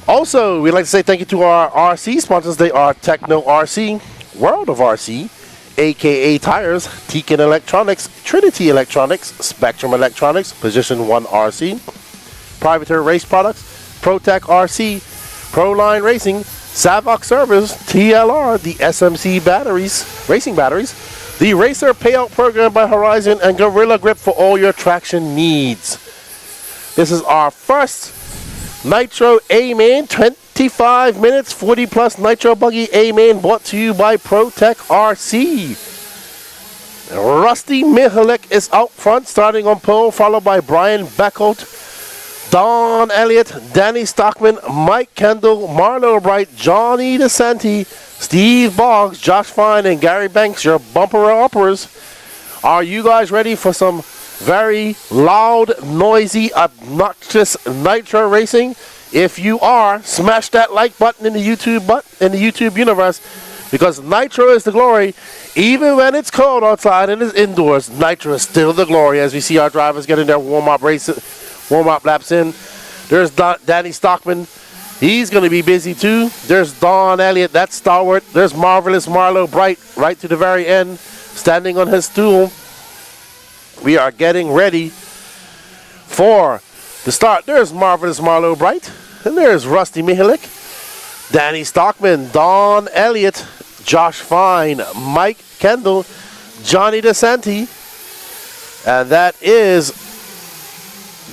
Also, we'd like to say thank you to our RC sponsors. They are Techno RC, World of RC, AKA Tires, Tekin Electronics, Trinity Electronics, Spectrum Electronics, Position 1 RC, Privateer Race Products, ProTech RC, Proline Racing, Savoc Servers, TLR, the SMC batteries, racing batteries, the Racer Payout Program by Horizon, and Gorilla Grip for all your traction needs. This is our first Nitro A Main 25 minutes, 40 plus Nitro Buggy A Main, brought to you by ProTech RC. Rusty Mihelic is out front, starting on pole, followed by Brian Beckholt, Don Elliott, Danny Stockman, Mike Kendall, Marlo Bright, Johnny DeSanti, Steve Boggs, Josh Fine, and Gary Banks, your bumper-uppers. Are you guys ready for some very loud, noisy, obnoxious Nitro racing? If you are, smash that like button in the YouTube universe, because Nitro is the glory. Even when it's cold outside and it's indoors, Nitro is still the glory. As we see our drivers getting their warm-up laps in. There's Danny Stockman. He's going to be busy too. There's Don Elliott, that's stalwart. There's Marvelous Marlo Bright right to the very end, standing on his stool. We are getting ready for the start. There's Marvelous Marlo Bright. And there's Rusty Mihelic, Danny Stockman, Don Elliott, Josh Fine, Mike Kendall, Johnny DeSanti, and that is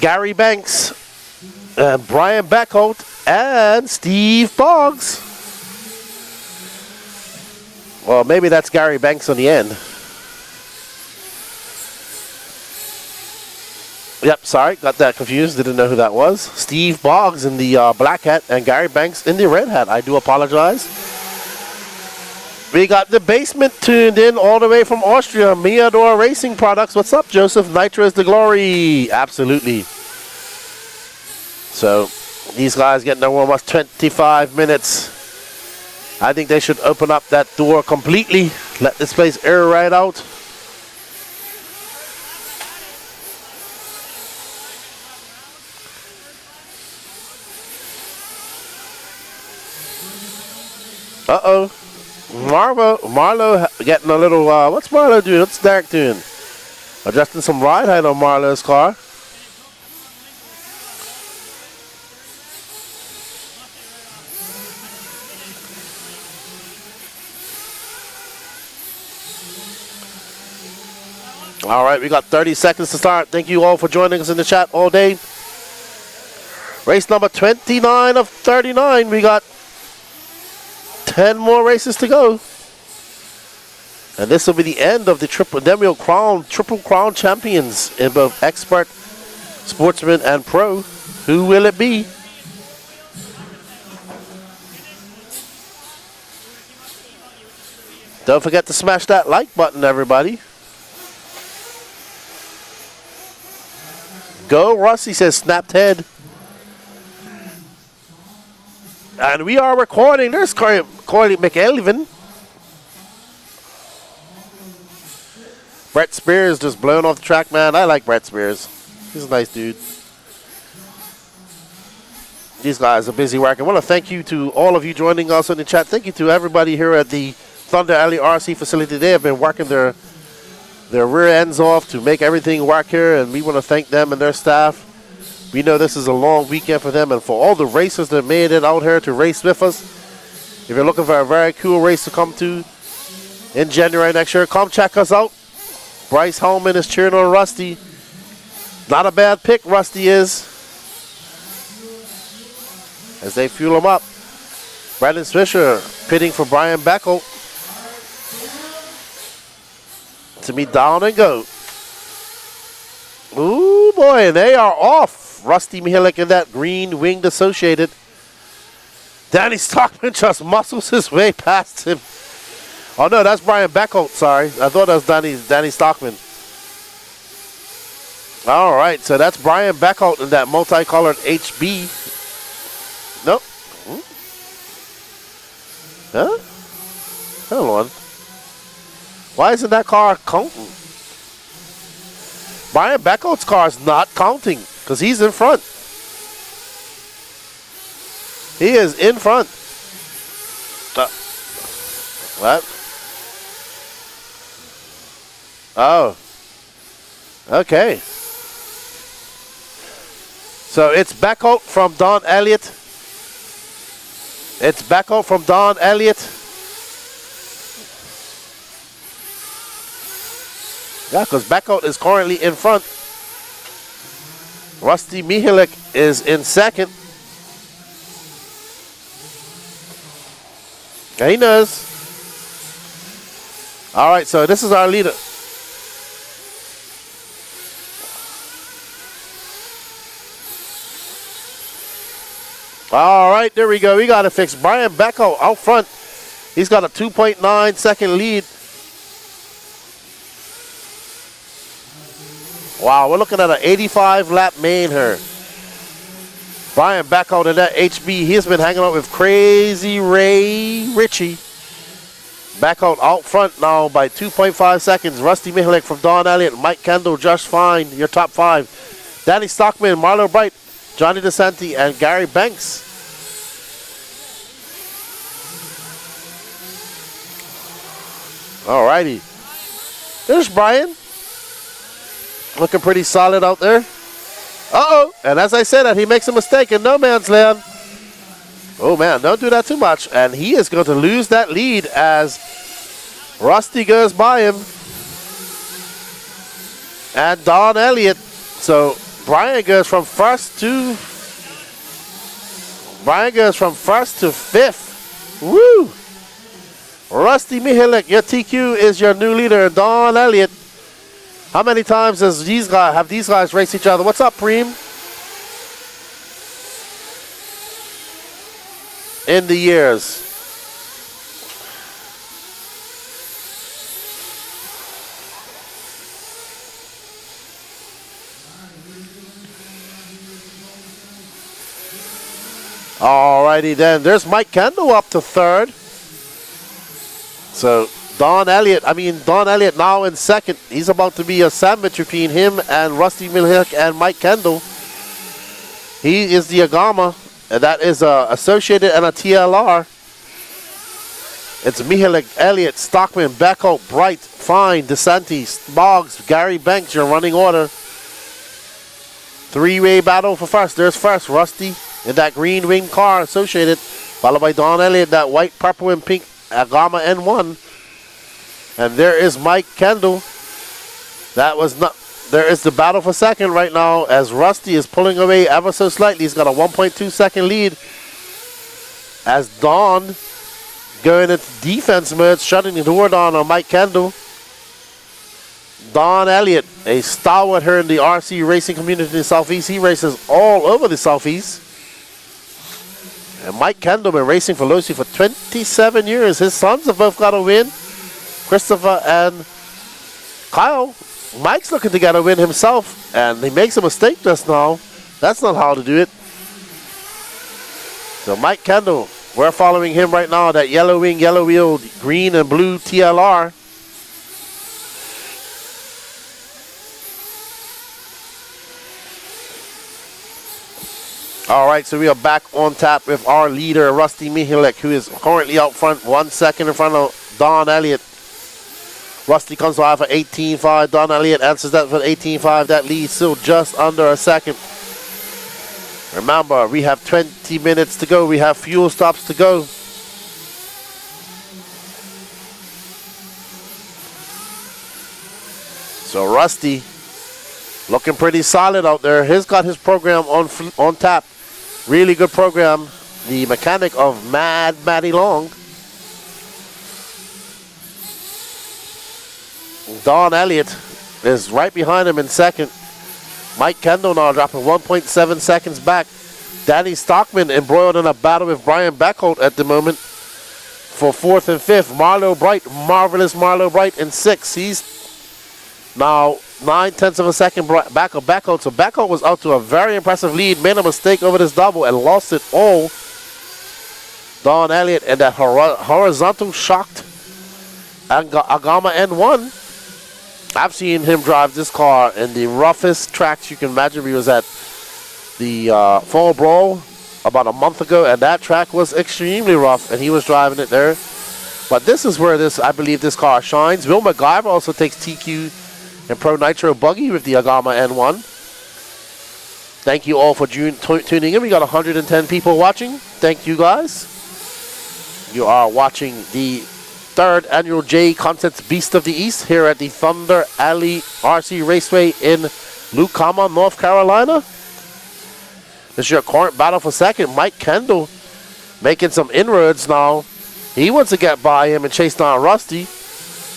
Gary Banks, Brian Beckholt, and Steve Boggs. Well, maybe that's Gary Banks on the end. Yep, sorry, got that confused. Didn't know who that was. Steve Boggs in the black hat and Gary Banks in the red hat. I do apologize. We got the basement tuned in all the way from Austria. Miador Racing Products. What's up, Joseph? Nitro is the glory. Absolutely. So, these guys getting there almost 25 minutes. I think they should open up that door completely. Let this place air right out. Uh-oh. Marlo getting a little, what's Marlo doing? What's Derek doing? Adjusting some ride height on Marlo's car. All right, we got 30 seconds to start. Thank you all for joining us in the chat all day. Race number 29 of 39. We got 10 more races to go. And this will be the end of the Triple Crown champions in both expert, sportsman, and pro. Who will it be? Don't forget to smash that like button, everybody. Go, Rusty says snapped head. And we are recording. There's Corey McElvin. Brett Spears just blown off the track, man. I like Brett Spears. He's a nice dude. These guys are busy working. I want to thank you to all of you joining us in the chat. Thank you to everybody here at the Thunder Alley RC facility. They have been working their rear ends off to make everything work here, and we want to thank them and their staff. We know this is a long weekend for them, and for all the racers that made it out here to race with us. If you're looking for a very cool race to come to in January next year, come check us out. Bryce Holman is cheering on Rusty. Not a bad pick, Rusty is. As they fuel him up. Brandon Swisher pitting for Brian Beckel. To be down and go. Ooh, boy, they are off. Rusty Mihalik in that green winged associated. Danny Stockman just muscles his way past him. Oh, no, that's Brian Beckholt, sorry. I thought that was Danny Stockman. All right, so that's Brian Beckholt in that multicolored HB. Nope. Huh? Hold on. Why isn't that car counting? Brian Beckholt's car is not counting because he's in front. He is in front. What? Oh. Okay. So it's Beckholt from Don Elliott. It's Beckholt from Don Elliott. Yeah, because Beckholt is currently in front. Rusty Mihalik is in second. Yeah, he knows. All right, so this is our leader. All right, there we go. We got to fix Brian Beckholt out front. He's got a 2.9 second lead. Wow, we're looking at an 85 lap main here. Brian Beckholt in that HB. He's been hanging out with Crazy Ray Ritchie. Beckholt out front now by 2.5 seconds. Rusty Mihalik from Don Elliott, Mike Kendall, Josh Fine, your top five. Danny Stockman, Marlo Bright, Johnny DeSanti, and Gary Banks. All righty. There's Brian. Looking pretty solid out there. Uh-oh. And as I said that, he makes a mistake in no man's land. Oh, man, don't do that too much. And he is going to lose that lead as Rusty goes by him. And Don Elliott. So Brian goes from first to fifth. Woo! Rusty Mihalik, your TQ is your new leader. Don Elliott. How many times have these guys raced each other? What's up, Preem? In the years. Alrighty then. There's Mike Kendall up to third. So Don Elliott now in second. He's about to be a sandwich between him and Rusty Mihalik and Mike Kendall. He is the Agama, and that is Associated and a TLR. It's Mihalik, Elliott, Stockman, Becko, Bright, Fine, DeSantis, Boggs, Gary Banks, your running order. Three-way battle for first. There's first, Rusty in that green wing car, Associated, followed by Don Elliott, that white, purple, and pink Agama N1. And there is Mike Kendall. There is the battle for second right now as Rusty is pulling away ever so slightly. He's got a 1.2 second lead as Don going into defense mode, shutting the door down on Mike Kendall. Don Elliott, a stalwart here in the RC racing community in the Southeast. He races all over the Southeast. And Mike Kendall been racing for Losi for 27 years. His sons have both got a win. Christopher and Kyle. Mike's looking to get a win himself, and he makes a mistake just now. That's not how to do it. So Mike Kendall, we're following him right now, that yellow wing, yellow wheel, green and blue TLR. All right, so we are back on tap with our leader, Rusty Mihalik, who is currently out front, 1 second in front of Don Elliott. Rusty comes by for 18.5. Don Elliott answers that for 18.5. That lead still just under a second. Remember, we have 20 minutes to go. We have fuel stops to go. So Rusty looking pretty solid out there. He's got his program on tap. Really good program. The mechanic of Mad Matty Long. Don Elliott is right behind him in second. Mike Kendall now dropping 1.7 seconds back. Danny Stockman embroiled in a battle with Brian Beckholt at the moment for fourth and fifth. Marlo Bright, marvelous Marlo Bright in sixth. He's now 9/10 of a second back of Beckholt. So Beckholt was out to a very impressive lead, made a mistake over this double and lost it all. Don Elliott and that horizontal shocked Agama N1. I've seen him drive this car in the roughest tracks you can imagine. He was at the Fall Brawl about a month ago, and that track was extremely rough, and he was driving it there. But this is where I believe this car shines. Will McGyver also takes TQ and Pro Nitro Buggy with the Agama N1. Thank you all for tuning in. We got 110 people watching. Thank you guys. You are watching the 3rd annual J Concepts Beast of the East here at the Thunder Alley RC Raceway in Lucama, North Carolina. This is your current battle for second. Mike Kendall making some inroads now. He wants to get by him and chase down Rusty.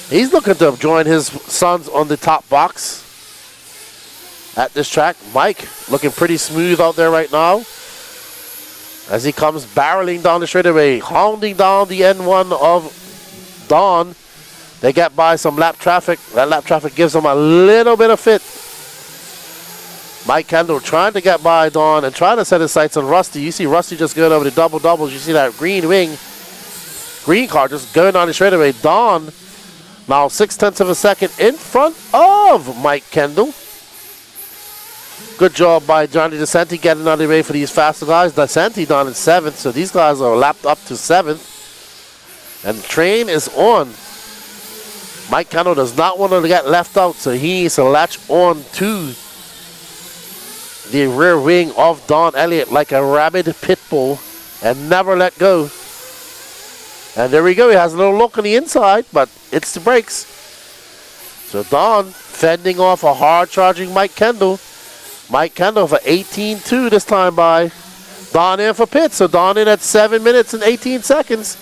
He's looking to join his sons on the top box at this track. Mike looking pretty smooth out there right now as he comes barreling down the straightaway, hounding down the N1 of Don. They get by some lap traffic. That lap traffic gives them a little bit of fit. Mike Kendall trying to get by Don and trying to set his sights on Rusty. You see Rusty just going over the double doubles. You see that green wing, green car just going on the straightaway. Don now 0.6 of a second in front of Mike Kendall. Good job by Johnny DeSanti getting out of the way for these faster guys. DeSanti down in 7th, so these guys are lapped up to 7th. And the train is on. Mike Kendall does not want to get left out, so he needs to latch on to the rear wing of Don Elliott like a rabid pit bull. and never let go. And there we go. He has a little look on the inside, but it's the brakes. So Don fending off a hard-charging Mike Kendall. Mike Kendall for 18-2 this time by Don in for pit. So Don in at 7 minutes and 18 seconds.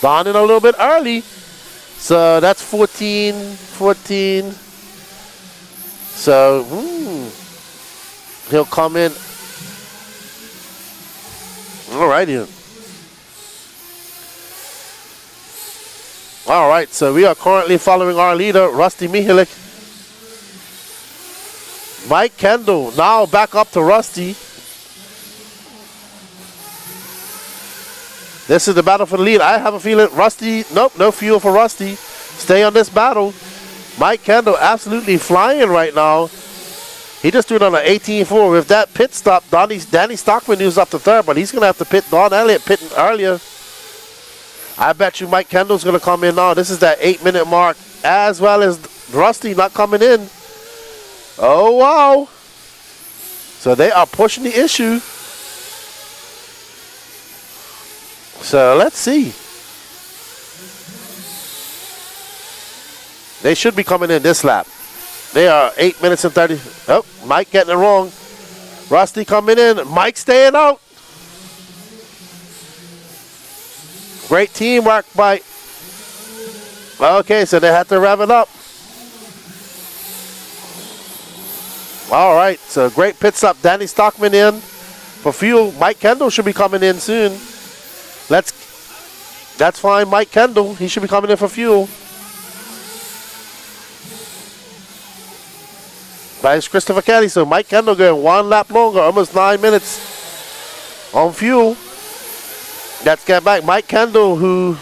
Don in a little bit early. So that's 14. So he'll come in. All right, here. All right, so we are currently following our leader, Rusty Mihalik. Mike Kendall now back up to Rusty. This is the battle for the lead. I have a feeling Rusty, nope, no fuel for Rusty. Stay on this battle. Mike Kendall absolutely flying right now. He just threw it on an 18-4. With that pit stop, Danny Stockman was up to third, but he's going to have to pit Don Elliott pitting earlier. I bet you Mike Kendall's going to come in now. This is that 8-minute mark, as well as Rusty not coming in. Oh, wow. So they are pushing the issue. So let's see. They should be coming in this lap. They are 8 minutes and 30. Oh, Mike getting it wrong. Rusty coming in. Mike staying out. Great teamwork by. Okay, so they had to rev it up. All right, so great pit stop. Danny Stockman in for fuel. Mike Kendall should be coming in soon. That's fine, Mike Kendall. He should be coming in for fuel. By Christopher Kelly. So Mike Kendall going 1 lap longer, almost 9 minutes on fuel. Let's get back. Mike Kendall, who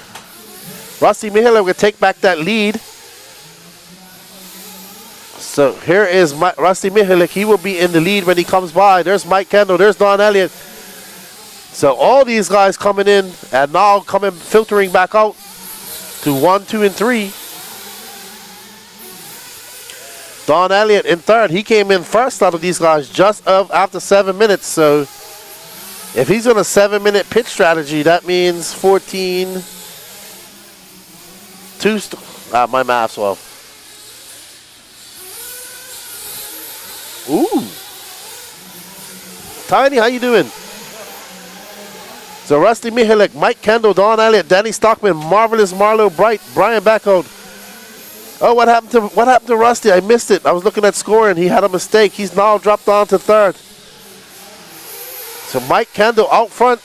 Rusty Mihalik will take back that lead. So here is Rusty Mihalik. He will be in the lead when he comes by. There's Mike Kendall. There's Don Elliott. So all these guys coming in and now filtering back out to 1, 2, and 3. Don Elliott in third. He came in first out of these guys just after 7 minutes. So if he's on a 7-minute pit strategy, that means 14. My math's off. Ooh. Tiny, how you doing? So Rusty Mihalik, Mike Kendall, Don Elliott, Danny Stockman, Marvelous Marlo Bright, Brian Beckhold. Oh, what happened to Rusty? I missed it. I was looking at scoring. He had a mistake. He's now dropped down to third. So Mike Kendall out front.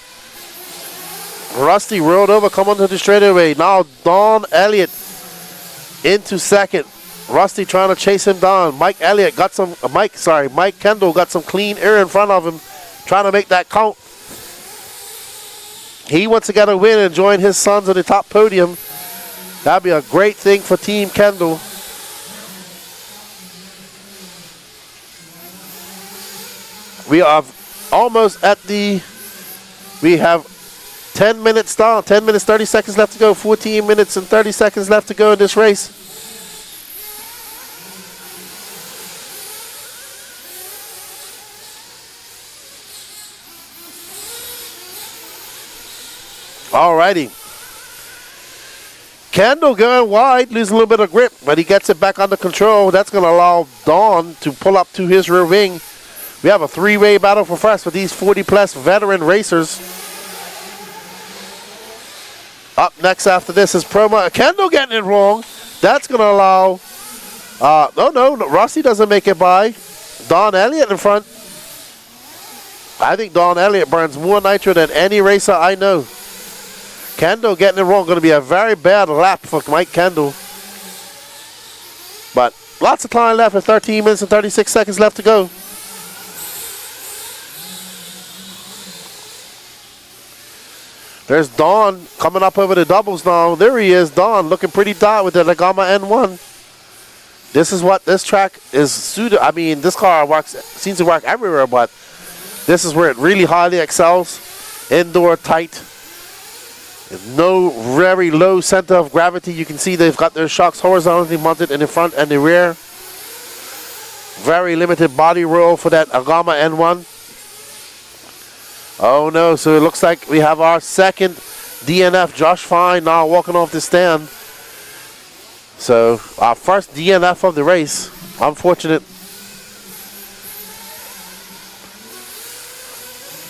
Rusty rolled over, come onto the straightaway. Now Don Elliott into second. Rusty trying to chase him down. Mike Kendall got some clean air in front of him, trying to make that count. He wants to get a win and join his sons on the top podium. That'd be a great thing for Team Kendall. We are almost at we have 10 minutes down, 10 minutes, 30 seconds left to go, 14 minutes and 30 seconds left to go in this race. Alrighty. Kendall going wide, losing a little bit of grip, but he gets it back under control. That's going to allow Don to pull up to his rear wing. We have a three-way battle for first with these 40-plus veteran racers. Up next after this is Promo. Kendall getting it wrong. That's going to allow... No, Rusty doesn't make it by. Don Elliott in front. I think Don Elliott burns more nitro than any racer I know. Kendall getting it wrong. Going to be a very bad lap for Mike Kendall. But lots of time left with 13 minutes and 36 seconds left to go. There's Don coming up over the doubles now. There he is, Don, looking pretty dot with the Lagama N1. This is what this track is suited. I mean, this car seems to work everywhere, but this is where it really highly excels. Indoor, tight. No very low center of gravity. You can see they've got their shocks horizontally mounted in the front and the rear. Very limited body roll for that Agama N1. Oh no, so it looks like we have our second DNF, Josh Fine, now walking off the stand. So our first DNF of the race. Unfortunate.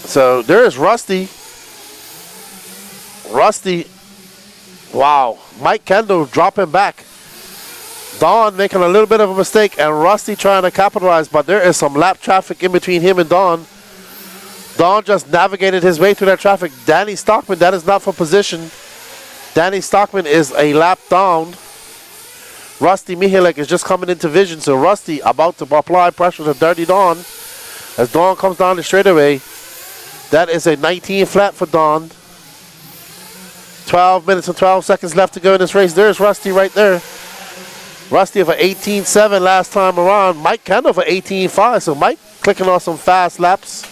So there's Rusty. Rusty. Wow. Mike Kendall dropping back. Don making a little bit of a mistake, and Rusty trying to capitalize, but there is some lap traffic in between him and Don. Don just navigated his way through that traffic. Danny Stockman, that is not for position. Danny Stockman is a lap down. Rusty Mihalek is just coming into vision, so Rusty about to apply pressure to Dirty Don as Don comes down the straightaway. That is a 19 flat for Don. 12 minutes and 12 seconds left to go in this race. There's Rusty right there. Rusty for 18.7 last time around. Mike Kendall for 18.5, so Mike clicking on some fast laps.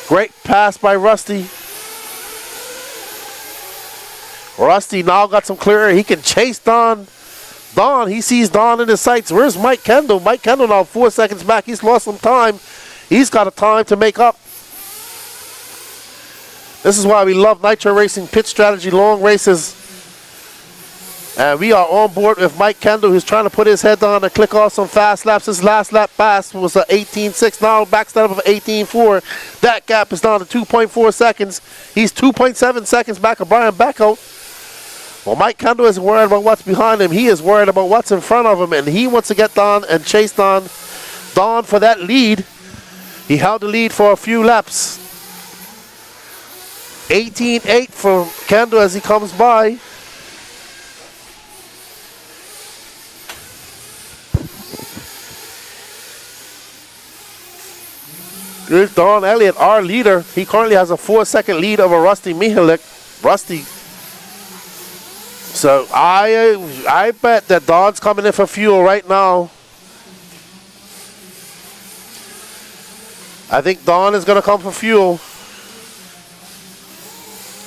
Great pass by Rusty. Rusty now got some clear air. He can chase Don. Don, he sees Don in his sights. Where's Mike Kendall? Mike Kendall now 4 seconds back. He's lost some time. He's got a time to make up. This is why we love Nitro Racing pit strategy, long races. And we are on board with Mike Kendall, who's trying to put his head on and click off some fast laps. His last lap pass was an 18.6. Now backstep of 18.4. That gap is down to 2.4 seconds. He's 2.7 seconds back of Brian Becko. Well, Mike Kendall isn't worried about what's behind him. He is worried about what's in front of him, and he wants to get Don and chase Don for that lead. He held the lead for a few laps. 18.8 for Kendall as he comes by. Here's Don Elliott, our leader. He currently has a 4-second lead over Rusty Mihalek. Rusty. So I bet that Don's coming in for fuel right now. I think Don is going to come for fuel.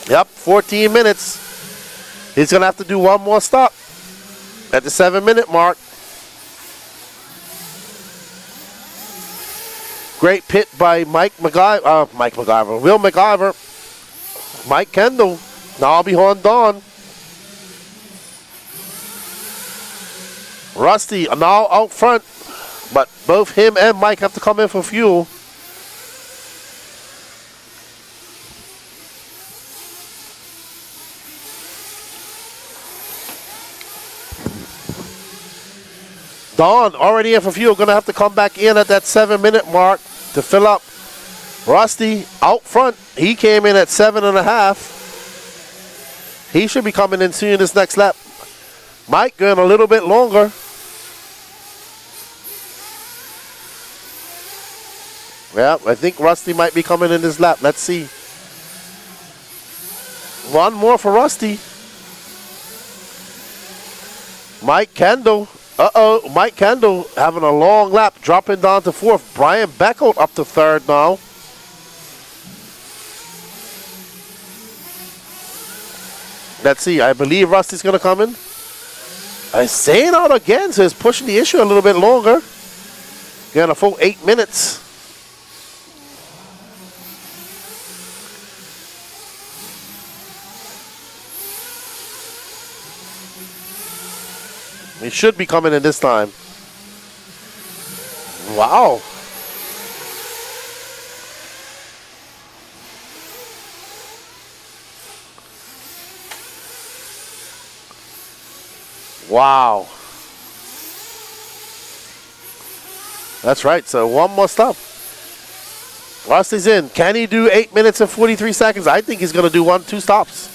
Yep, 14 minutes. He's going to have to do one more stop at the 7-minute mark. Great pit by Will McIver. Mike Kendall now behind Don. Rusty now out front, but both him and Mike have to come in for fuel. Don already in for fuel, gonna have to come back in at that 7-minute mark to fill up. Rusty out front, he came in at 7.5. He should be coming in soon this next lap. Mike going a little bit longer. Yeah, I think Rusty might be coming in this lap. Let's see. One more for Rusty. Mike Kendall. Mike Kendall having a long lap, dropping down to 4th. Brian Beckel up to 3rd now. Let's see, I believe Rusty's going to come in. He's staying out again, so he's pushing the issue a little bit longer. Getting a full 8 minutes. He should be coming in this time. Wow. Wow. That's right, so one more stop. Rusty's in. Can he do 8 minutes and 43 seconds? I think he's going to do 2 stops.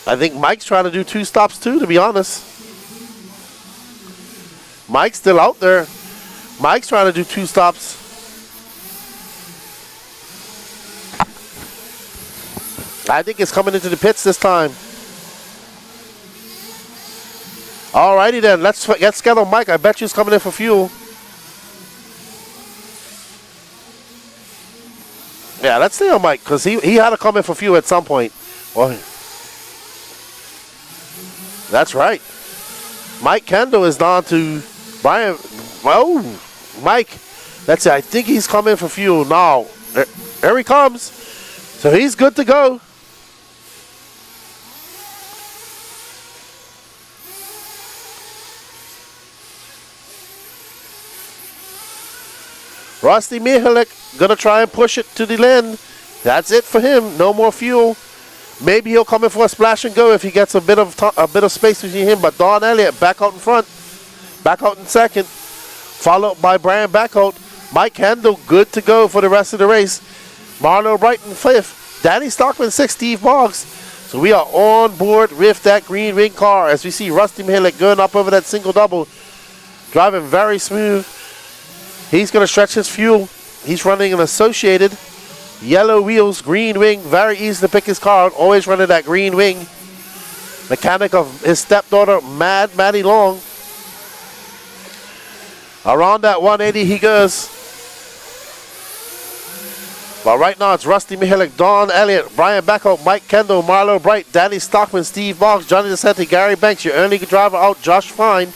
I think Mike's trying to do 2 stops too, to be honest. Mike's still out there. Mike's trying to do 2 stops. I think it's coming into the pits this time. Alrighty then, let's get on Mike. I bet you he's coming in for fuel. Yeah, let's stay on Mike, because he had to come in for fuel at some point. Well, that's right. Mike Kendall is down to Brian Oh, Mike. That's it. I think he's coming for fuel now. There he comes. So he's good to go. Rusty Mihalik gonna try and push it to the end. That's it for him. No more fuel. Maybe he'll come in for a splash and go if he gets a bit of space between him. But Don Elliott back out in front, back out in second, followed by Brian Backout. Mike Handel good to go for the rest of the race. Marlo Bright in fifth. Danny Stockman sixth. Steve Boggs. So we are on board with that green wing car as we see Rusty Mihalik going up over that single double, driving very smooth. He's going to stretch his fuel. He's running an Associated. Yellow wheels, green wing. Very easy to pick his car. Always running that green wing. Mechanic of his stepdaughter, Maddie Long. Around that 180 he goes. But right now it's Rusty Mihalik, Don Elliott, Brian Backout, Mike Kendall, Marlo Bright, Danny Stockman, Steve Boggs, Johnny DeSanti, Gary Banks, your only driver out, Josh Fine.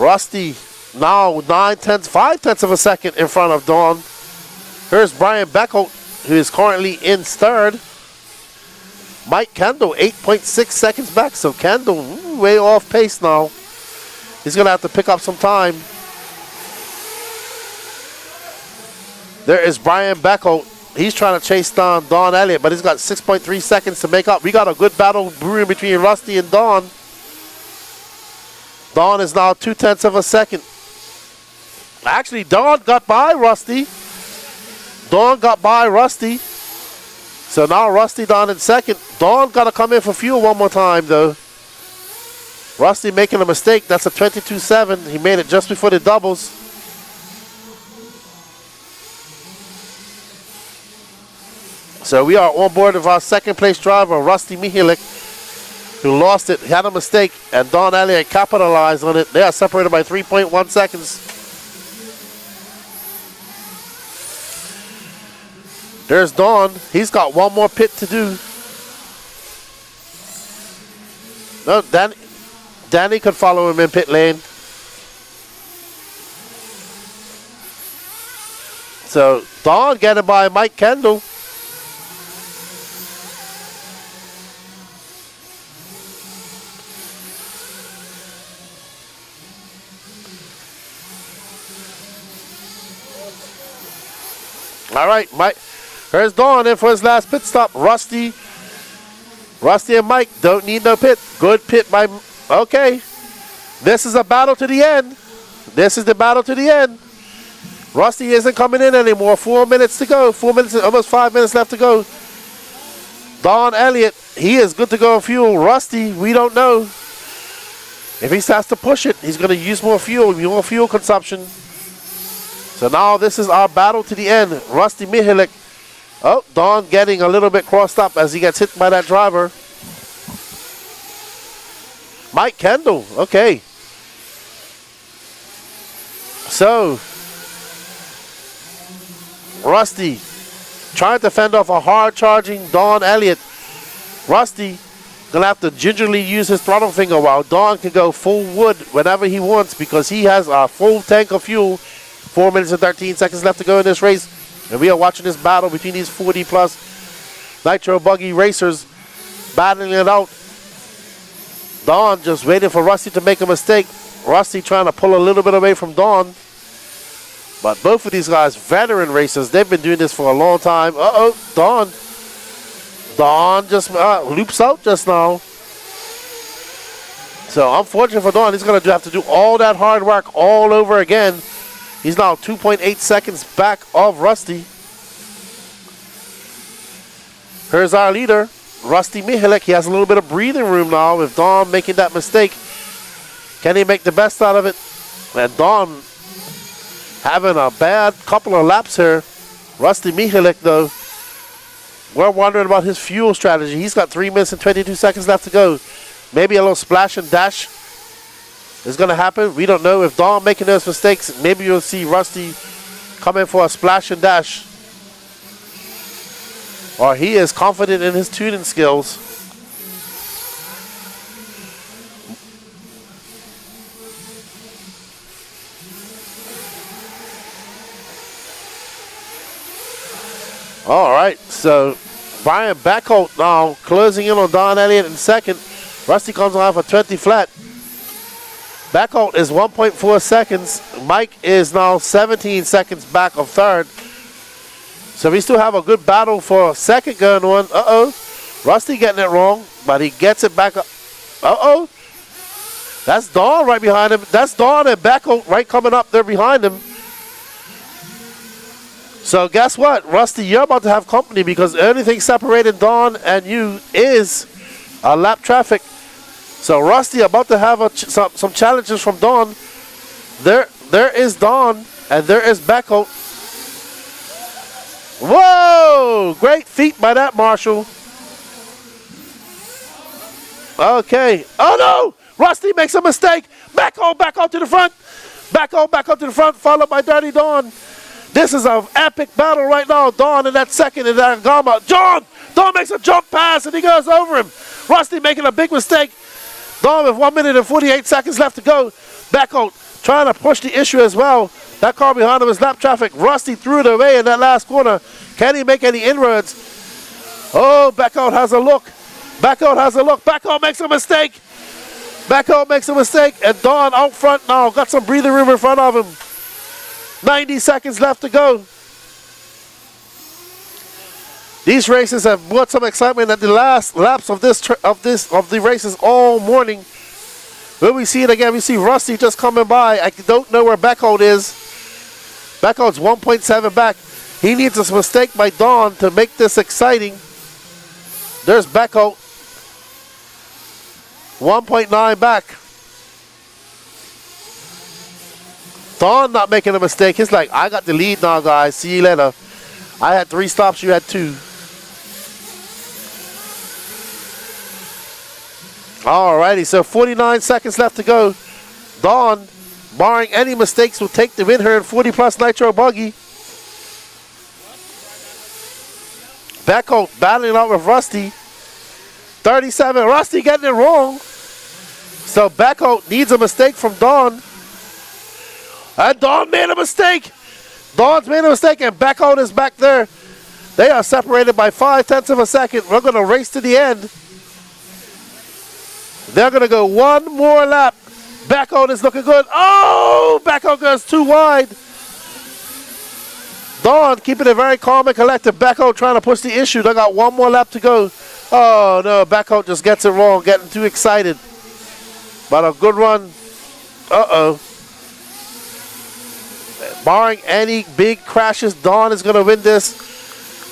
Rusty now 5/10 of a second in front of Don. Here's Brian Backout, who is currently in third. Mike Kendall, 8.6 seconds back. So Kendall way off pace now. He's going to have to pick up some time. There is Brian Backout. He's trying to chase down Don Elliott, but he's got 6.3 seconds to make up. We got a good battle brewing between Rusty and Don. Don is now 0.2 of a second. Actually, Don got by Rusty. Don got by Rusty. So now Rusty down in second. Don got to come in for fuel one more time, though. Rusty making a mistake. That's a 22.7. He made it just before the doubles. So we are on board with our second place driver, Rusty Mihalik, who lost it, had a mistake, and Don Elliott capitalized on it. They are separated by 3.1 seconds. There's Don. He's got one more pit to do. No, Danny could follow him in pit lane. So Don getting by Mike Kendall. All right, Mike. Here's Don in for his last pit stop. Rusty and Mike don't need no pit. Good pit by... Okay. This is a battle to the end. This is the battle to the end. Rusty isn't coming in anymore. 4 minutes to go. 4 minutes, almost 5 minutes left to go. Don Elliott, he is good to go on fuel. Rusty, we don't know. If he has to push it, he's going to use more fuel consumption. So now this is our battle to the end. Rusty Mihalik. Oh, Don getting a little bit crossed up as he gets hit by that driver. Mike Kendall, okay. So, Rusty trying to fend off a hard-charging Don Elliott. Rusty going to have to gingerly use his throttle finger while Don can go full wood whenever he wants because he has a full tank of fuel. 4 minutes and 13 seconds left to go in this race. And we are watching this battle between these 40-plus Nitro Buggy racers battling it out. Don just waiting for Rusty to make a mistake. Rusty trying to pull a little bit away from Don. But both of these guys, veteran racers, they've been doing this for a long time. Uh-oh, Don just loops out just now. So unfortunate for Don, he's going to have to do all that hard work all over again. He's now 2.8 seconds back of Rusty. Here's our leader, Rusty Mihalik. He has a little bit of breathing room now with Don making that mistake. Can he make the best out of it? And Don having a bad couple of laps here. Rusty Mihalik, though, we're wondering about his fuel strategy. He's got 3 minutes and 22 seconds left to go. Maybe a little splash and dash is going to happen. We don't know. If Don making those mistakes, maybe you'll see Rusty come in for a splash and dash. Or he is confident in his tuning skills. All right, so Brian Backholt now closing in on Don Elliott in second. Rusty comes off a 20 flat. Backholt is 1.4 seconds. Mike is now 17 seconds back of third. So we still have a good battle for second going on. Uh-oh. Rusty getting it wrong, but he gets it back up. Uh-oh. That's Don right behind him. That's Don and Backholt right coming up there behind him. So guess what? Rusty, you're about to have company because the only thing separating Don and you is a lap traffic. So Rusty about to have some challenges from Don. There is Don and there is Backholt. Whoa! Great feat by that Marshall. Okay. Oh no! Rusty makes a mistake. Backholt to the front. Backholt to the front, followed by Dirty Don. This is an epic battle right now. Don in that second in that Gama. Don makes a jump pass and he goes over him. Rusty making a big mistake. Don with 1 minute and 48 seconds left to go. Backholt trying to push the issue as well. That car behind him is lap traffic. Rusty threw it away in that last corner. Can he make any inroads? Oh, Backholt has a look. Backholt makes a mistake. And Don out front now. Got some breathing room in front of him. 90 seconds left to go. These races have brought some excitement at the last laps of the races all morning. When we see it again, we see Rusty just coming by. I don't know where Backholt is. Backholt's 1.7 back. He needs a mistake by Don to make this exciting. There's Backholt. 1.9 back. Don not making a mistake. He's like, I got the lead now, guys. See you later. I had 3 stops. You had 2. Alrighty, so 49 seconds left to go. Don, barring any mistakes, will take the win here in 40+ Nitro Buggy. Backholt battling out with Rusty. 37. Rusty getting it wrong. So Backholt needs a mistake from Don. And Don made a mistake. Don's made a mistake, and Backholt is back there. They are separated by 0.5 of a second. We're going to race to the end. They're going to go one more lap. Backholt is looking good. Oh, Backholt goes too wide. Don keeping it very calm and collected. Backholt trying to push the issue. They got one more lap to go. Oh, no, Backholt just gets it wrong, getting too excited. But a good run. Uh-oh. Barring any big crashes, Don is going to win this.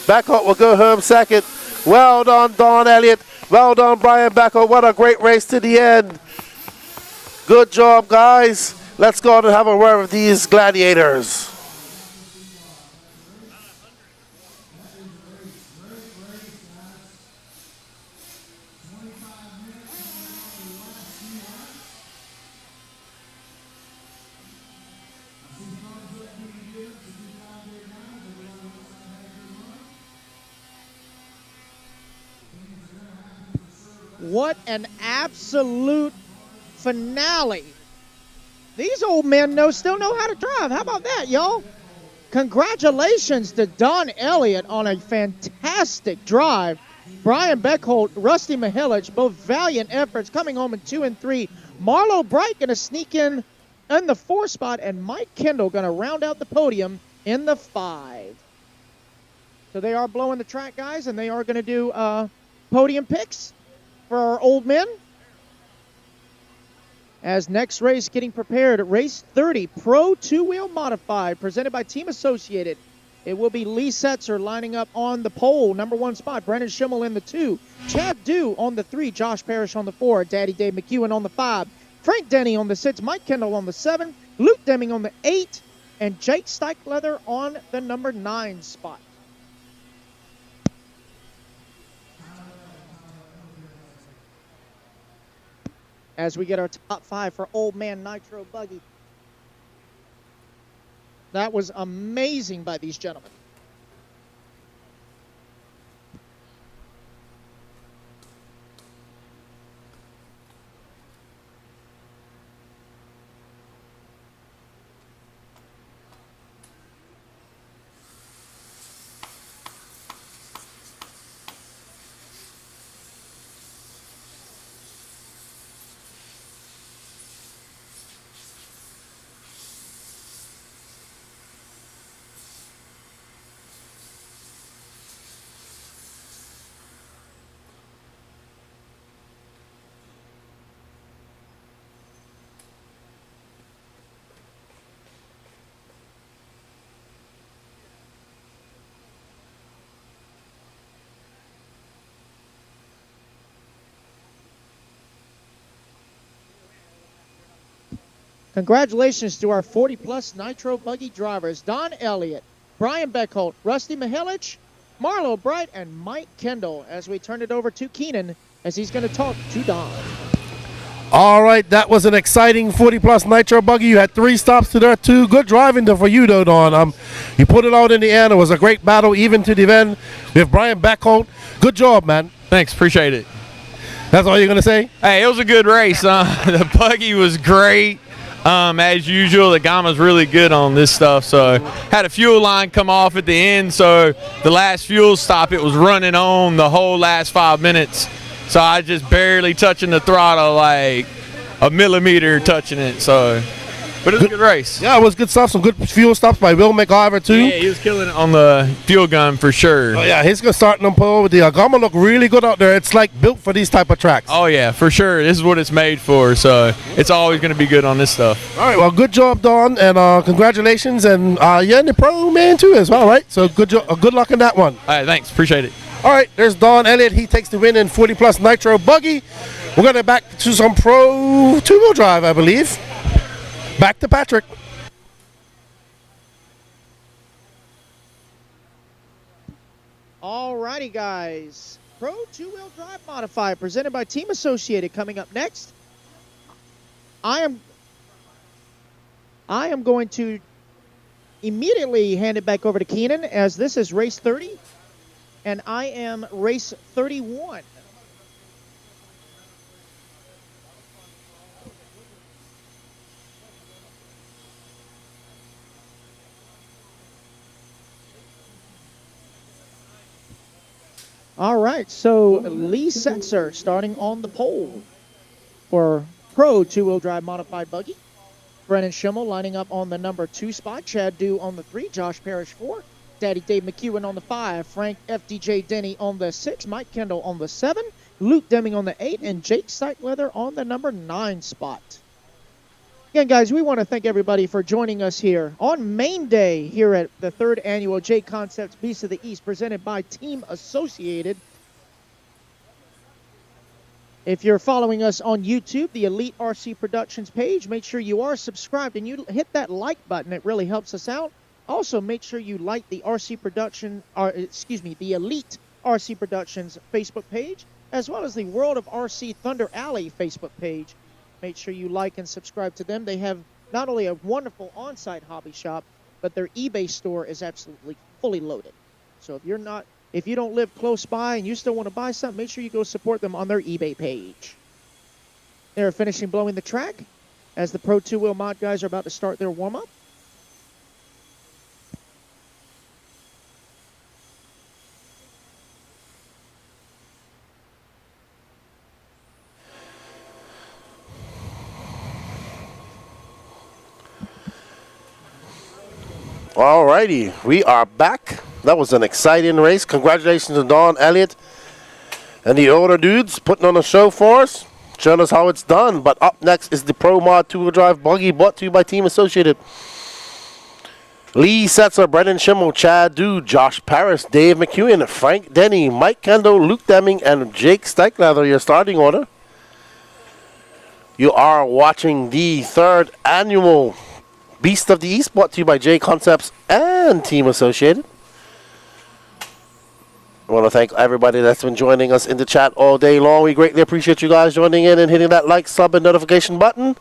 Backholt will go home second. Well done, Don Elliott. Well done, Brian Backholt. What a great race to the end. Good job, guys. Let's go on and have a word with these gladiators. What an absolute finale. These old men still know how to drive. How about that, y'all? Congratulations to Don Elliott on a fantastic drive. Brian Backholt, Rusty Mihelich, both valiant efforts coming home in 2 and 3. Marlo Bright going to sneak in the 4 spot, and Mike Kendall going to round out the podium in the 5. So they are blowing the track, guys, and they are going to do podium picks for our old men. As next race getting prepared, race 30, Pro 2-Wheel Modified, presented by Team Associated. It will be Lee Setzer lining up on the pole, number 1 spot. Brennan Schimmel in the 2. Chad Dew on the 3. Josh Parrish on the 4. Daddy Dave McEwen on the 5. Frank Denny on the 6. Mike Kendall on the 7. Luke Deming on the 8. And Jake Steichleather on the number 9 spot. As we get our top 5 for Old Man Nitro Buggy. That was amazing by these gentlemen. Congratulations to our 40-plus Nitro Buggy drivers, Don Elliott, Brian Beckholt, Rusty Mihelic, Marlo Bright, and Mike Kendall, as we turn it over to Keenan as he's going to talk to Don. All right, that was an exciting 40-plus Nitro Buggy. You had 3 stops to there, 2. Good driving there for you, though, Don. You put it out in the end. It was a great battle, even to the end, with Brian Beckholt. Good job, man. Thanks, appreciate it. That's all you're going to say? Hey, it was a good race. The buggy was great. As usual, the Gamma's really good on this stuff. So had a fuel line come off at the end, so the last fuel stop, it was running on the whole last 5 minutes. So I just barely touching the throttle, like a millimeter touching it. So, but it was a good race. Yeah, it was good stuff. Some good fuel stops by Will McIver, too. Yeah, he was killing it on the fuel gun for sure. Oh, yeah, he's going to start on pole with the Gamma. Look really good out there. It's like built for these type of tracks. Oh, yeah, for sure. This is what it's made for, so it's always going to be good on this stuff. All right, well, good job, Don, and congratulations. And yeah, and the Pro Man, too, as well, right? So good luck in that one. All right, thanks. Appreciate it. All right, there's Don Elliott. He takes the win in 40-plus Nitro Buggy. We're going to back to some Pro two-wheel drive, I believe. Back to Patrick. All righty, guys. Pro two-wheel drive modified presented by Team Associated coming up next. I am going to immediately hand it back over to Keenan, as this is race 30, and I am race 31. All right, so Lee Setzer starting on the pole for Pro two-wheel drive modified buggy. Brennan Schimmel lining up on the number 2 spot. Chad Dew on the 3. Josh Parrish 4. Daddy Dave McEwen on the 5. Frank FDJ Denny on the 6. Mike Kendall on the 7. Luke Deming on the 8. And Jake Sightleather on the number 9 spot. Again, guys, we want to thank everybody for joining us here on Main Day here at the 3rd Annual J Concepts Beast of the East presented by Team Associated. If you're following us on YouTube, the Elite RC Productions page, make sure you are subscribed and you hit that like button. It really helps us out. Also, make sure you like the the Elite RC Productions Facebook page, as well as the World of RC Thunder Alley Facebook page. Make sure you like and subscribe to them. They have not only a wonderful on-site hobby shop, but their eBay store is absolutely fully loaded. So if you don't live close by and you still want to buy something, make sure you go support them on their eBay page. They're finishing blowing the track as the Pro 2-Wheel Mod guys are about to start their warm-up. Alrighty, we are back. That was an exciting race. Congratulations to Don Elliott and the older dudes putting on a show for us, showing us how it's done. But up next is the Pro Mod 2-wheel drive buggy brought to you by Team Associated. Lee Setzer, Brendan Schimmel, Chad Dew, Josh Parrish, Dave McEwen, Frank Denny, Mike Kendall, Luke Deming, and Jake Steichleather, your starting order. You are watching the 3rd Annual Beast of the East, brought to you by J Concepts and Team Associated. I want to thank everybody that's been joining us in the chat all day long. We greatly appreciate you guys joining in and hitting that like, sub, and notification button.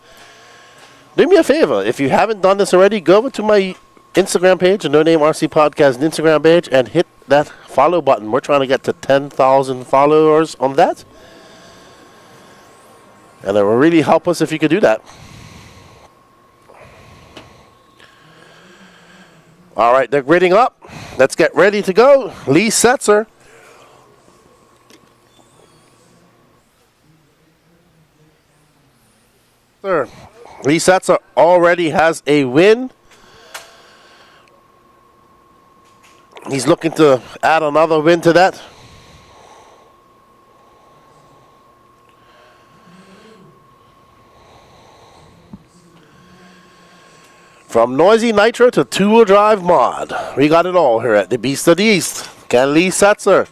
Do me a favor. If you haven't done this already, go over to my Instagram page, the No Name RC Podcast Instagram page, and hit that follow button. We're trying to get to 10,000 followers on that. And it will really help us if you could do that. All right, they're gridding up. Let's get ready to go. Lee Setzer. Lee Setzer already has a win. He's looking to add another win to that. From noisy Nitro to two-wheel drive mod, we got it all here at the Beast of the East. Can Lee Setzer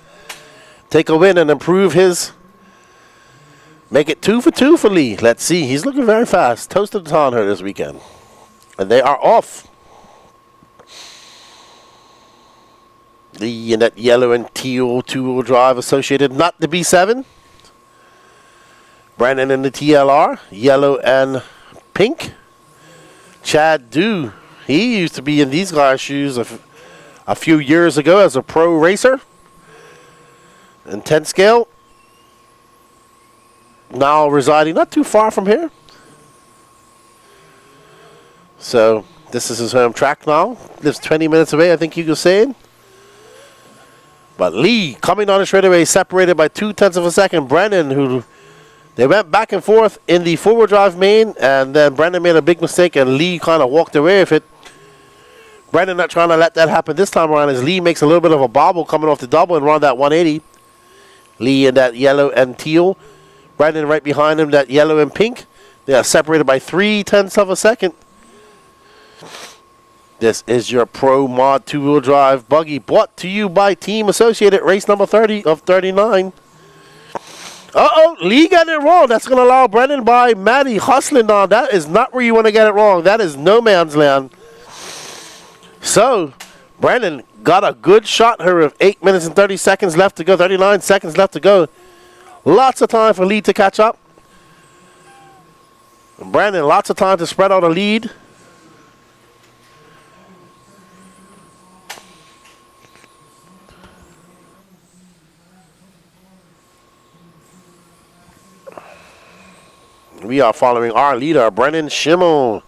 take a win and improve his Make it 2 for 2 for Lee. Let's see. He's looking very fast. Toasted on her this weekend. And they are off. Lee in that yellow and teal two-wheel drive associated, not the B7. Brandon in the TLR, yellow and pink. Chad Dew, he used to be in these guys' shoes a few years ago as a pro racer. In 10 scale. Now residing not too far from here. So this is his home track now. Lives 20 minutes away, I think you were saying. But Lee coming on the straightaway, separated by 0.2 of a second. Brennan, who they went back and forth in the four-wheel drive main, and then Brennan made a big mistake, and Lee kind of walked away with it. Brennan not trying to let that happen this time around as Lee makes a little bit of a bobble coming off the double and run that 180. Lee in that yellow and teal. Brennan right behind him, that yellow and pink. They are separated by 0.3 of a second. This is your Pro Mod two-wheel drive buggy brought to you by Team Associated, race number 30 of 39. Uh-oh, Lee got it wrong. That's going to allow Brennan by Matty hustling on. That is not where you want to get it wrong. That is no man's land. So, Brennan got a good shot here with 8 minutes and 30 seconds left to go, 39 seconds left to go. Lots of time for Lee to catch up. And Brennan, lots of time to spread out a lead. We are following our leader, Brennan Schimmel.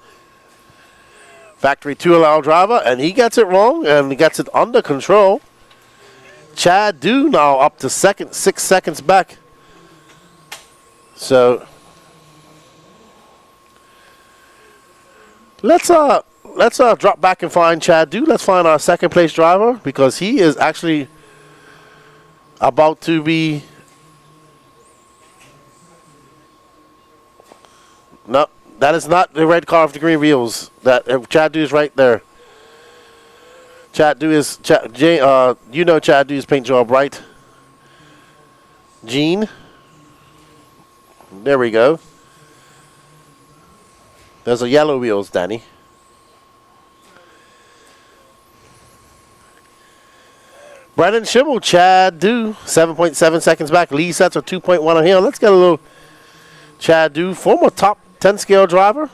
Factory 2LL driver, and he gets it wrong, and he gets it under control. Chad Dew now up to second, 6 seconds back. So let's drop back and find Chad Dew. Let's find our second place driver, because he is actually about to be. No, that is not the red car with the green wheels. That Chad Dew is right there. Chad Dew is you know Chad Dew's paint job, right? Gene. There we go. There's a yellow wheels, Danny. Brennan Schimmel, Chad Dew, 7.7 seconds back. Lee sets are 2.1 on him. Let's get a little Chad Dew, former top 10 scale driver.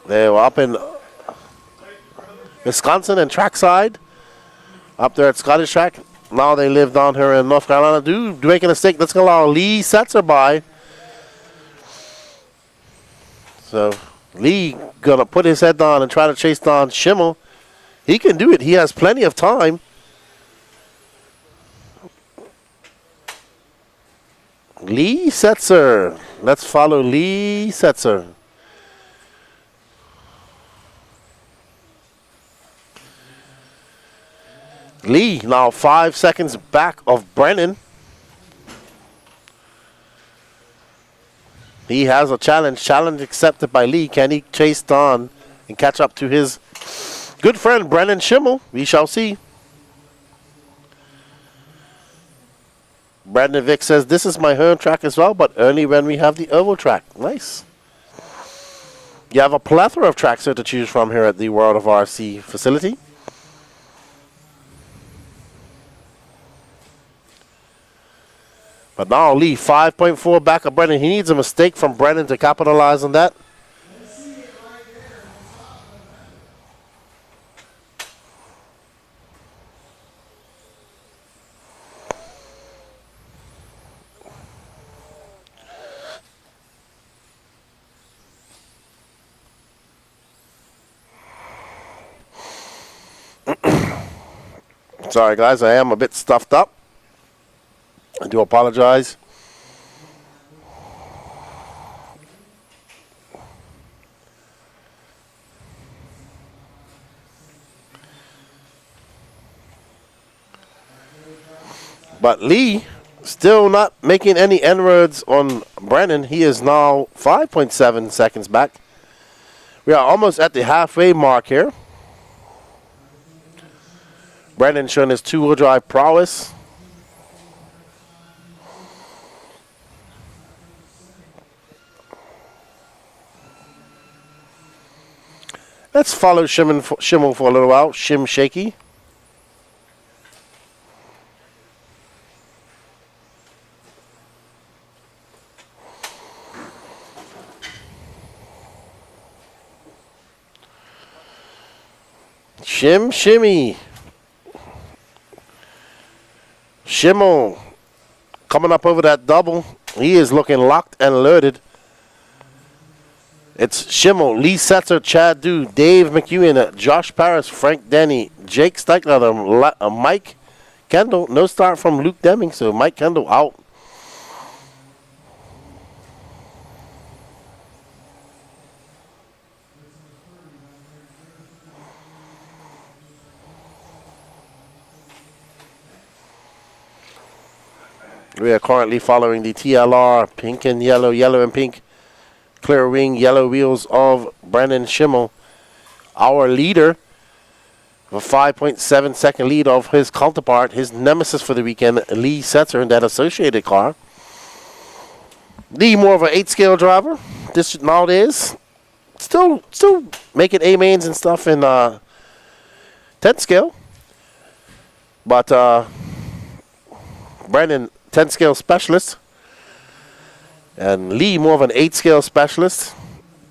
They were up in Wisconsin and trackside, up there at Scottish Track. Now they live down here in North Carolina. Do making a mistake. Let's allow Lee Setzer by. So Lee gonna put his head down and try to chase down Schimmel. He can do it. He has plenty of time. Lee Setzer. Let's follow Lee Setzer. Lee now 5 seconds back of Brennan. He has a challenge. Challenge accepted by Lee. Can he chase down and catch up to his good friend Brennan Schimmel? We shall see. Brandon Vick says, this is my home track as well, but only when we have the oval track. Nice. You have a plethora of tracks here to choose from here at the World of RC facility. But now Lee, 5.4 back of Brennan. He needs a mistake from Brennan to capitalize on that. Sorry, guys, I am a bit stuffed up. I do apologize. But Lee still not making any inroads on Brennan. He is now 5.7 seconds back. We are almost at the halfway mark here. Brennan showing his two-wheel drive prowess. Let's follow Schimmel for a little while. Shim Shaky. Shim Shimmy. Schimmel coming up over that double. He is looking locked and loaded. It's Schimmel, Lee Setzer, Chad Du, Dave McEwen, Josh Paris, Frank Denny, Jake Steichler, Mike Kendall. No start from Luke Deming, so Mike Kendall out. We are currently following the TLR pink and yellow, yellow and pink, clear wing, yellow wheels of Brendan Schimmel, our leader, a 5.7 second lead of his counterpart, his nemesis for the weekend, Lee Setzer, in that associated car. Lee, more of an 8-scale driver this nowadays. Still making A mains and stuff in 10 scale, but Brendan 10 scale specialist, and Lee more of an 8 scale specialist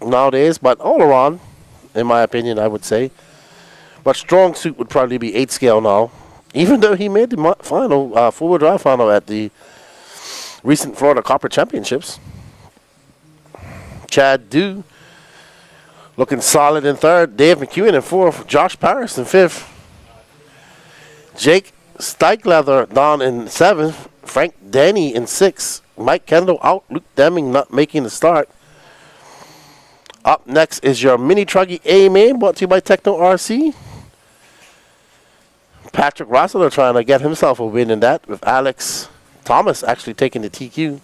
nowadays, but all around, in my opinion, I would say. But strong suit would probably be 8 scale now, even though he made the final, four-wheel drive final at the recent Florida Copper Championships. Chad Du looking solid in third, Dave McEwen in fourth, Josh Paris in fifth, Jake Steichleather down in seventh, Frank Denny in sixth, Mike Kendall out, Luke Deming not making the start. Up next is your mini Truggy A Main, brought to you by Techno RC. Patrick Rossler trying to get himself a win in that, with Alex Thomas actually taking the TQ.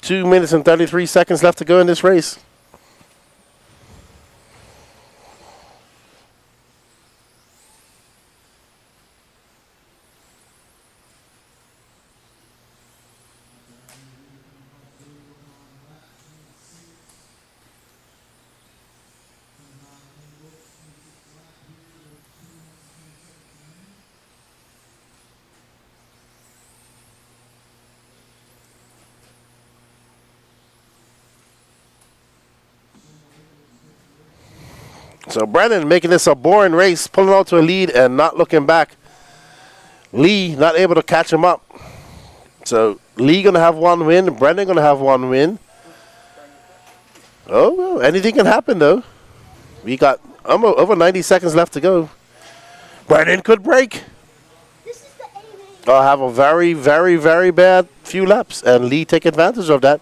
Two minutes and 33 seconds left to go in this race. So Brennan making this a boring race, pulling out to a lead and not looking back. Lee not able to catch him up. So Lee going to have one win. Brennan going to have one win. Oh, well, anything can happen, though. We got over 90 seconds left to go. Brennan could break. I'll have a very, very, very bad few laps, and Lee take advantage of that.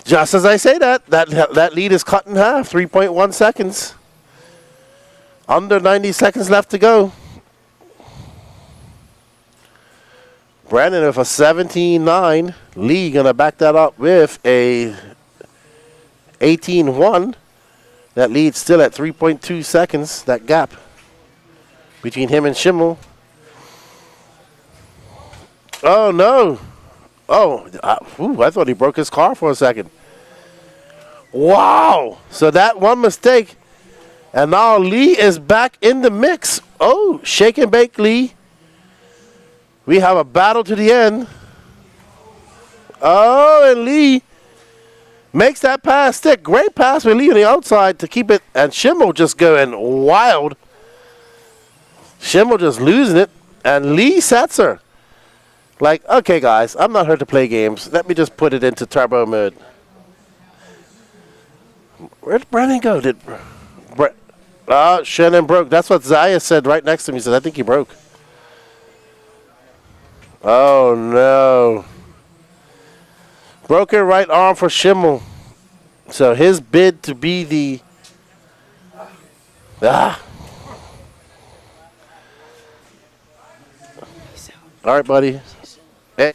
Just as I say that lead is cut in half, 3.1 seconds. Under 90 seconds left to go. Brandon with a 17.9. Lee going to back that up with a 18.1. That lead's still at 3.2 seconds, that gap between him and Schimmel. Oh, no. Oh, I thought he broke his car for a second. Wow. So that one mistake. And now Lee is back in the mix. Oh, shake and bake Lee. We have a battle to the end. Oh, and Lee makes that pass stick. Great pass with Lee on the outside to keep it. And Schimmel just going wild. Schimmel just losing it. And Lee Setzer. Like, okay, guys, I'm not here to play games. Let me just put it into turbo mode. Where did Brandon go? Shannon broke. That's what Zaya said right next to me. He said, I think he broke. Oh, no. Broken right arm for Schimmel. So his bid to be the... All right, buddy. Hey.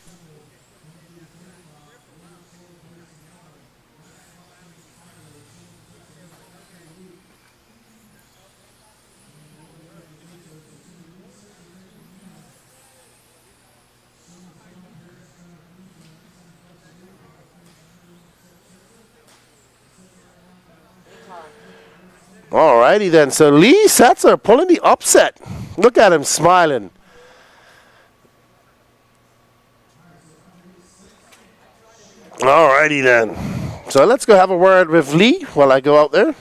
Alrighty then. So Lee Setzer pulling the upset. Look at him smiling. Alrighty then. So let's go have a word with Lee while I go out there.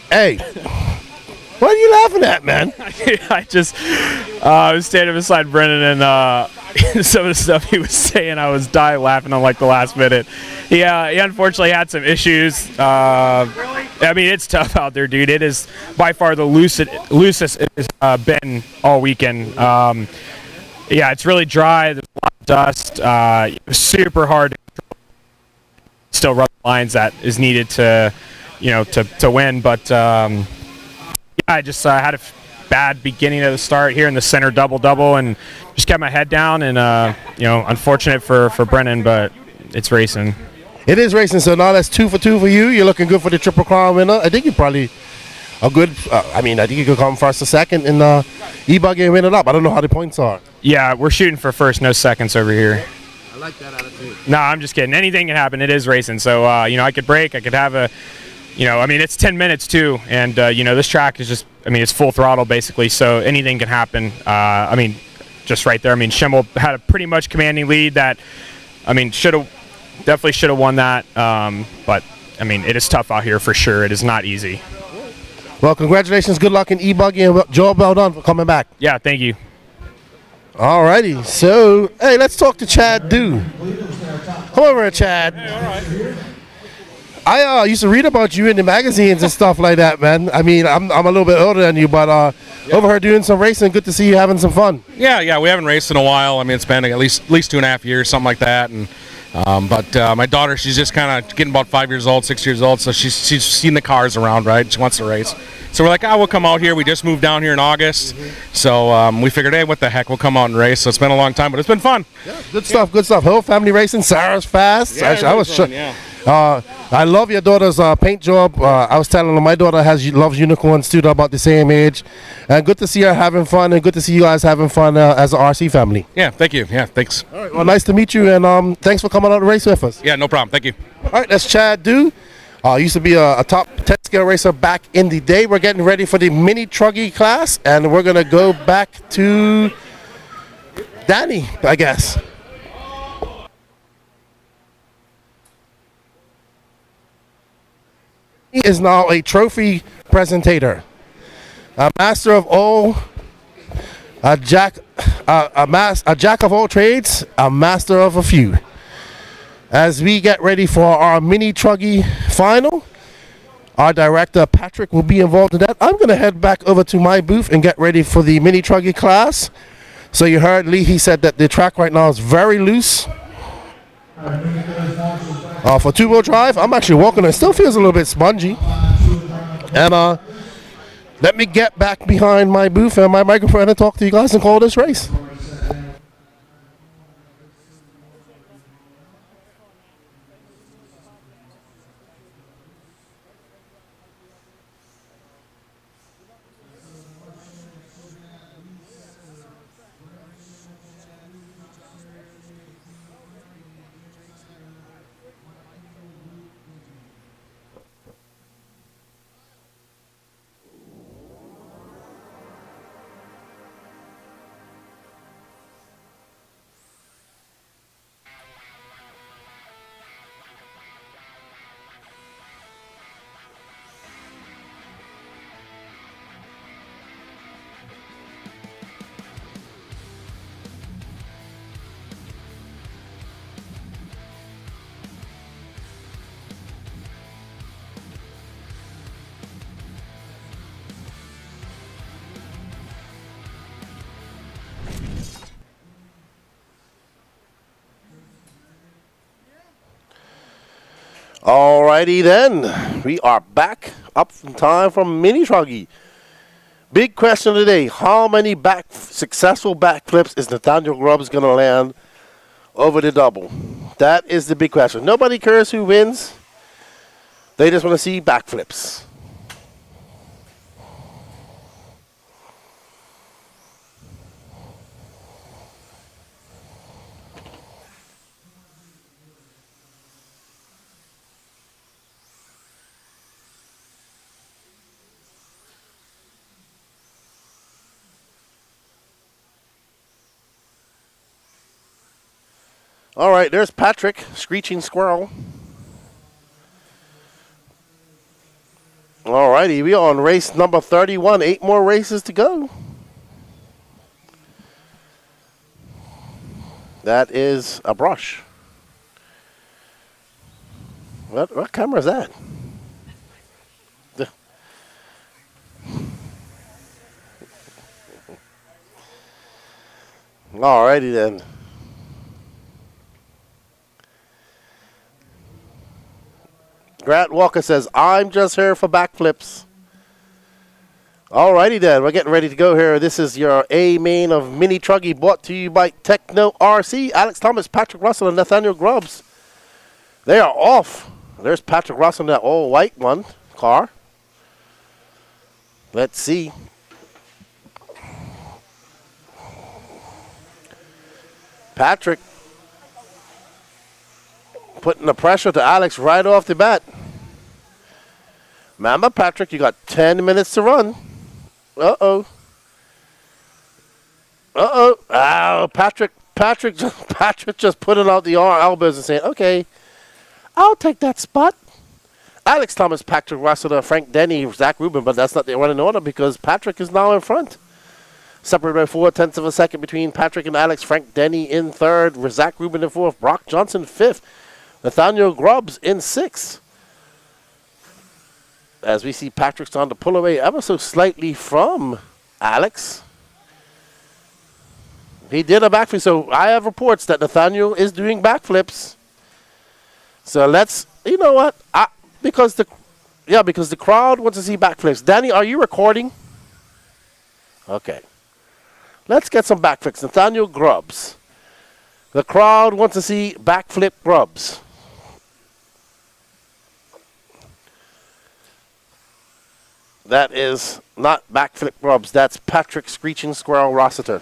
Hey, what are you laughing at, man? I just was standing beside Brennan and some of the stuff he was saying, I was dying laughing on like the last minute. He unfortunately had some issues. I mean, it's tough out there, dude. It is by far the loosest it's been all weekend. Yeah, it's really dry. There's a lot of dust. It was super hard to still run the lines that is needed to, to win. But yeah, I just had a bad beginning of the start here in the center double and just kept my head down. And unfortunate for Brennan, but it's racing. It is racing. So now that's 2 for 2 for you. You're looking good for the Triple Crown winner. I think you probably a good. I think you could come first or second in E Buggy and win it up. I don't know how the points are. Yeah, we're shooting for first, no seconds over here. I like that attitude. No, I'm just kidding. Anything can happen. It is racing. So, I could break. I could have a, it's 10 minutes too. And, this track is just, it's full throttle basically. So anything can happen. Just right there. Schimmel had a pretty much commanding lead that, definitely should have won that. But, it is tough out here for sure. It is not easy. Well, congratulations. Good luck in E Buggy and job well done for coming back. Yeah, thank you. Alrighty, so hey, let's talk to Chad Dew. Come over here, Chad. Hey, all right. I used to read about you in the magazines and stuff like that, man. I'm a little bit older than you, but over here doing some racing. Good to see you having some fun. Yeah, we haven't raced in a while. It's been at least 2.5 years, something like that. And but my daughter, she's just kind of getting about 5 years old, 6 years old, so she's seen the cars around, right? She wants to race. So we're like, we'll come out here. We just moved down here in August, so we figured, hey, what the heck, we'll come out and race. So it's been a long time, but it's been fun. Yeah, good stuff, good stuff. Whole family racing. Sarah's fast. Yeah, I was fun, yeah. I love your daughter's paint job. I was telling her my daughter loves unicorns too. They're about the same age, and good to see her having fun, and good to see you guys having fun as an RC family. Yeah, thank you. Yeah, thanks. All right, well, nice to meet you, and thanks for coming out to race with us. Yeah, no problem. Thank you. All right, that's Chad Dew. Used to be a top 10 scale racer back in the day. We're getting ready for the mini Truggy class, and we're going to go back to Danny, I guess. He is now a trophy presentator, a master of all, a jack of all trades, a master of a few. As we get ready for our mini Truggy final, our director Patrick will be involved in that. I'm going to head back over to my booth and get ready for the mini Truggy class. So you heard Lee, he said that the track right now is very loose. For two-wheel drive, I'm actually walking, it still feels a little bit spongy. And let me get back behind my booth and my microphone and talk to you guys and call this race. Alrighty then. We are back up in time from Mini Truggy. Big question today. How many successful backflips is Nathaniel Grubbs going to land over the double? That is the big question. Nobody cares who wins. They just want to see backflips. All right, there's Patrick, Screeching Squirrel. All righty, we are on race number 31. 8 more races to go. That is a brush. What camera is that? All righty then. Grant Walker says, I'm just here for backflips. Alrighty then, we're getting ready to go here. This is your A Main of Mini Truggy, brought to you by Techno RC. Alex Thomas, Patrick Russell, and Nathaniel Grubbs. They are off. There's Patrick Russell in that all-white one car. Let's see. Patrick putting the pressure to Alex right off the bat. Remember, Patrick, you got 10 minutes to run. Uh-oh. Uh-oh. Oh, Patrick just putting out the elbows and saying, okay, I'll take that spot. Alex Thomas, Patrick Russell, Frank Denny, Zach Rubin, but that's not the running order because Patrick is now in front. Separated by 0.4 of a second between Patrick and Alex. Frank Denny in third, Zach Rubin in fourth, Brock Johnson fifth, Nathaniel Grubbs in sixth. As we see Patrick starting to pull away ever so slightly from Alex. He did a backflip, so I have reports that Nathaniel is doing backflips. So let's, you know what? Because the crowd wants to see backflips. Danny, are you recording? Okay. Let's get some backflips. Nathaniel Grubbs. The crowd wants to see backflip Grubbs. That is not backflip Grubbs. That's Patrick Screeching Squirrel Rossiter.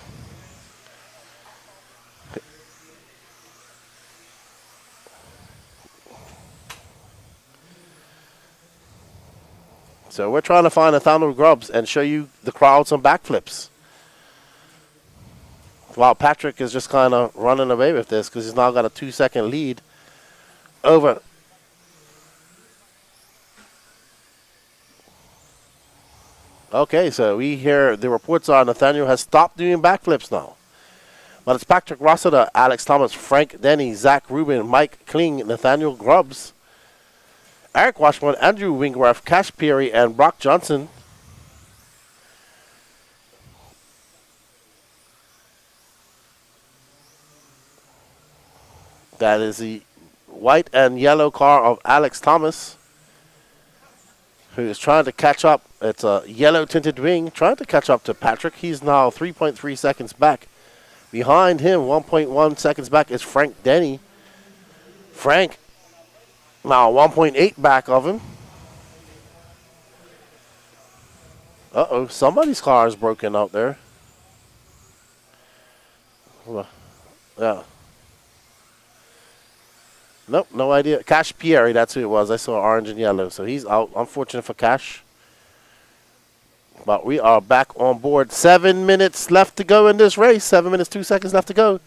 So we're trying to find Nathaniel Grubbs and show you the crowd some backflips. While Patrick is just kind of running away with this because he's now got a 2-second lead over. Okay, so we hear the reports are Nathaniel has stopped doing backflips now. But it's Patrick Rossiter, Alex Thomas, Frank Denny, Zach Rubin, Mike Kling, Nathaniel Grubbs, Eric Washburn, Andrew Wingworth, Cash Peary, and Brock Johnson. That is the white and yellow car of Alex Thomas, who is trying to catch up. It's a yellow tinted wing, trying to catch up to Patrick. He's now 3.3 seconds back. Behind him, 1.1 seconds back, is Frank Denny. Frank now 1.8 back of him. Uh-oh, somebody's car is broken out there. Yeah. Nope, no idea. Cash Peary, that's who it was. I saw orange and yellow, so he's out. Unfortunate for Cash. But we are back on board. 7 minutes left to go in this race. 7 minutes, 2 seconds left to go.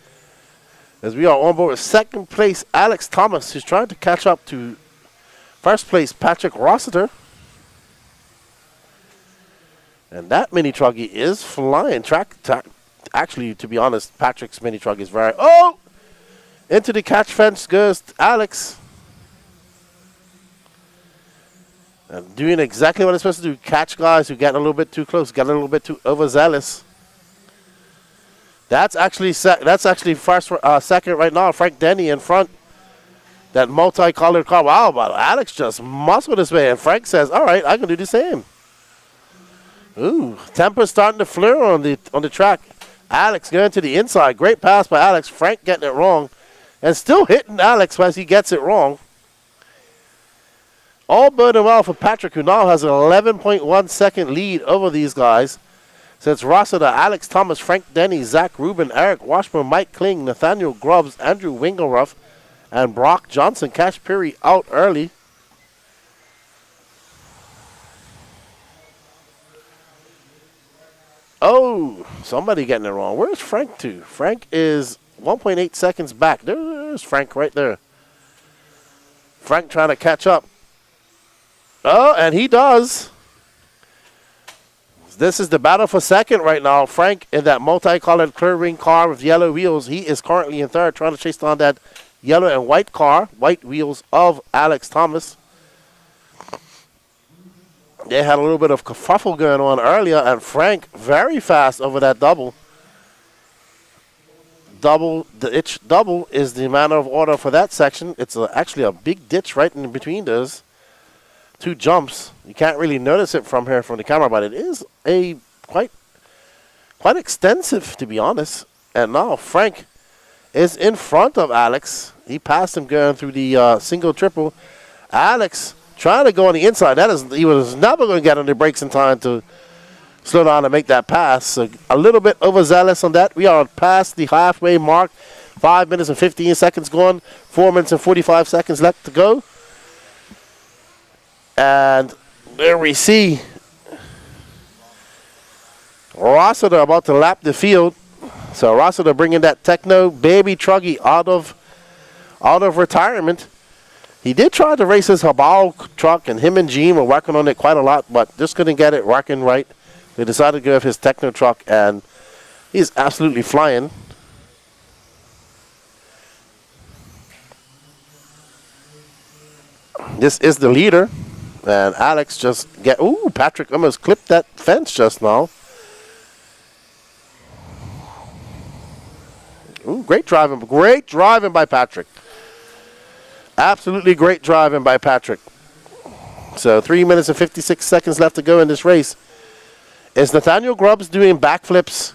As we are on board with second place, Alex Thomas, who's trying to catch up to first place, Patrick Rossiter. And that mini truggy is flying. Actually, to be honest, Patrick's mini truggy is very... Oh! Into the catch fence goes Alex. And doing exactly what it's supposed to do. Catch guys who get a little bit too close, get a little bit too overzealous. That's actually first, second right now. Frank Denny in front. That multicolored car. Wow, but Alex just muscled his way, and Frank says, all right, I can do the same. Ooh, temper starting to flare on the track. Alex going to the inside. Great pass by Alex. Frank getting it wrong. And still hitting Alex as he gets it wrong. All boding well for Patrick, who now has an 11.1 second lead over these guys. Since Rossiter, Alex Thomas, Frank Denny, Zach Rubin, Eric Washburn, Mike Kling, Nathaniel Grubbs, Andrew Wingelruff, and Brock Johnson. Cash Perry out early. Oh, somebody getting it wrong. Where's Frank to? Frank is 1.8 seconds back. There's Frank right there. Frank trying to catch up. Oh, and he does. This is the battle for second right now. Frank in that multicolored clear-ring car with yellow wheels. He is currently in third, trying to chase down that yellow and white car, white wheels of Alex Thomas. They had a little bit of kerfuffle going on earlier, and Frank very fast over that double. The ditch double is the manner of order for that section. It's actually a big ditch right in between those two jumps. You can't really notice it from here from the camera, but it is a quite extensive, to be honest. And now Frank is in front of Alex. He passed him going through the single triple. Alex trying to go on the inside. He was never going to get on the brakes in time to slow down and make that pass. So a little bit overzealous on that. We are past the halfway mark. 5 minutes and 15 seconds gone. 4 minutes and 45 seconds left to go. And there we see Rossiter about to lap the field. So Rossiter bringing that Techno baby Truggy out of retirement. He did try to race his Habal truck, and him and Gene were working on it quite a lot, but just couldn't get it working right. They decided to go with his Techno truck, and he's absolutely flying. This is the leader, and Alex just Patrick almost clipped that fence just now. Ooh, great driving by Patrick. Absolutely great driving by Patrick. So 3 minutes and 56 seconds left to go in this race. Is Nathaniel Grubbs doing backflips?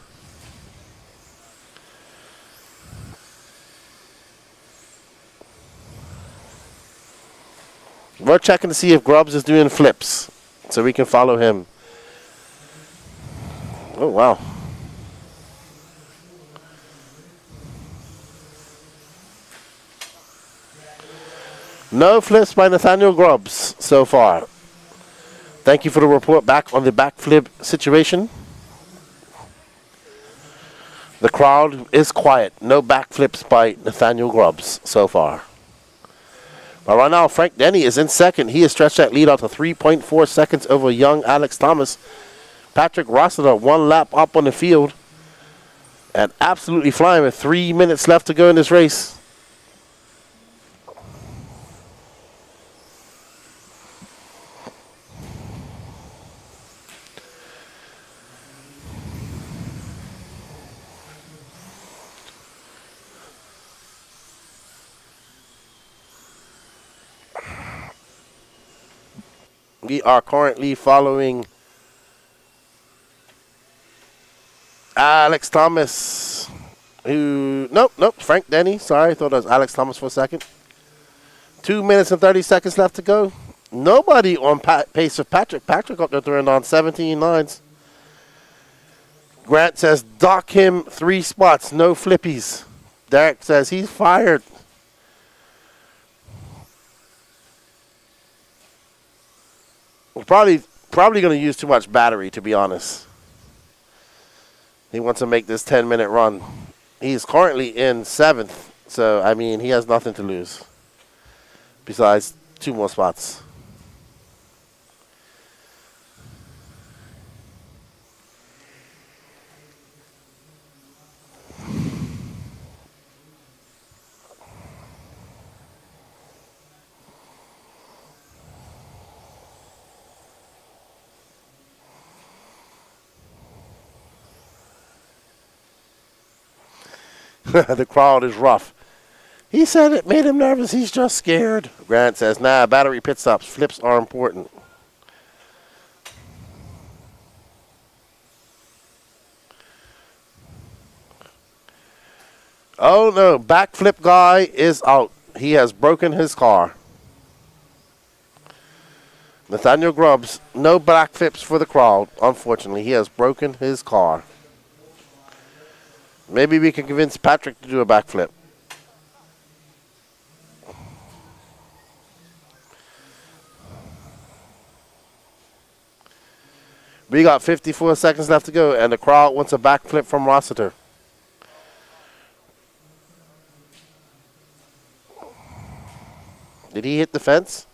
We're checking to see if Grubbs is doing flips so we can follow him. Oh, wow. No flips by Nathaniel Grubbs so far. Thank you for the report back on the backflip situation. The crowd is quiet. No backflips by Nathaniel Grubbs so far. But right now, Frank Denny is in second. He has stretched that lead out to 3.4 seconds over young Alex Thomas. Patrick Rossiter 1 lap up on the field. And absolutely flying with 3 minutes left to go in this race. We are currently following Alex Thomas, Frank Denny. Sorry, I thought it was Alex Thomas for a second. 2 minutes and 30 seconds left to go. Nobody on pace of Patrick. Patrick up there throwing on 17 lines. Grant says, dock him 3 spots, no flippies. Derek says he's fired. We're probably going to use too much battery, to be honest. He wants to make this 10-minute run. He's currently in 7th, so, I mean, he has nothing to lose besides 2 more spots. The crowd is rough. He said it made him nervous. He's just scared. Grant says, nah, battery pit stops. Flips are important. Oh, no. Backflip guy is out. He has broken his car. Nathaniel Grubbs, no backflips for the crowd. Unfortunately, he has broken his car. Maybe we can convince Patrick to do a backflip. We got 54 seconds left to go, and the crowd wants a backflip from Rossiter. Did he hit the fence?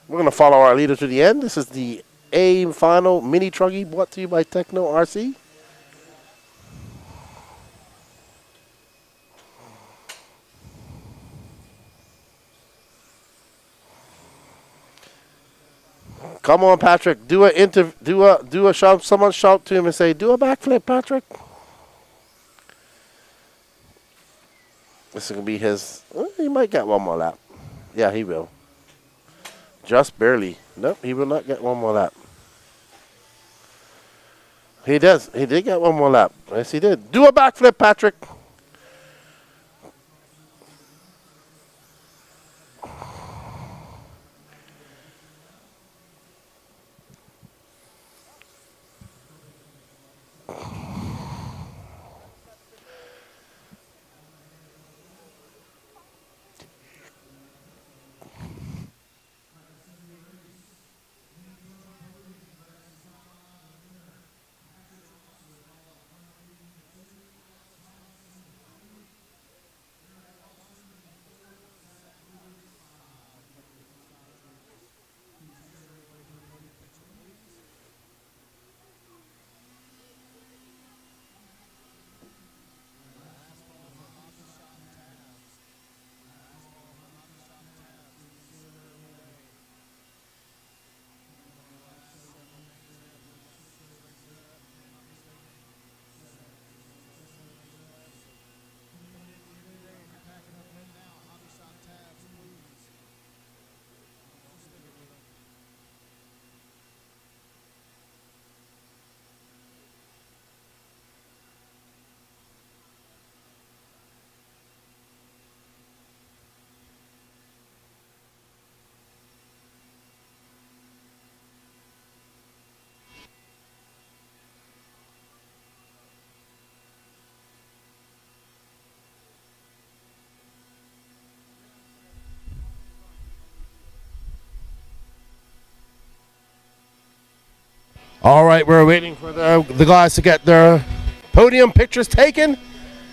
We're going to follow our leader to the end. This is the A final mini Truggy brought to you by Techno RC. Come on, Patrick. Do a shout. Someone shout to him and say, "Do a backflip, Patrick." This is gonna be his. He might get one more lap. Yeah, he will. Just barely. Nope, he will not get one more lap. He does. He did get one more lap. Yes, he did. Do a backflip, Patrick. All right, we're waiting for the guys to get their podium pictures taken.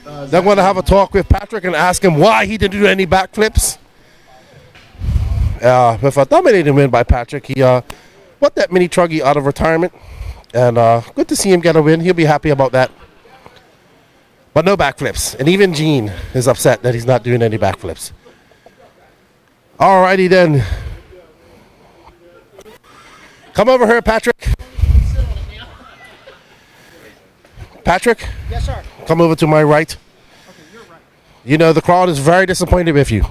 They're going to have a talk with Patrick and ask him why he didn't do any backflips. With a dominating win by Patrick, he put that mini Truggy out of retirement. And good to see him get a win. He'll be happy about that. But no backflips. And even Gene is upset that he's not doing any backflips. All righty then. Come over here, Patrick. Patrick? Yes, sir. Come over to my right. Okay, you're right. You know, the crowd is very disappointed with you.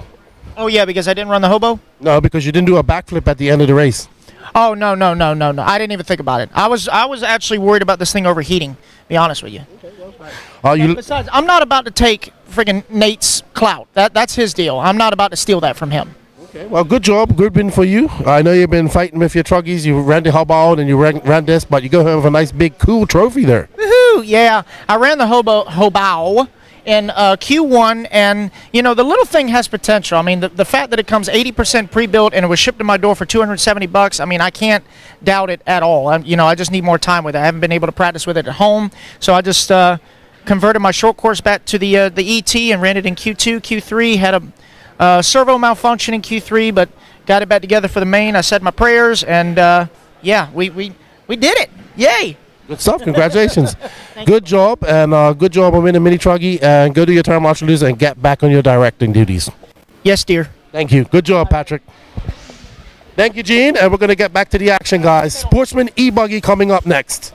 Oh, yeah, because I didn't run the hobo? No, because you didn't do a backflip at the end of the race. Oh, no. I didn't even think about it. I was actually worried about this thing overheating, to be honest with you. Okay, well, besides, I'm not about to take friggin' Nate's clout. That's his deal. I'm not about to steal that from him. Okay, well, good job. Good win for you. I know you've been fighting with your Truggies. You ran the hobo out and you ran this, but you go home with a nice, big, cool trophy there. Woohoo! Yeah, I ran the hobo in Q1, and, you know, the little thing has potential. I mean, the fact that it comes 80% pre-built and it was shipped to my door for $270, I mean, I can't doubt it at all. I just need more time with it. I haven't been able to practice with it at home, so I just converted my short course back to the ET and ran it in Q2, Q3, had a servo malfunction in Q3, but got it back together for the main. I said my prayers, and yeah, we did it. Yay! Good stuff. Congratulations. Good job, and good job on winning mini Truggy. And go do your turn marshal duties and get back on your directing duties. Yes, dear. Thank you. Good job, Patrick. Thank you, Gene, and we're going to get back to the action, guys. Sportsman E Buggy coming up next.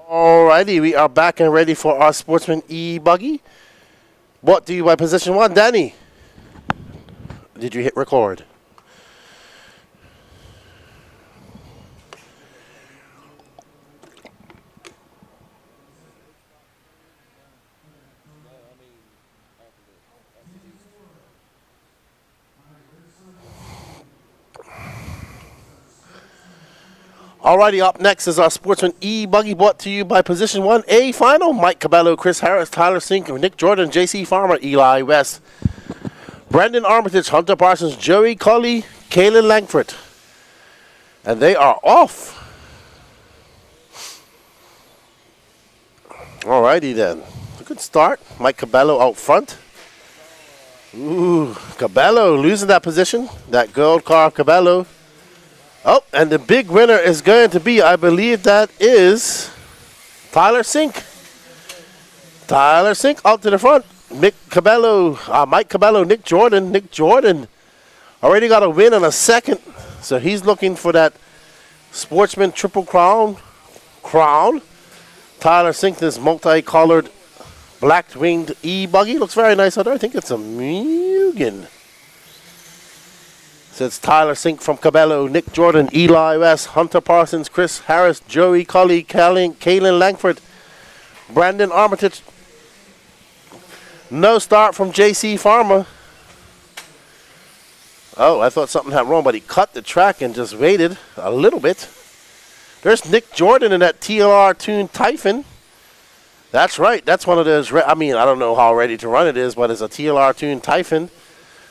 Alrighty, we are back and ready for our Sportsman E Buggy. What do you by position 1, Danny? Did you hit record? Alrighty, up next is our Sportsman E Buggy, brought to you by Position 1A Final. Mike Cabello, Chris Harris, Tyler Sink, Nick Jordan, JC Farmer, Eli West, Brandon Armitage, Hunter Parsons, Joey Colley, Kaylin Langford. And they are off. Alrighty then. A good start. Mike Cabello out front. Ooh, Cabello losing that position. That gold car of Cabello. Oh, and the big winner is going to be, I believe that is Tyler Sink. Tyler Sink out to the front. Mike Cabello, Nick Jordan. Nick Jordan already got a win and a second. So he's looking for that Sportsman Triple Crown. Tyler Sink, this multicolored black-winged E-Buggy. Looks very nice out there. I think it's a Mugen. So it's Tyler Sink from Cabello, Nick Jordan, Eli West, Hunter Parsons, Chris Harris, Joey Colley, Kaylin Langford, Brandon Armitage. No start from JC Farmer. Oh, I thought something happened wrong, but he cut the track and just waited a little bit. There's Nick Jordan in that TLR tuned Typhon. That's right. That's one of those. I don't know how ready to run it is, but it's a TLR tuned Typhon.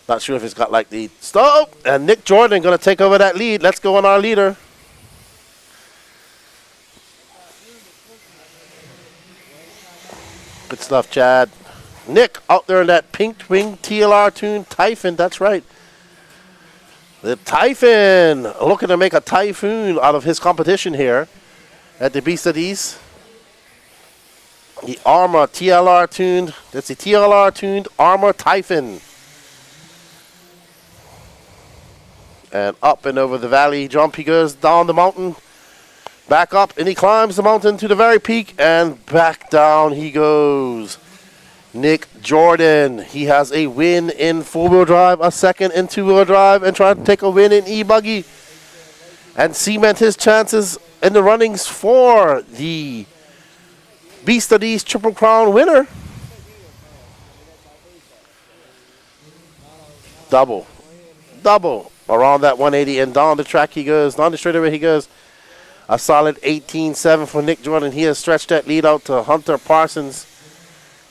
Not sure if it's got like the stop. And Nick Jordan going to take over that lead. Let's go on our leader. Good stuff, Chad. Nick out there in that pink wing TLR tuned Typhon. That's right. The Typhon looking to make a typhoon out of his competition here at the Beast of the East. The Armor TLR tuned. That's the TLR tuned Armor Typhon. And up and over the valley jump he goes, down the mountain, back up, and he climbs the mountain to the very peak, and back down he goes. Nick Jordan, he has a win in four-wheel drive, a second in two-wheel drive, and trying to take a win in E-Buggy and cement his chances in the runnings for the Beast of the East Triple Crown winner. Double. Around that 180 and down the track he goes. Down the straightaway he goes. A solid 18.7 for Nick Jordan. He has stretched that lead out to Hunter Parsons.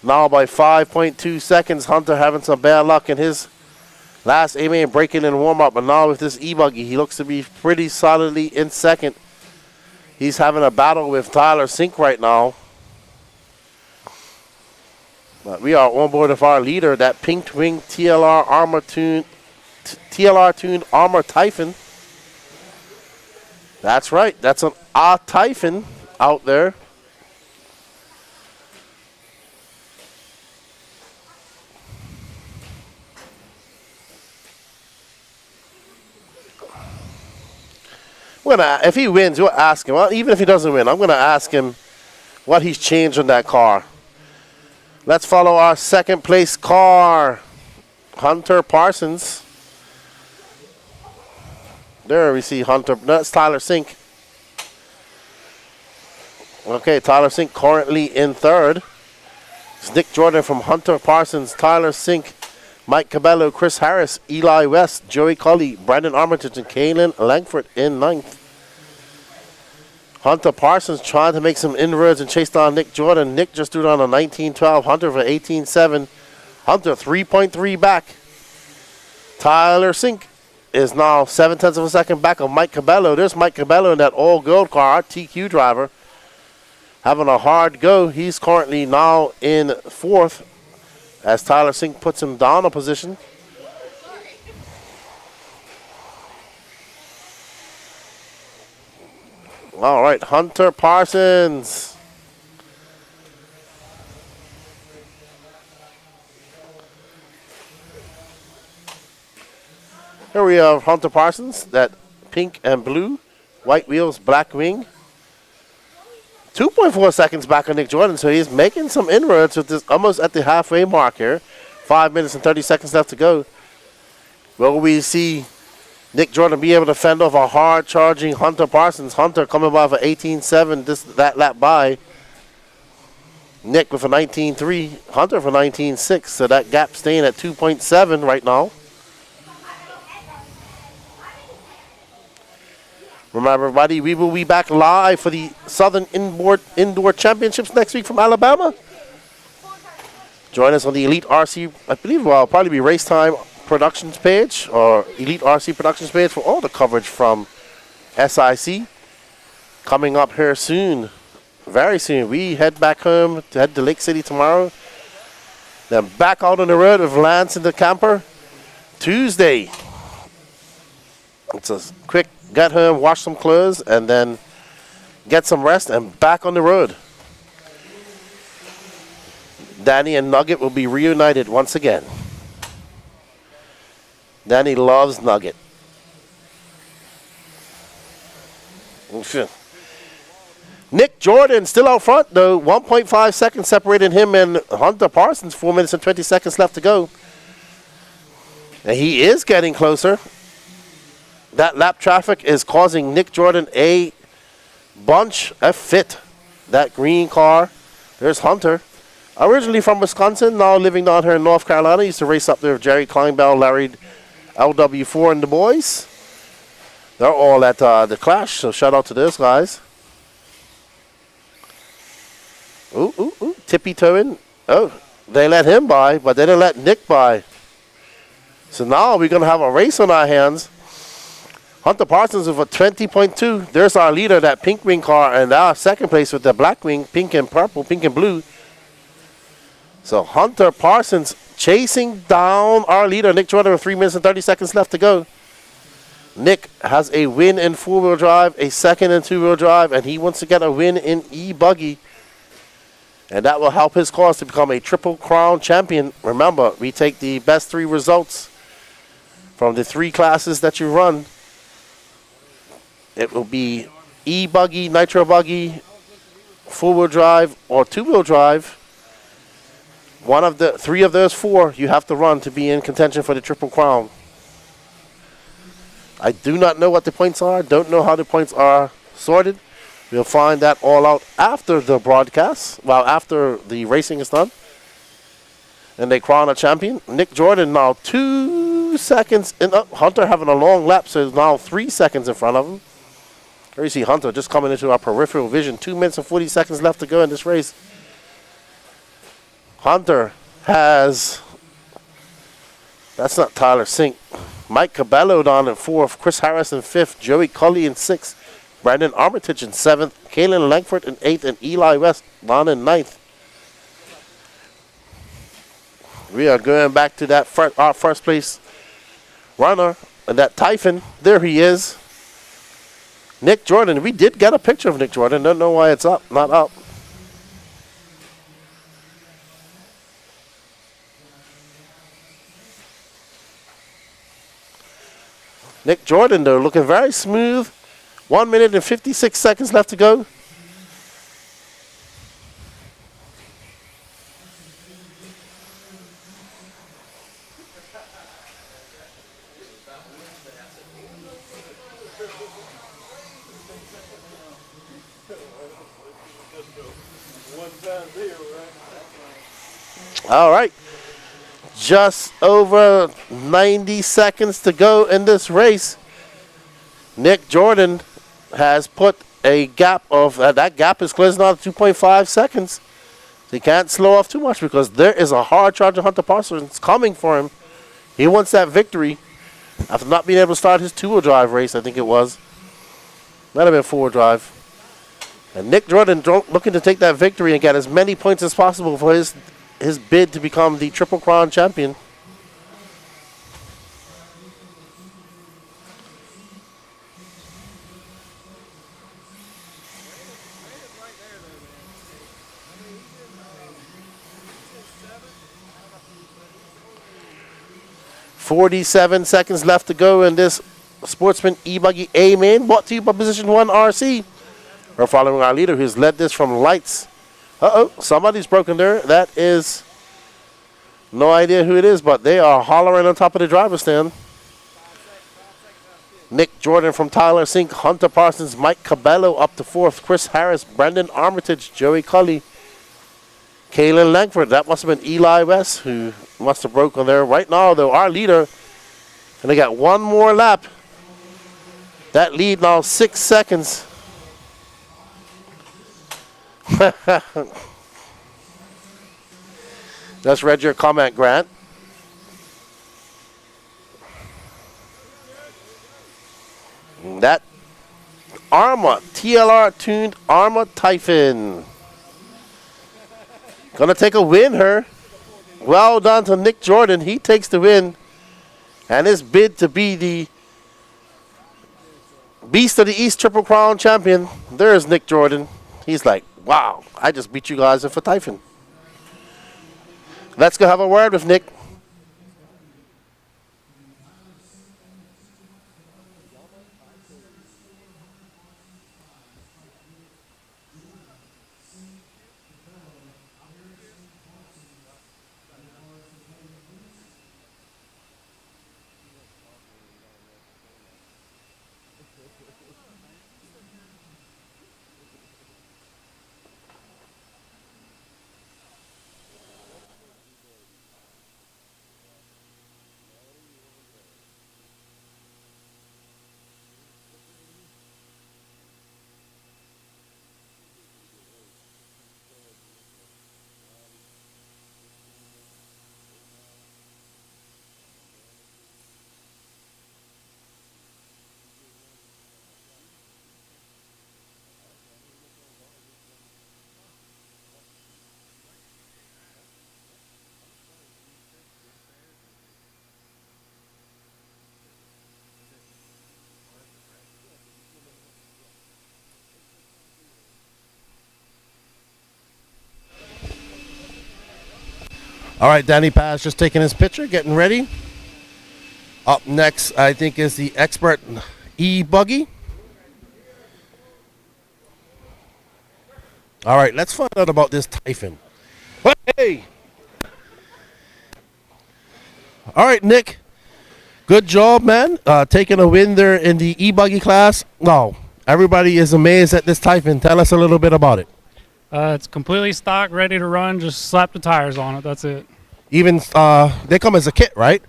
Now by 5.2 seconds. Hunter having some bad luck in his last A Main breaking in warm-up. But now with this E Buggy, he looks to be pretty solidly in second. He's having a battle with Tyler Sink right now. But we are on board with our leader, that pink wing TLR tuned Armor Typhon. That's right. That's an Typhon out there. If he wins, we'll ask him. Well, even if he doesn't win, I'm going to ask him what he's changed on that car. Let's follow our second place car, Hunter Parsons. There we see Hunter. That's Tyler Sink. Okay, Tyler Sink currently in third. It's Nick Jordan from Hunter Parsons, Tyler Sink, Mike Cabello, Chris Harris, Eli West, Joey Colley, Brandon Armitage, and Kaylin Langford in ninth. Hunter Parsons trying to make some inroads and chase down Nick Jordan. Nick just threw down a 19.12. Hunter for 18.7. Hunter 3.3 back. Tyler Sink is now 0.7 of a second back of Mike Cabello. There's Mike Cabello in that all-gold car, our TQ driver. Having a hard go. He's currently now in fourth as Tyler Sink puts him down a position. All right, Hunter Parsons. Here we have Hunter Parsons, that pink and blue, white wheels, black wing. 2.4 seconds back on Nick Jordan, so he's making some inroads with this almost at the halfway mark here. 5 minutes and 30 seconds left to go. Will we see Nick Jordan be able to fend off a hard-charging Hunter Parsons? Hunter coming by for 18.7 that lap by. Nick with a 19.3, Hunter for 19.6, so that gap staying at 2.7 right now. Remember, everybody, we will be back live for the Southern Indoor Championships next week from Alabama. Join us on the Elite RC, I believe will probably be Race Time Productions page or Elite RC Productions page for all the coverage from SIC. Coming up here soon, very soon. We head back home to head to Lake City tomorrow. Then back out on the road with Lance in the camper Tuesday. It's a quick get home, wash some clothes, and then get some rest and back on the road. Danny and Nugget will be reunited once again. Danny loves Nugget. Nick Jordan still out front, though. 1.5 seconds separating him and Hunter Parsons. 4 minutes and 20 seconds left to go. And he is getting closer. That lap traffic is causing Nick Jordan a fit. That green car. There's Hunter. Originally from Wisconsin, now living down here in North Carolina. Used to race up there with Jerry Kleinbell, Larry LW4, and the boys. They're all at the Clash, so shout out to those guys. Ooh, tippy-toeing. Oh, they let him by, but they didn't let Nick by. So now we're going to have a race on our hands. Hunter Parsons with a 20.2. There's our leader, that pink wing car, and our second place with the black wing, pink and purple, pink and blue. So Hunter Parsons chasing down our leader, Nick Jordan, with 3 minutes and 30 seconds left to go. Nick has a win in four-wheel drive, a second in two-wheel drive, and he wants to get a win in E Buggy. And that will help his cause to become a Triple Crown champion. Remember, we take the best three results from the three classes that you run. It will be E Buggy, Nitro Buggy, four-wheel drive, or two-wheel drive. One of the three of those four you have to run to be in contention for the Triple Crown. I do not know what the points are. Don't know how the points are sorted. We'll find that all out after the broadcast. Well, after the racing is done. And they crown a champion. Nick Jordan now 2 2 seconds. And Hunter having a long lap, so it's now 3 seconds in front of him. There you see Hunter just coming into our peripheral vision. 2 minutes and 40 seconds left to go in this race. Hunter has, that's not Tyler Sink. Mike Cabello down in 4th. Chris Harris in 5th. Joey Cully in 6th. Brandon Armitage in 7th. Kalen Langford in 8th. And Eli West down in 9th. We are going back to that our first place runner. And that Typhon, there he is. Nick Jordan. We did get a picture of Nick Jordan. Don't know why it's up, not up. Nick Jordan, though, looking very smooth. 1 minute and 56 seconds left to go. All right. Just over 90 seconds to go in this race. Nick Jordan has put a gap of, that gap is closing out at 2.5 seconds. So he can't slow off too much because there is a hard charger Hunter Parsons coming for him. He wants that victory after not being able to start his two-wheel drive race, I think it was. Might have been four-wheel drive. And Nick Jordan looking to take that victory and get as many points as possible for his bid to become the Triple Crown champion. .47 seconds left to go in this Sportsman E Buggy A Main, brought to you by Position 1 RC. We're following our leader who's led this from lights. Somebody's broken there. That is no idea who it is, but they are hollering on top of the driver's stand. Nick Jordan from Tyler Sink, Hunter Parsons, Mike Cabello up to 4th, Chris Harris, Brandon Armitage, Joey Cully, Kalen Langford. That must have been Eli West who must have broken there. Right now, though, our leader, and they got one more lap. That lead now 6 seconds. Just read your comment, Grant. That Arma, TLR tuned Arma Typhon. Gonna take a win here. Well done to Nick Jordan. He takes the win. And his bid to be the Beast of the East Triple Crown champion. There's Nick Jordan. He's like, wow, I just beat you guys in for Typhon. Let's go have a word with Nick. All right, Danny Paz just taking his picture, getting ready. Up next, I think, is the expert E Buggy. All right, let's find out about this Typhon. Hey! All right, Nick. Good job, man. Taking a win there in the E Buggy class. No, everybody is amazed at this Typhon. Tell us a little bit about it. It's completely stock, ready to run. Just slap the tires on it. That's it. Even they come as a kit, right?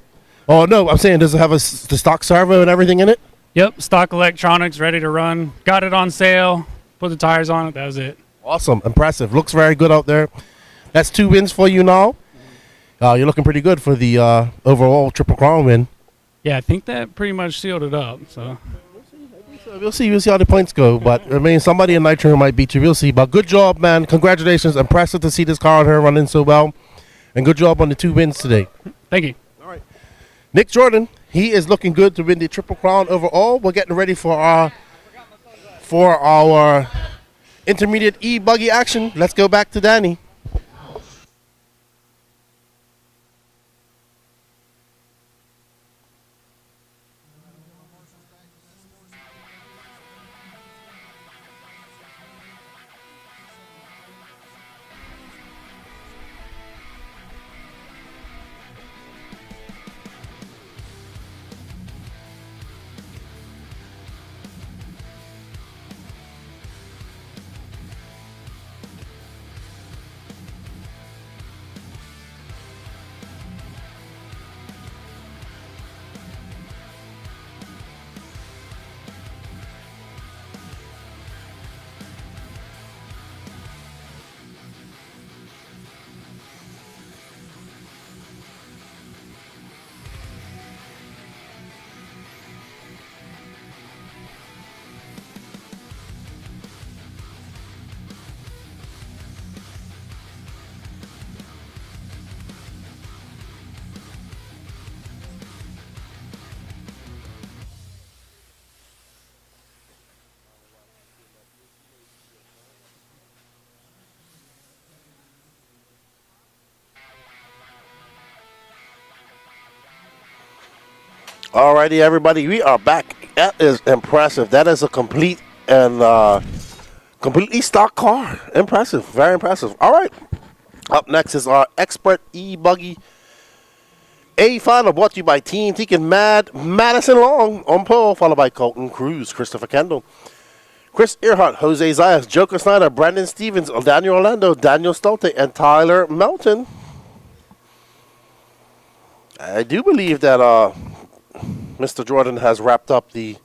Oh, no, I'm saying, does it have the stock servo and everything in it? Yep, stock electronics, ready to run. Got it on sale. Put the tires on it. That was it. Awesome. Impressive. Looks very good out there. That's 2 wins for you now. You're looking pretty good for the overall Triple Crown win. Yeah, I think that pretty much sealed it up. So We'll see how the points go. But I mean, somebody in Nitro might beat you. We'll see. But good job, man. Congratulations. Impressive to see this car on her running so well. And good job on the 2 wins today. Thank you. All right. Nick Jordan, he is looking good to win the Triple Crown overall. We're getting ready for our intermediate E Buggy action. Let's go back to Danny. Alrighty, everybody, we are back. That is impressive. That is a complete and completely stock car. Impressive, very impressive. All right, up next is our expert E Buggy A final, brought to you by Team Tekin Madison Long on pole, followed by Colton Cruz, Christopher Kendall, Chris Earhart, Jose Zayas, Joker Snyder, Brandon Stevens, Daniel Orlando, Daniel Stolte, and Tyler Melton. I do believe that Mr. Jordan has wrapped up the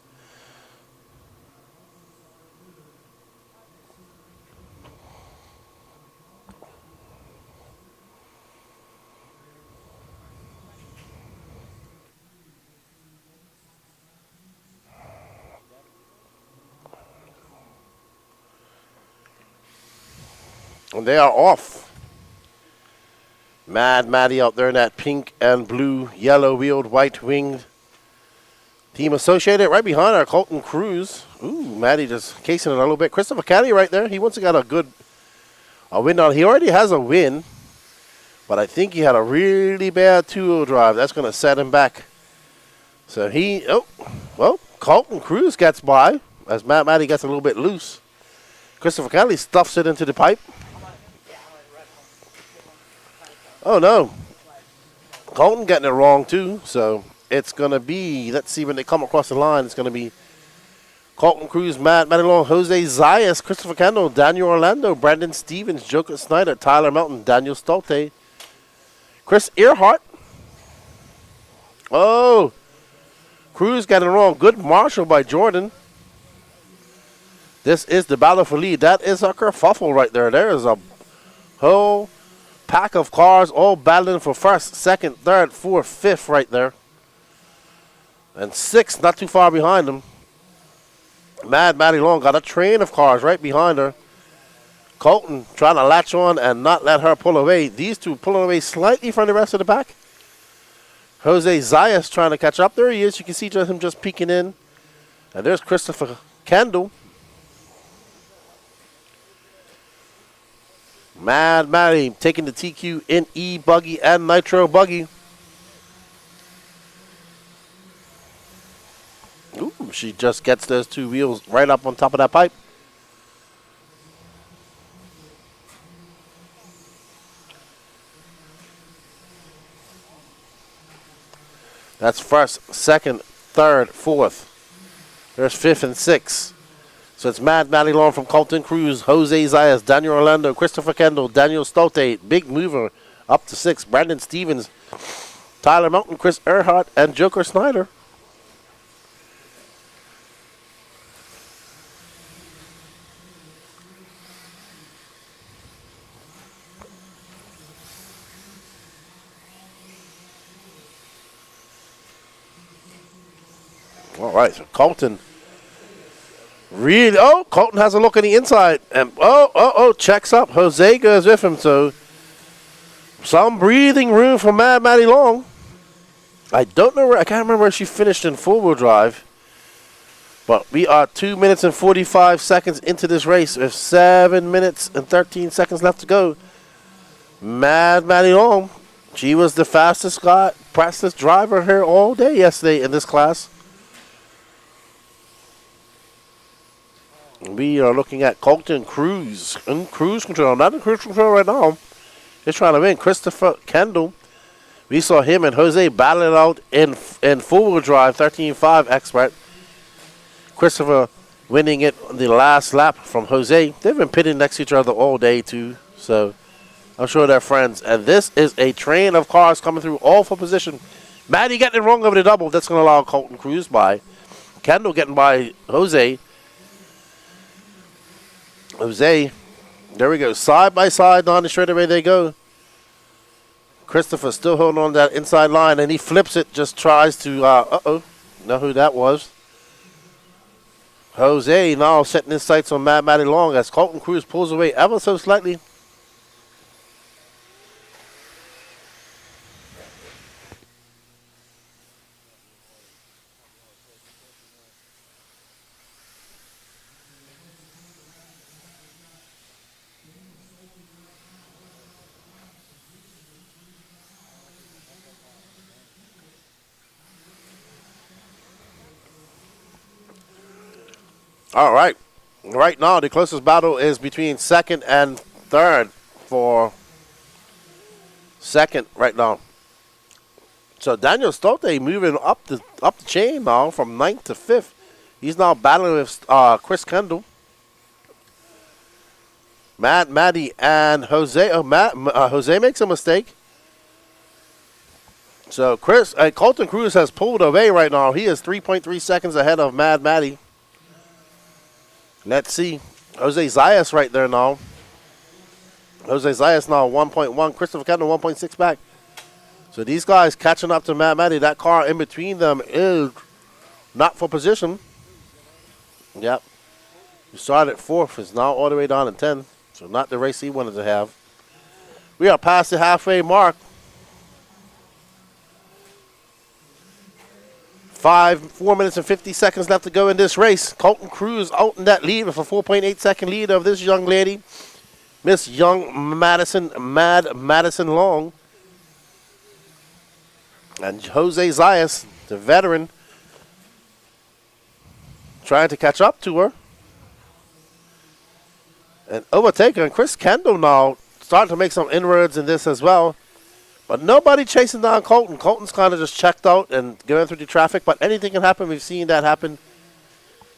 and they are off. Mad Maddie out there in that pink and blue, yellow wheeled, white winged Team Associated. Right behind our Colton Cruz. Ooh, Maddie just casing it a little bit. Christopher Caddy right there. He once got a win on. He already has a win, but I think he had a really bad two-wheel drive. That's going to set him back. So Colton Cruz gets by as Maddie gets a little bit loose. Christopher Caddy stuffs it into the pipe. Oh, no. Colton getting it wrong, too. So it's going to be, let's see when they come across the line, it's going to be Colton Cruz, Matt Long, Jose Zayas, Christopher Kendall, Daniel Orlando, Brandon Stevens, Joker Snyder, Tyler Melton, Daniel Stolte, Chris Earhart. Oh, Cruz got it wrong. Good marshal by Jordan. This is the battle for lead. That is a kerfuffle right there. There is a whole pack of cars all battling for first, second, third, fourth, fifth right there. And sixth, not too far behind them. Maddie Long got a train of cars right behind her. Colton trying to latch on and not let her pull away. These two pulling away slightly from the rest of the pack. Jose Zayas trying to catch up. There he is. You can see him just peeking in. And there's Christopher Kendall. Maddie taking the TQ in E Buggy and Nitro Buggy. Ooh, she just gets those two wheels right up on top of that pipe. That's first, second, third, fourth. There's fifth and sixth. So it's Maddie Long from Colton Cruz, Jose Zayas, Daniel Orlando, Christopher Kendall, Daniel Stolte, big mover up to sixth. Brandon Stevens Tyler Mountain, Chris Earhart, and Joker Snyder. All right, so Colton Colton has a look on the inside, and checks up. Jose goes with him, so some breathing room for Mad Maddie Long. I can't remember where she finished in four-wheel drive, but we are 2 minutes and 45 seconds into this race with 7 minutes and 13 seconds left to go. Mad Maddie Long, she was the fastest driver here all day yesterday in this class. We are looking at Colton Cruz in cruise control. Not in cruise control right now. He's trying to win. Christopher Kendall. We saw him and Jose battling out in four-wheel drive, 13.5 expert. Christopher winning it on the last lap from Jose. They've been pitting next to each other all day, too. So I'm sure they're friends. And this is a train of cars coming through all for position. Maddie getting it wrong over the double. That's going to allow Colton Cruz by. Kendall getting by Jose. Jose, there we go. Side by side down the straightaway they go. Christopher still holding on that inside line, and he flips it, just tries to, know who that was. Jose now setting his sights on Mad Maddie Long as Colton Cruz pulls away ever so slightly. All right. Right now, the closest battle is between second and third for second right now. So Daniel Stolte moving up the chain now from ninth to fifth. He's now battling with Chris Kendall. Maddie and Jose. Jose makes a mistake. So Colton Cruz has pulled away right now. He is 3.3 seconds ahead of Maddie. Let's see. Jose Zayas right there now. Jose Zayas now 1.1. Christopher Kendall 1.6 back. So these guys catching up to Maddie. That car in between them is not for position. Yep. You started fourth. It's now all the way down to 10. So not the race he wanted to have. We are past the halfway mark. 4 minutes and 50 seconds left to go in this race. Colton Cruz out in that lead with a 4.8 second lead of this young lady, Miss Young Madison Long. And Jose Zayas, the veteran, trying to catch up to her. And overtaking her. Chris Kendall now starting to make some inroads in this as well. But nobody chasing down Colton. Colton's kind of just checked out and going through the traffic. But anything can happen. We've seen that happen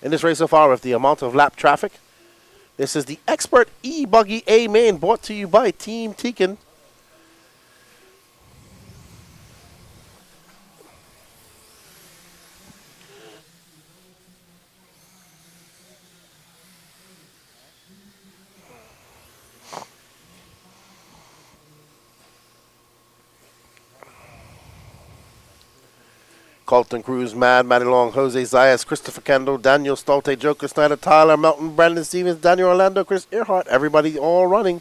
in this race so far with the amount of lap traffic. This is the Expert E Buggy A Main brought to you by Team Tekin. Colton Cruz, Maddie Long, Jose Zayas, Christopher Kendall, Daniel Stolte, Joker Snyder, Tyler Melton, Brandon Stevens, Daniel Orlando, Chris Earhart. Everybody all running.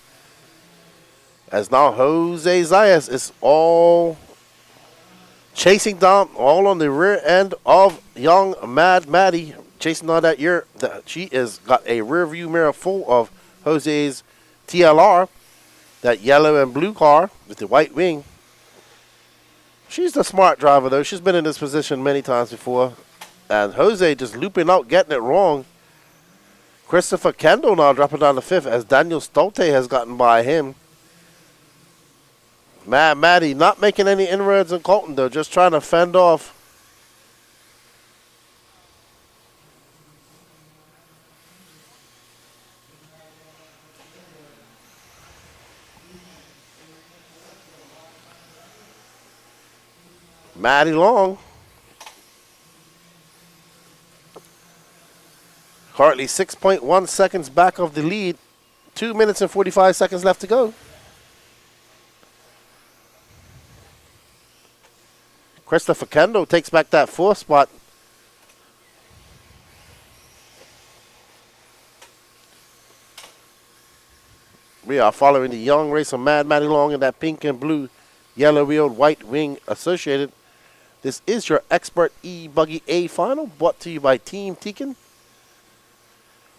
As now Jose Zayas is all chasing down, all on the rear end of young Maddie, chasing on that year. She is got a rear view mirror full of Jose's TLR, that yellow and blue car with the white wing. She's the smart driver, though. She's been in this position many times before. And Jose just looping out, getting it wrong. Christopher Kendall now dropping down to fifth as Daniel Stolte has gotten by him. Maddie not making any inroads on Colton, though. Just trying to fend off. Matty Long. Currently 6.1 seconds back of the lead. 2 minutes and 45 seconds left to go. Christopher Kendo takes back that 4th spot. We are following the young racer Mad Matty Long in that pink and blue, yellow-wheeled, white wing associated. This is your expert E Buggy A final, brought to you by Team Tekin.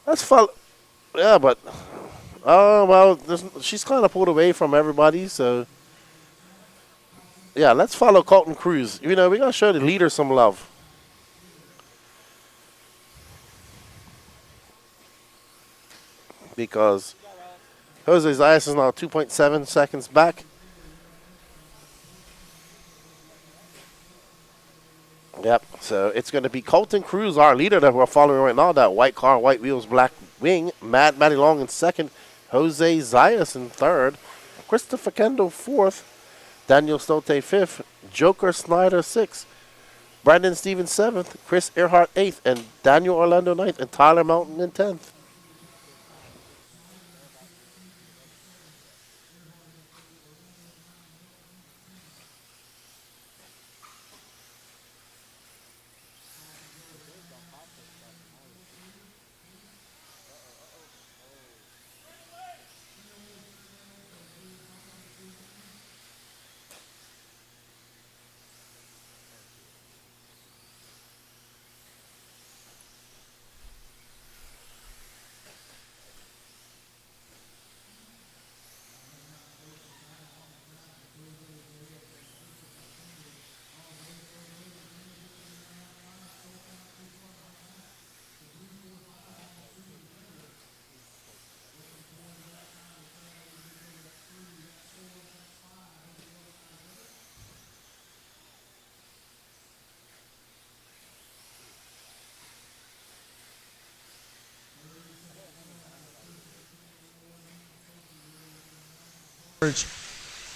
Let's follow. Yeah, but well, she's kind of pulled away from everybody, so yeah, let's follow Colton Cruz. You know, we're gonna show the leader some love. Because Jose Zayas is now 2.7 seconds back. Yep, so it's going to be Colton Cruz, our leader that we're following right now. That white car, white wheels, black wing. Mad Matty Long in second. Jose Zayas in third. Christopher Kendo 4th. Daniel Stolte 5th. Joker Snyder 6th. Brandon Stevens 7th. Chris Earhart 8th. And Daniel Orlando 9th. And Tyler Mountain in 10th.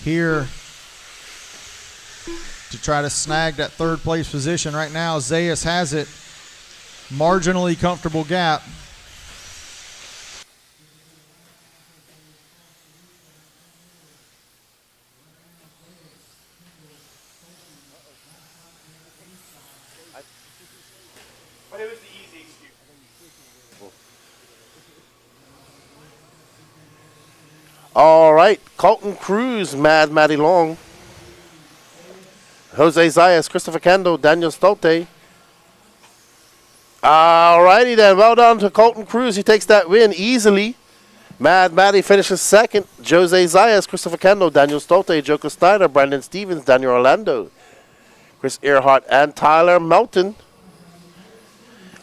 Here to try to snag that 3rd place position. Right now, Zayas has it. Marginally comfortable gap. But it was the easy excuse. All right, Colton Cruz, Mad Matty Long. Jose Zayas, Christopher Kendo, Daniel Stolte. All righty then, well done to Colton Cruz. He takes that win easily. Mad Matty finishes second. Jose Zayas, Christopher Kendo, Daniel Stolte, Joker Snyder, Brandon Stevens, Daniel Orlando, Chris Earhart, and Tyler Melton.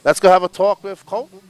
Let's go have a talk with Colton.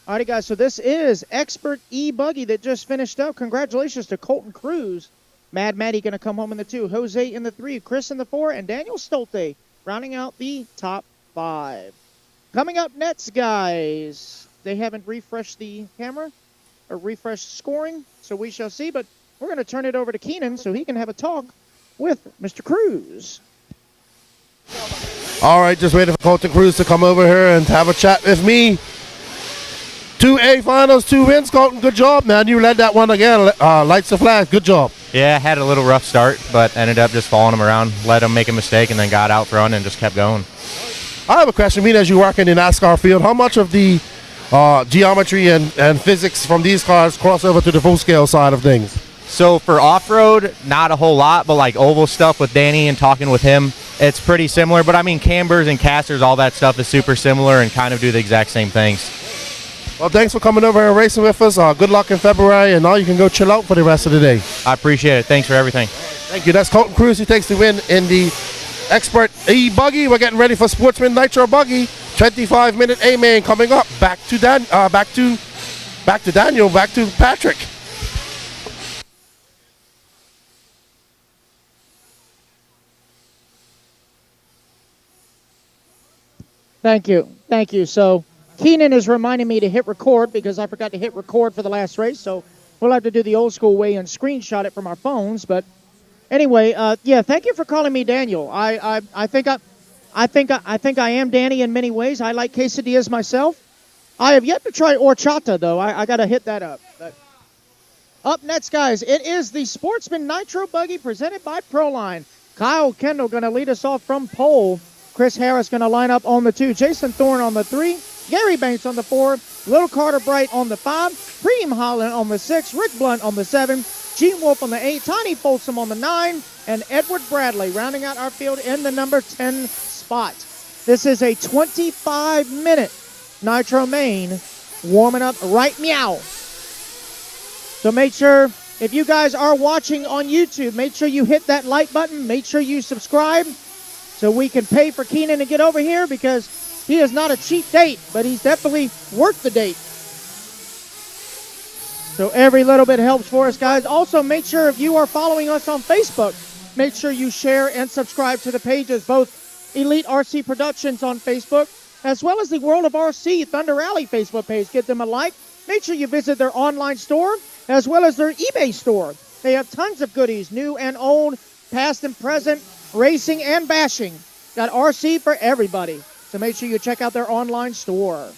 All right, guys, so this is Expert E Buggy that just finished up. Congratulations to Colton Cruz. Mad Matty going to come home in the 2. Jose in the 3. Chris in the 4. And Daniel Stolte rounding out the top 5. Coming up next, guys, they haven't refreshed the camera or refreshed scoring, so we shall see. But we're going to turn it over to Keenan so he can have a talk with Mr. Cruz. All right, just waiting for Colton Cruz to come over here and have a chat with me. 2 A finals, 2 wins. Colton, good job, man. You led that one again. Lights the flag. Good job. Yeah, had a little rough start, but ended up just following him around, let him make a mistake, and then got out front and just kept going. I have a question. As you work in the NASCAR field, how much of the geometry and physics from these cars cross over to the full-scale side of things? So for off-road, not a whole lot, but like oval stuff with Danny and talking with him, it's pretty similar. But I mean, cambers and casters, all that stuff is super similar and kind of do the exact same things. Well, thanks for coming over and racing with us. Good luck in February, and now you can go chill out for the rest of the day. I appreciate it. Thanks for everything. Thank you. That's Colton Cruz who takes the win in the Expert E Buggy. We're getting ready for Sportsman Nitro Buggy. 25-minute A Main coming up. Back to Daniel. Back to Patrick. Thank you. So Keenan is reminding me to hit record because I forgot to hit record for the last race. So we'll have to do the old school way and screenshot it from our phones. But anyway, yeah, thank you for calling me Daniel. I think I am Danny in many ways. I like quesadillas myself. I have yet to try horchata though. I got to hit that up. But up next, guys, it is the Sportsman Nitro Buggy presented by Proline. Kyle Kendall going to lead us off from pole. Chris Harris going to line up on the 2. Jason Thorne on the 3. Gary Banks on the 4. Little Carter Bright on the 5. Preem Holland on the 6. Rick Blunt on the 7. Gene Wolf on the 8. Tiny Folsom on the 9. And Edward Bradley rounding out our field in the number 10 spot. This is a 25-minute Nitro Main warming up right meow. So make sure, if you guys are watching on YouTube, make sure you hit that like button. Make sure you subscribe so we can pay for Keenan to get over here because he is not a cheap date, but he's definitely worth the date. So every little bit helps for us, guys. Also, make sure if you are following us on Facebook, make sure you share and subscribe to the pages, both Elite RC Productions on Facebook, as well as the World of RC Thunder Alley Facebook page. Give them a like. Make sure you visit their online store, as well as their eBay store. They have tons of goodies, new and old, past and present, racing and bashing. Got RC for everybody. So make sure you check out their online store.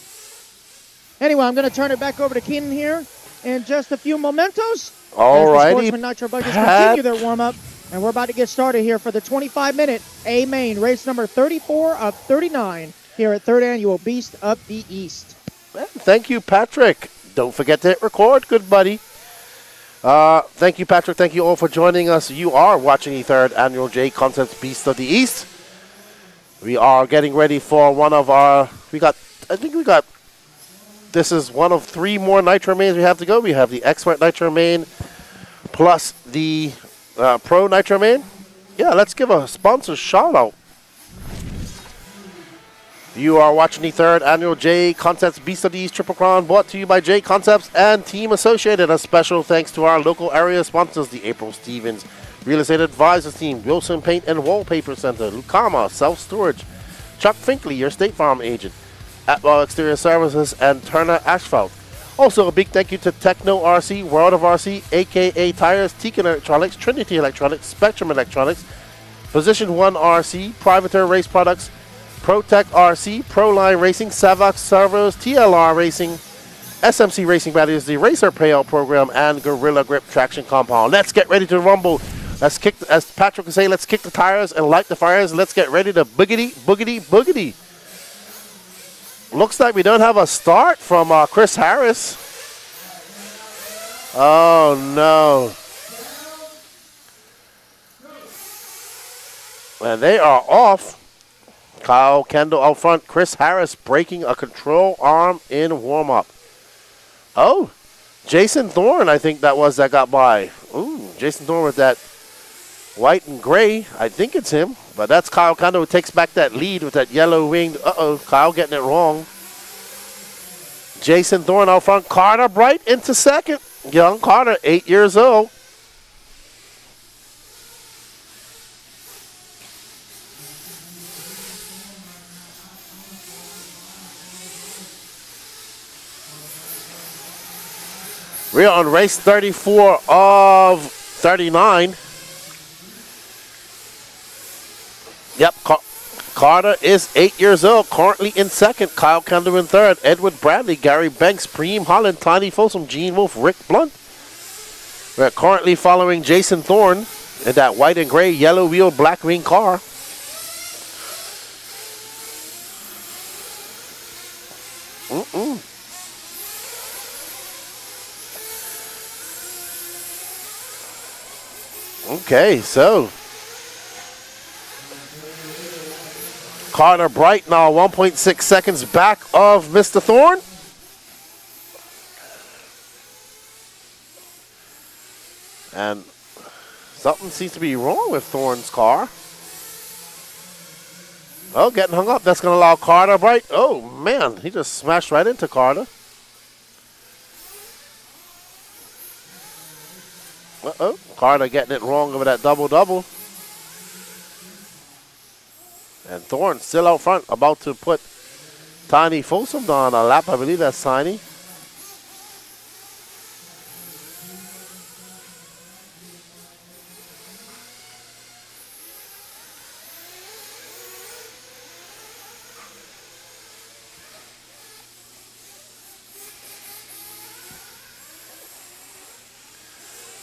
Anyway, I'm going to turn it back over to Keenan here in just a few momentos. All righty. Sportsman Nitro Buggies continue their warm-up. And we're about to get started here for the 25-minute A Main, race number 34 of 39 here at 3rd Annual Beast of the East. Thank you, Patrick. Don't forget to hit record, good buddy. Thank you, Patrick. Thank you all for joining us. You are watching the 3rd Annual J Concepts Beast of the East. We are getting ready for one of our, this is one of 3 more Nitro Mains we have to go. We have the Expert Nitro Main plus the Pro Nitro Main. Yeah, let's give a sponsor shout out. You are watching the 3rd Annual J Concepts Beast of the East Triple Crown, brought to you by J Concepts and Team Associated. A special thanks to our local area sponsors, the April Stevens Real Estate Advisors Team, Wilson Paint and Wallpaper Center, Lucama Self Storage, Chuck Finkley, your State Farm agent, Atwell Exterior Services, and Turner Asphalt. Also, a big thank you to Techno RC, World of RC, AKA Tires, Tekin Electronics, Trinity Electronics, Spectrum Electronics, Position 1 RC, Privateer Race Products, ProTech RC, Proline Racing, Savox Servos, TLR Racing, SMC Racing Batteries, the Racer Payout Program, and Gorilla Grip Traction Compound. Let's get ready to rumble. Let's kick, as Patrick would say, let's kick the tires and light the fires. Let's get ready to boogity, boogity, boogity. Looks like we don't have a start from Chris Harris. Oh, no. And they are off. Kyle Kendall out front. Chris Harris breaking a control arm in warm-up. Oh, Jason Thorne, I think that was that got by. Ooh, Jason Thorne with that white and gray. I think it's him. But that's Kyle Kendall who takes back that lead with that yellow winged. Uh-oh, Kyle getting it wrong. Jason Thorne out front. Carter Bright into second. Young Carter, 8 years old. We're on race 34 of 39. Yep, Carter is 8 years old, currently in second. Kyle Kendall in third. Edward Bradley, Gary Banks, Preem Holland, Tiny Folsom, Gene Wolf, Rick Blunt. We're currently following Jason Thorne in that white and gray, yellow wheel, black wing car. Okay, so Carter Bright now 1.6 seconds back of Mr. Thorne. And something seems to be wrong with Thorne's car. Oh, getting hung up. That's going to allow Carter Bright. Oh, man. He just smashed right into Carter. Uh-oh. Carter getting it wrong over that double-double. And Thorne still out front, about to put Tiny Folsom on a lap. I believe that's Tiny.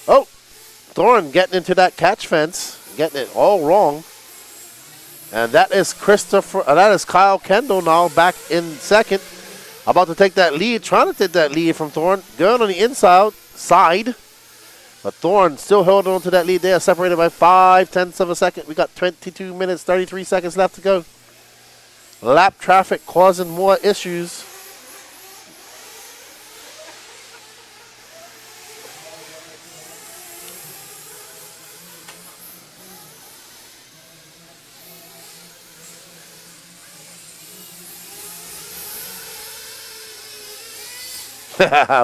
Oh, Thorne getting into that catch fence, getting it all wrong. And that is Kyle Kendall now back in second. About to take that lead, trying to take that lead from Thorne. Going on the inside side. But Thorne still holding on to that lead there, separated by 0.5 of a second. We got 22 minutes, 33 seconds left to go. Lap traffic causing more issues.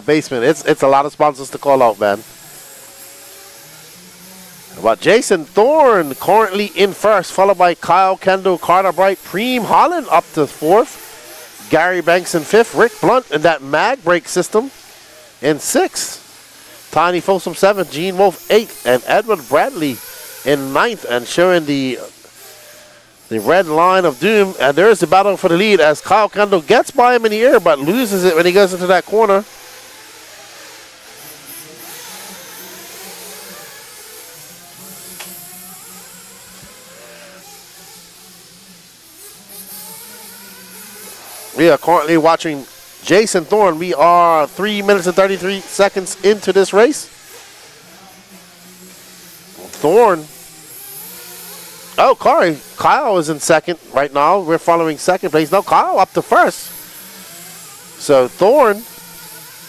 Basement, it's a lot of sponsors to call out, man. But Jason Thorne currently in first, followed by Kyle Kendall, Carter Bright, Preem Holland up to fourth, Gary Banks in fifth, Rick Blunt in that mag brake system in sixth, Tiny Folsom seventh, Gene Wolf eighth, and Edward Bradley in ninth, and showing the red line of doom. And there's the battle for the lead as Kyle Kendall gets by him in the air, but loses it when he goes into that corner. We are currently watching Jason Thorne. We are 3 minutes and 33 seconds into this race. Thorne. Oh, Kyle is in second right now. We're following second place. No, Kyle up to first. So Thorne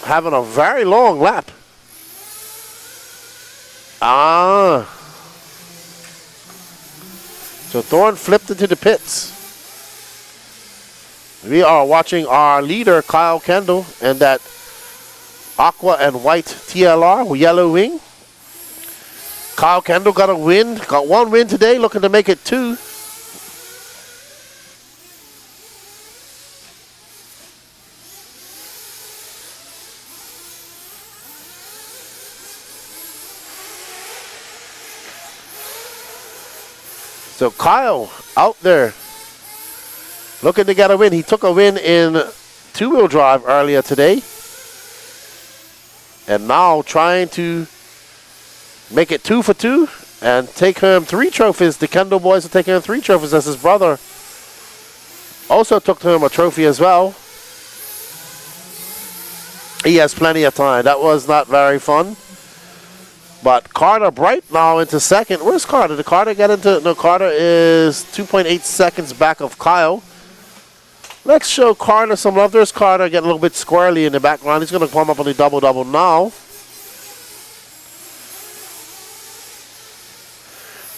having a very long lap. So Thorne flipped into the pits. We are watching our leader, Kyle Kendall, and that aqua and white TLR, yellow wing. Kyle Kendall got one win today, looking to make it two. So Kyle out there looking to get a win. He took a win in two-wheel drive earlier today. And now trying to make it 2 for 2 and take home 3 trophies. The Kendall boys are taking home 3 trophies as his brother also took home a trophy as well. He has plenty of time. That was not very fun. But Carter Bright now into second. Where's Carter? Did Carter get into... No, Carter is 2.8 seconds back of Kyle. Let's show Carter some love. There's Carter getting a little bit squirrely in the background. He's going to come up on the double-double now.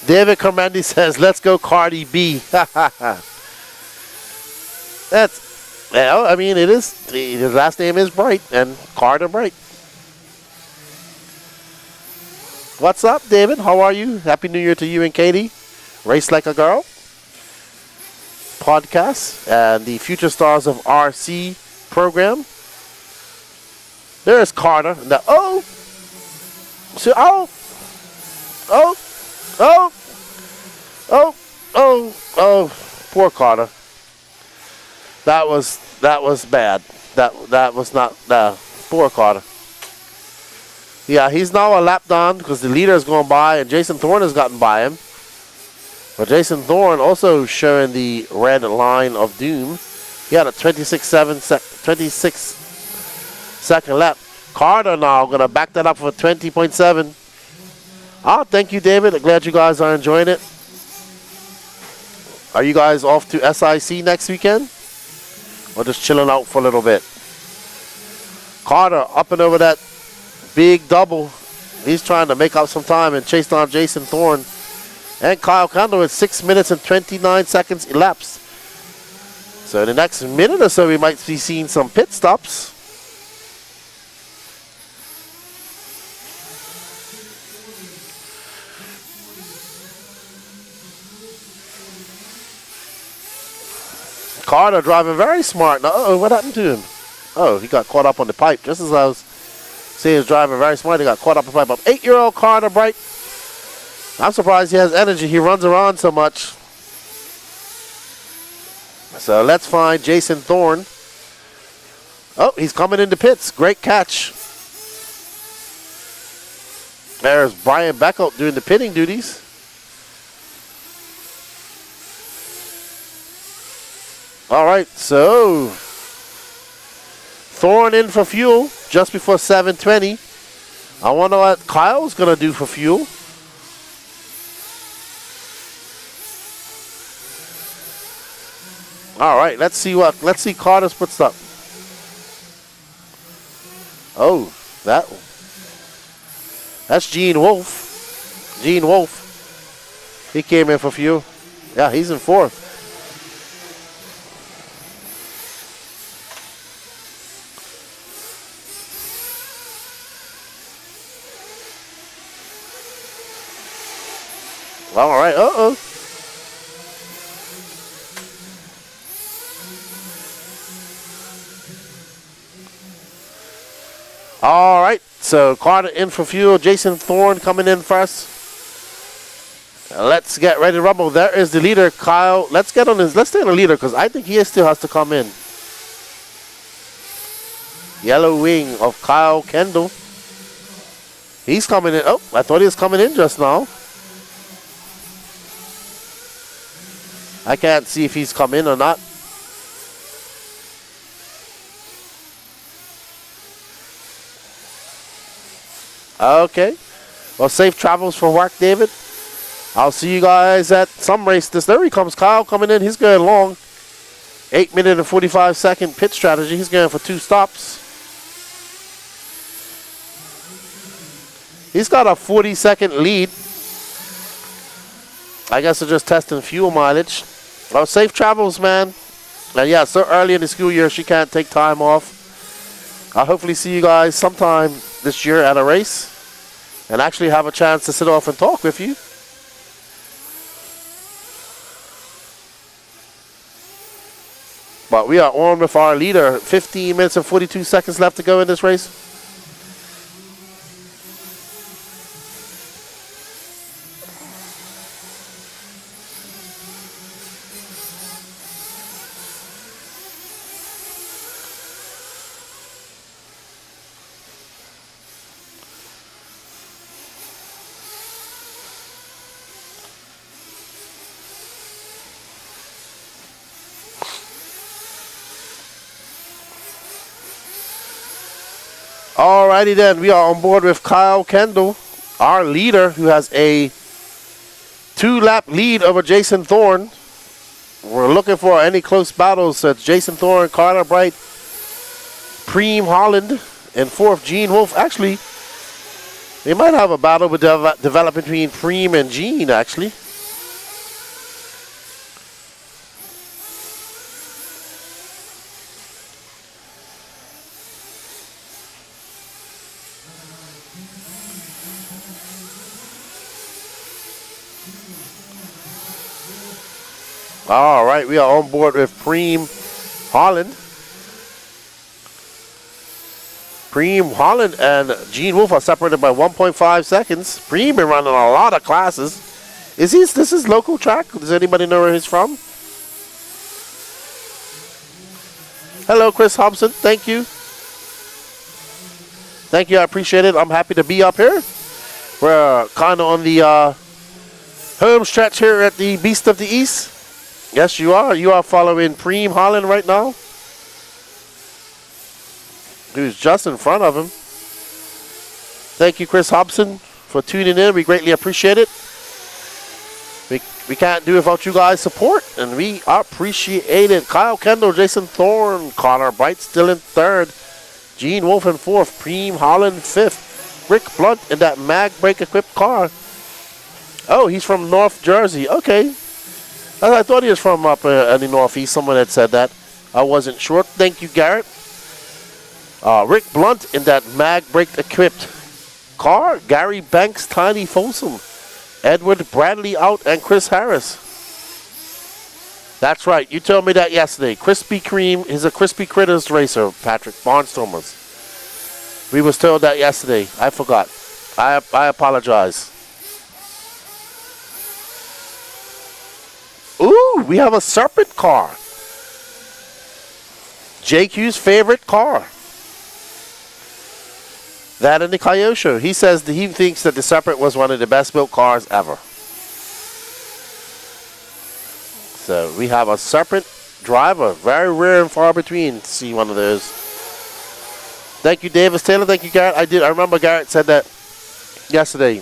David Carmendi says, let's go Cardi B. That's, well, I mean, it is, his last name is Bright, and Carter Bright. What's up, David? How are you? Happy New Year to you and Katie. Race Like a Girl podcast and the Future Stars of RC program. There's Carter. Now, poor Carter. That was bad. That was not poor Carter. Yeah, he's now a lap down because the leader is going by and Jason Thorne has gotten by him. But Jason Thorne also showing the red line of doom. He had a 26-second lap. Carter now going to back that up for 20.7. Ah, thank you, David. Glad you guys are enjoying it. Are you guys off to SIC next weekend? Or just chilling out for a little bit? Carter up and over that big double. He's trying to make up some time and chase down Jason Thorne. And Kyle Kendall with 6 minutes and 29 seconds elapsed. So in the next minute or so, we might be seeing some pit stops. Carter driving very smart. Now, uh-oh, what happened to him? Oh, he got caught up on the pipe. Just as I was saying he was driving very smart, he got caught up on the pipe. 8-year-old Carter Bright. I'm surprised he has energy. He runs around so much. So let's find Jason Thorne. Oh, he's coming into pits. Great catch. There's Brian Beckholt doing the pitting duties. All right, so Thorne in for fuel just before 7:20. I wonder what Kyle's going to do for fuel. All right, let's see Carter's pit stop. Oh, that's Gene Wolfe. Gene Wolfe. He came in for fuel. Yeah, he's in fourth. All right, uh-oh. All right, so Carter in for fuel. Jason Thorne coming in first. Let's get ready to rumble. There is the leader, Kyle. Let's get on this. Let's stay on the leader because I think he still has to come in. Yellow wing of Kyle Kendall. He's coming in. Oh, I thought he was coming in just now. I can't see if he's come in or not. Okay. Well, safe travels for work, David. I'll see you guys at some race. There he comes, Kyle coming in. He's going long. 8-minute and 45-second pit strategy. He's going for 2 stops. He's got a 40-second lead. I guess they're just testing fuel mileage. Well, safe travels, man. And yeah, so early in the school year, she can't take time off. I'll hopefully see you guys sometime this year at a race and actually have a chance to sit off and talk with you. But we are on with our leader. 15 minutes and 42 seconds left to go in this race. Alrighty then, we are on board with Kyle Kendall, our leader, who has a 2-lap lead over Jason Thorne. We're looking for any close battles. So it's Jason Thorne, Carter Bright, Preem Holland, and 4th Gene Wolfe. Actually, they might have a battle develop between Preem and Gene, actually. All right, we are on board with Preem Holland. Preem Holland and Gene Wolfe are separated by 1.5 seconds. Preem been running a lot of classes. This is local track? Does anybody know where he's from? Hello, Chris Hobson. Thank you. Thank you. I appreciate it. I'm happy to be up here. We're kind of on the home stretch here at the Beast of the East. Yes, you are. You are following Preem Holland right now, who's just in front of him. Thank you, Chris Hobson, for tuning in. We greatly appreciate it. We can't do it without you guys' support, and we appreciate it. Kyle Kendall, Jason Thorne, Connor Bright still in third. Gene Wolf in fourth. Preem Holland fifth. Rick Blunt in that mag brake equipped car. Oh, he's from North Jersey. Okay. I thought he was from up in the Northeast. Someone had said that. I wasn't sure. Thank you, Garrett. Rick Blunt in that mag brake equipped car. Gary Banks, Tiny Folsom. Edward Bradley out, and Chris Harris. That's right. You told me that yesterday. Krispy Kreme is a Krispy Critters racer, Patrick Barnstormers. We was told that yesterday. I forgot. I apologize. Ooh, we have a Serpent car. JQ's favorite car. That and the Kyosho. He says that he thinks that the Serpent was one of the best built cars ever. So we have a Serpent driver. Very rare and far between to see one of those. Thank you, Davis Taylor. Thank you, Garrett. I remember Garrett said that yesterday.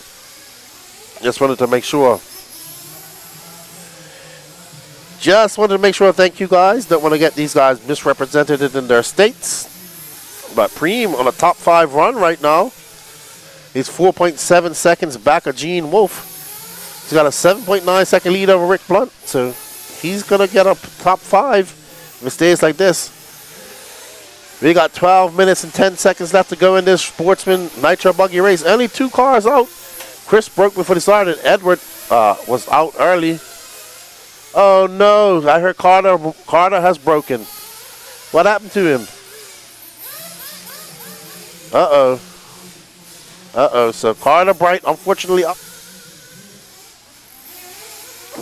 Just wanted to make sure. Just wanted to make sure. Thank you, guys. Don't want to get these guys misrepresented in their states. But Preem on a top 5 run right now. He's 4.7 seconds back of Gene Wolf. He's got a 7.9 second lead over Rick Blunt. So he's going to get up top 5 if it stays like this. We got 12 minutes and 10 seconds left to go in this Sportsman Nitro Buggy race. Only 2 cars out. Chris broke before he started. Edward was out early. Oh no, I heard Carter has broken. What happened to him? Uh-oh. So Carter Bright, unfortunately, up.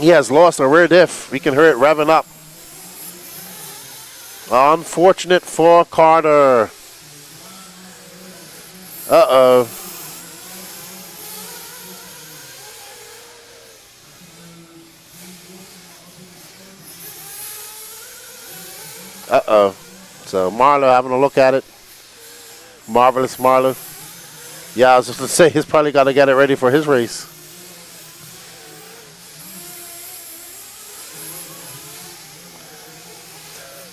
He has lost a rear diff. We can hear it revving up. Unfortunate for Carter. Uh-oh. Uh-oh. So Marlo having a look at it. Marvelous Marlo. Yeah, I was just going to say, he's probably got to get it ready for his race.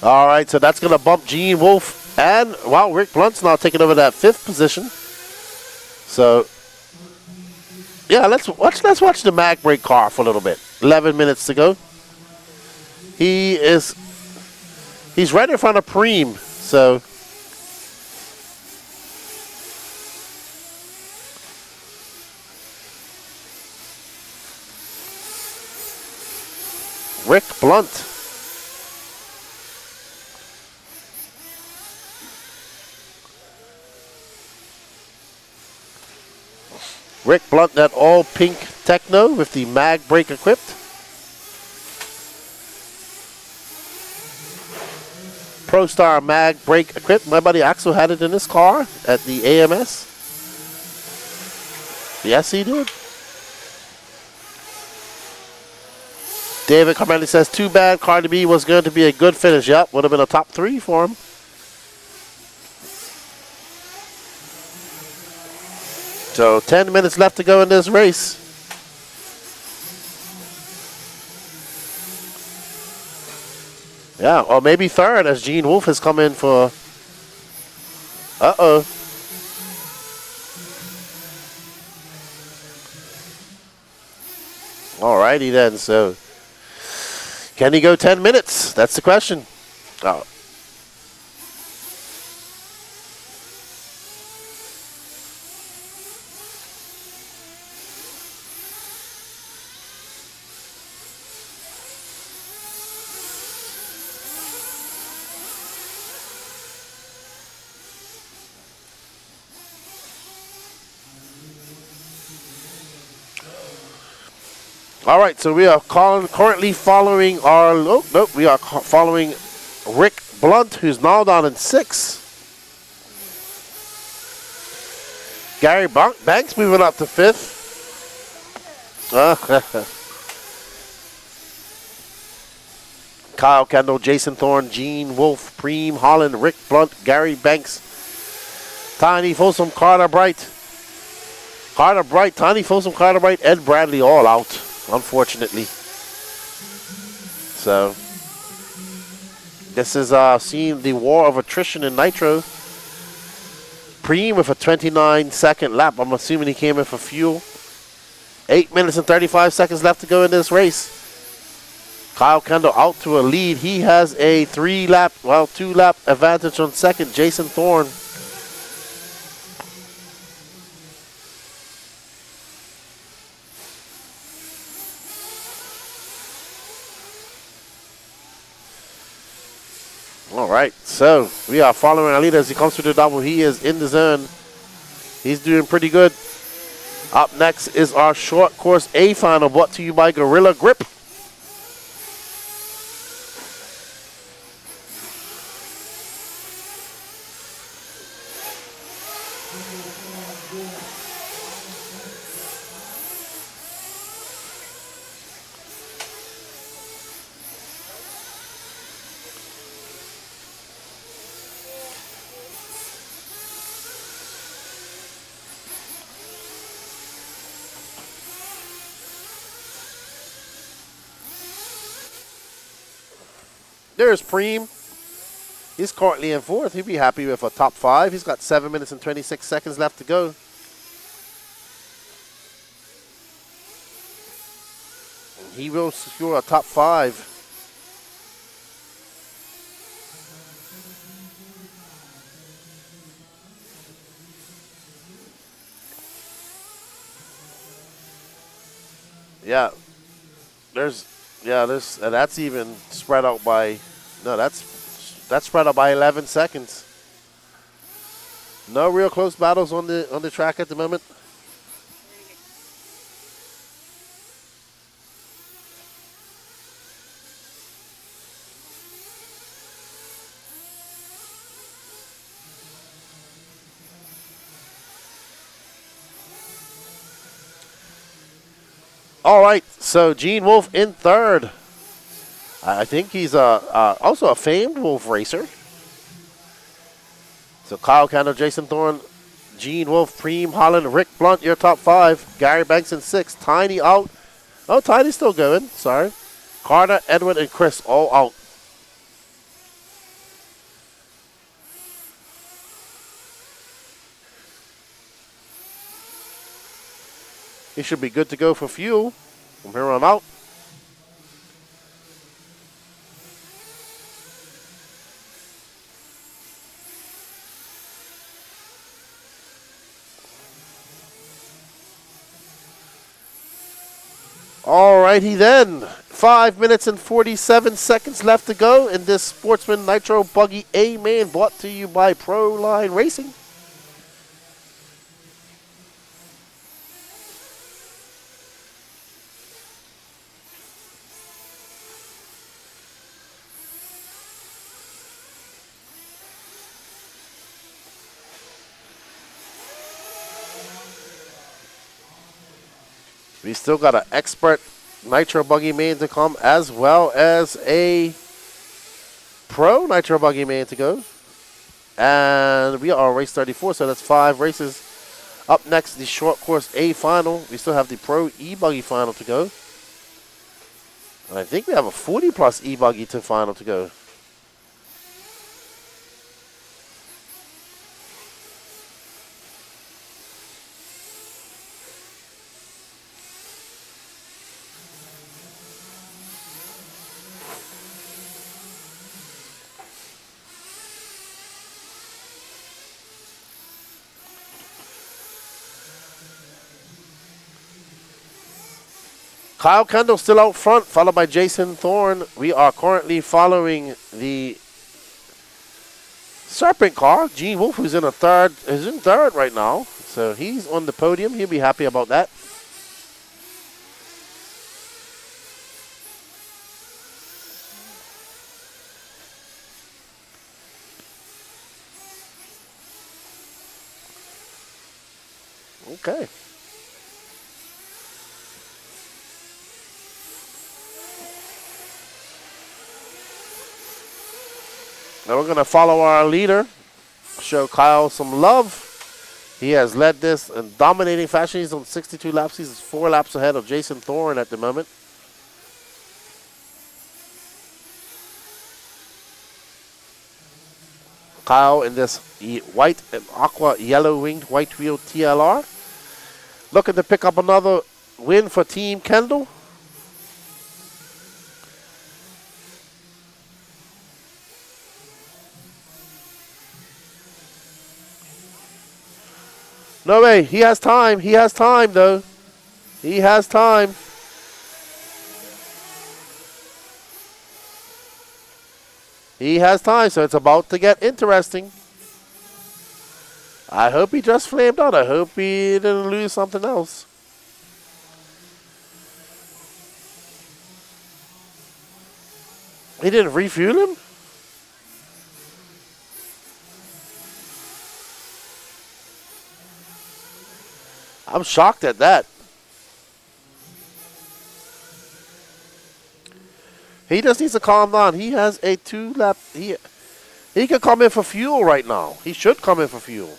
All right, so that's going to bump Gene Wolf. And, wow, Rick Blunt's now taking over that 5th position. So, yeah, let's watch the mag brake car for a little bit. 11 minutes to go. He's right in front of Preem, so... Rick Blunt. Rick Blunt, that all pink Techno with the mag brake equipped. ProStar mag brake equipped. My buddy Axel had it in his car at the AMS. Yes, he did. David Carmelli says, too bad Cardi B was going to be a good finish. Yep, would have been a top 3 for him. So 10 minutes left to go in this race. Yeah, or maybe 3rd as Gene Wolf has come in for... Uh-oh. Alrighty then, so... Can he go 10 minutes? That's the question. Oh. All right, so we are currently following our... Oh, nope, we are following Rick Blunt, who's now down in 6th. Gary Banks moving up to 5th. Kyle Kendall, Jason Thorne, Gene Wolfe, Preem Holland, Rick Blunt, Gary Banks, Tiny Folsom, Carter Bright, Tiny Folsom, Carter Bright, Ed Bradley all out, unfortunately. So this is seeing the war of attrition in Nitro. Preem with a 29-second lap. I'm assuming he came in for fuel. 8 minutes and 35 seconds left to go in this race. Kyle Kendall out to a lead. He has a 2-lap advantage on second. Jason Thorne. All right, so we are following our leader as he comes through the double. He is in the zone. He's doing pretty good. Up next is our short course A final, brought to you by Gorilla Grip. There's Preem. He's currently in 4th. He'll be happy with a top 5. He's got 7 minutes and 26 seconds left to go. And he will secure a top 5. Yeah. That's even spread out by, that's spread out by 11 seconds. No real close battles on the track at the moment. All right, so Gene Wolfe in 3rd. I think he's also a famed Wolf racer. So Kyle Kendall, Jason Thorne, Gene Wolfe, Preem Holland, Rick Blunt, your top 5. Gary Banks in 6th. Tiny out. Oh, Tiny's still going. Sorry. Carter, Edward, and Chris all out. He should be good to go for fuel from here on out. Alrighty then. 5 minutes and 47 seconds left to go in this Sportsman Nitro Buggy A Main, brought to you by Proline Racing. We still got an expert Nitro Buggy Main to come, as well as a pro Nitro Buggy Main to go. And we are race 34, so that's 5 races. Up next, the short course A final. We still have the pro E Buggy final to go. And I think we have a 40+ E Buggy to final to go. Kyle Kendall still out front, followed by Jason Thorne. We are currently following the Serpent car. Gene Wolfe, who's in third right now. So he's on the podium. He'll be happy about that. Okay. Now we're going to follow our leader, show Kyle some love. He has led this in dominating fashion. He's on 62 laps. He's 4 laps ahead of Jason Thorne at the moment. Kyle in this white and aqua yellow winged white wheel TLR. Looking to pick up another win for Team Kendall. No way. He has time. He has time, though. He has time. He has time, so it's about to get interesting. I hope he just flamed out. I hope he didn't lose something else. He didn't refuel him? I'm shocked at that. He just needs to calm down. He has a 2-lap. He could come in for fuel right now. He should come in for fuel.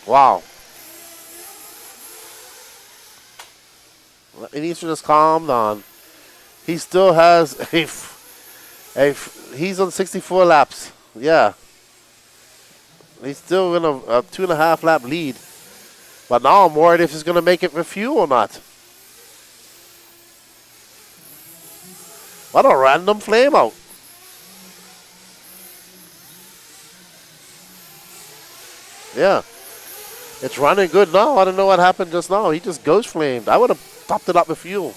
Wow. He needs to just calm down. He still has he's on 64 laps. Yeah. He's still in a 2.5 lap lead. But now I'm worried if he's going to make it for fuel or not. What a random flame out. Yeah. It's running good now. I don't know what happened just now. He just ghost flamed. I would have topped it up with fuel.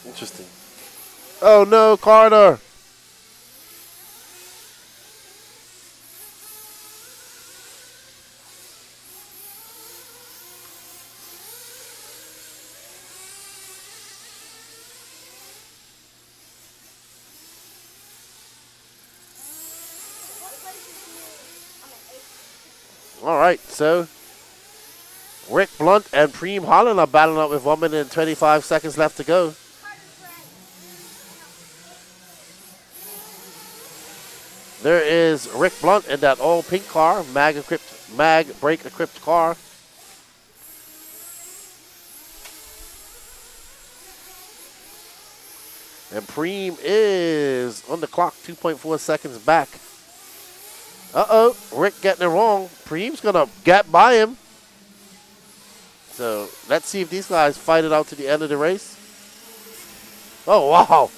Interesting. Oh no, Carter. All right, so Rick Blunt and Preem Holland are battling up with 1 minute and 25 seconds left to go. There is Rick Blunt in that all pink car, mag brake equipped car. And Preem is on the clock, 2.4 seconds back. Uh-oh, Rick getting it wrong. Preem's going to get by him. So let's see if these guys fight it out to the end of the race. Oh, wow.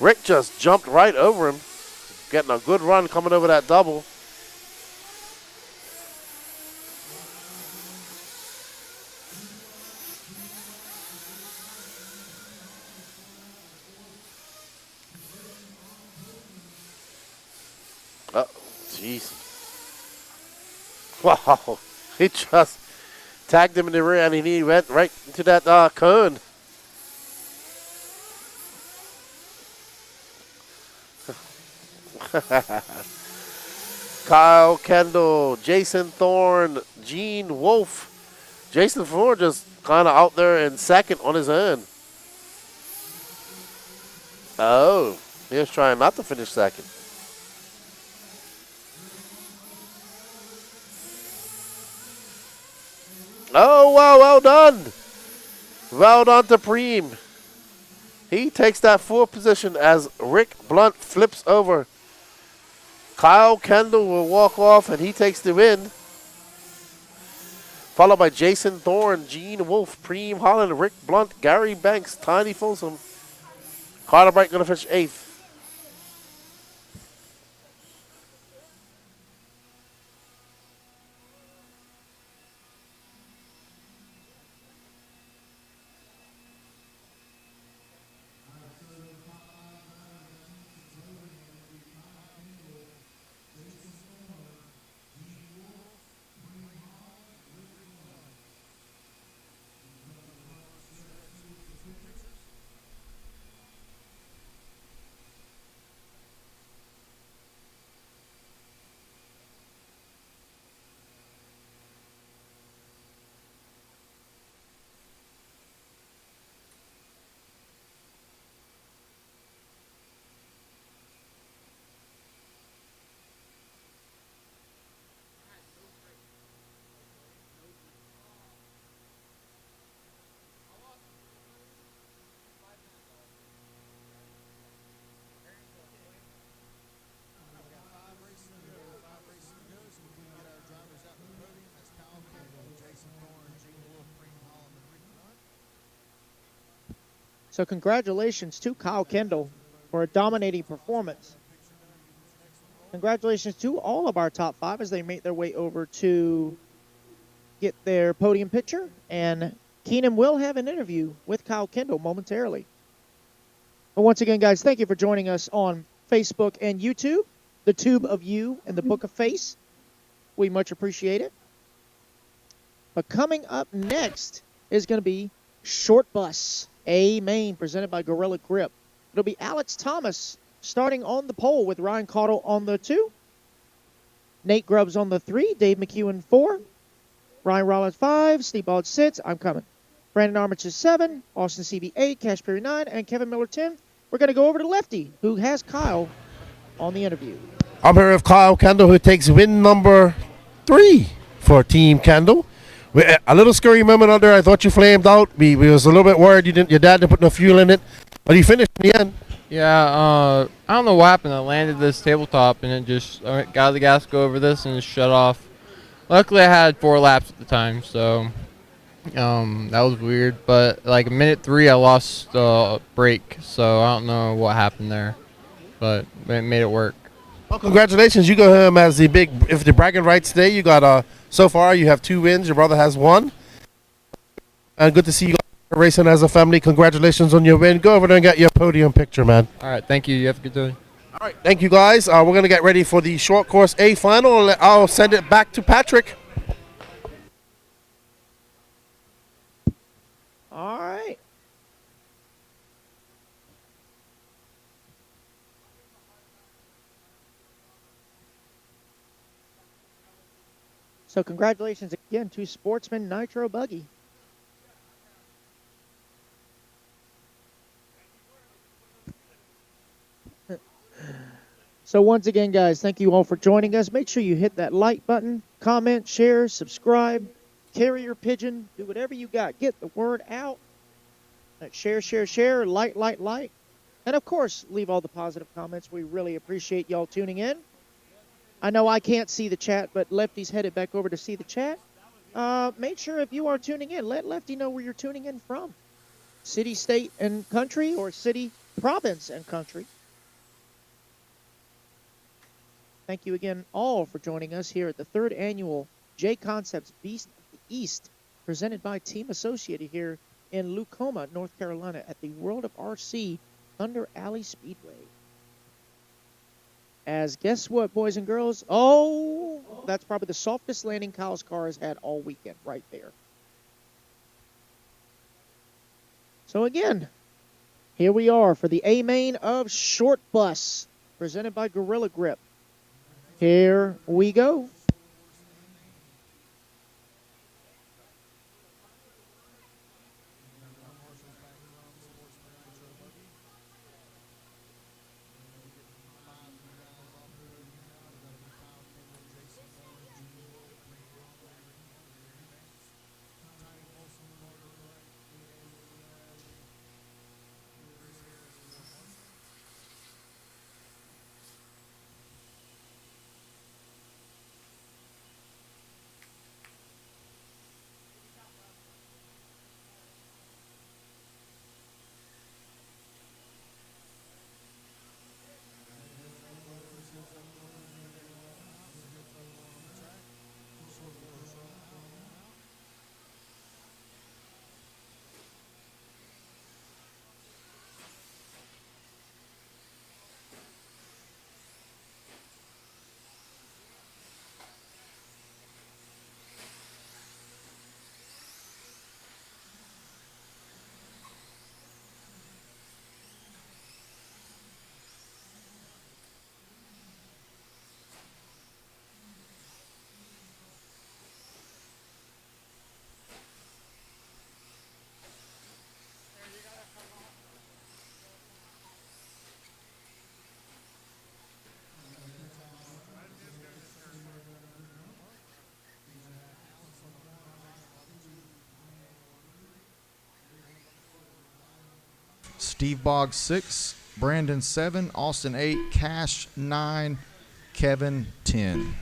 Rick just jumped right over him. Getting a good run coming over that double. Oh, jeez. Wow. He just tagged him in the rear and he went right into that cone. Kyle Kendall, Jason Thorne, Gene Wolfe. Jason Thorne just kind of out there in second on his own. Oh, he was trying not to finish second. Oh, wow, well done. Well done to Preem. He takes that 4th position as Rick Blunt flips over. Kyle Kendall will walk off, and he takes the win. Followed by Jason Thorne, Gene Wolfe, Preem Holland, Rick Blunt, Gary Banks, Tiny Folsom. Carter Bright going to finish 8th. So congratulations to Kyle Kendall for a dominating performance. Congratulations to all of our top 5 as they make their way over to get their podium picture. And Keenan will have an interview with Kyle Kendall momentarily. But once again, guys, thank you for joining us on Facebook and YouTube, the Tube of You and the Book of Face. We much appreciate it. But coming up next is going to be Short Bus A Main, presented by Gorilla Grip. It'll be Alex Thomas starting on the pole with Ryan Caudle on the 2. Nate Grubbs on the 3. Dave McEwen 4. Ryan Rollins 5. Steve Bald 6. I'm coming. Brandon Armitage 7. Austin CB 8. Cash Perry 9. And Kevin Miller 10. We're going to go over to Lefty, who has Kyle on the interview. I'm here with Kyle Kendall, who takes win number 3 for Team Kendall. A little scary moment under. I thought you flamed out. We was a little bit worried your dad didn't put no fuel in it, but you finished in the end. Yeah, I don't know what happened. I landed this tabletop and it just got the gas go over this and it shut off. Luckily, I had 4 laps at the time, so that was weird. But like minute 3, I lost the brake, so I don't know what happened there, but it made it work. Well, congratulations. You go home as if the bragging rights today. You got, so far, you have 2 wins. Your brother has 1. And good to see you racing as a family. Congratulations on your win. Go over there and get your podium picture, man. All right, thank you. You have a good day. All right, thank you, guys. We're going to get ready for the short course A final. I'll send it back to Patrick. All right. So congratulations again to Sportsman Nitro Buggy. So once again, guys, thank you all for joining us. Make sure you hit that like button, comment, share, subscribe, carrier pigeon, do whatever you got. Get the word out. Share, share, share, like. And, of course, leave all the positive comments. We really appreciate y'all tuning in. I know I can't see the chat, but Lefty's headed back over to see the chat. Make sure if you are tuning in, let Lefty know where you're tuning in from. City, state, and country, or city, province, and country. Thank you again all for joining us here at the 3rd annual J Concepts Beast of the East, presented by Team Associated here in Lucoma, North Carolina, at the World of RC Thunder Alley Speedway. As guess what, boys and girls? Oh, that's probably the softest landing Kyle's car has had all weekend right there. So again, here we are for the A Main of Short Bus, presented by Gorilla Grip. Here we go. Steve Boggs 6, Brandon 7, Austin 8, Cash 9, Kevin 10.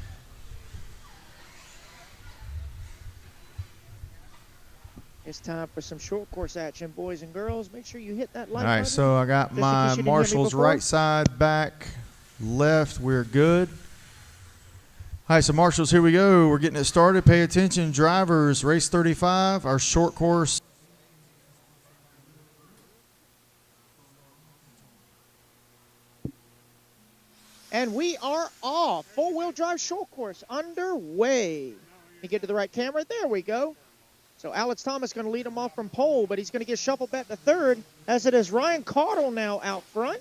It's time for some short course action, boys and girls. Make sure you hit that like All right, button. so I got Just in my case you didn't hear me marshals before. right side, back, left. We're good. All right, so marshals, here we go. We're getting it started. Pay attention, drivers. Race 35, our short course. And we are off. Four-wheel drive short course underway. You get to the right camera. There we go. So Alex Thomas going to lead him off from pole, but he's going to get shuffled back to third, as it is Ryan Caudle now out front.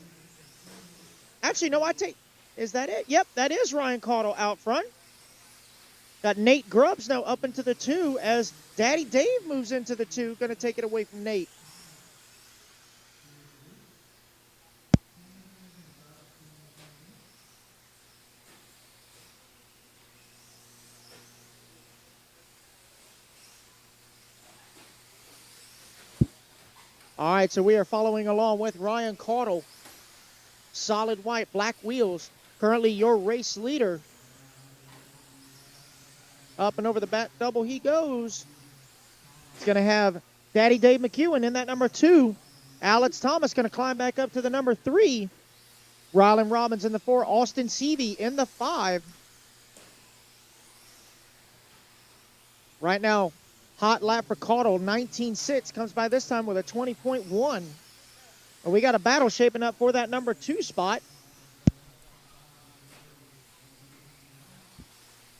Actually, no, is that it? Yep, that is Ryan Caudle out front. Got Nate Grubbs now up into the 2 as Daddy Dave moves into the 2, going to take it away from Nate. All right, so we are following along with Ryan Caudle. Solid white, black wheels. Currently your race leader. Up and over the back double he goes. He's going to have Daddy Dave McEwen in that number 2. Alex Thomas going to climb back up to the number 3. Rylan Robbins in the 4. Austin Seavey in the 5. Right now, hot lap for Caudle, 19.6. Comes by this time with a 20.1. And we got a battle shaping up for that number 2 spot.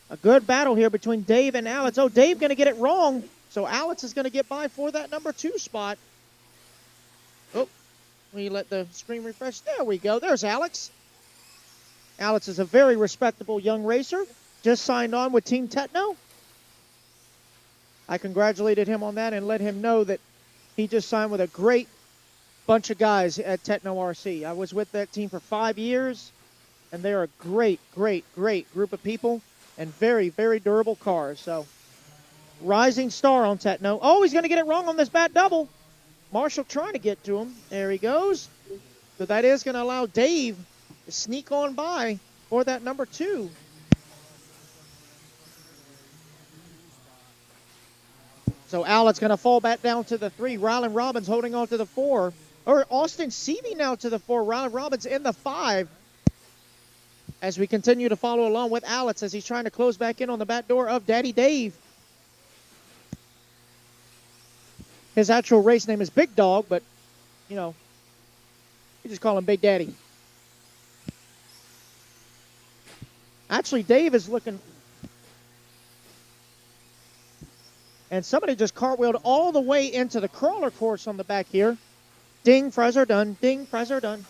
A good battle here between Dave and Alex. Oh, Dave going to get it wrong. So Alex is going to get by for that number 2 spot. Oh, we let the screen refresh. There we go. There's Alex. Alex is a very respectable young racer. Just signed on with Team Techno. I congratulated him on that and let him know that he just signed with a great bunch of guys at Techno RC. I was with that team for 5 years, and they're a great, great, great group of people and very, very durable cars. So, rising star on Techno. Oh, he's going to get it wrong on this bat double. Marshall trying to get to him. There he goes. So that is going to allow Dave to sneak on by for that number 2. So Alex going to fall back down to the 3. Rylan Robbins holding on to the 4. Or Austin Seavey now to the 4. Rylan Robbins in the 5. As we continue to follow along with Alex as he's trying to close back in on the back door of Daddy Dave. His actual race name is Big Dog, but, you know, you just call him Big Daddy. Actually, Dave is looking... And somebody just cartwheeled all the way into the crawler course on the back here. Ding, fries are done. Ding, fries are done.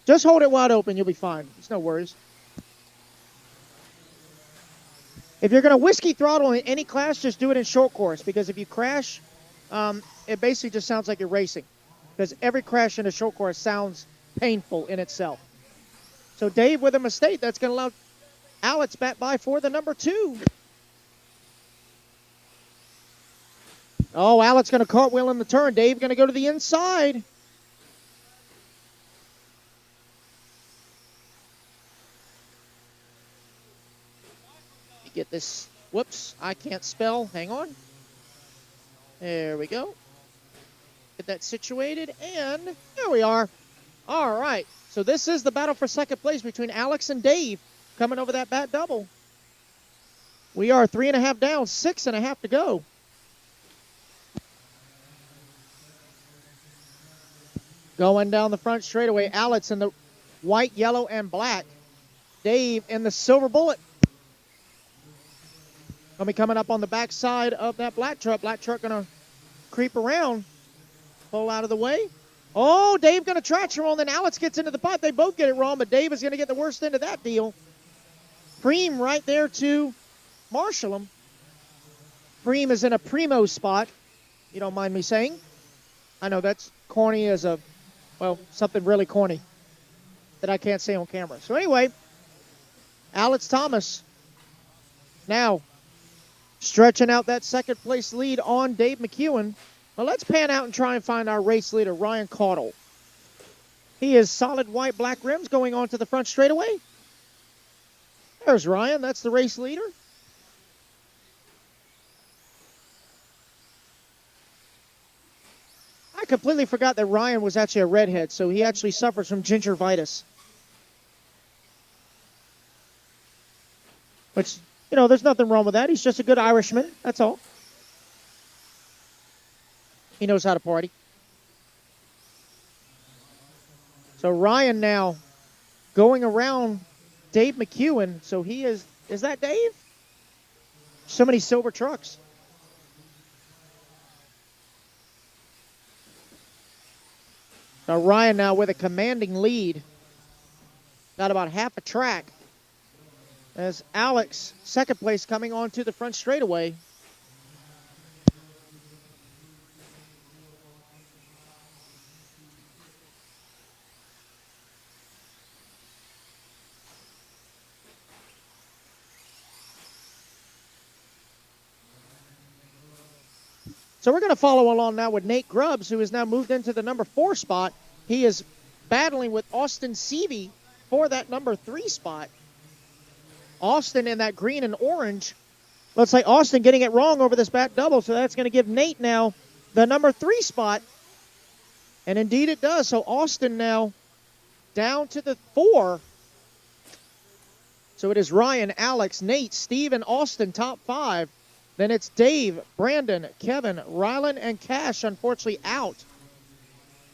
Just hold it wide open. You'll be fine. It's no worries. If you're going to whiskey throttle in any class, just do it in short course. Because if you crash, it basically just sounds like you're racing. Because every crash in a short course sounds painful in itself. So Dave with a mistake. That's going to allow Alex back by for the number 2. Oh, Alex going to cartwheel in the turn. Dave going to go to the inside. Get this. Whoops, I can't spell. Hang on. There we go. Get that situated, and there we are. All right, so this is the battle for second place between Alex and Dave coming over that bat double. We are 3.5 down, 6.5 to go. Going down the front straightaway, Alex in the white, yellow, and black. Dave in the silver bullet. Going to be coming up on the back side of that black truck. Black truck going to creep around, pull out of the way. Oh, Dave going to traction roll, and then Alex gets into the pipe. They both get it wrong, but Dave is going to get the worst end of that deal. Preem right there to marshal him. Preem is in a primo spot, you don't mind me saying. I know that's corny as a, well, something really corny that I can't say on camera. So anyway, Alex Thomas now stretching out that second place lead on Dave McEwen. Well, let's pan out and try and find our race leader, Ryan Caudle. He is solid white, black rims going on to the front straightaway. There's Ryan. That's the race leader. completely forgot that Ryan was actually a redhead, so he actually suffers from gingivitis. Which, you know, there's nothing wrong with that. He's just a good Irishman, that's all. He knows how to party. So Ryan now going around Dave McEwen. So he is that Dave? So many silver trucks. Now Ryan now with a commanding lead. Got about half a track. As Alex, second place, coming onto the front straightaway. So we're going to follow along now with Nate Grubbs, who has now moved into the number 4 spot. He is battling with Austin Seavey for that number 3 spot. Austin in that green and orange. Looks like Austin getting it wrong over this bat double, so that's going to give Nate now the number 3 spot. And indeed it does. So Austin now down to the 4. So it is Ryan, Alex, Nate, Steve, and Austin top 5. Then it's Dave, Brandon, Kevin, Rylan, and Cash, unfortunately, out.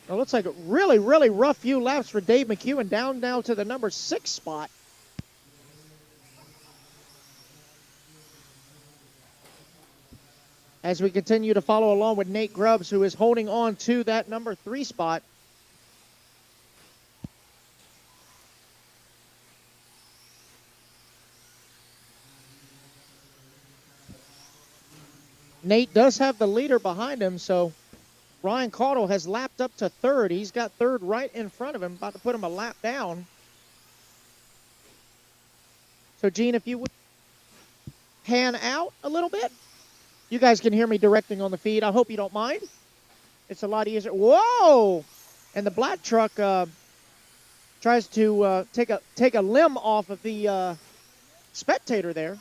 It looks like a really, really rough few laps for Dave McEwen, down now to the number 6 spot. As we continue to follow along with Nate Grubbs, who is holding on to that number 3 spot. Nate does have the leader behind him, so Ryan Caudle has lapped up to 3rd. He's got 3rd right in front of him, about to put him a lap down. So, Gene, if you would pan out a little bit. You guys can hear me directing on the feed. I hope you don't mind. It's a lot easier. Whoa! And the black truck tries to take a limb off of the spectator there.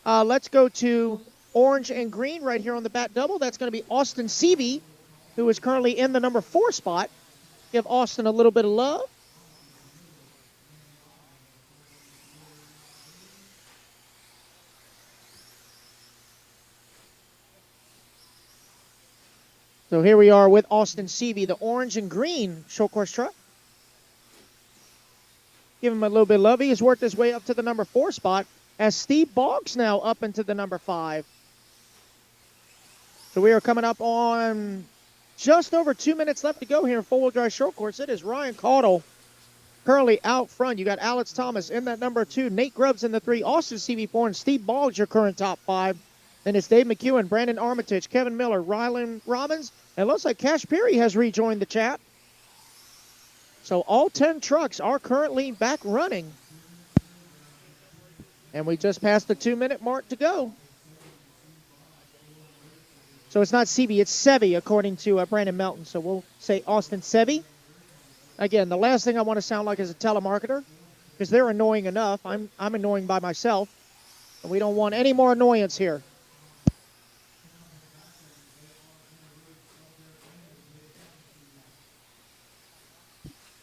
Let's go to orange and green right here on the bat double. That's going to be Austin Seavey, who is currently in the number 4 spot. Give Austin a little bit of love. So here we are with Austin Seavey, the orange and green short course truck. Give him a little bit of love. He has worked his way up to the number 4 spot as Steve Boggs now up into the number 5. So we are coming up on just over 2 minutes left to go here in four-wheel drive short course. It is Ryan Caudle currently out front. You got Alex Thomas in that number 2, Nate Grubbs in the 3, Austin Seavey 4, and Steve Boggs, your current top 5. Then it's Dave McEwen, Brandon Armitage, Kevin Miller, Rylan Robbins, and it looks like Cash Perry has rejoined the chat. So all 10 trucks are currently back running. And we just passed the 2-minute mark to go. So it's not Seavey, it's Sevey, according to Brandon Melton. So we'll say Austin Sevey. Again, the last thing I want to sound like is a telemarketer, because they're annoying enough. I'm annoying by myself, and we don't want any more annoyance here.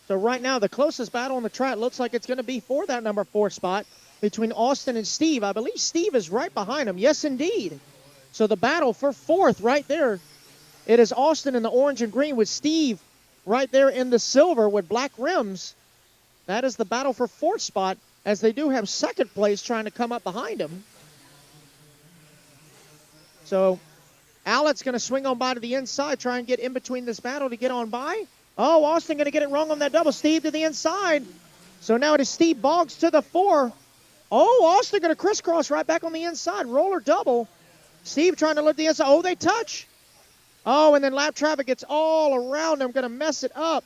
So right now, the closest battle on the track looks like it's going to be for that number 4 spot between Austin and Steve. I believe Steve is right behind him. Yes, indeed. So the battle for 4th right there. It is Austin in the orange and green with Steve right there in the silver with black rims. That is the battle for 4th spot, as they do have 2nd place trying to come up behind him. So Alex going to swing on by to the inside, try and get in between this battle to get on by. Oh, Austin going to get it wrong on that double. Steve to the inside. So now it is Steve Boggs to the 4. Oh, Austin going to crisscross right back on the inside. Roller double. Steve trying to lift the inside. Oh, they touch. Oh, and then lap traffic gets all around them. Going to mess it up.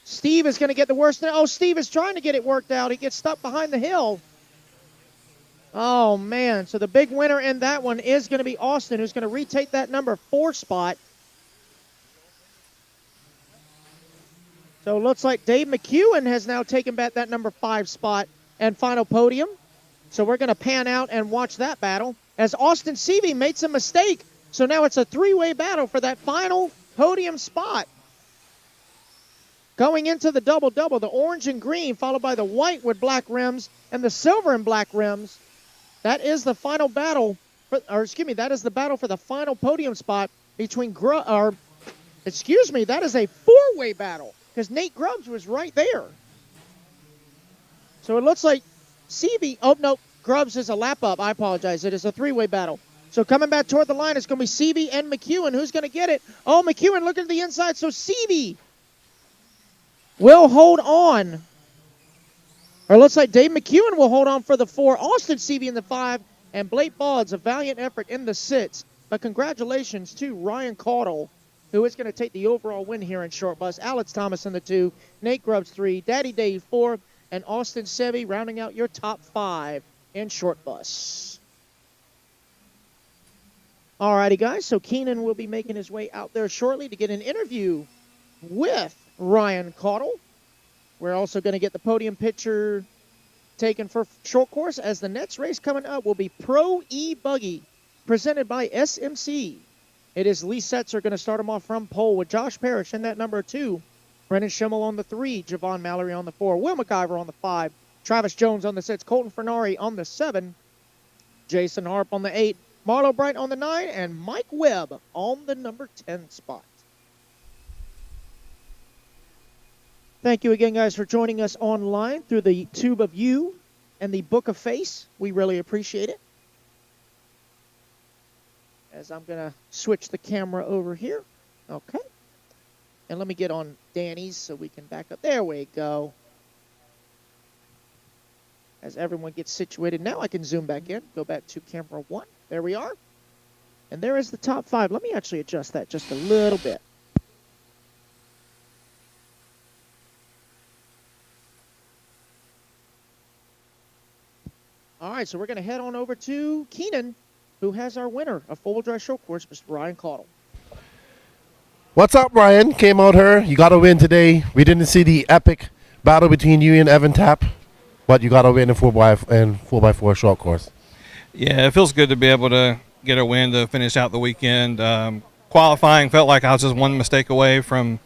Steve is going to get the worst. Oh, Steve is trying to get it worked out. He gets stuck behind the hill. Oh, man. So the big winner in that one is going to be Austin, who's going to retake that number 4 spot. So it looks like Dave McEwen has now taken back that number 5 spot and final podium. So we're going to pan out and watch that battle as Austin Seavey made some mistake. So now it's a 3-way battle for that final podium spot. Going into the double-double, the orange and green, followed by the white with black rims and the silver and black rims. That is the final battle, that is the battle for the final podium spot between that is a four-way battle because Nate Grubbs was right there. So it looks like Seavey, oh no, Grubbs is a lap up. I apologize. It is a three-way battle. So coming back toward the line, it's going to be Seavey and McEwen. Who's going to get it? Oh, McEwen looking at the inside, so Seavey will hold on. Or it looks like Dave McEwen will hold on for the 4. Austin Seavey in the 5. And Blake Boggs, a valiant effort in the 6. But congratulations to Ryan Caudle, who is going to take the overall win here in short bus. Alex Thomas in the 2. Nate Grubbs 3. Daddy Dave 4. And Austin Seavey rounding out your top 5 in short bus. Alrighty, guys. So Keenan will be making his way out there shortly to get an interview with Ryan Caudle. We're also going to get the podium picture taken for short course, as the next race coming up will be Pro E Buggy, presented by SMC. It is Lee Setzer going to start him off from pole with Josh Parrish in that number 2. Brennan Schimmel on the 3. Javon Mallory on the 4. Will McIver on the 5. Travis Jones on the 6. Colton Fernari on the 7. Jason Harp on the 8. Marlo Bright on the 9. And Mike Webb on the number 10 spot. Thank you again, guys, for joining us online through the Tube of You and the Book of Face. We really appreciate it. As I'm going to switch the camera over here. Okay. And let me get on Danny's so we can back up. There we go. As everyone gets situated. Now I can zoom back in. Go back to camera 1. There we are. And there is the top 5. Let me actually adjust that just a little bit. All right, so we're going to head on over to Keenan, who has our winner of four-wheel drive short course, Mr. Ryan Caudle. What's up, Ryan? Came out here. You got a win today. We didn't see the epic battle between you and Evan Tapp, but you got a win in 4x4 short course. Yeah, it feels good to be able to get a win to finish out the weekend. Qualifying felt like I was just one mistake away from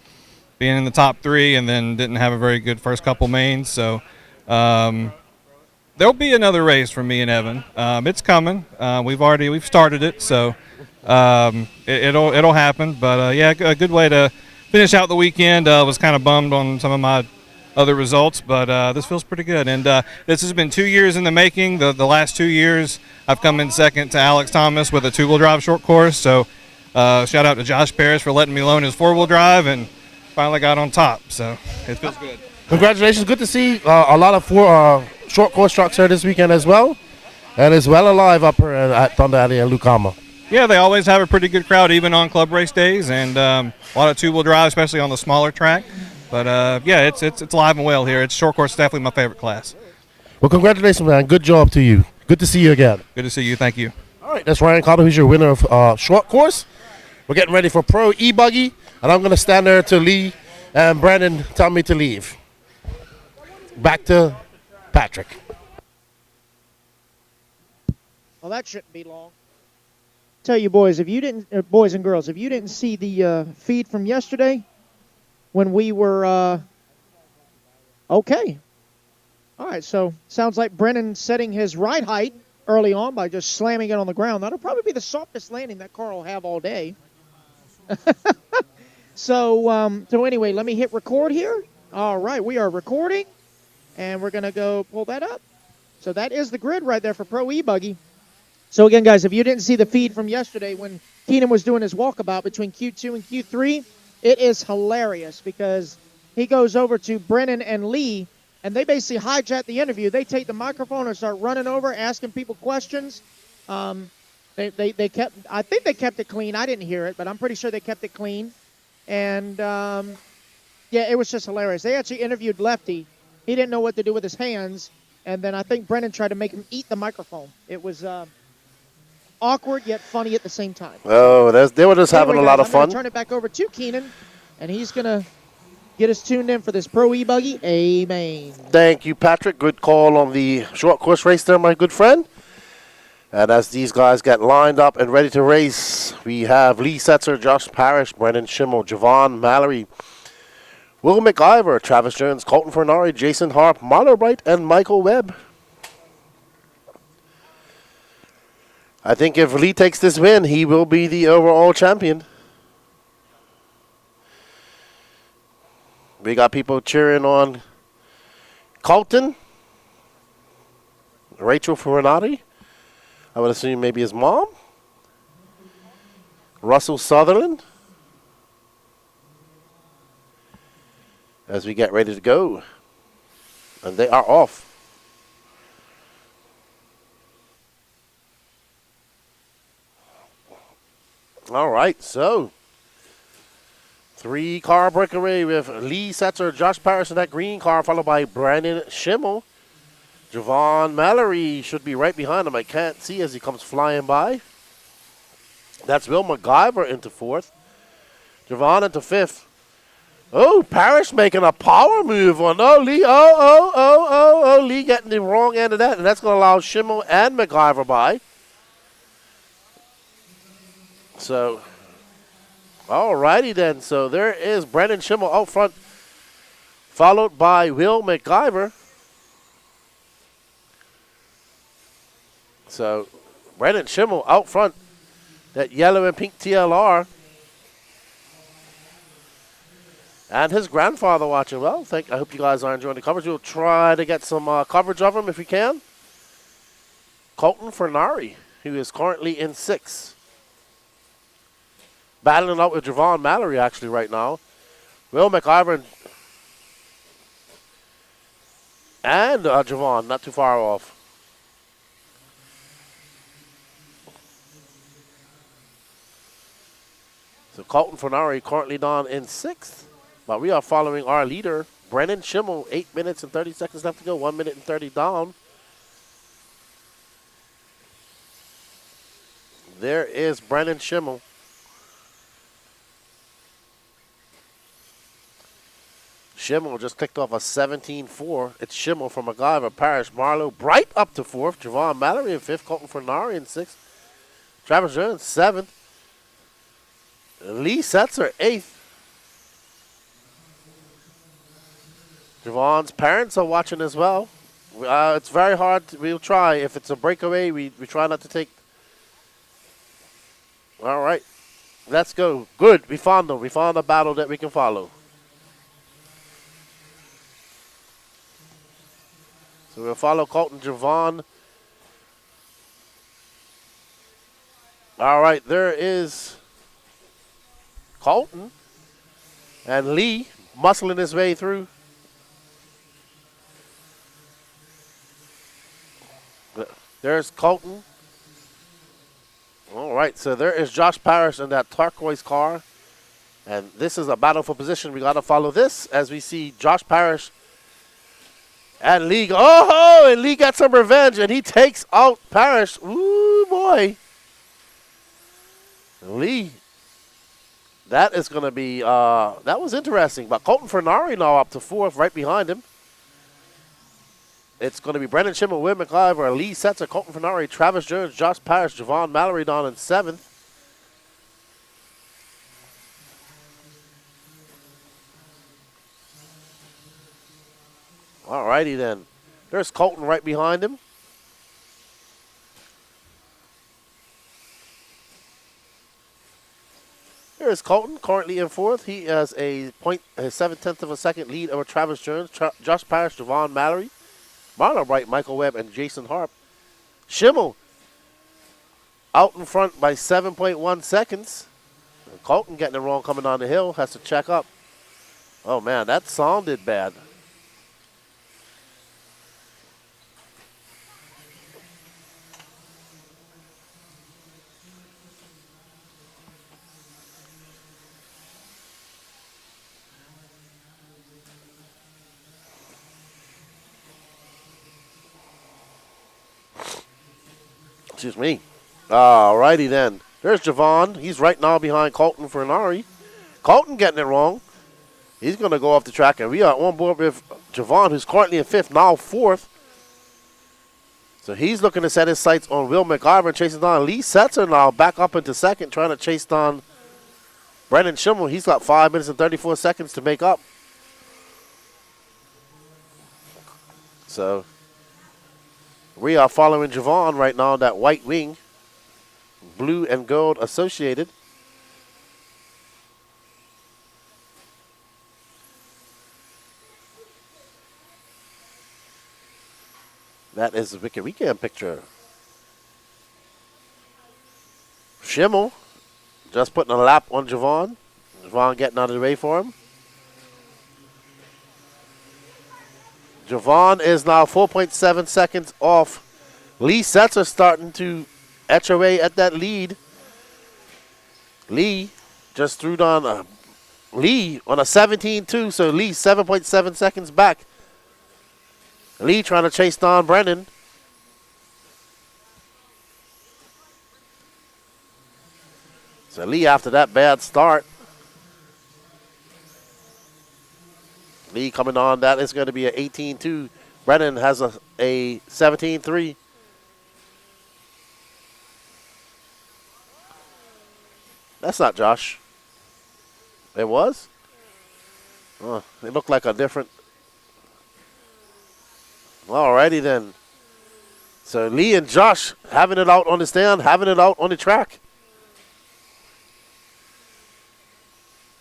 being in the top 3, and then didn't have a very good first couple mains. So there'll be another race for me and Evan. It's coming. We've started it, so it'll happen. But yeah, a good way to finish out the weekend. Was kind of bummed on some of my other results, but this feels pretty good. And this has been 2 years in the making. The last 2 years, I've come in second to Alex Thomas with a 2-wheel drive short course. So shout out to Josh Parrish for letting me loan his 4-wheel drive, and finally got on top. So it feels good. Congratulations. Good to see a lot of short course trucks here this weekend as well. And it's well alive up here at Thunder Alley and Lucama. Yeah, they always have a pretty good crowd, even on club race days, and a lot of 2-wheel drive, especially on the smaller track. But yeah, it's alive and well here. Short course is definitely my favorite class. Well, congratulations, man. Good job to you. Good to see you again. Good to see you. Thank you. All right, that's Ryan Caudle, who's your winner of short course. We're getting ready for Pro E Buggy, and I'm going to stand there till Lee and Brandon tell me to leave. Back to Patrick. Well, that shouldn't be long. Tell you boys, if you didn't, boys and girls, if you didn't see the feed from yesterday, when we were okay. All right, so sounds like Brennan setting his ride height early on by just slamming it on the ground. That'll probably be the softest landing that car will have all day. So anyway, let me hit record here. All right, we are recording, and we're going to go pull that up. So that is the grid right there for Pro E Buggy. So again, guys, if you didn't see the feed from yesterday when Keenan was doing his walkabout between Q2 and Q3, it is hilarious because he goes over to Brennan and Lee, and they basically hijack the interview. They take the microphone and start running over, asking people questions. They kept, I think they kept it clean. I didn't hear it, but I'm pretty sure they kept it clean. And yeah, it was just hilarious. They actually interviewed Lefty. He didn't know what to do with his hands, and then I think Brennan tried to make him eat the microphone. It was awkward yet funny at the same time. Oh, they were just having a lot of fun. I'm going to turn it back over to Keenan, and he's going to get us tuned in for this Pro E Buggy A Main. Thank you, Patrick. Good call on the short course race there, my good friend. And as these guys get lined up and ready to race, we have Lee Setzer, Josh Parrish, Brendan Schimmel, Javon Mallory, Will McIver, Travis Jones, Colton Fernari, Jason Harp, Marlo Bright, and Michael Webb. I think if Lee takes this win, he will be the overall champion. We got people cheering on Colton, Rachel Fernari. I would assume maybe his mom. Russell Sutherland. As we get ready to go. And they are off. All right, so 3-car breakaway with Lee Setzer, Josh Parrish in that green car, followed by Brandon Schimmel. Javon Mallory should be right behind him. I can't see as he comes flying by. That's Will McIver into 4th. Javon into 5th. Oh, Parrish making a power move on. Oh, Lee. Oh, Lee getting the wrong end of that. And that's going to allow Schimmel and McIver by. So, all righty then. So there is Brandon Schimmel out front, followed by Will McIver. So, Brandon Schimmel out front, that yellow and pink TLR. And his grandfather watching. Well, I hope you guys are enjoying the coverage. We'll try to get some coverage of him if we can. Colton Fernari, who is currently in 6th. Battling out with Javon Mallory actually right now. Will McIver and Javon, not too far off. So Colton Fernari currently down in 6th. But we are following our leader, Brennan Schimmel, 8 minutes and 30 seconds left to go, 1 minute and 30 down. There is Brennan Schimmel. Schimmel just clicked off a 17-4. It's Schimmel from McIver, Parrish, Marlowe, Bright up to 4th. Javon Mallory in 5th. Colton Fernari in 6th. Travis Jones 7th. Lee Setzer 8th. Javon's parents are watching as well. It's very hard. We'll try. If it's a breakaway, we try not to take. All right. Let's go. Good. We found them. We found a battle that we can follow. So we'll follow Colton, Javon. All right. There is Colton and Lee muscling his way through. There's Colton. All right, so there is Josh Parrish in that turquoise car. And this is a battle for position. We got to follow this as we see Josh Parrish and Lee. Oh, and Lee got some revenge, and he takes out Parrish. Ooh, boy. Lee. That is going to be, that was interesting. But Colton Fernari now up to 4th, right behind him. It's going to be Brendan Schimmel, Will McIver, Lee Setzer, Colton Fernari, Travis Jones, Josh Parrish, Javon Mallory down in 7th. All righty then. There's Colton right behind him. Here's Colton, currently in 4th. He has a 0.7 of a second lead over Travis Jones, Josh Parrish, Javon Mallory, Marlo Bright, Michael Webb, and Jason Harp. Schimmel out in front by 7.1 seconds. And Colton getting it wrong coming down the hill. Has to check up. Oh, man, that sounded bad. Excuse me. All righty then. There's Javon. He's right now behind Colton Fernari. Colton getting it wrong. He's going to go off the track, and we are on board with Javon, who's currently in 5th, now 4th. So he's looking to set his sights on Will McIver chasing down Lee Setzer now back up into second, trying to chase down Brendan Schimmel. He's got 5 minutes and 34 seconds to make up. So we are following Javon right now, that white wing, blue and gold associated. That is the Wicked Weekend picture. Schimmel just putting a lap on Javon. Javon getting out of the way for him. Javon is now 4.7 seconds off. Lee Setzer starting to etch away at that lead. Lee just threw down Lee on a 17-2, so Lee 7.7 seconds back. Lee trying to chase down Brennan. So Lee after that bad start. Lee coming on, that is going to be an 18-2. Brennan has a 17-3. That's not Josh. It was? Oh, it looked like a different. Alrighty then. So Lee and Josh having it out on the stand, having it out on the track.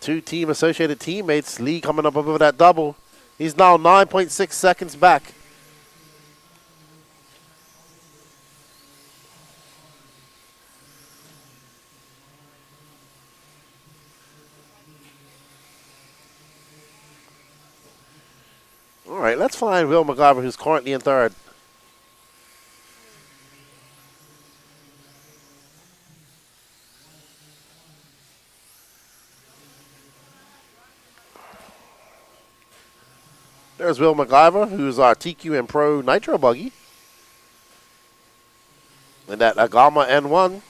Two team associated teammates. Lee coming up over that double. He's now 9.6 seconds back. All right, let's find Will McIver, who's currently in third. There's Will McIver, who's our TQ and Pro Nitro buggy. And that Agama N1.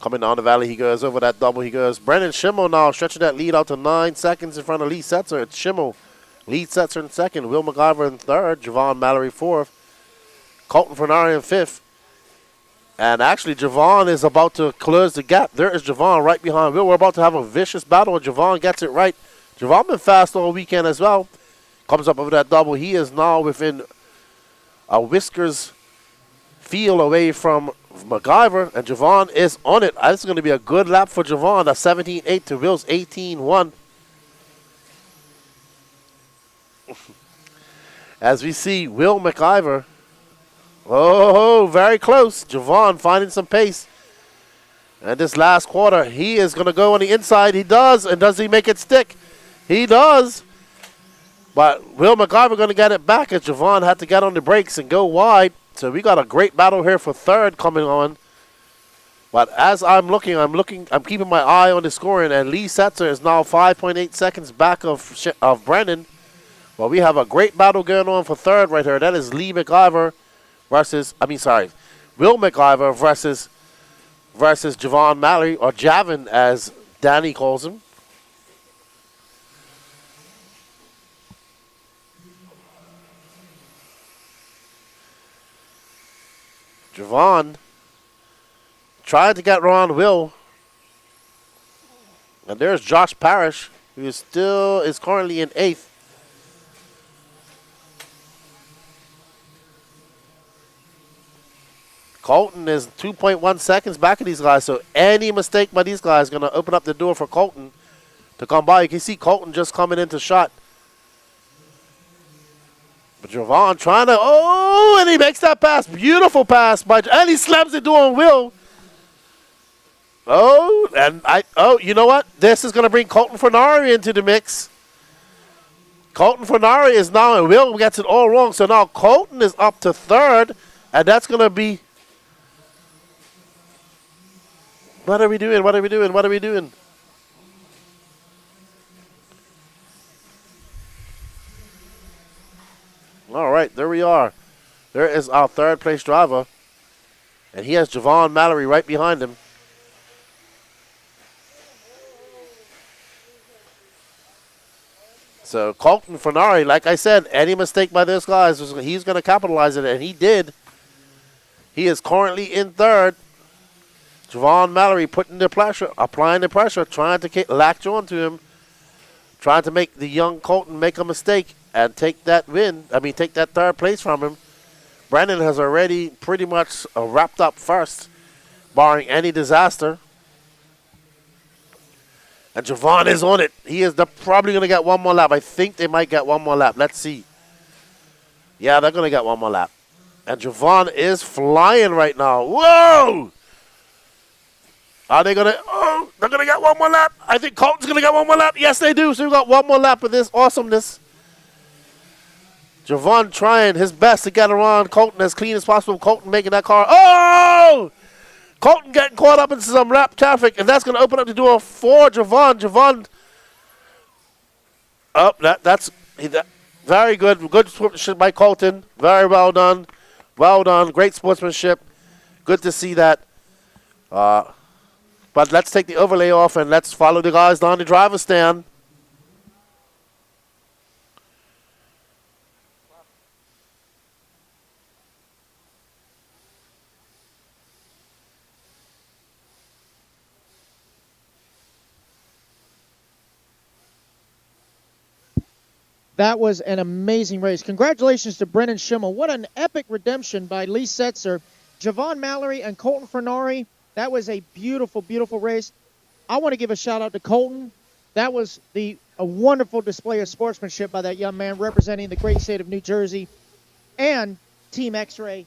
Coming down the valley, he goes over that double. He goes. Brendan Schimmel now stretching that lead out to 9 seconds in front of Lee Setzer. It's Schimmel. Lee Setzer in second. Will McIver in third. Javon Mallory fourth. Colton Fernari in fifth. And actually, Javon is about to close the gap. There is Javon right behind Will. We're about to have a vicious battle. Javon gets it right. Javon been fast all weekend as well. Comes up over that double. He is now within a whiskers feel away from McIver, and Javon is on it. This is going to be a good lap for Javon. A 17-8 to Will's 18-1. As we see Will McIver. Oh, very close. Javon finding some pace. And this last quarter, he is going to go on the inside. He does. And does he make it stick? He does. But Will McIver going to get it back as Javon had to get on the brakes and go wide. So we got a great battle here for third coming on. But as I'm keeping my eye on the scoring, and Lee Setzer is now 5.8 seconds back of Brennan. Well, we have a great battle going on for third right here. That is Will McIver versus Javon Mallory, or Javin as Danny calls him. Javon trying to get around Will. And there's Josh Parrish, who is currently in 8th. Colton is 2.1 seconds back of these guys, so any mistake by these guys is going to open up the door for Colton to come by. You can see Colton just coming into shot. But Javon trying to, and he makes that pass. Beautiful pass, and he slams the door on Will. You know what? This is going to bring Colton Fernari into the mix. Colton Fernari is now, and Will gets it all wrong. So now Colton is up to third, and that's going to be, what are we doing? All right, there we are. There is our third place driver. And he has Javon Mallory right behind him. So Colton Fernari, like I said, any mistake by this guy, he's going to capitalize it, and he did. He is currently in third. Javon Mallory putting the pressure, applying the pressure, trying to latch on to him, trying to make the young Colton make a mistake and take that take that third place from him. Brandon has already pretty much wrapped up first, barring any disaster. And Javon is on it. He is probably going to get one more lap. I think they might get one more lap. Let's see. Yeah, they're going to get one more lap. And Javon is flying right now. Whoa! Are they going to... Oh, they're going to get one more lap. I think Colton's going to get one more lap. Yes, they do. So we've got one more lap of this awesomeness. Javon trying his best to get around Colton as clean as possible. Colton making that car... Oh! Colton getting caught up into some lap traffic, and that's going to open up the door for Javon. Javon... Oh, that's... Very good. Good sportsmanship by Colton. Very well done. Well done. Great sportsmanship. Good to see that. But let's take the overlay off and let's follow the guys down the driver's stand. That was an amazing race. Congratulations to Brennan Schimmel. What an epic redemption by Lee Setzer, Javon Mallory, and Colton Fernari. That was a beautiful, beautiful race. I want to give a shout-out to Colton. That was a wonderful display of sportsmanship by that young man representing the great state of New Jersey and Team X-Ray.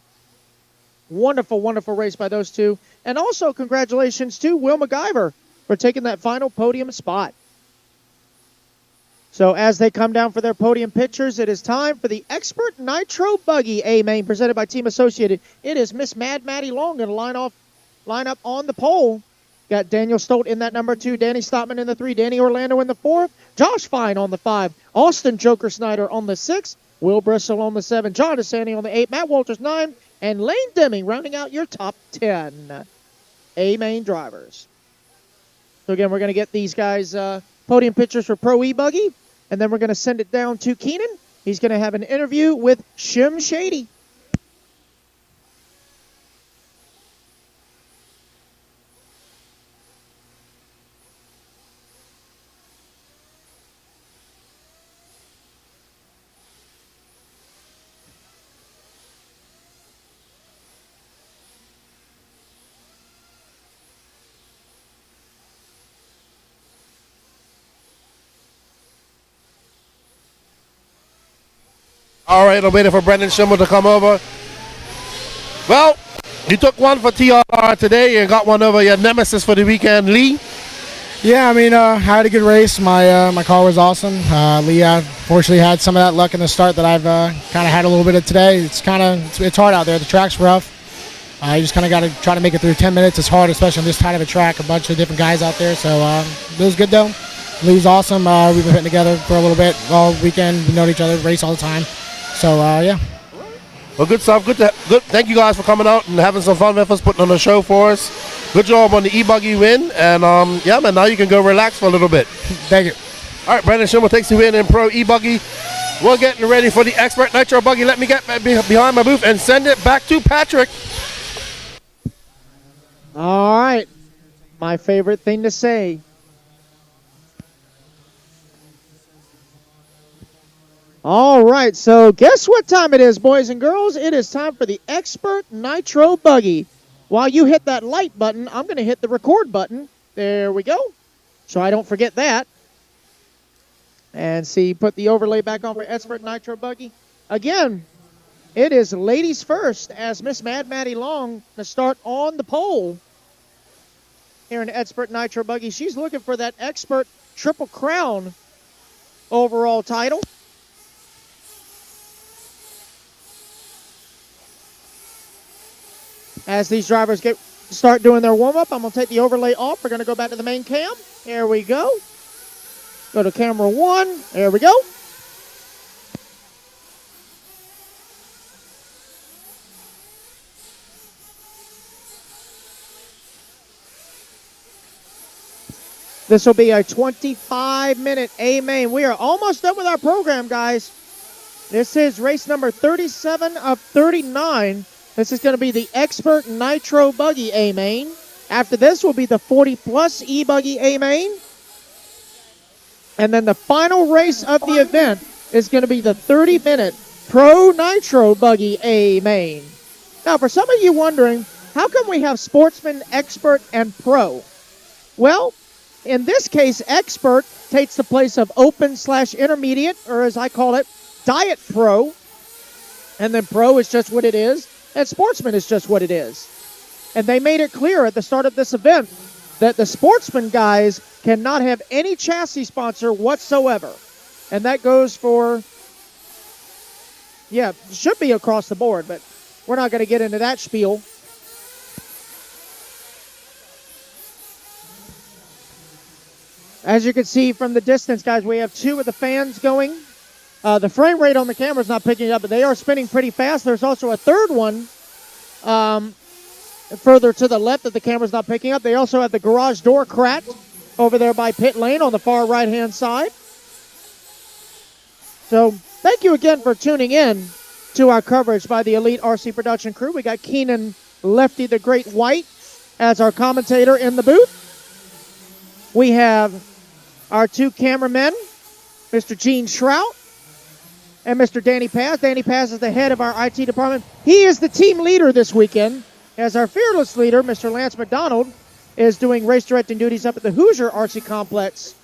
Wonderful, wonderful race by those two. And also congratulations to Will MacGyver for taking that final podium spot. So as they come down for their podium pictures, it is time for the Expert Nitro Buggy A Main presented by Team Associated. It is Miss Mad Maddie Long going to line up on the pole. Got Daniel Stolt in that number 2, Danny Stotman in the 3, Danny Orlando in the 4, Josh Fine on the 5, Austin Joker Snyder on the 6, Will Bristol on the 7, John DeSanti on the 8, Matt Walters 9, and Lane Deming rounding out your top 10 A Main drivers. So again, we're going to get these guys podium pictures for Pro E Buggy. And then we're going to send it down to Keenan. He's going to have an interview with Shim Shady. All right, I'm waiting for Brendan Schimmel to come over. Well, you took one for TRR today and got one over your nemesis for the weekend, Lee. Yeah, I mean, I had a good race. My car was awesome. Lee, fortunately, had some of that luck in the start that I've kind of had a little bit of today. It's hard out there. The track's rough. You just kind of got to try to make it through 10 minutes. It's hard, especially on this tight of a track. A bunch of different guys out there. So it was good, though. Lee's awesome. We've been hitting together for a little bit all weekend. We know each other, race all the time. So, yeah. Well, good stuff. Good. Thank you guys for coming out and having some fun with us, putting on the show for us. Good job on the E Buggy win. And, yeah, man, now you can go relax for a little bit. Thank you. All right, Brandon Schimmel takes the win in Pro E Buggy. We're getting ready for the Expert Nitro Buggy. Let me get behind my booth and send it back to Patrick. All right. My favorite thing to say. All right, so guess what time it is, boys and girls? It is time for the Expert Nitro Buggy. While you hit that light button, I'm going to hit the record button. There we go. So I don't forget that. And see, put the overlay back on for Expert Nitro Buggy. Again, it is ladies first as Miss Mad Maddie Long to start on the pole here in Expert Nitro Buggy. She's looking for that Expert Triple Crown overall title. As these drivers start doing their warm-up, I'm going to take the overlay off. We're going to go back to the main cam. Here we go. Go to camera 1. There we go. This will be a 25-minute A Main. We are almost done with our program, guys. This is race number 37 of 39. This is going to be the Expert Nitro Buggy A Main. After this will be the 40-plus E Buggy A Main. And then the final race of the event is going to be the 30-minute Pro Nitro Buggy A Main. Now, for some of you wondering, how come we have Sportsman, Expert, and Pro? Well, in this case, Expert takes the place of Open/Intermediate, or as I call it, Diet Pro. And then Pro is just what it is, and Sportsman is just what it is. And they made it clear at the start of this event that the Sportsman guys cannot have any chassis sponsor whatsoever. And that goes for, yeah, should be across the board, but we're not going to get into that spiel. As you can see from the distance, guys, we have two of the fans going. The frame rate on the camera is not picking it up, but they are spinning pretty fast. There's also a third one further to the left that the camera's not picking up. They also have the garage door cracked over there by pit lane on the far right-hand side. So thank you again for tuning in to our coverage by the Elite RC production crew. We got Keenan Lefty the Great White as our commentator in the booth. We have our two cameramen, Mr. Gene Shrout and Mr. Danny Paz. Danny Paz is the head of our IT department. He is the team leader this weekend, as our fearless leader, Mr. Lance McDonald, is doing race directing duties up at the Hoosier RC Complex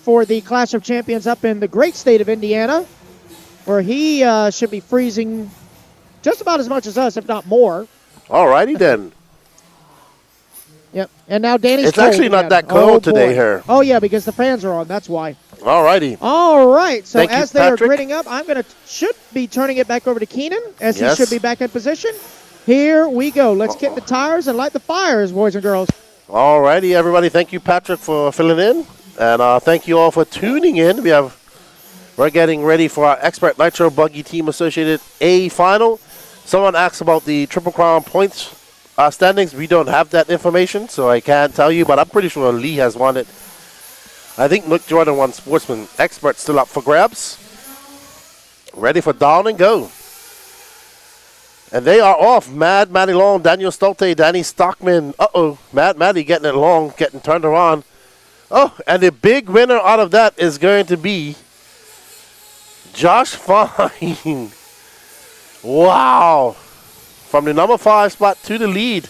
for the Clash of Champions up in the great state of Indiana, where he should be freezing just about as much as us, if not more. All righty then. Yep. And now Danny's It's actually not that cold today here. Oh, yeah, because the fans are on. That's why. All righty. All right. So Thank you, as they Patrick. are gritting up, should be turning it back over to Keenan, as Yes. he should be back in position. Here we go. Let's kick the tires and light the fires, boys and girls. All righty, everybody. Thank you, Patrick, for filling in. And thank you all for tuning in. We're getting ready for our Expert Nitro Buggy Team Associated A final. Someone asked about the Triple Crown points standings. We don't have that information, so I can't tell you, but I'm pretty sure Lee has won it. I think Nick Jordan won Sportsman. Expert still up for grabs. Ready for down and go. And they are off. Mad Matty Long, Daniel Stolte, Danny Stockman. Mad Matty getting it long, getting turned around. Oh, and the big winner out of that is going to be Josh Fine. Wow. From the number 5 spot to the lead.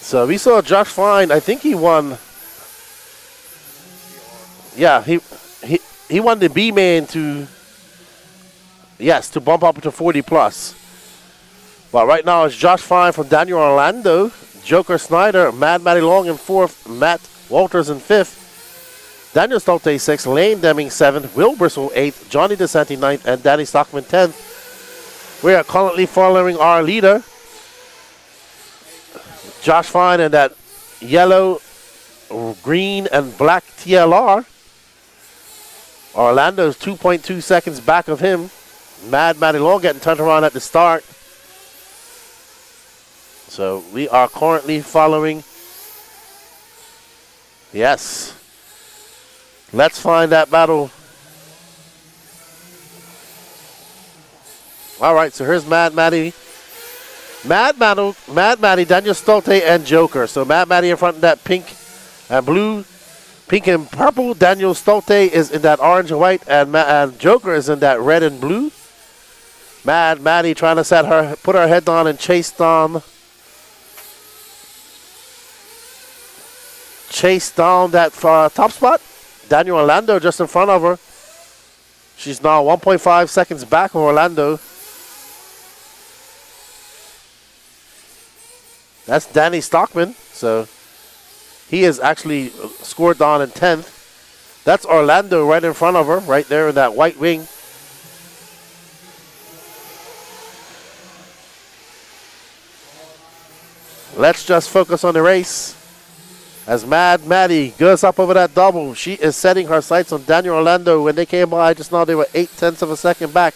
So we saw Josh Fine. I think he won. Yeah, he won the B Main to bump up to 40 plus. But right now it's Josh Fine from Daniel Orlando, Joker Snyder, Mad Matty Long in 4th, Matt Walters in 5th, Daniel Stolte 6th, Lane Deming 7th, Will Bristle 8th, Johnny DeSanti 9th, and Danny Stockman 10th. We are currently following our leader, Josh Fine, in that yellow, green, and black TLR. Orlando's 2.2 seconds back of him. Mad Matty Long getting turned around at the start. So we are currently following. Yes. Let's find that battle. All right, so here's Mad Matty. Mad Matty, Daniel Stolte, and Joker. So Mad Matty in front of that pink and blue. Pink and purple. Daniel Stolte is in that orange and white, and Joker is in that red and blue. Mad Matty trying to put her head on and chase down that top spot. Daniel Orlando just in front of her. She's now 1.5 seconds back of Orlando. That's Danny Stockman. So he is actually scored down in 10th. That's Orlando right in front of her, right there in that white wing. Let's just focus on the race. As Mad Matty goes up over that double, she is setting her sights on Daniel Orlando. When they came by just now, they were 0.8 of a second back.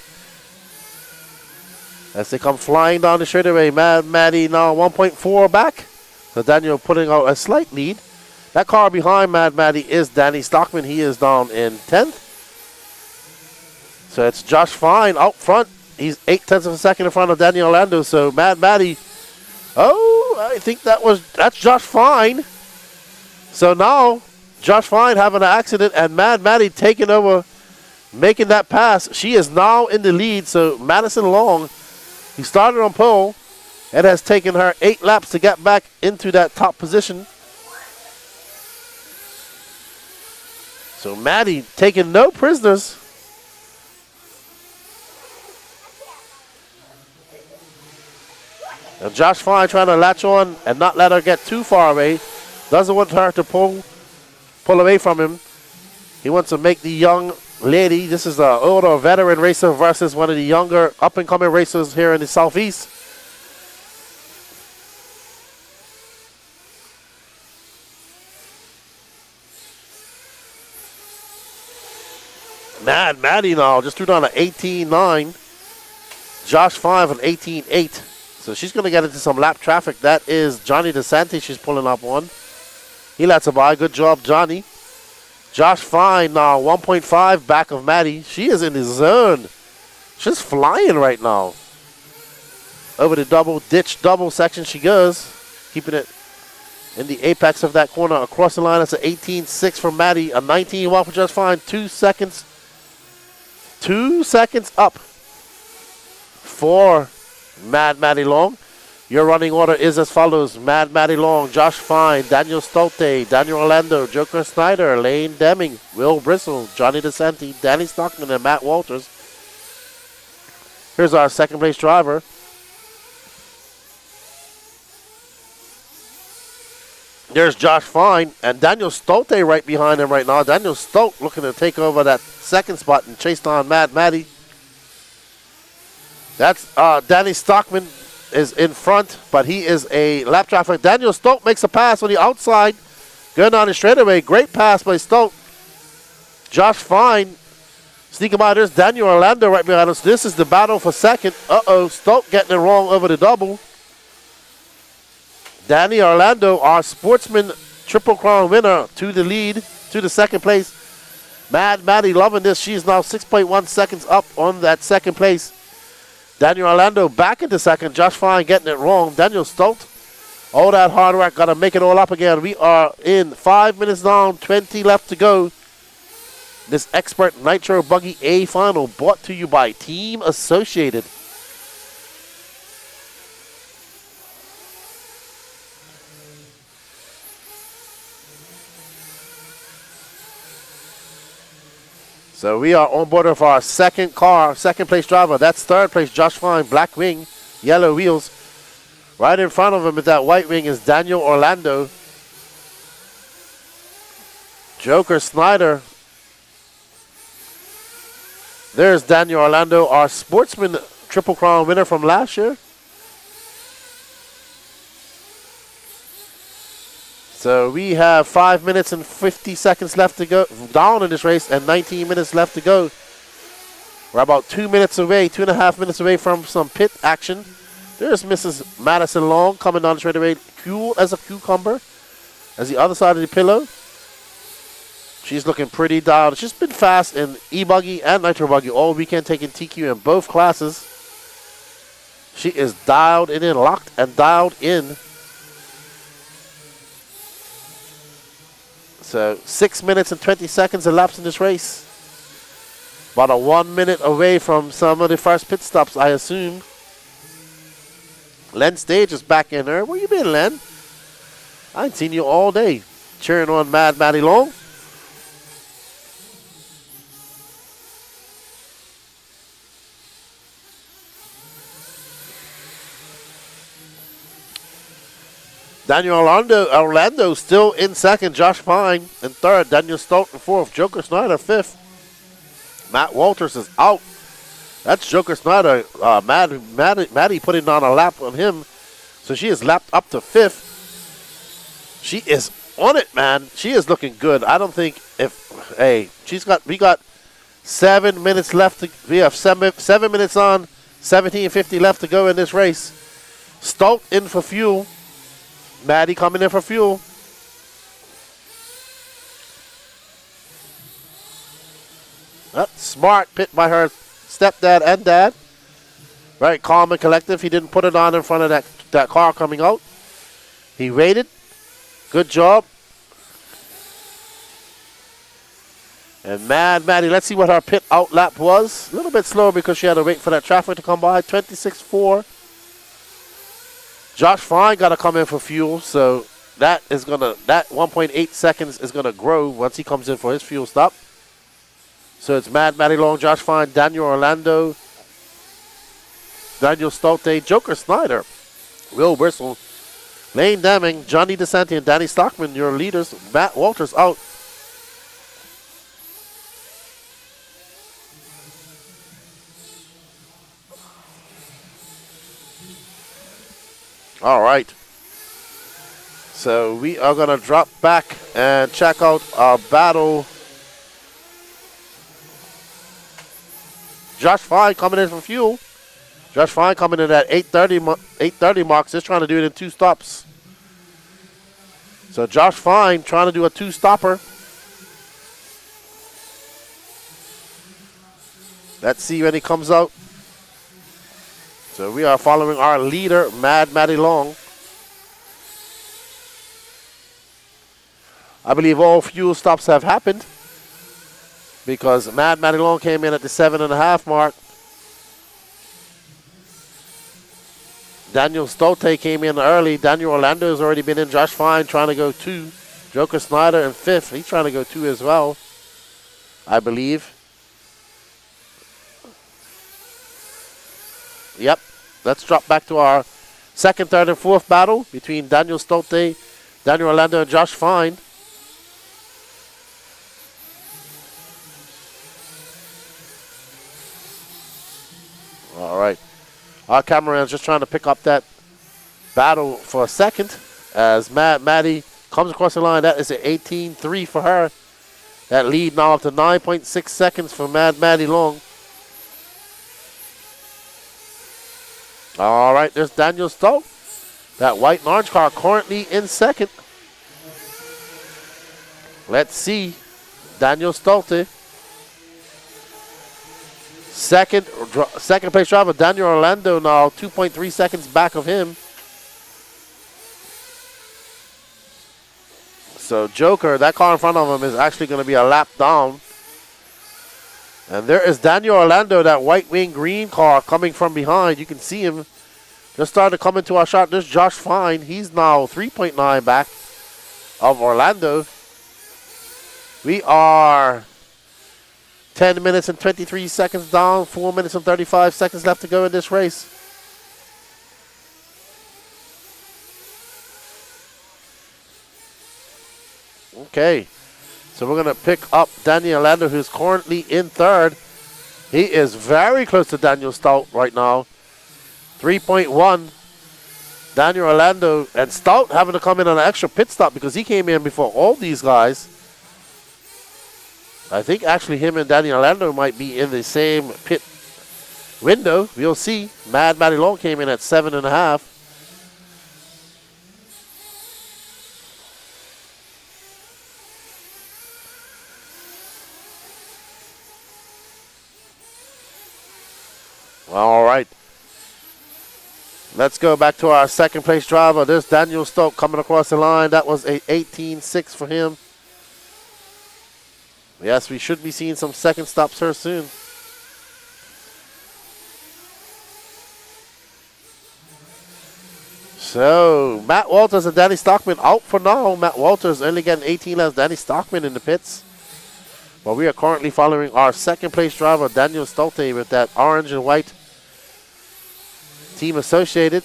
As they come flying down the straightaway, Mad Matty now 1.4 back. So Daniel putting out a slight lead. That car behind Mad Matty is Danny Stockman. He is down in 10th. So it's Josh Fine out front. He's 0.8 of a second in front of Danny Orlando. So Mad Matty, I think that's Josh Fine. So now Josh Fine having an accident and Mad Matty taking over, making that pass. She is now in the lead. So Madison Long, he started on pole. It has taken her 8 laps to get back into that top position. So Maddie taking no prisoners. And Josh Fine trying to latch on and not let her get too far away. Doesn't want her to pull away from him. He wants to make the young lady. This is an older veteran racer versus one of the younger up-and-coming racers here in the Southeast. Mad Maddie now just threw down an 18.9. Josh Fine an 18.8. So she's going to get into some lap traffic. That is Johnny DeSantis she's pulling up on. He lets her by. Good job, Johnny. Josh Fine now 1.5 back of Maddie. She is in the zone. She's flying right now. Over the double section she goes. Keeping it in the apex of that corner. Across the line, that's an 18.6 from Maddie. A 19.1 for Josh Fine. 2 seconds. 2 seconds up for Mad Matty Long. Your running order is as follows. Mad Matty Long, Josh Fine, Daniel Stolte, Daniel Orlando, Joker Snyder, Lane Deming, Will Bristle, Johnny DeSanti, Danny Stockman, and Matt Walters. Here's our second place driver. There's Josh Fine and Daniel Stolte right behind him right now. Daniel Stolte looking to take over that second spot and chase down Mad Matty. That's Danny Stockman is in front, but he is a lap traffic. Daniel Stolte makes a pass on the outside. Going down the straightaway. Great pass by Stolte. Josh Fine sneaking by. There's Daniel Orlando right behind us. This is the battle for second. Stolte getting it wrong over the double. Danny Orlando, our Sportsman Triple Crown winner, to the lead, to the second place. Mad Maddie loving this. She's now 6.1 seconds up on that second place. Daniel Orlando back into second. Josh Fine getting it wrong. Daniel Stolte, all that hard work, got to make it all up again. We are in 5 minutes down, 20 left to go. This Expert Nitro Buggy A final brought to you by Team Associated. So we are on board with our second car, second place driver. That's third place, Josh Fine, black wing, yellow wheels. Right in front of him with that white wing is Daniel Orlando. Joker Snyder. There's Daniel Orlando, our Sportsman Triple Crown winner from last year. So we have 5 minutes and 50 seconds left to go down in this race and 19 minutes left to go. We're about 2 minutes away, 2.5 minutes away from some pit action. There's Mrs. Madison Long coming down the straightaway, cool as a cucumber. As the other side of the pillow. She's looking pretty down. She's been fast in E Buggy and Nitro Buggy all weekend, taking TQ in both classes. She is dialed in, locked and dialed in. So 6 minutes and 20 seconds elapsed in this race. About a 1 minute away from some of the first pit stops, I assume. Len Stage is back in there. Where you been, Len? I ain't seen you all day. Cheering on Mad Matty Long. Daniel Orlando still in second. Josh Fine in third. Daniel Stolte in fourth. Joker Snyder fifth. Matt Walters is out. That's Joker Snyder. Maddie putting on a lap on him. So she is lapped up to fifth. She is on it, man. She is looking good. I don't think we got 7 minutes left. We have 7 minutes on, 17:50 left to go in this race. Stolte in for fuel. Maddie coming in for fuel. Smart pit by her stepdad and dad. Very calm and collective. He didn't put it on in front of that car coming out. He waited. Good job. And Mad Maddie, let's see what her pit out lap was. A little bit slower because she had to wait for that traffic to come by. 26.4. Josh Fine got to come in for fuel, so that 1.8 seconds is gonna grow once he comes in for his fuel stop. So it's Mad Maddie Long, Josh Fine, Daniel Orlando, Daniel Stolte, Joker Snyder, Will Bristle, Lane Deming, Johnny DeSanti, and Danny Stockman, your leaders. Matt Walters out. All right. So we are going to drop back and check out our battle. Josh Fine coming in for fuel. Josh Fine coming in at 8:30 marks. Just trying to do it in 2 stops. So Josh Fine trying to do a 2-stopper. Let's see when he comes out. So we are following our leader, Mad Maddie Long. I believe all fuel stops have happened because Mad Maddie Long came in at the 7.5 mark. Daniel Stolte came in early. Daniel Orlando has already been in. Josh Fine trying to go 2. Joker Snyder in 5th. He's trying to go 2 as well, I believe. Yep. Let's drop back to our 2nd, 3rd, and 4th battle between Daniel Stolte, Daniel Orlando, and Josh Fine. All right. Our cameraman's just trying to pick up that battle for a second as Maddie comes across the line. That is an 18.3 for her. That lead now up to 9.6 seconds for Mad Maddie Long. All right, there's Daniel Stote. That white and orange car currently in 2nd. Let's see. Daniel Stote. Second place driver, Daniel Orlando now 2.3 seconds back of him. So Joker, that car in front of him is actually going to be a lap down. And there is Daniel Orlando, that white wing green car coming from behind. You can see him just starting to come into our shot. There's Josh Fine. He's now 3.9 back of Orlando. We are 10 minutes and 23 seconds down, 4 minutes and 35 seconds left to go in this race. Okay, so we're going to pick up Daniel Orlando, who's currently in 3rd. He is very close to Daniel Stout right now. 3.1. Daniel Orlando and Stout having to come in on an extra pit stop because he came in before all these guys. I think actually him and Daniel Orlando might be in the same pit window. We'll see. Mad Maddie Long came in at 7.5. All right. Let's go back to our 2nd place driver. There's Daniel Stoke coming across the line. That was a 18.6 for him. Yes, we should be seeing some 2nd stops here soon. So, Matt Walters and Danny Stockman out for now. Matt Walters only getting 18 as Danny Stockman in the pits. But we are currently following our 2nd place driver, Daniel Stolte, with that orange and white team associated.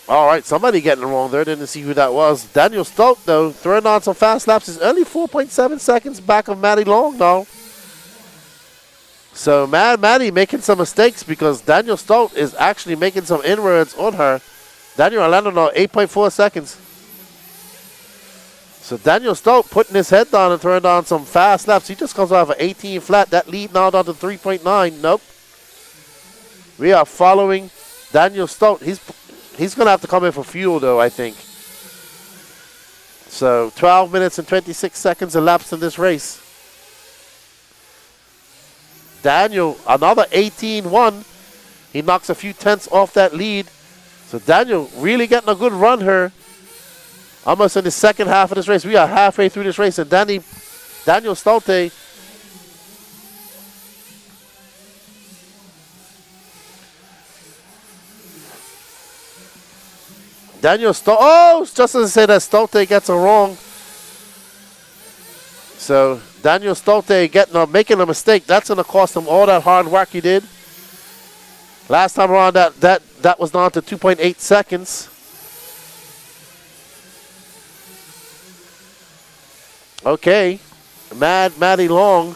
All right, somebody getting it wrong there. Didn't see who that was. Daniel Stote, though, throwing on some fast laps. Is only 4.7 seconds back of Maddie Long now. So Maddie making some mistakes because Daniel Stote is actually making some inroads on her. Daniel Orlando now 8.4 seconds. So Daniel Stote putting his head down and throwing down some fast laps. He just comes off an 18 flat. That lead now down to 3.9. Nope. We are following Daniel Stote. He's going to have to come in for fuel, though, I think. So 12 minutes and 26 seconds elapsed in this race. Daniel, another 18-1. He knocks a few tenths off that lead. So Daniel really getting a good run here. Almost in the second half of this race. We are halfway through this race. And Daniel Stolte just as I say that, Stolte gets it wrong. So Daniel Stolte making a mistake. That's going to cost him all that hard work he did. Last time around, that was down to 2.8 seconds. Okay, Matty Long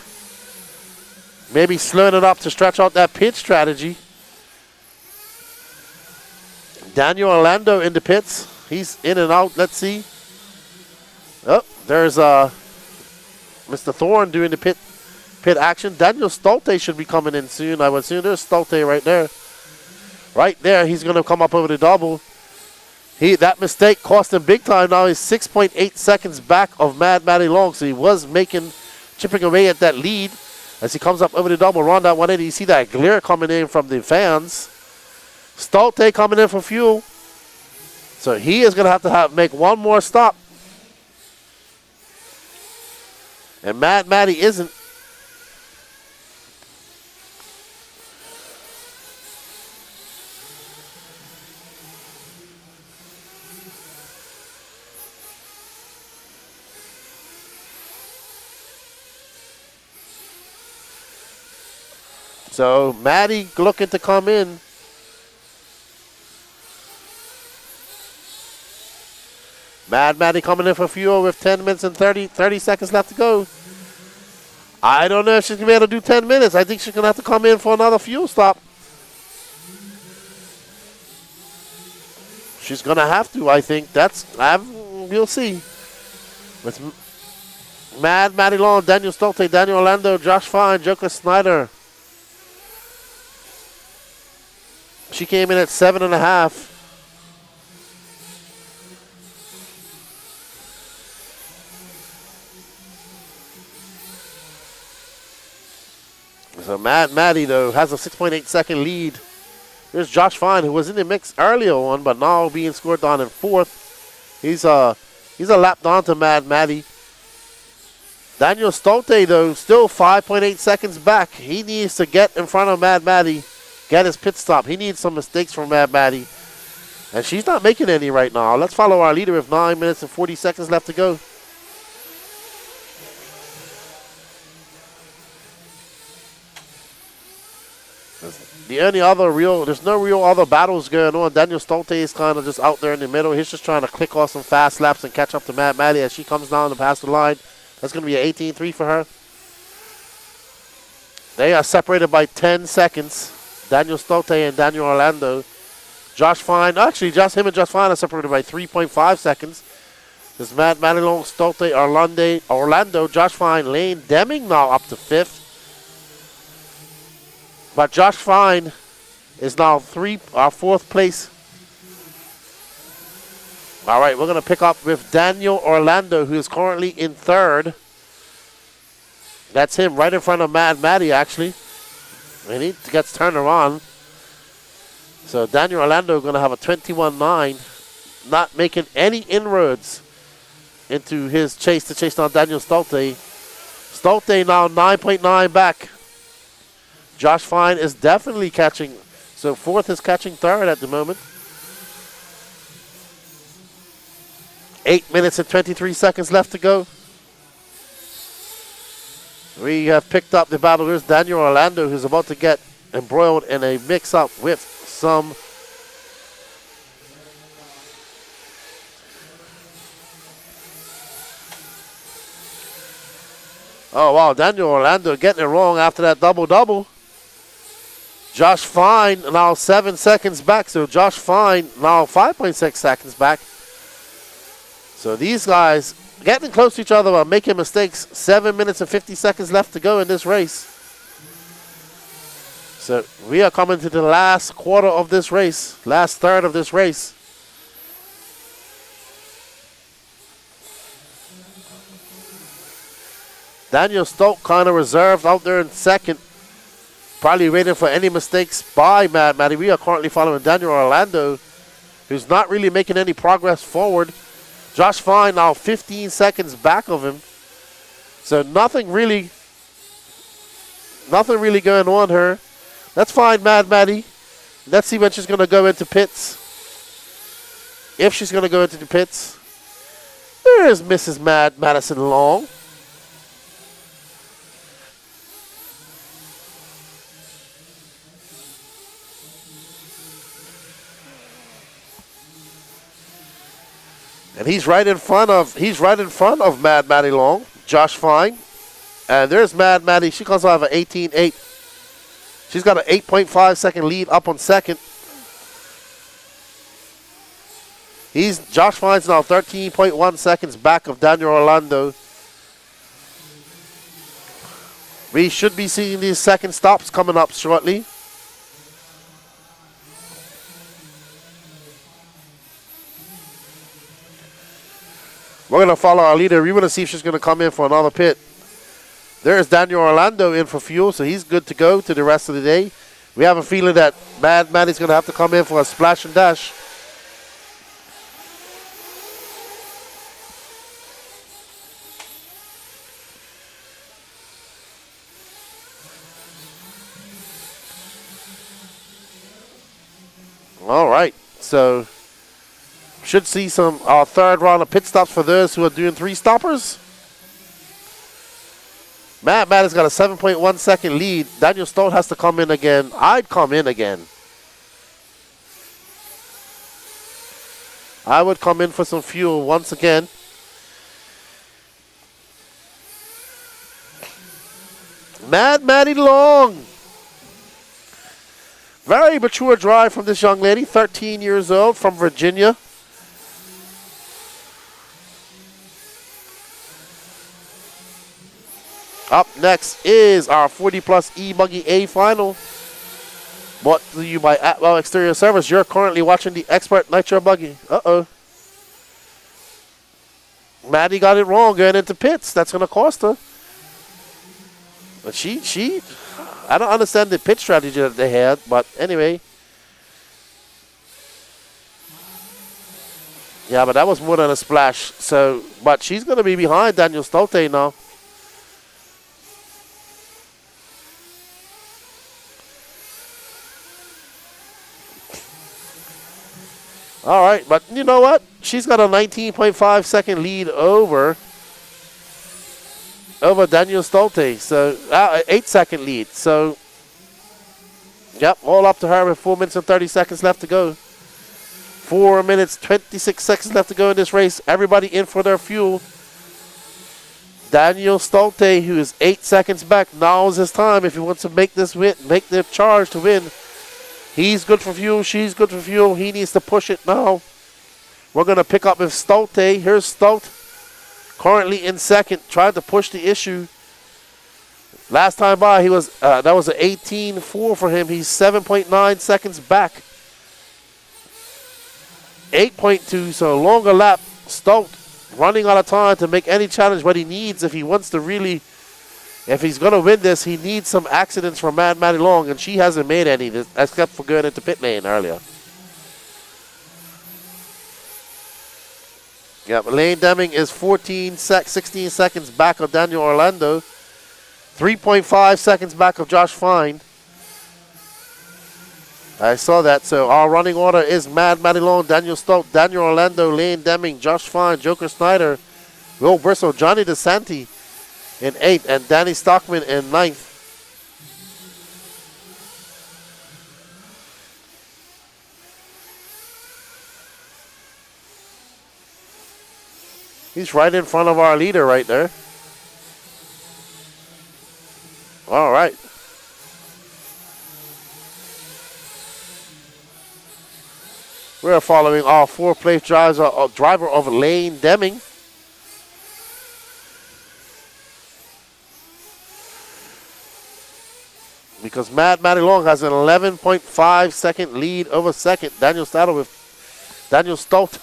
maybe slowing it up to stretch out that pit strategy. Daniel Orlando in the pits. He's in and out. Let's see. Oh, there's Mr. Thorne doing the pit action. Daniel Stolte should be coming in soon, I would assume. There's Stolte right there. Right there, he's going to come up over the double. That mistake cost him big time. Now he's 6.8 seconds back of Matty Long. So he was chipping away at that lead as he comes up over the double. Around that 180, you see that glare coming in from the fans. Stolte coming in for fuel. So he is going to have to make one more stop. And Matty isn't. So Matty looking to come in. Matty coming in for fuel with 10 minutes and 30 seconds left to go. I don't know if she's going to be able to do 10 minutes. I think she's going to have to come in for another fuel stop. She's going to have to, I think. We'll see. With Matty Long, Daniel Stolte, Daniel Orlando, Josh Fine, Joker Snyder. She came in at 7.5. So Matty, though, has a 6.8 second lead. There's Josh Fine, who was in the mix earlier on, but now being scored down in fourth. He's a lap down to Matty. Daniel Stolte, though, still 5.8 seconds back. He needs to get in front of Matty, get his pit stop. He needs some mistakes from Matty. And she's not making any right now. Let's follow our leader with 9 minutes and 40 seconds left to go. There's no real other battles going on. Daniel Stolte is kind of just out there in the middle. He's just trying to click off some fast laps and catch up to Matty as she comes down to pass the line. That's going to be an 18-3 for her. They are separated by 10 seconds. Daniel Stolte and Daniel Orlando. Josh Fine, actually, him and Josh Fine are separated by 3.5 seconds. There's Matty Long, Stolte, Orlando, Josh Fine, Lane Deming now up to 5th. But Josh Fine is now 4th place. All right, we're going to pick up with Daniel Orlando, who is currently in 3rd. That's him right in front of Matty, actually. And he gets turned around. So Daniel Orlando going to have a 21.9, not making any inroads into his chase to chase down Daniel Stolte. Stolte now 9.9 back. Josh Fine is definitely catching. So 4th is catching 3rd at the moment. 8 minutes and 23 seconds left to go. We have picked up the battle. There's Daniel Orlando, who's about to get embroiled in a mix-up with some oh, wow. Daniel Orlando getting it wrong after that double-double. Josh Fine now 7 seconds back. So Josh Fine now 5.6 seconds back. So these guys getting close to each other but making mistakes. 7 minutes and 50 seconds left to go in this race. So we are coming to the last quarter of this race, last third of this race. Daniel Stolt kind of reserved out there in second. Probably waiting for any mistakes by Mad Matty. We are currently following Daniel Orlando, who's not really making any progress forward. Josh Fine now 15 seconds back of him. So nothing really going on here. Let's find Mad Matty. Let's see when she's going to go into pits. If she's going to go into the pits. There's Mrs. Madison Long. And he's right in front of Mad Matty Long, Josh Fine. And there's Mad Matty. She comes out of an 18.8. She's got an 8.5 second lead up on second. Josh Fine's now 13.1 seconds back of Daniel Orlando. We should be seeing these second stops coming up shortly. We're going to follow our leader. We want to see if she's going to come in for another pit. There's Daniel Orlando in for fuel, so he's good to go to the rest of the day. We have a feeling that Mad Matty's going to have to come in for a splash and dash. All right, so should see some third round of pit stops for those who are doing three stoppers. Mad Matty's got a 7.1 second lead. Daniel Stolt has to come in again. I'd come in again. I would come in for some fuel once again. Mad Matty Long. Very mature drive from this young lady, 13 years old, from Virginia. Up next is our 40-plus E Buggy A final. Brought to you by Atwell Exterior Service. You're currently watching the Expert Nitro Buggy. Uh-oh. Maddie got it wrong going into pits. That's going to cost her. But I don't understand the pit strategy that they had, but anyway. Yeah, but that was more than a splash. So, but she's going to be behind Daniel Stolte now. All right, but you know what? She's got a 19.5 second lead over Daniel Stolte. So, 8 second lead. So, yep, all up to her with 4 minutes and 30 seconds left to go. 4 minutes, 26 seconds left to go in this race. Everybody in for their fuel. Daniel Stolte, who is 8 seconds back, now is his time if he wants to make this win, make the charge to win. He's good for fuel. She's good for fuel. He needs to push it now. We're going to pick up with Stolte. Here's Stolt, currently in second, trying to push the issue. Last time by, he was that was an 18.4 for him. He's 7.9 seconds back. 8.2, so longer lap. Stolt running out of time to make any challenge. What he needs, if he wants to really, if he's going to win this, he needs some accidents from Mad Matty Long, and she hasn't made any, except for going into pit lane earlier. Yeah, but Lane Deming is 16 seconds back of Daniel Orlando. 3.5 seconds back of Josh Fine. I saw that. So our running order is Mad Matty Long, Daniel Stolt, Daniel Orlando, Lane Deming, Josh Fine, Joker Snyder, Will Bristle, Johnny DeSanti in 8th, and Danny Stockman in 9th. He's right in front of our leader right there. All right. We're following our fourth-place driver of Lane Deming. Because Mad Matty Long has an 11.5 second lead over second. Daniel Stolt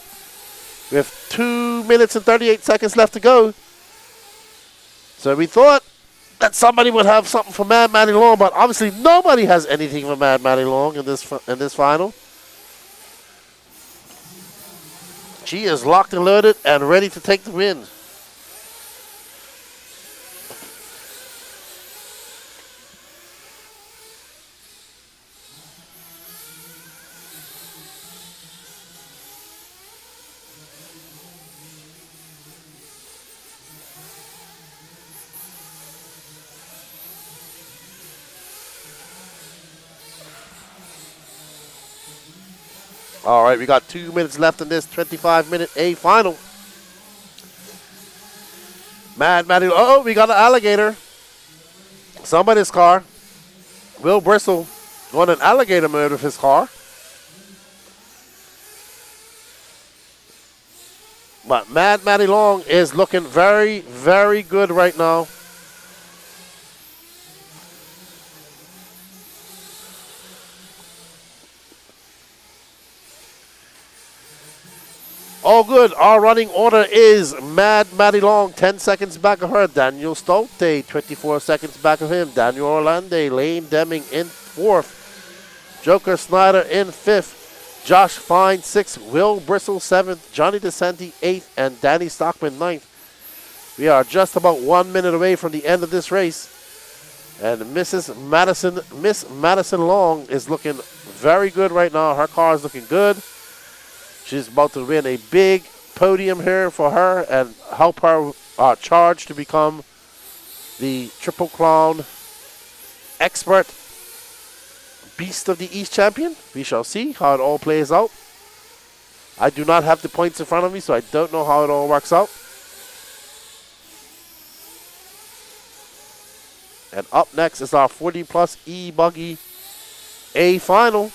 with 2 minutes and 38 seconds left to go. So we thought that somebody would have something for Mad Maddie Long, but obviously nobody has anything for Mad Maddie Long in this final. She is locked and loaded and ready to take the win. All right, we got 2 minutes left in this 25-minute A final. Mad Maddie, oh, we got an alligator. Somebody's car. Will Bristle won an alligator mode with his car. But Mad Maddie Long is looking very, very good right now. All good. Our running order is Mad Maddie Long, 10 seconds back of her. Daniel Stolte, 24 seconds back of him. Daniel Orlando, Lane Deming in 4th. Joker Snyder in 5th. Josh Fine, 6th. Will Bristle, 7th. Johnny DeSanti, 8th. And Danny Stockman, 9th. We are just about 1 minute away from the end of this race. And Miss Madison Long is looking very good right now. Her car is looking good. She's about to win a big podium here for her and help her charge to become the Triple Crown Expert Beast of the East champion. We shall see how it all plays out. I do not have the points in front of me, so I don't know how it all works out. And up next is our 40+ E Buggy A final.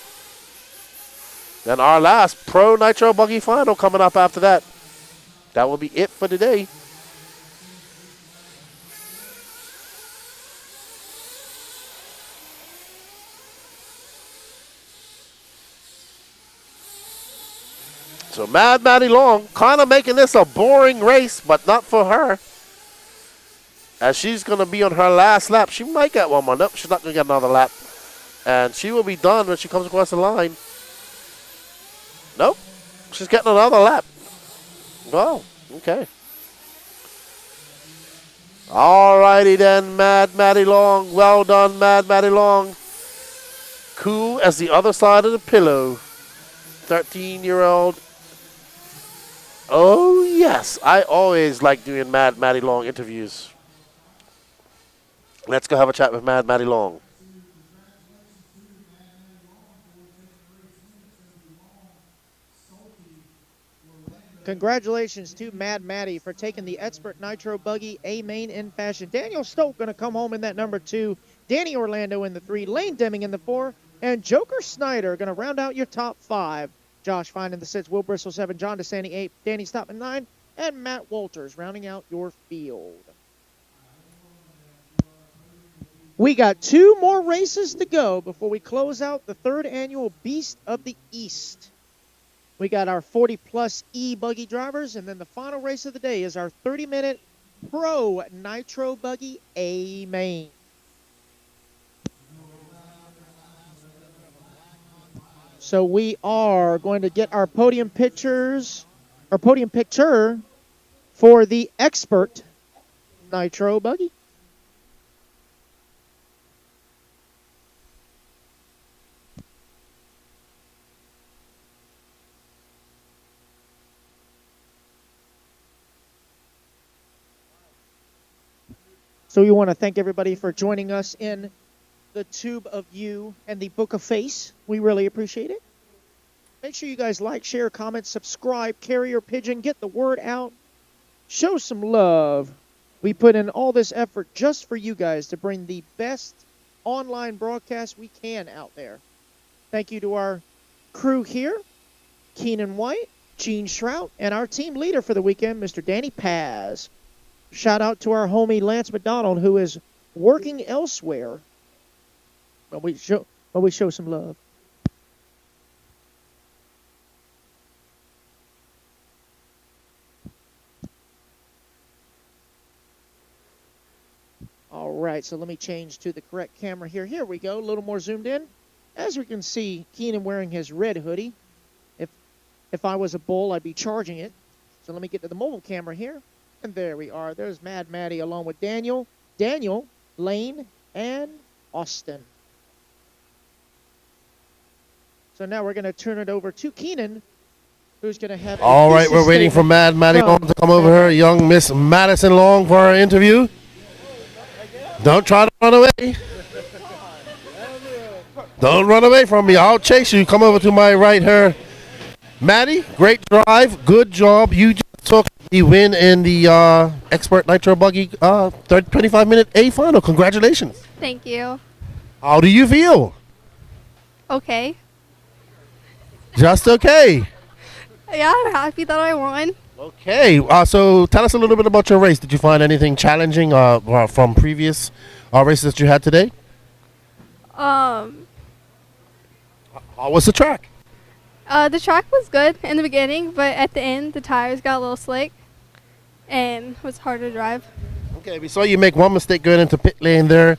Then our last Pro Nitro Buggy final coming up after that. That will be it for today. So Mad Maddie Long kind of making this a boring race, but not for her. As she's going to be on her last lap. She might get one more. Nope, she's not going to get another lap. And she will be done when she comes across the line. Nope. She's getting another lap. Oh, okay. Alrighty then, Mad Maddie Long. Well done, Mad Maddie Long. Cool as the other side of the pillow. 13-year-old. Oh, yes. I always like doing Mad Maddie Long interviews. Let's go have a chat with Mad Maddie Long. Congratulations to Mad Maddie for taking the Expert Nitro Buggy A Main in fashion. Daniel Stoke going to come home in that number 2. Danny Orlando in the 3. Lane Deming in the 4. And Joker Snyder going to round out your top 5. Josh Fine in the 6. Will Bristle 7. John DeSanti 8. Danny Stockman 9. And Matt Walters rounding out your field. We got 2 more races to go before we close out the 3rd annual Beast of the East. We got our 40+ E Buggy drivers, and then the final race of the day is our 30-minute Pro Nitro Buggy A Main. So we are going to get our podium picture for the Expert Nitro Buggy. So we want to thank everybody for joining us in the Tube of You and the Book of Face. We really appreciate it. Make sure you guys like, share, comment, subscribe, carrier pigeon, get the word out. Show some love. We put in all this effort just for you guys to bring the best online broadcast we can out there. Thank you to our crew here, Keenan White, Gene Shrout, and our team leader for the weekend, Mr. Danny Paz. Shout out to our homie Lance McDonald, who is working elsewhere. But we show some love. All right, so let me change to the correct camera here. Here we go, a little more zoomed in. As we can see, Keenan wearing his red hoodie. If I was a bull, I'd be charging it. So let me get to the mobile camera here. And there we are. There's Mad Matty along with Daniel, Lane, and Austin. So now we're going to turn it over to Keenan, who's going to have a All right, thesis we're waiting for statement Mad Matty from Long to come over here. Young Miss Madison Long for our interview. Don't try to run away. Don't run away from me. I'll chase you. Come over to my right here. Maddie, great drive. Good job. You just took the win in the Expert Nitro Buggy 25-minute A final. Congratulations. Thank you. How do you feel? Okay. Just okay. Yeah, I'm happy that I won. Okay, so tell us a little bit about your race. Did you find anything challenging from previous races that you had today? How was the track? The track was good in the beginning, but at the end, the tires got a little slick and it was hard to drive. Okay, we saw you make one mistake going into pit lane there.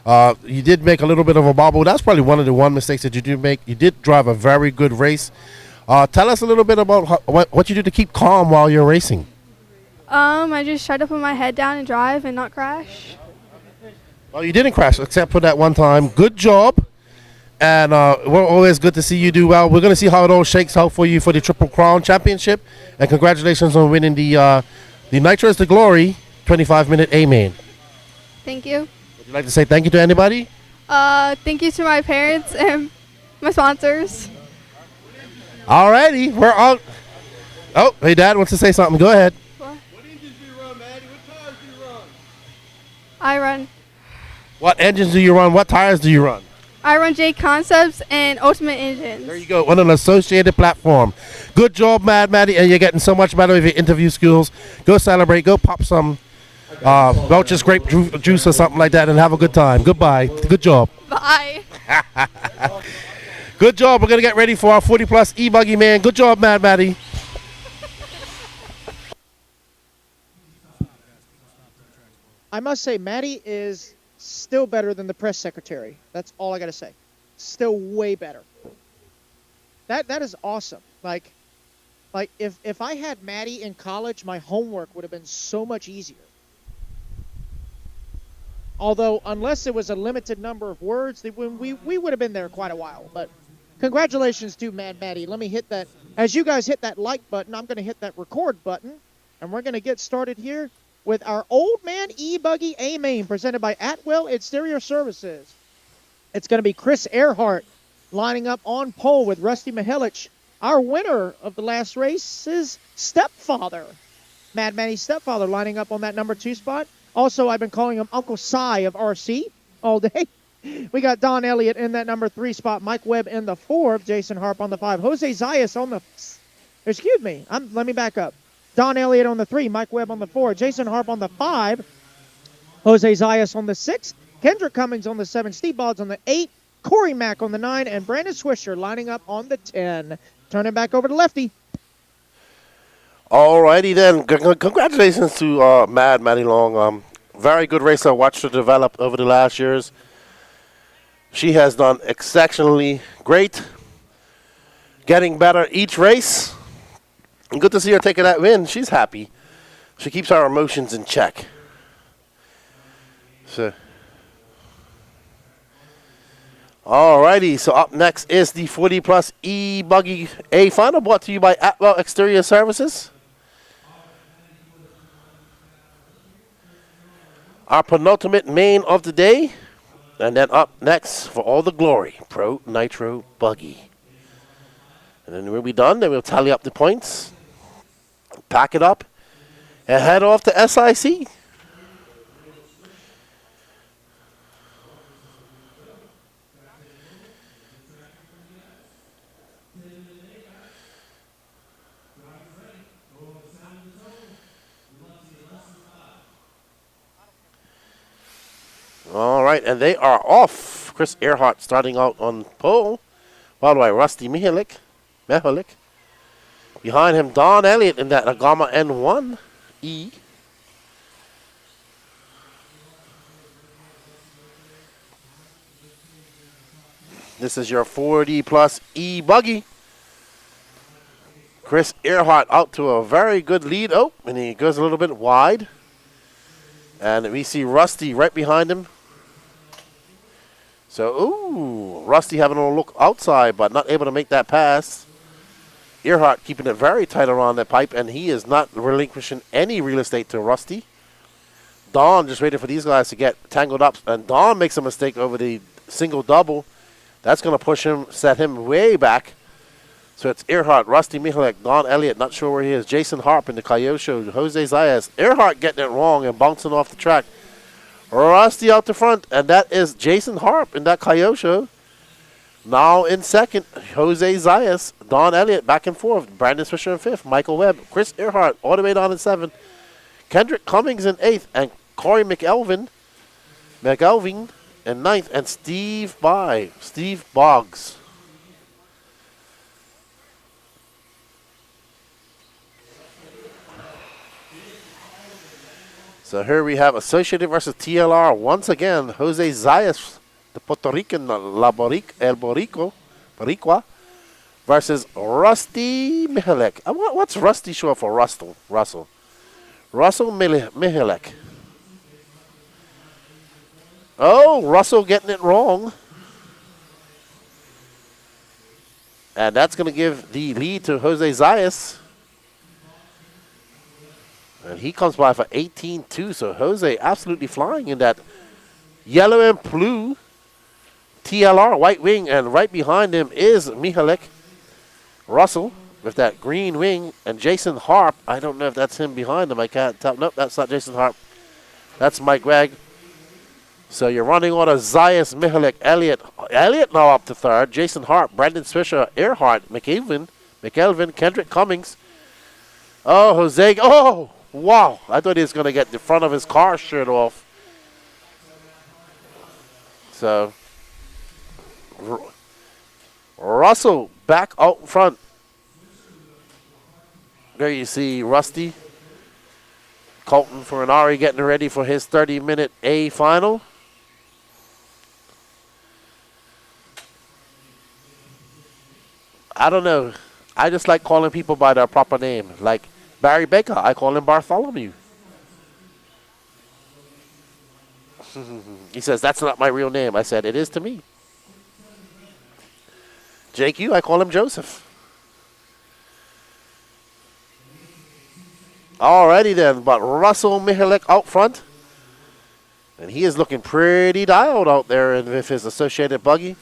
You did make a little bit of a bobble. That's probably one of the mistakes that you do make. You did drive a very good race. Tell us a little bit about what you do to keep calm while you're racing. I just tried to put my head down and drive and not crash. Well, you didn't crash except for that one time. Good job. And we're always good to see you do well. We're going to see how it all shakes out for you for the Triple Crown Championship. And congratulations on winning the Nitro is the Glory 25-minute A Main. Thank you. Would you like to say thank you to anybody? Thank you to my parents and my sponsors. Alrighty, we're on. Oh, hey, Dad wants to say something. Go ahead. What engines do you run, Maddie? What tires do you run? I run What engines do you run? What tires do you run? J Concepts and Ultimate Engines. There you go, on an associated platform. Good job, Mad Maddie, and you're getting so much better with your interview skills. Go celebrate. Go pop some Welch's grape juice or something like that and have a good time. Goodbye. Good job. Bye. Good job. We're going to get ready for our 40-plus E Buggy Man. Good job, Mad Maddie. I must say, Maddie is still better than the press secretary. That's all I got to say. Still way better. That is awesome. Like if I had Maddie in college, my homework would have been so much easier. Although, unless it was a limited number of words, we would have been there quite a while. But congratulations to Mad Maddie. Let me hit that. As you guys hit that like button, I'm going to hit that record button. And we're going to get started here with our Old Man E Buggy A Main, presented by Atwell Exterior Services. It's going to be Chris Earhart lining up on pole with Rusty Mihelic. Our winner of the last race is Stepfather. Mad Maddie's stepfather lining up on that number 2 spot. Also, I've been calling him Uncle Si of RC all day. We got Don Elliott in that number 3 spot. Mike Webb in the 4. Jason Harp on the 5. Jose Zayas on the... Excuse me. Let me back up. Don Elliott on the 3. Mike Webb on the 4. Jason Harp on the 5. Jose Zayas on the 6. Kendrick Cummings on the 7. Steve Boggs on the 8. Corey Mack on the 9. And Brandon Swisher lining up on the 10. Turning back over to Lefty. Alrighty then. Congratulations to Mad Maddie Long. Very good racer. Watched her develop over the last years. She has done exceptionally great. Getting better each race. And good to see her taking that win. She's happy. She keeps our emotions in check. So, alrighty. So up next is the 40-plus E Buggy A final, brought to you by Atwell Exterior Services. Our penultimate main of the day. And then up next, for all the glory, Pro Nitro Buggy. And then we'll be done. Then we'll tally up the points, pack it up, and head off to SIC. All right, and they are off. Chris Earhart starting out on pole, followed by Rusty Mihelic. Behind him, Don Elliott in that Agama N1E. This is your 40-plus E Buggy. Chris Earhart out to a very good lead. Oh, and he goes a little bit wide. And we see Rusty right behind him. So, ooh, Rusty having a look outside, but not able to make that pass. Earhart keeping it very tight around that pipe, and he is not relinquishing any real estate to Rusty. Don just waiting for these guys to get tangled up, and Don makes a mistake over the single-double. That's going to push him, set him way back. So it's Earhart, Rusty Michalek, Don Elliott, not sure where he is, Jason Harp in the Kyosho, Jose Zayas. Earhart getting it wrong and bouncing off the track. Rusty out the front, and that is Jason Harp in that Kyosho. Now in second, Jose Zayas, Don Elliott back and forth, Brandon Swisher in fifth, Michael Webb, Chris Earhart all the way down in seventh, Kendrick Cummings in eighth, and Corey McElvin in ninth, and Steve Boggs. So here we have Associated versus TLR once again. Jose Zayas, the Puerto Rican El Boricua, versus Rusty Michalek. What's Rusty short for? Russell Michalek. Oh, Russell getting it wrong. And that's going to give the lead to Jose Zayas. And he comes by for 18-2, so Jose absolutely flying in that yellow and blue TLR white wing, and right behind him is Michalek. Russell with that green wing, and Jason Harp. I don't know if that's him behind him. I can't tell. Nope, that's not Jason Harp. That's Mike Gregg. So you're running order: Zayas, Michalek, Elliott. Elliott now up to third. Jason Harp, Brandon Swisher, Earhart, McElvin, Kendrick Cummings. Oh, Jose. Oh! Wow, I thought he was going to get the front of his car shirt off. So, Russell back out in front. There you see Rusty. Colton Furinari getting ready for his 30-minute A final. I don't know. I just like calling people by their proper name. Like Barry Baker, I call him Bartholomew. He says, that's not my real name. I said, it is to me. JQ, I call him Joseph. Alrighty then, but Russell Michalek out front. And he is looking pretty dialed out there with his Associated Buggy.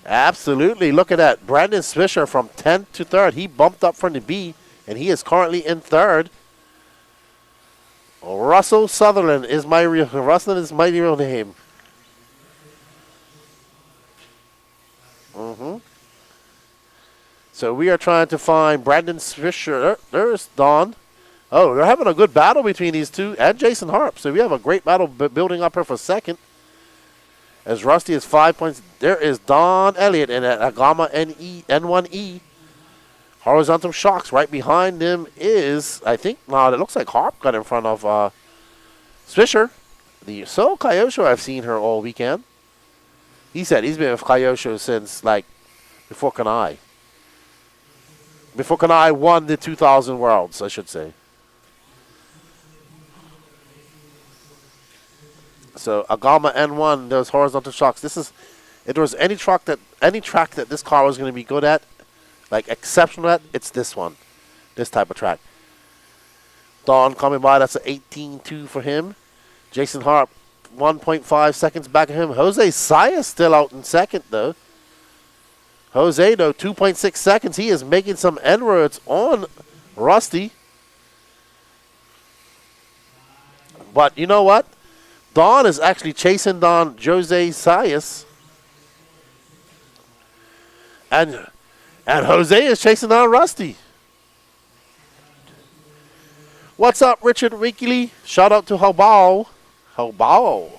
Absolutely. Look at that. Brandon Swisher from 10th to 3rd. He bumped up from the B, and he is currently in 3rd. Russell Sutherland is my real name. So we are trying to find Brandon Swisher. There's Don. Oh, they're having a good battle between these two and Jason Harp. So we have a great battle building up here for second. As Rusty is 5 points. There is Don Elliott in that Agama N1E. Horizontal shocks. Right behind him is, I think, now it looks like Harp got in front of Swisher. The Soul Kyosho, I've seen her all weekend. He said he's been with Kyosho since, like, before Kanai. Before Kanai won the 2000 Worlds, I should say. So Agama N1, those horizontal shocks. This is, if there was any track that this car was going to be good at, like exceptional at, it's this one, this type of track. Don coming by, that's an 18-2 for him. Jason Harp, 1.5 seconds back of him. Jose Zayas still out in second though. Jose though, 2.6 seconds. He is making some inroads on Rusty. But you know what? Don is actually chasing down Jose Zayas. And Jose is chasing down Rusty. What's up, Richard Winkily? Shout out to Hobao. Hobao.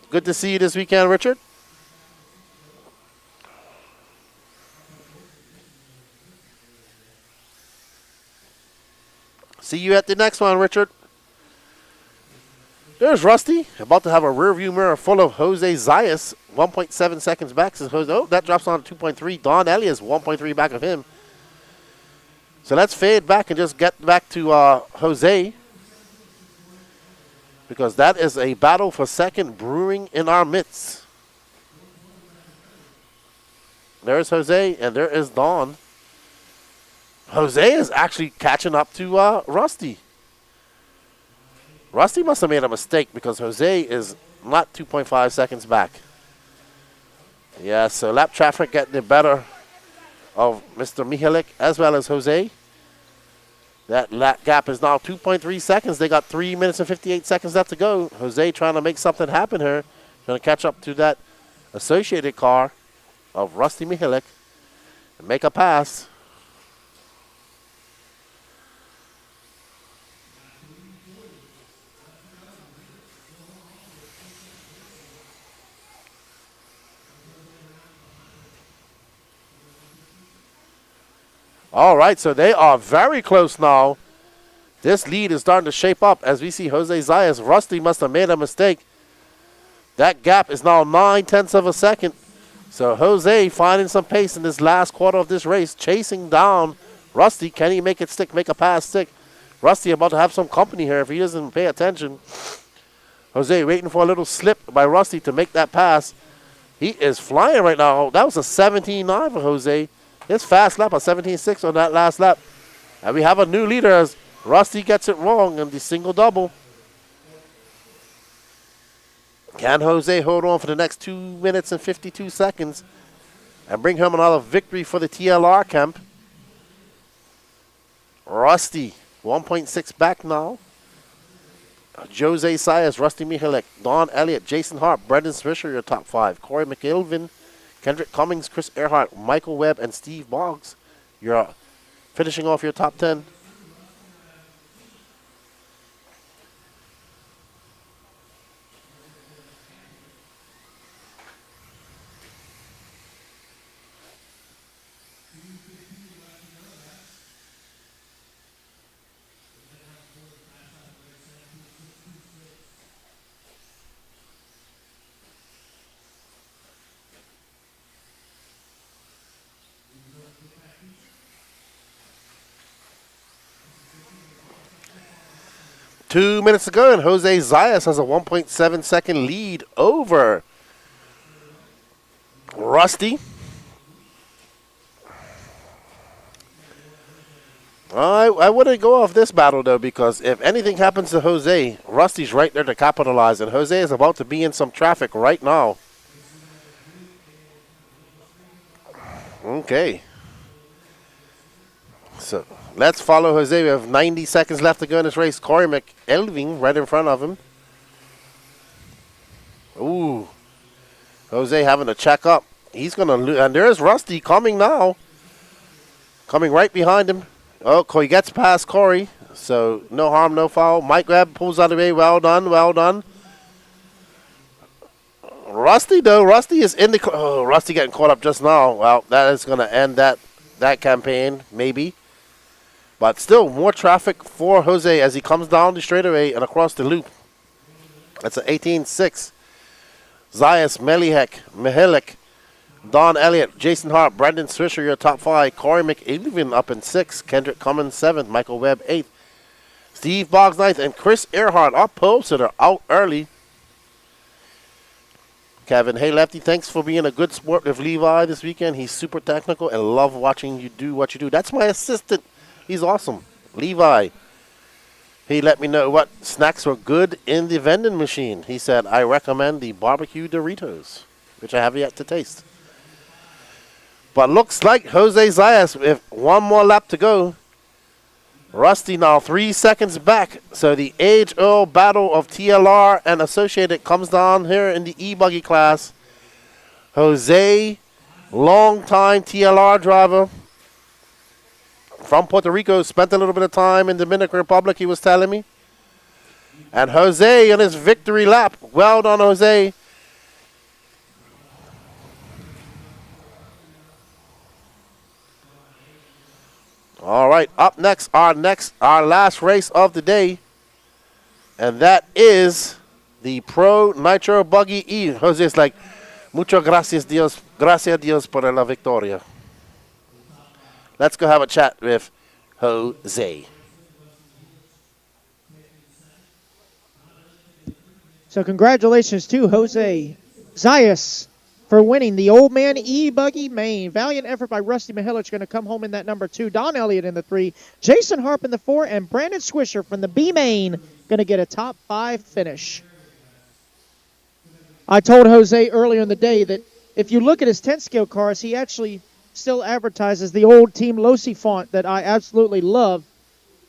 Good to see you this weekend, Richard. See you at the next one, Richard. There's Rusty, about to have a rear view mirror full of Jose Zayas, 1.7 seconds back. Says Jose, oh, that drops on to 2.3. Don Elliott's 1.3 back of him. So let's fade back and just get back to Jose, because that is a battle for second brewing in our midst. There's Jose, and there is Don. Jose is actually catching up to Rusty. Rusty must have made a mistake because Jose is not 2.5 seconds back. Yeah, so lap traffic getting the better of Mr. Mihalik as well as Jose. That lap gap is now 2.3 seconds. They got 3 minutes and 58 seconds left to go. Jose trying to make something happen here. Trying to catch up to that associated car of Rusty Mihalik and make a pass. All right, so they are very close now. This lead is starting to shape up as we see Jose Zayas. Rusty must have made a mistake. That gap is now 9/10 of a second. So Jose finding some pace in this last quarter of this race, chasing down Rusty. Can he make it stick, make a pass stick? Rusty about to have some company here if he doesn't pay attention. Jose waiting for a little slip by Rusty to make that pass. He is flying right now. That was a 17.9 for Jose. His fast lap, a 17.6 on that last lap. And we have a new leader as Rusty gets it wrong in the single double. Can Jose hold on for the next 2 minutes and 52 seconds and bring home another victory for the TLR camp? Rusty, 1.6 back now. Jose Zayas, Rusty Mihalik, Don Elliott, Jason Hart, Brendan Swisher, your top 5. Corey McIlvin, Kendrick Cummings, Chris Earhart, Michael Webb, and Steve Boggs. You're finishing off your top 10. Two minutes to go, and Jose Zayas has a 1.7 second lead over Rusty. I wouldn't go off this battle, though, because if anything happens to Jose, Rusty's right there to capitalize, and Jose is about to be in some traffic right now. Okay. So let's follow Jose. We have 90 seconds left to go in this race. Corey McElving right in front of him. Ooh. Jose having to check up. He's going to lose. And there's Rusty coming now. Coming right behind him. Oh, he gets past Corey. So no harm, no foul. Mike Webb pulls out of the way. Well done, well done. Rusty, though. Rusty is in the... Oh, Rusty getting caught up just now. Well, that is going to end that campaign, maybe. But still, more traffic for Jose as he comes down the straightaway and across the loop. That's an 18.6. Zayas, Mihalik, Don Elliott, Jason Hart, Brendan Swisher, your top 5. Corey McElvin up in 6th. Kendrick Cummins 7th. Michael Webb 8th. Steve Boggs 9th. And Chris Earhart up pole sitter out early. Kevin, hey Lefty, thanks for being a good sport with Levi this weekend. He's super technical and love watching you do what you do. That's my assistant. He's awesome. Levi. He let me know what snacks were good in the vending machine. He said, I recommend the barbecue Doritos, which I have yet to taste. But looks like Jose Zayas with one more lap to go. Rusty now 3 seconds back. So the age-old battle of TLR and Associated comes down here in the E Buggy class. Jose, long-time TLR driver from Puerto Rico, spent a little bit of time in the Dominican Republic, he was telling me. And Jose on his victory lap. Well done, Jose. All right, up next, our last race of the day. And that is the Pro Nitro Buggy E. Jose is like, muchas gracias Dios por la victoria. Let's go have a chat with Jose. So congratulations to Jose Zayas for winning the Old Man E Buggy Main. Valiant effort by Rusty Mihelich, going to come home in that number 2. Don Elliott in the 3. Jason Harp in the 4. And Brandon Swisher from the B Main going to get a top 5 finish. I told Jose earlier in the day that if you look at his 10-scale cars, he actually still advertises the old Team Losi font that I absolutely love.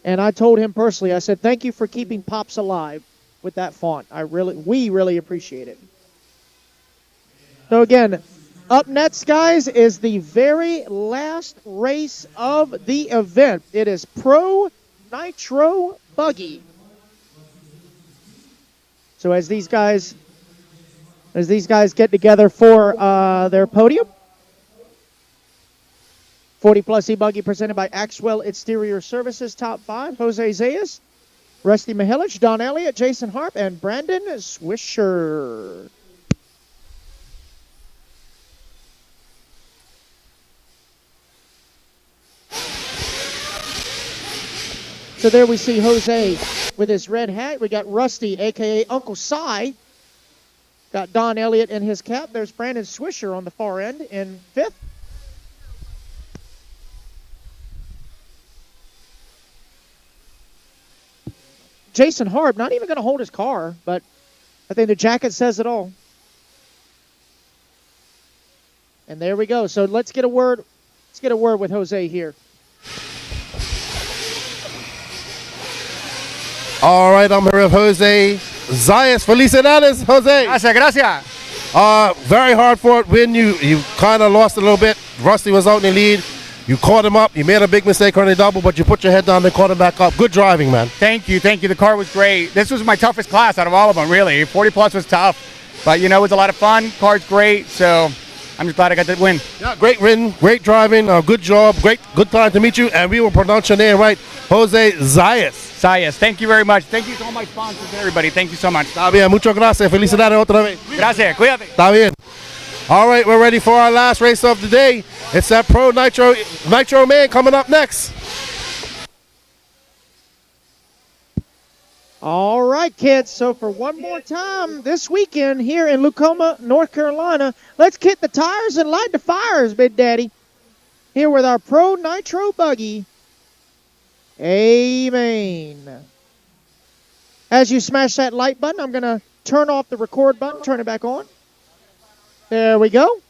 And I told him personally, I said, thank you for keeping Pops alive with that font. We really appreciate it. So again, up next, guys, is the very last race of the event. It is Pro Nitro Buggy. So as these guys get together for their podium, 40 plus E Buggy presented by Axwell Exterior Services, top 5, Jose Zayas, Rusty Mihelich, Don Elliott, Jason Harp, and Brandon Swisher. So there we see Jose with his red hat. We got Rusty, a.k.a. Uncle Si. Got Don Elliott in his cap. There's Brandon Swisher on the far end in 5th. Jason Harp, not even going to hold his car, but I think the jacket says it all. And there we go. So let's get a word with Jose here. All right, I'm here with Jose Zayas. Felicidades, Jose. Gracias. Very hard fought win. You kind of lost a little bit. Rusty was out in the lead. You caught him up. You made a big mistake on the double, but you put your head down and caught him back up. Good driving, man. Thank you. The car was great. This was my toughest class out of all of them, really. 40 plus was tough, but it was a lot of fun. Car's great, so I'm just glad I got the win. Yeah, great win, great driving, good job, good time to meet you, and we will pronounce your name right, Jose Zayas. Zayas, thank you very much. Thank you to all my sponsors and everybody. Thank you so much. Está bien, muchas gracias. Felicidades otra vez. Gracias, cuídate. Está bien. All right, we're ready for our last race of the day. It's that Pro Nitro Main coming up next. All right, kids. So for one more time this weekend here in Lucoma, North Carolina, let's kick the tires and light the fires, Big Daddy. Here with our Pro Nitro Buggy A Main. As you smash that light button, I'm going to turn off the record button, turn it back on. There we go.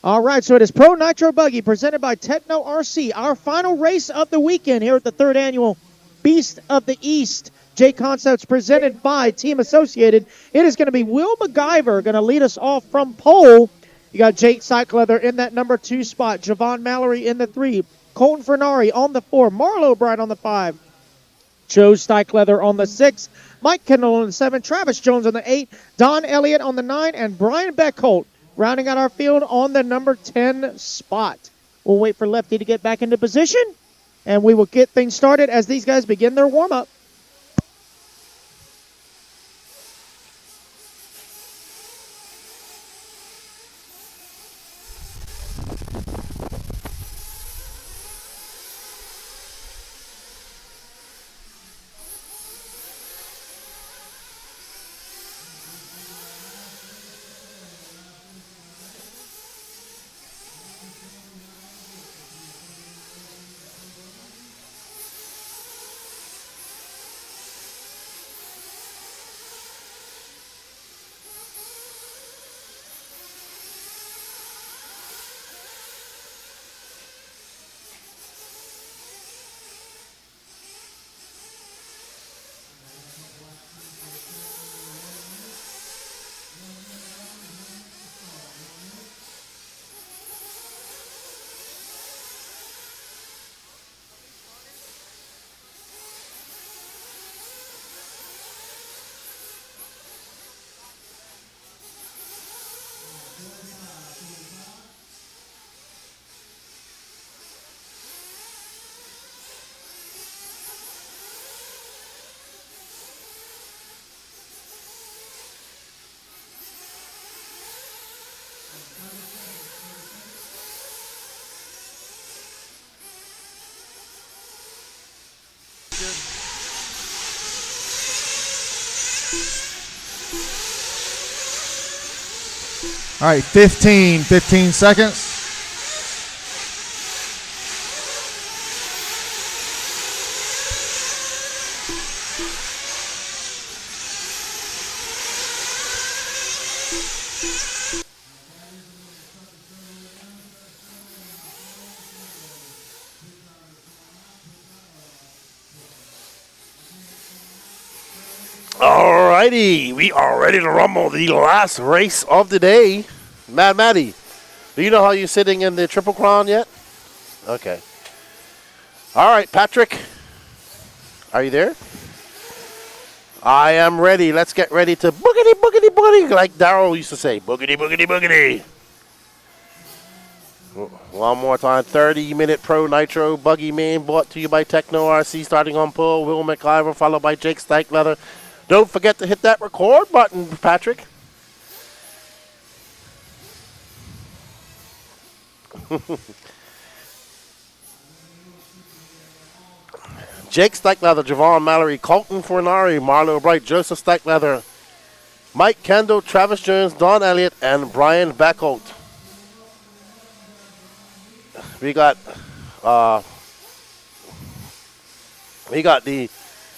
All right, so it is Pro Nitro Buggy presented by Techno RC, our final race of the weekend here at the 3rd annual Beast of the East. J Concepts presented by Team Associated. It is going to be Will MacGyver going to lead us off from pole. You got Jake Cycleather in that number 2 spot. Javon Mallory in the 3. Colton Fernari on the 4. Marlo O'Brien on the 5. Joe Cycleather on the 6. Mike Kendall on the 7. Travis Jones on the 8. Don Elliott on the 9. And Brian Beckholt rounding out our field on the number 10 spot. We'll wait for Lefty to get back into position. And we will get things started as these guys begin their warm-up. All right, 15 seconds. Alrighty, we are ready to rumble the last race of the day. Mad Matty, do you know how you're sitting in the Triple Crown yet? Okay. All right, Patrick, are you there? I am ready. Let's get ready to boogity, boogity, boogity, like Darryl used to say. Boogity, boogity, boogity. One more time. 30-minute Pro Nitro Buggy Main brought to you by Techno RC. Starting on pole, Will McIver, followed by Jake Steichleather. Don't forget to hit that record button, Patrick. Jake Steichleather, Javon Mallory, Colton Fornari, Marlo Bright, Joseph Steichleather, Mike Kendall, Travis Jones, Don Elliott, and Brian Beckholt. We got the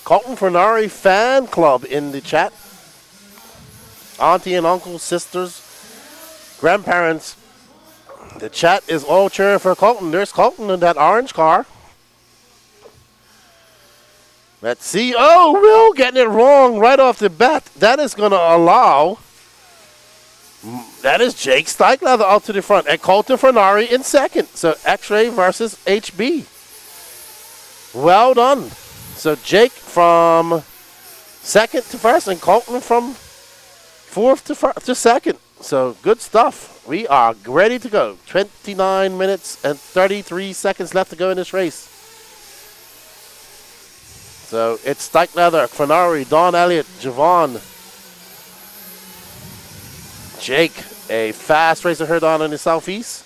Colton Fornari fan club in the chat. Auntie and uncles, sisters, grandparents. The chat is all cheering for Colton. There's Colton in that orange car. Let's see. Oh, Will getting it wrong right off the bat. That is going to allow. That is Jake Steichleather out to the front. And Colton Fornari in second. So X-Ray versus HB. Well done. So Jake from second to first and Colton from fourth to second. So good stuff. We are ready to go. 29 minutes and 33 seconds left to go in this race. So it's Steichleather, Fornari, Don Elliott, Javon, Jake, a fast racer here down in the southeast.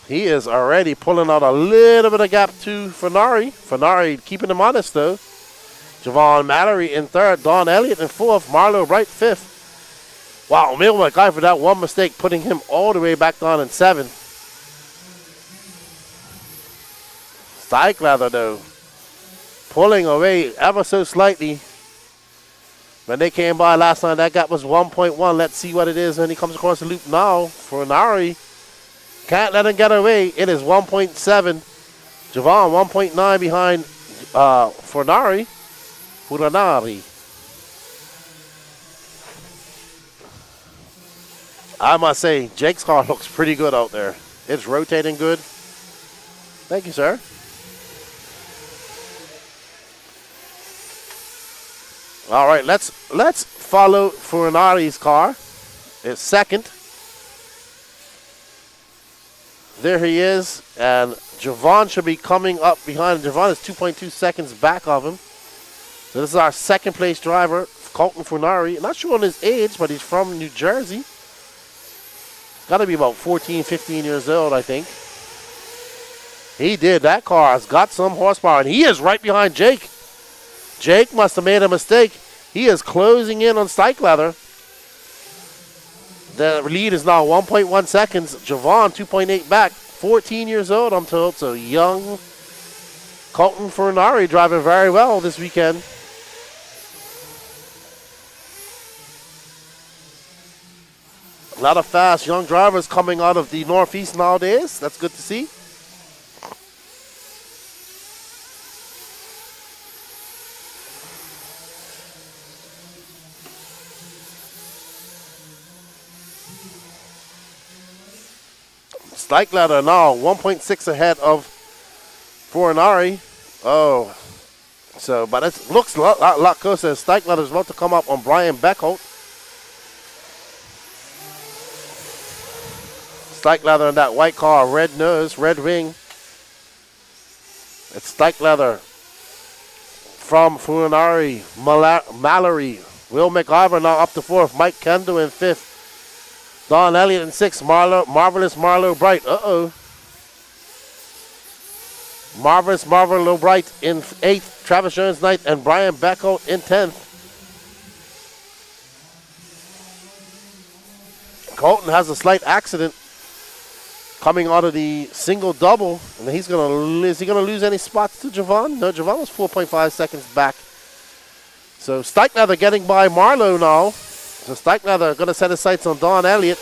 He is already pulling out a little bit of gap to Fornari. Fornari keeping him honest though. Javon Mallory in third, Don Elliott in fourth, Marlo Bright fifth. Wow, Will McIver for that one mistake, putting him all the way back down in seventh. Steichleather though, pulling away ever so slightly. When they came by last time, that gap was 1.1. Let's see what it is when he comes across the loop now. Fornari can't let him get away. It is 1.7. Javon 1.9 behind Fornari. I must say, Jake's car looks pretty good out there. It's rotating good. Thank you, sir. All right, let's follow Fornari's car. It's second. There he is, and Javon should be coming up behind him. Javon is 2.2 seconds back of him. So this is our second place driver, Colton Fornari. Not sure on his age, but he's from New Jersey. Got to be about 14, 15 years old, I think. He did. That car has got some horsepower, and he is right behind Jake. Jake must have made a mistake. He is closing in on Steichleather. The lead is now 1.1 seconds. Javon 2.8 back. 14 years old, I'm told. So young Colton Fornari driving very well this weekend. A lot of fast young drivers coming out of the Northeast nowadays. That's good to see. Steichleather now 1.6 ahead of Fornari. Oh, so but it looks a lot closer. Steichleather is about to come up on Brian Beckholt. Steichleather in that white car, red nose, red wing. It's Steichleather from Fornari, Mallory, Will McIver now up to fourth, Mike Kendall in fifth. Don Elliott in sixth, Marvelous Marlo Bright. Marvelous Marvin Lobright in 8th. Travis Jones 9th. And Brian Beckel in 10th. Colton has a slight accident coming out of the single double. And he's going to lose. Is he going to lose any spots to Javon? No, Javon was 4.5 seconds back. So Steichleather getting by Marlowe now. So Steichleather going to set his sights on Don Elliott.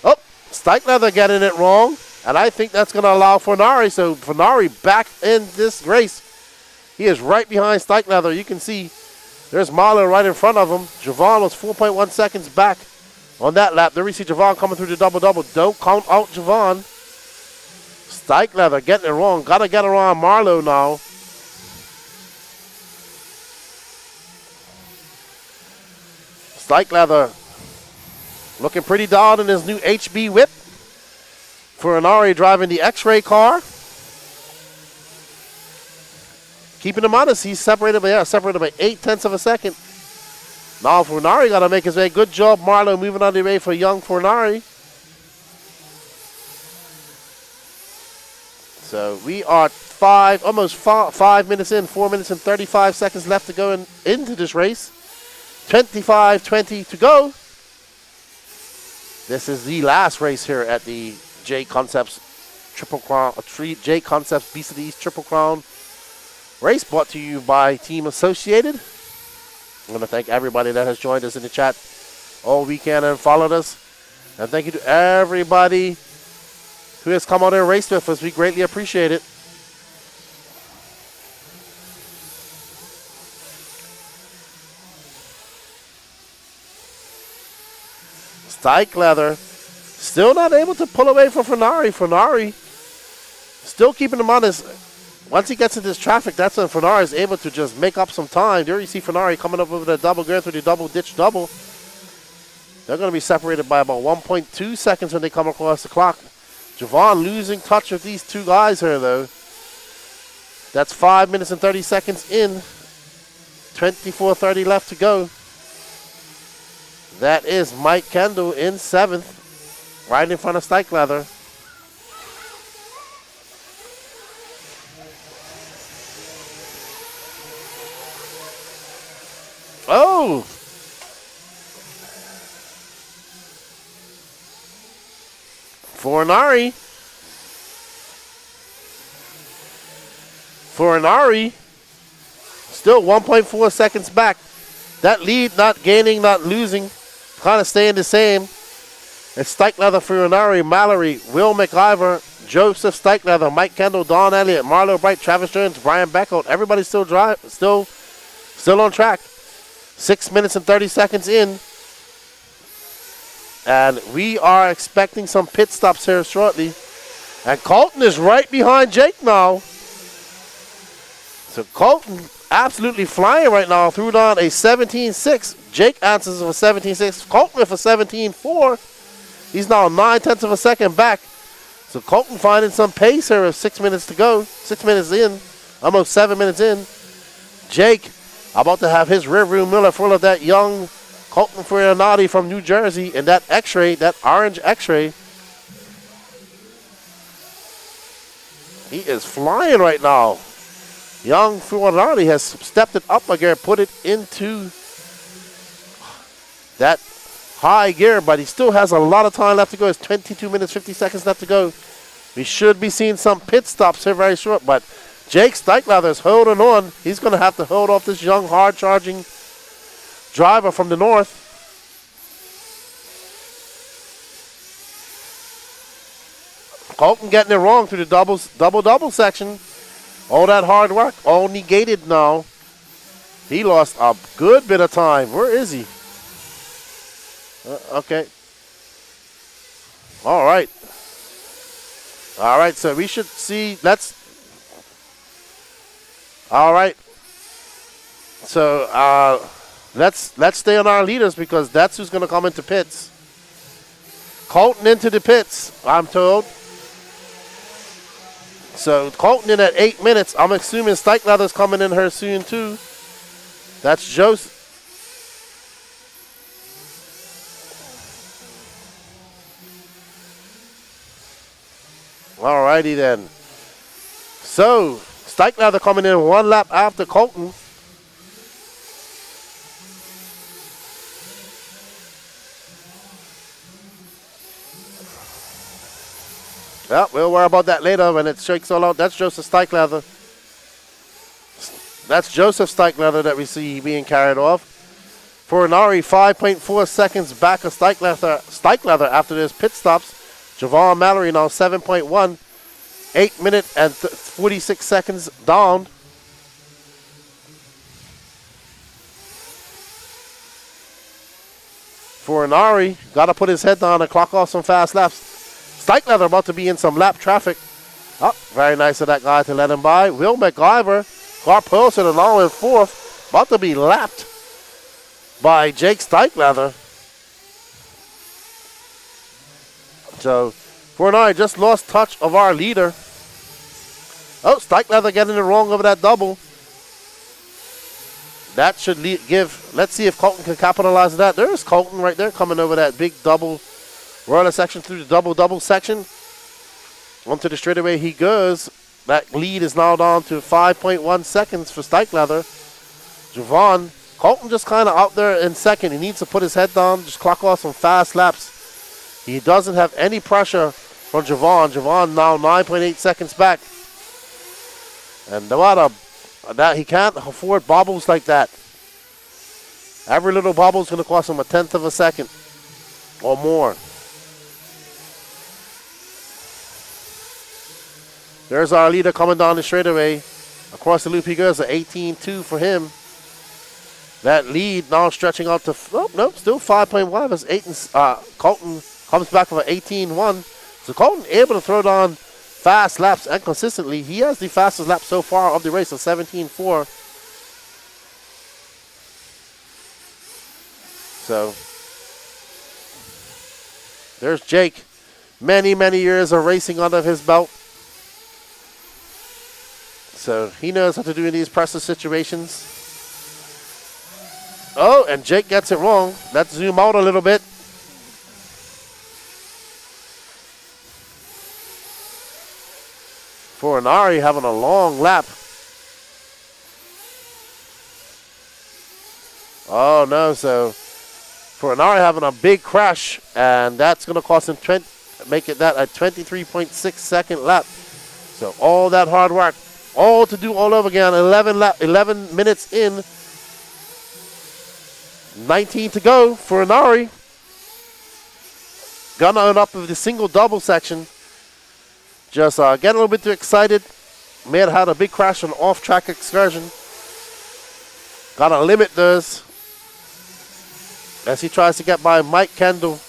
Oh, Steichleather getting it wrong. And I think that's going to allow Fornari. So Fornari back in this race. He is right behind Steichleather. You can see there's Marlowe right in front of him. Javon was 4.1 seconds back on that lap. There we see Javon coming through the double-double. Don't count out Javon. Steichleather getting it wrong. Got to get around Marlowe now. Steichleather looking pretty dialed in his new HB whip. Fornari driving the X-Ray car. Keeping him honest, he's separated by 0.8 of a second. Now Fornari got to make his way. Good job, Marlowe, moving on the way for young Fornari. So we are almost 5 minutes in, 4 minutes and 35 seconds left to go into this race. 25:20 to go. This is the last race here at the J Concepts Triple Crown, J Concepts Beast of the East Triple Crown race, brought to you by Team Associated. I want to thank everybody that has joined us in the chat all weekend and followed us. And thank you to everybody who has come out and raced with us. We greatly appreciate it. Steichleather still not able to pull away from Fornari. Fornari still keeping him honest. Once he gets into this traffic, that's when Fornari is able to just make up some time. There you see Fornari coming up with a double gear through the double ditch double. They're going to be separated by about 1.2 seconds when they come across the clock. Javon losing touch with these two guys here, though. That's 5 minutes and 30 seconds in. 24:30 left to go. That is Mike Kendall in 7th, right in front of Steichleather. Oh! Fornari. Still 1.4 seconds back. That lead not gaining, not losing. Kind of staying the same. It's Steichleather, Fornari, Mallory, Will McIver, Joseph Steichleather, Mike Kendall, Don Elliott, Marlo Bright, Travis Jones, Brian Beckel. Everybody's still on track. 6 minutes and 30 seconds in. And we are expecting some pit stops here shortly. And Colton is right behind Jake now. So Colton absolutely flying right now. Threw down a 17.6. Jake answers with a 17.6. Colton with a 17.4. He's now 0.9 of a second back. So Colton finding some pace here with 6 minutes to go. 6 minutes in. Almost 7 minutes in. Jake about to have his rearview mirror full of that young Colton Fiorinati from New Jersey and that X-ray, that orange X-ray. He is flying right now. Young Fiorinati has stepped it up a gear, put it into that high gear, but he still has a lot of time left to go. It's 22 minutes, 50 seconds left to go. We should be seeing some pit stops here very short, but Jake Steichleather is holding on. He's going to have to hold off this young, hard-charging driver from the north. Colton getting it wrong through the double section. All that hard work, all negated now. He lost a good bit of time. Where is he? Okay. All right. All right, so we should see, all right. So let's stay on our leaders because that's who's going to come into pits. Colton into the pits, I'm told. So Colton in at 8 minutes. I'm assuming Steichleather's coming in here soon too. That's Joseph. Alrighty then. So, Stikelether coming in 1 lap after Colton. Well, we'll worry about that later when it shakes all out. That's Joseph Stikelether. That's Joseph Stikelether that we see being carried off. For Inari, 5.4 seconds back of Stikelether after this pit stops. Javon Mallory now 7.1. 8 minutes and 46 seconds down. For Inari, got to put his head down and clock off some fast laps. Stikelether about to be in some lap traffic. Oh, very nice of that guy to let him by. Will McIver, Clark Pilson, and all in 4th. About to be lapped by Jake Stikelether. So, Inari just lost touch of our leader. Oh, Stikelether getting it wrong over that double. That should give, let's see if Colton can capitalize on that. There's Colton right there coming over that big double roller section through the double section. Onto the straightaway he goes. That lead is now down to 5.1 seconds for Stikelether. Javon, Colton just kind of out there in second. He needs to put his head down, just clock off some fast laps. He doesn't have any pressure from Javon. Javon now 9.8 seconds back. And that he can't afford bobbles like that. Every little bobble is going to cost him 1/10 of a second or more. There's our leader coming down the straightaway. Across the loop he goes, 18.2 for him. That lead now stretching out to, still 5.1. As Colton comes back with an 18.1. So Colton able to throw down fast laps and consistently. He has the fastest lap so far of the race, of 17.4. So there's Jake. Many, many years of racing under his belt. So he knows how to do in these pressure situations. Oh, and Jake gets it wrong. Let's zoom out a little bit. For Inari having a long lap. Oh no, so for Inari having a big crash, and that's going to cost him make it that a 23.6 second lap. So all that hard work, all to do all over again. 11 minutes in, 19 to go for Inari. Gonna own up with the single double section. Just getting a little bit too excited. May have had a big crash on off-track excursion. Gotta limit those as he tries to get by Mike Kendall.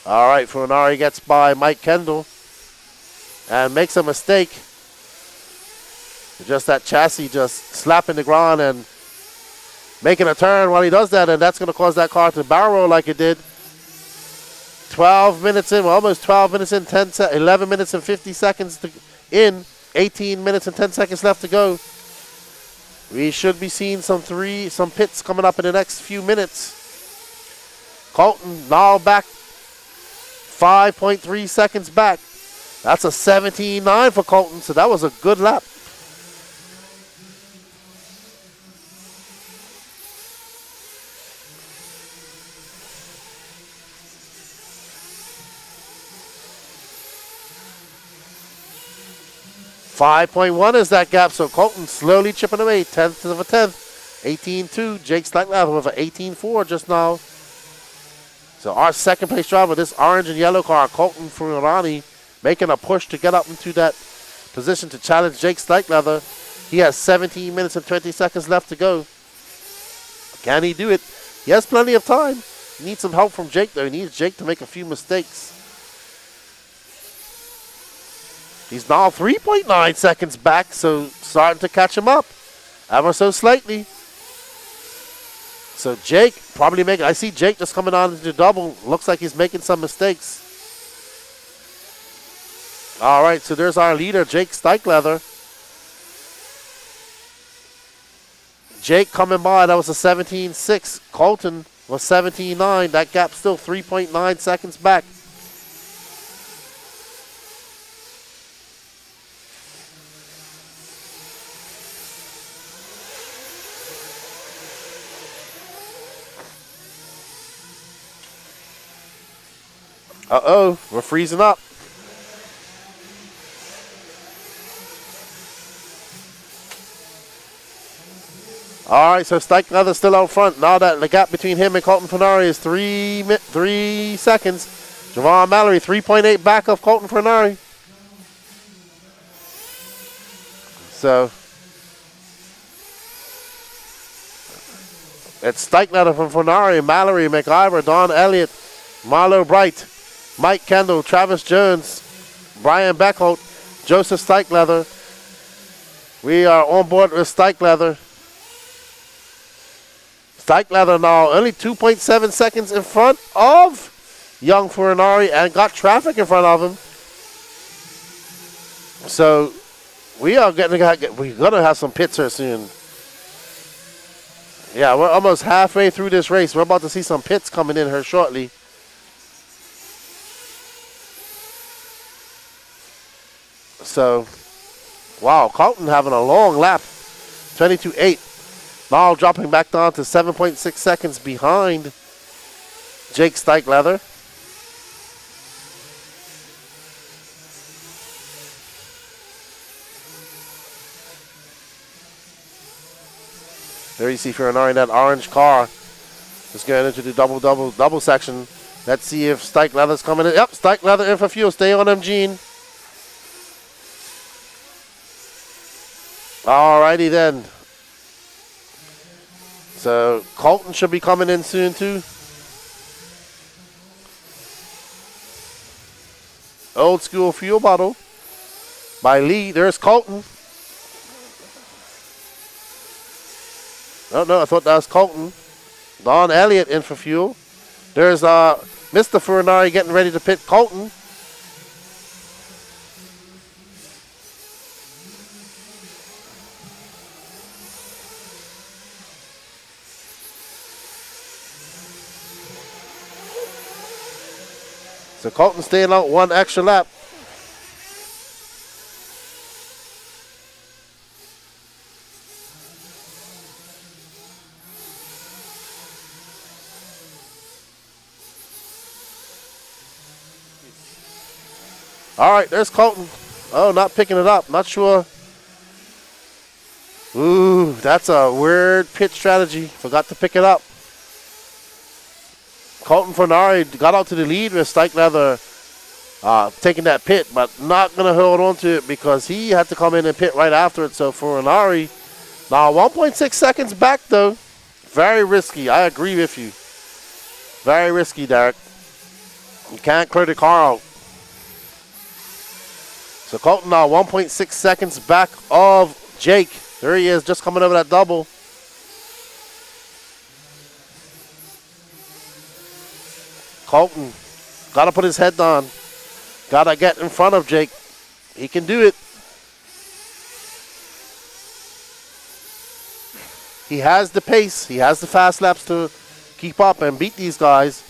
All right, Funari gets by Mike Kendall and makes a mistake. Just that chassis just slapping the ground and making a turn while he does that, and that's going to cause that car to barrel roll like it did. 12 minutes in, well, almost 12 minutes in, 11 minutes and 50 seconds in, 18 minutes and 10 seconds left to go. We should be seeing some pits coming up in the next few minutes. Colton now back 5.3 seconds back. That's a 17.9 for Colton, so that was a good lap. .1 is that gap, so Colton slowly chipping away, 10th of a 10th, 18.2. Jake Stikelether with an 18.4 just now. So our second place driver, this orange and yellow car, Colton Furani, making a push to get up into that position to challenge Jake Stikelether. He has 17 minutes and 20 seconds left to go. Can he do it? He has plenty of time. He needs some help from Jake, though. He needs Jake to make a few mistakes. He's now 3.9 seconds back, so starting to catch him up ever so slightly. So Jake probably I see Jake just coming on into the double. Looks like he's making some mistakes. All right, so there's our leader, Jake Stikelether. Jake coming by, that was a 17.6. Colton was 17.9. That gap still 3.9 seconds back. Uh-oh, we're freezing up. All right, so Stike Leather's still out front. Now that the gap between him and Colton Fernari is 3 seconds. Javon Mallory, 3.8 back of Colton Fernari. So it's Stike Leather from Fernari, Mallory, McIver, Don Elliott, Marlo Bright, Mike Kendall, Travis Jones, Brian Beckholt, Joseph Stike Leather. We are on board with Stike Leather. Stike Leather now only 2.7 seconds in front of Young Fernari and got traffic in front of him. So we're gonna have some pits here soon. Yeah, we're almost halfway through this race. We're about to see some pits coming in here shortly. So, wow, Colton having a long lap, 22.8. Now dropping back down to 7.6 seconds behind Jake Stike Leather. There you see Fernari in that orange car. Just going into the double section. Let's see if Stike Leather's coming in. Yep, Stike Leather in for fuel. Stay on him, Gene. Alrighty then. So Colton should be coming in soon too. Old School Fuel Bottle by Lee. There's Colton. Oh no, I thought that was Colton. Don Elliott in for fuel. There's Mr. Furnari getting ready to pit Colton. So Colton staying out one extra lap. All right, there's Colton. Oh, not picking it up. Not sure. Ooh, that's a weird pit strategy. Forgot to pick it up. Colton Fernari got out to the lead with Stike Leather taking that pit, but not going to hold on to it because he had to come in and pit right after it. So Fernari, now 1.6 seconds back though. Very risky. I agree with you. Very risky, Derek. You can't clear the car out. So Colton now 1.6 seconds back of Jake. There he is, just coming over that double. Colton, got to put his head down. Got to get in front of Jake. He can do it. He has the pace. He has the fast laps to keep up and beat these guys.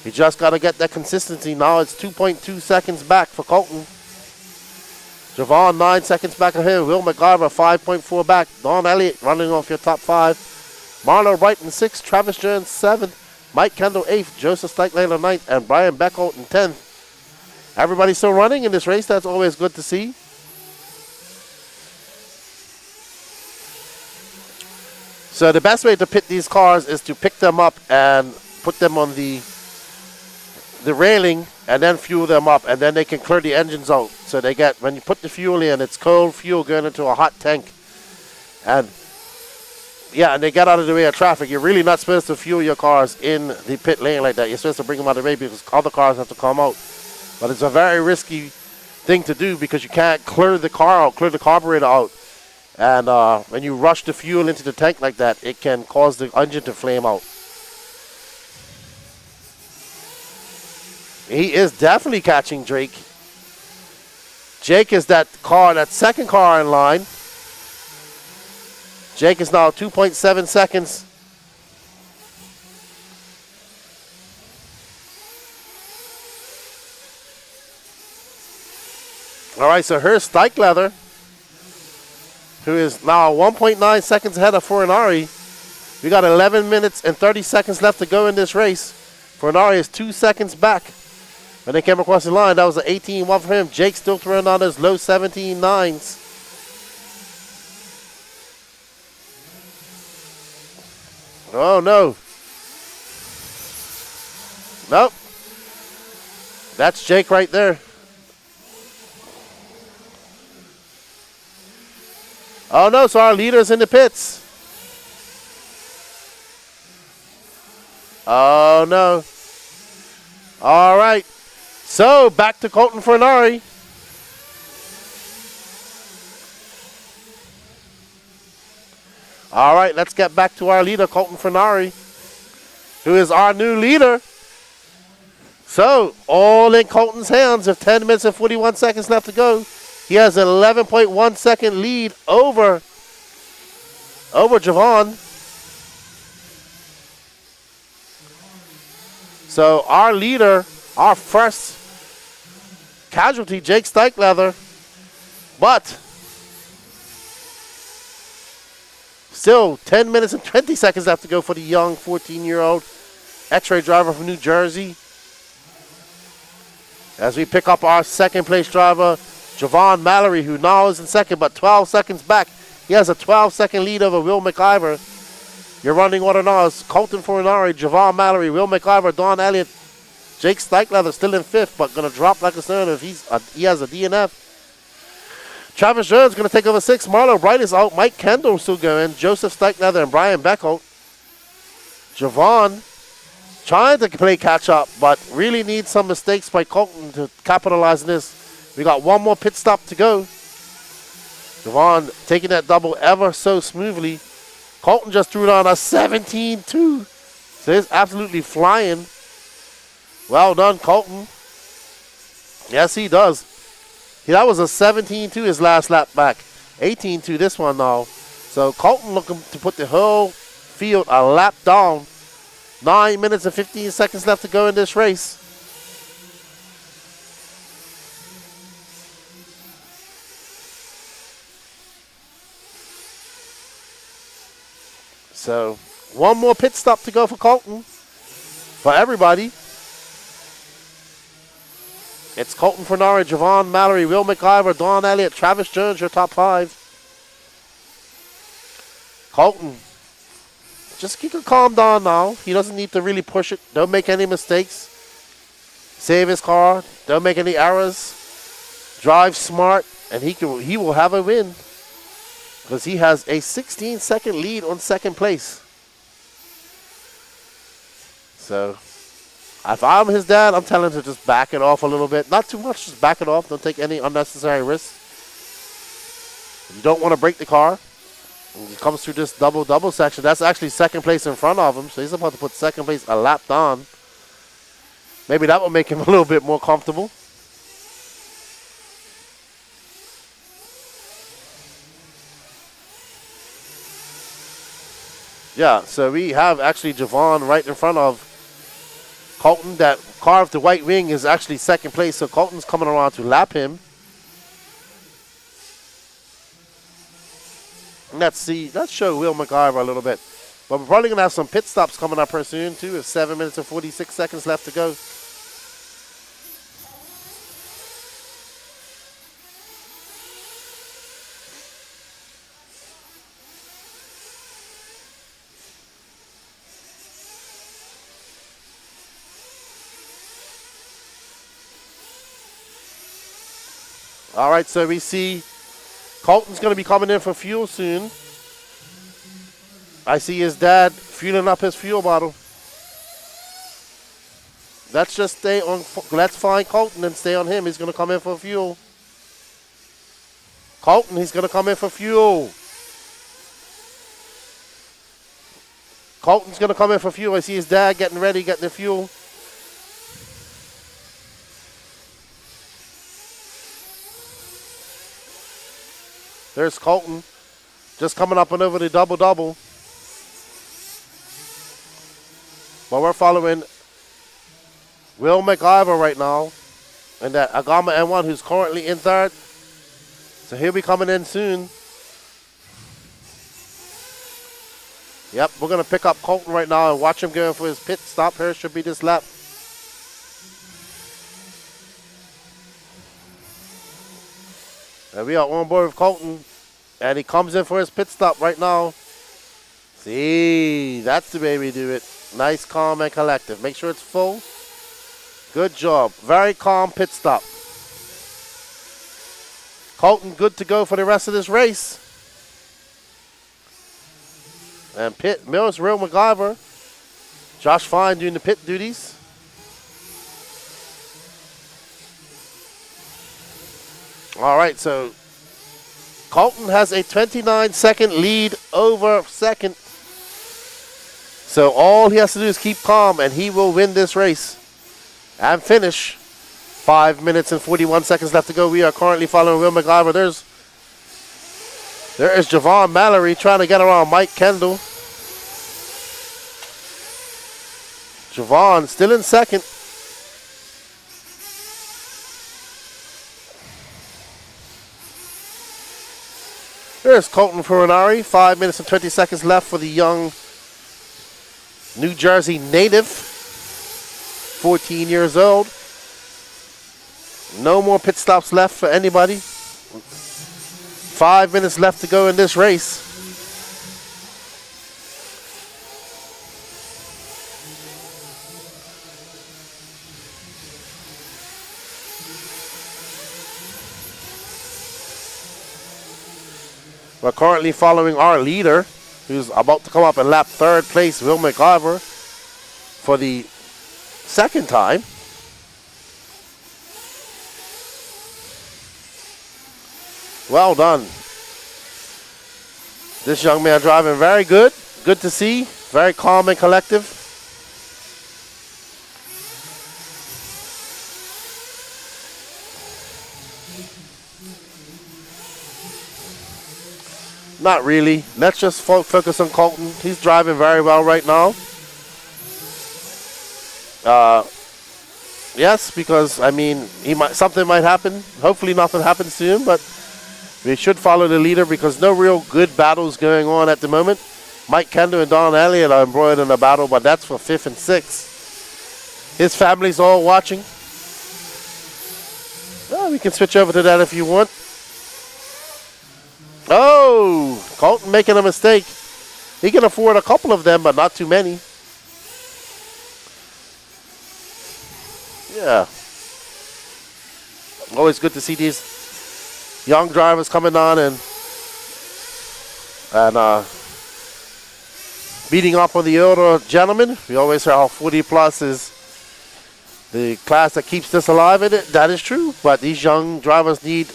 He just got to get that consistency. Now it's 2.2 seconds back for Colton. Javon 9 seconds back of him. Will McGarver 5.4 back. Don Elliott running off your top 5. Marlo Wright in 6th. Travis Jones 7th. Mike Kendall 8th. Joseph Stike Leather 9th. And Brian Beckholt in 10th. Everybody's still running in this race. That's always good to see. So the best way to pit these cars is to pick them up and put them on the railing and then fuel them up, and then they can clear the engines out. So they get, when you put the fuel in, it's cold fuel going into a hot tank. And yeah, and they get out of the way of traffic. You're really not supposed to fuel your cars in the pit lane like that. You're supposed to bring them out of the way because other cars have to come out. But it's a very risky thing to do because you can't clear the car out, clear the carburetor out. And when you rush the fuel into the tank like that, it can cause the engine to flame out. He is definitely catching Drake. Jake is that second car in line. Jake is now 2.7 seconds All right, so here's Stike Leather, who is now 1.9 seconds ahead of Furinari. We got 11 minutes and 30 seconds left to go in this race. Furinari is 2 seconds back. When they came across the line, that was an 18-1 for him. Jake still throwing on those low 17.9s. Oh, no. Nope. That's Jake right there. Oh, no, so our leader's in the pits. Oh, no. All right. So, back to Colton Furinari. All right, let's get back to our leader, Colton Furinari, who is our new leader. So, all in Colton's hands with 10 minutes and 41 seconds left to go. He has an 11.1 second lead over Javon. So, our leader, our first casualty, Jake Stike Leather, but still 10 minutes and 20 seconds left to go for the young 14-year-old X-ray driver from New Jersey. As we pick up our second place driver, Javon Mallory, who now is in second, but 12 seconds back. He has a 12-second lead over Will McIver. Your running order now is Colton Furinari, Javon Mallory, Will McIver, Don Elliott, Jake Stike Leather still in fifth, but going to drop like a stone if he has a DNF. Travis Jones going to take over sixth. Marlo Bright is out. Mike Kendall still going. Joseph Stike Leather and Brian Beckholt. Javon trying to play catch up, but really needs some mistakes by Colton to capitalize on this. We got one more pit stop to go. Javon taking that double ever so smoothly. Colton just threw it on a 17-2. So he's absolutely flying. Well done, Colton. Yes, he does. That was a 17-2 his last lap back. 18-2 this one now. So Colton looking to put the whole field a lap down. 9 minutes and 15 seconds left to go in this race. So one more pit stop to go for Colton. For everybody. It's Colton Furinari, Javon Mallory, Will McIver, Don Elliott, Travis Jones, your top five. Colton, just keep it calm down now. He doesn't need to really push it. Don't make any mistakes. Save his car. Don't make any errors. Drive smart, and he will have a win. Because he has a 16-second lead on second place. So, if I'm his dad, I'm telling him to just back it off a little bit. Not too much, just back it off. Don't take any unnecessary risks. You don't want to break the car. When he comes through this double section, that's actually second place in front of him. So he's about to put second place a lap down. Maybe that will make him a little bit more comfortable. Yeah, so we have actually Javon right in front of Colton. That car with the white wing is actually second place, so Colton's coming around to lap him. Let's show Will McIver a little bit. But we're probably going to have some pit stops coming up here soon, too, with 7 minutes and 46 seconds left to go. All right, so we see Colton's going to be coming in for fuel soon. I see his dad fueling up his fuel bottle. Let's just stay on. Let's find Colton and stay on him. He's going to come in for fuel. Colton, he's going to come in for fuel. Colton's going to come in for fuel. I see his dad getting ready, getting the fuel. There's Colton, just coming up and over the double-double. But we're following Will McIver right now, and that Agama N1, who's currently in third. So he'll be coming in soon. Yep, we're going to pick up Colton right now and watch him going for his pit stop here. Should be this lap. And we are on board with Colton. And he comes in for his pit stop right now. See, that's the way we do it. Nice, calm, and collective. Make sure it's full. Good job. Very calm pit stop. Colton good to go for the rest of this race. And pit Mills, Real MacGyver. Josh Fine doing the pit duties. All right, so Colton has a 29-second lead over second. So all he has to do is keep calm, and he will win this race and finish. 5 minutes and 41 seconds left to go. We are currently following Will MacGyver. There is Javon Mallory trying to get around Mike Kendall. Javon still in second. There's Colton Furinari. 5 minutes and 20 seconds left for the young New Jersey native. 14 years old. No more pit stops left for anybody. 5 minutes left to go in this race. We're currently following our leader, who's about to come up in lap third place, Will MacGyver, for the second time. Well done. This young man driving very good. Good to see. Very calm and collective. Not really. Let's just focus on Colton. He's driving very well right now. Yes, because I mean, something might happen. Hopefully, nothing happens to him, but we should follow the leader because no real good battles going on at the moment. Mike Kendall and Don Elliott are embroiled in a battle, but that's for 5th and 6th. His family's all watching. Oh, we can switch over to that if you want. Oh, Colton making a mistake. He can afford a couple of them, but not too many. Yeah. Always good to see these young drivers coming on and beating up on the older gentlemen. We always say how 40 plus is the class that keeps this alive. That is true, but these young drivers need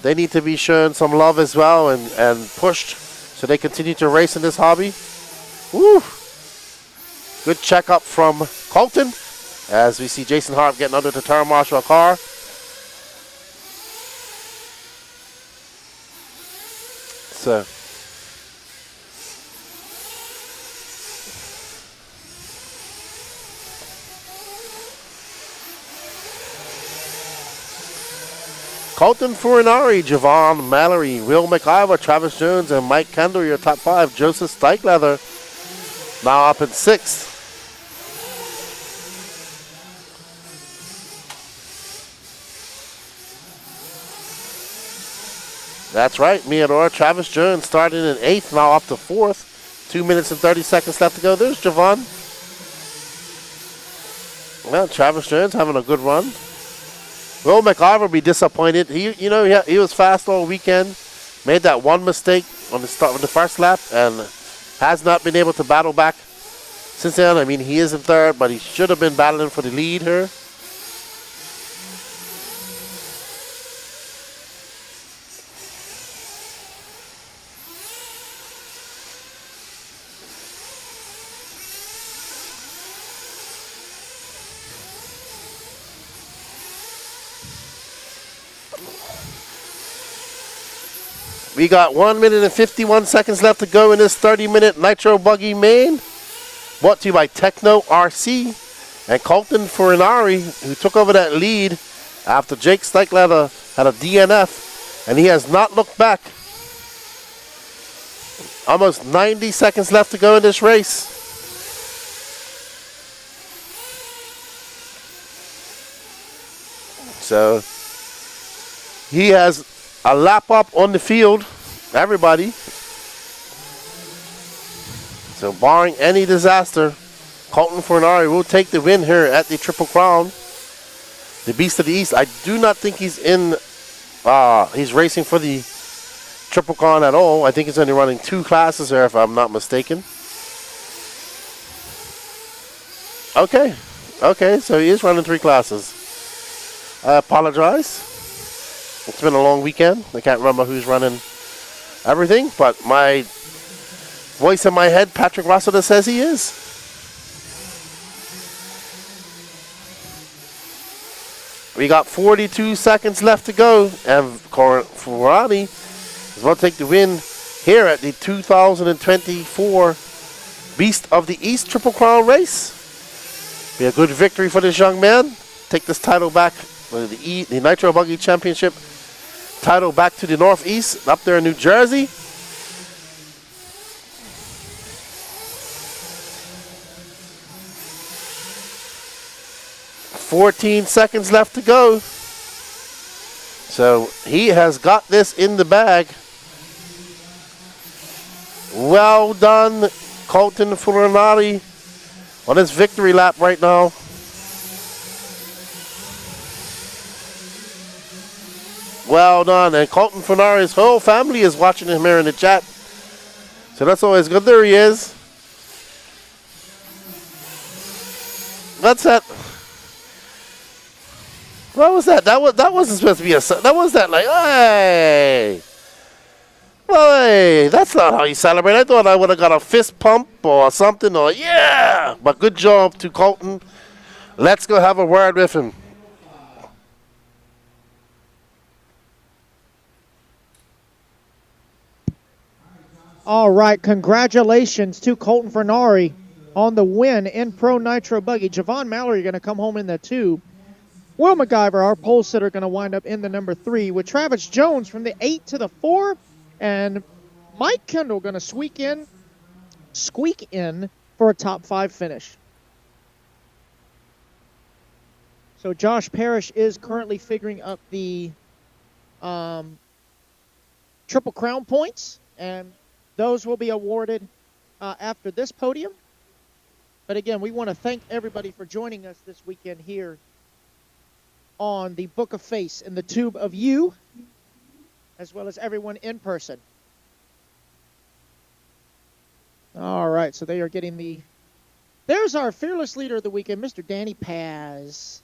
they need to be shown some love as well and pushed so they continue to race in this hobby. Woo! Good checkup from Colton as we see Jason Hart getting under the turn marshal car. So Colton Furinari, Javon Mallory, Will MacGyver, Travis Jones, and Mike Kendall, your top 5. Joseph Steichleather now up in 6th. That's right, Meador. Travis Jones starting in 8th, now up to 4th. 2 minutes and 30 seconds left to go. There's Javon. Well, Travis Jones having a good run. Will MacGyver will be disappointed. He was fast all weekend. Made that one mistake on the start of the first lap and has not been able to battle back since then. I mean, he is in 3rd, but he should have been battling for the lead here. We got 1 minute and 51 seconds left to go in this 30-minute Nitro Buggy Main. Brought to you by Techno RC and Colton Furinari, who took over that lead after Jake Steichleather had a DNF And he has not looked back. Almost 90 seconds left to go in this race. So he has a lap up on the field, everybody. So barring any disaster, Colton Fornari will take the win here at the Triple Crown. The Beast of the East, I do not think he's he's racing for the Triple Crown at all. I think he's only running 2 classes here, if I'm not mistaken. Okay, so he is running 3 classes. I apologize. It's been a long weekend. I can't remember who's running everything, but my voice in my head, Patrick Rossiter, says he is. We got 42 seconds left to go, and Ferrari is going to take the win here at the 2024 Beast of the East Triple Crown race. Be a good victory for this young man. Take this title back, the Nitro Buggy Championship title back to the Northeast, up there in New Jersey. $14 seconds left to go. So he has got this in the bag. Well done, Colton Fornari, on his victory lap right now. Well done. And Colton Fornari's whole family is watching him here in the chat. So that's always good. There he is. That's that. What was that? That wasn't supposed to be a. That was that like, hey. Well, hey, that's not how you celebrate. I thought I would have got a fist pump or something, or yeah. But good job to Colton. Let's go have a word with him. All right, congratulations to Colton Fornari on the win in Pro Nitro Buggy. Javon Mallory going to come home in the 2. Will MacGyver, our pole sitter, going to wind up in the number 3 with Travis Jones from the 8 to the 4. And Mike Kendall going to squeak in for a top 5 finish. So Josh Parrish is currently figuring up the Triple Crown points, and those will be awarded after this podium. But again, we want to thank everybody for joining us this weekend here on the Book of Face and the Tube of You, as well as everyone in person. All right, so they are getting the... There's our fearless leader of the weekend, Mr. Danny Paz.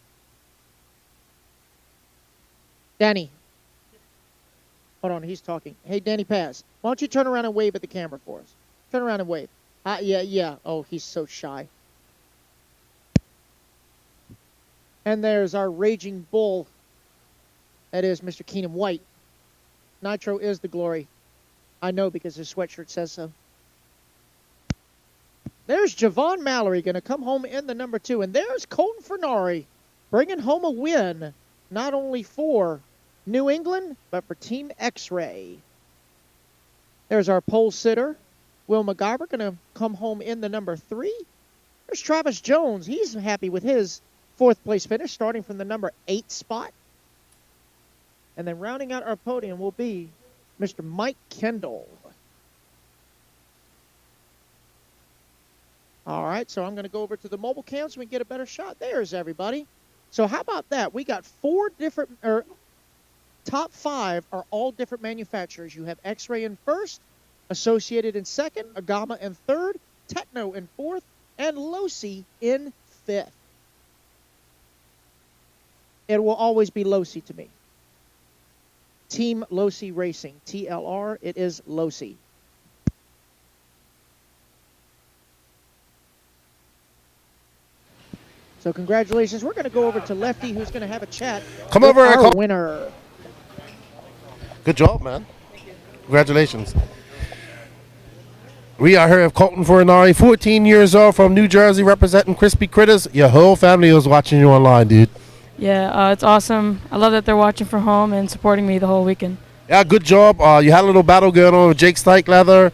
Danny. Hold on, he's talking. Hey, Danny Paz, why don't you turn around and wave at the camera for us? Turn around and wave. Yeah. Oh, he's so shy. And there's our raging bull. That is Mr. Keenan White. Nitro is the glory. I know because his sweatshirt says so. There's Javon Mallory going to come home in the number 2. And there's Colton Fornari bringing home a win, not only for New England, but for Team X-Ray. There's our pole sitter, Will MacGyver, going to come home in the number 3. There's Travis Jones. He's happy with his 4th place finish, starting from the number 8 spot. And then rounding out our podium will be Mr. Mike Kendall. All right, so I'm going to go over to the mobile cam so we can get a better shot. There's everybody. So how about that? We got 4 different, top 5 are all different manufacturers. You have X-Ray in 1st, Associated in 2nd, Agama in 3rd, Techno in 4th, and Losi in 5th. It will always be Losi to me. Team Losi Racing, TLR, it is Losi. So congratulations. We're going to go over to Lefty, who's going to have a chat. Come with over and our winner. Good job, man. Congratulations. We are here with Colton Fornari, 14 years old, from New Jersey, representing Crispy Critters. Your whole family was watching you online, dude. Yeah, it's awesome. I love that they're watching from home and supporting me the whole weekend. Yeah, good job. You had a little battle going on with Jake Stikelether.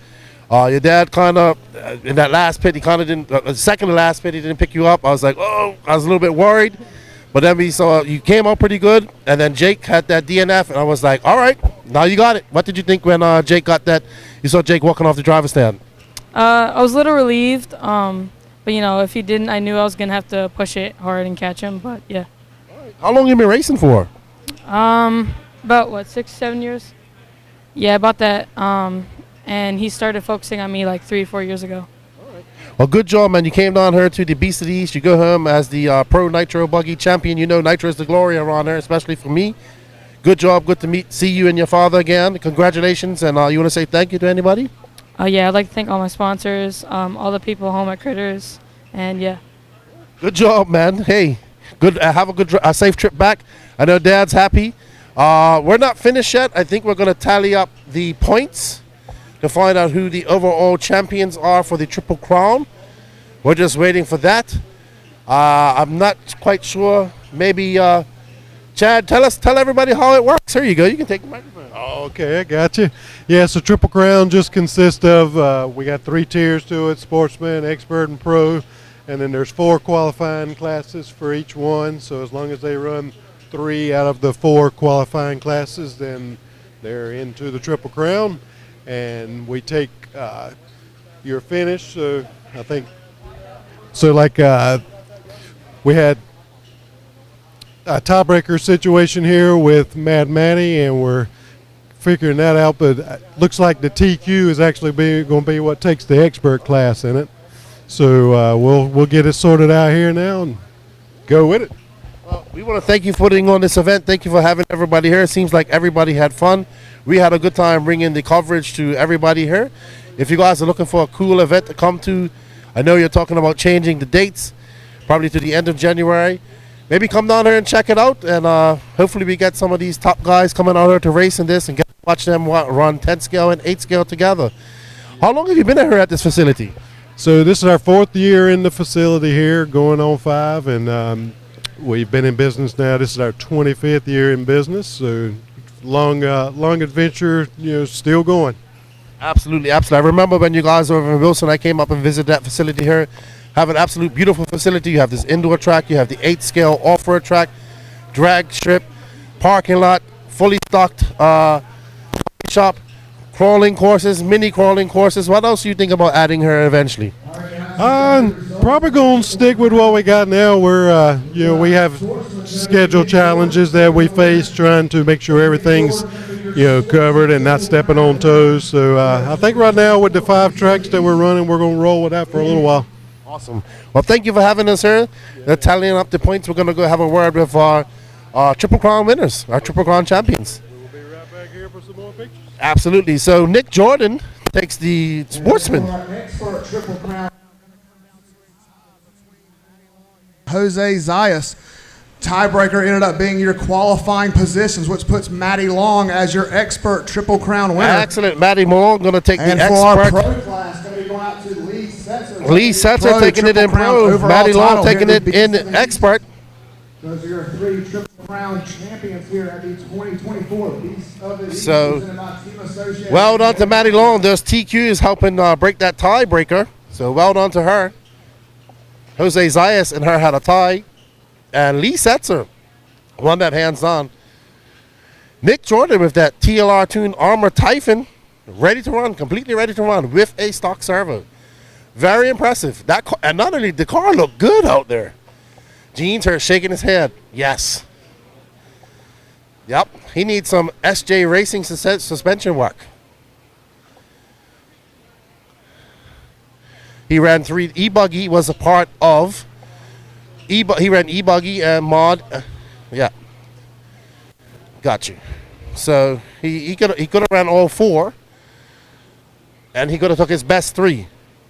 Your dad kind of, in that last pit, he kind of didn't, second to last pit, he didn't pick you up. I was like, oh, I was a little bit worried. But then we saw you came out pretty good. And then Jake had that DNF, and I was like, all right, now you got it. What did you think when Jake got that? You saw Jake walking off the driver's stand. I was a little relieved. But, you know, if he didn't, I knew I was going to have to push it hard and catch him. But, yeah. How long you been racing for? About, 6-7 years? Yeah, about that. And he started focusing on me like 3 or 4 years ago. Well, good job, man. You came down here to the Beast of the East. You go home as the Pro Nitro Buggy champion. You know Nitro is the glory around here, especially for me. Good job. Good to see you and your father again. Congratulations. And you want to say thank you to anybody? Yeah, I'd like to thank all my sponsors, all the people home at Critters, and yeah. Good job, man. Hey, good. Have a good, safe trip back. I know Dad's happy. We're not finished yet. I think we're going to tally up the points to find out who the overall champions are for the Triple Crown. We're just waiting for that. I'm not quite sure. Maybe Chad, tell everybody how it works. Here you go. You can take the microphone. Oh, okay, I got you. Yeah, so Triple Crown just consists of, we got 3 tiers to it, Sportsman, Expert, and Pro. And then there's 4 qualifying classes for each one. So as long as they run 3 out of the 4 qualifying classes, then they're into the Triple Crown. And we take your finish. So I think, so like we had a tiebreaker situation here with Mad Matty, and we're figuring that out. But it looks like the TQ is actually going to be what takes the expert class in it. So we'll get it sorted out here now and go with it. Well, we want to thank you for putting on this event. Thank you for having everybody here. It seems like everybody had fun. We had a good time bringing the coverage to everybody here. If you guys are looking for a cool event to come to, I know you're talking about changing the dates, probably to the end of January. Maybe come down here and check it out, and hopefully we get some of these top guys coming out here to race in this and watch them run 10 scale and 8 scale together. How long have you been here at this facility? So this is our 4th year in the facility here, going on 5, and we've been in business now. This is our 25th year in business, so long adventure, still going. Absolutely, absolutely. I remember when you guys were over in Wilson, I came up and visited that facility here. Have an absolute beautiful facility. You have this indoor track, you have the 8 scale off-road track, drag strip, parking lot, fully stocked shop, crawling courses, mini crawling courses. What else do you think about adding here eventually? Probably going to stick with what we got now. We're, we have schedule challenges that we face, trying to make sure everything's, covered and not stepping on toes. So I think right now with the 5 tracks that we're running, we're going to roll with that for a little while. Awesome. Well, thank you for having us here. Tallying up the points, we're going to go have a word with our Triple Crown winners, our Triple Crown champions. We'll be right back here for some more pictures. Absolutely. So Nick Jordan takes the Sportsman. Jose Zayas. Tiebreaker ended up being your qualifying positions, which puts Matty Long as your expert Triple Crown winner. Excellent. Matty Long going to take and the for expert. our pro class, going to be going out to Lee Setzer. Lee Setzer taking it in pro. Matty Long taking it in expert. Those are your 3 Triple Crown champions here at the 2024 Beast of the East. So, presented by Team Association. well done to Matty Long. There's TQ is helping break that tiebreaker. So well done to her. Jose Zayas and her had a tie. And Lee Setzer won that hands on. Nick Jordan with that TLR Tune Armor Typhon, ready to run, completely ready to run with a stock servo. Very impressive. That car, and not only the car looked good out there. Gene's here shaking his head. Yes. Yep. He needs some SJ Racing suspension work. He ran 3. E Buggy was a part of. He ran E Buggy and Mod. Yeah. Got you. So he could have ran all 4, and he could have took his best 3.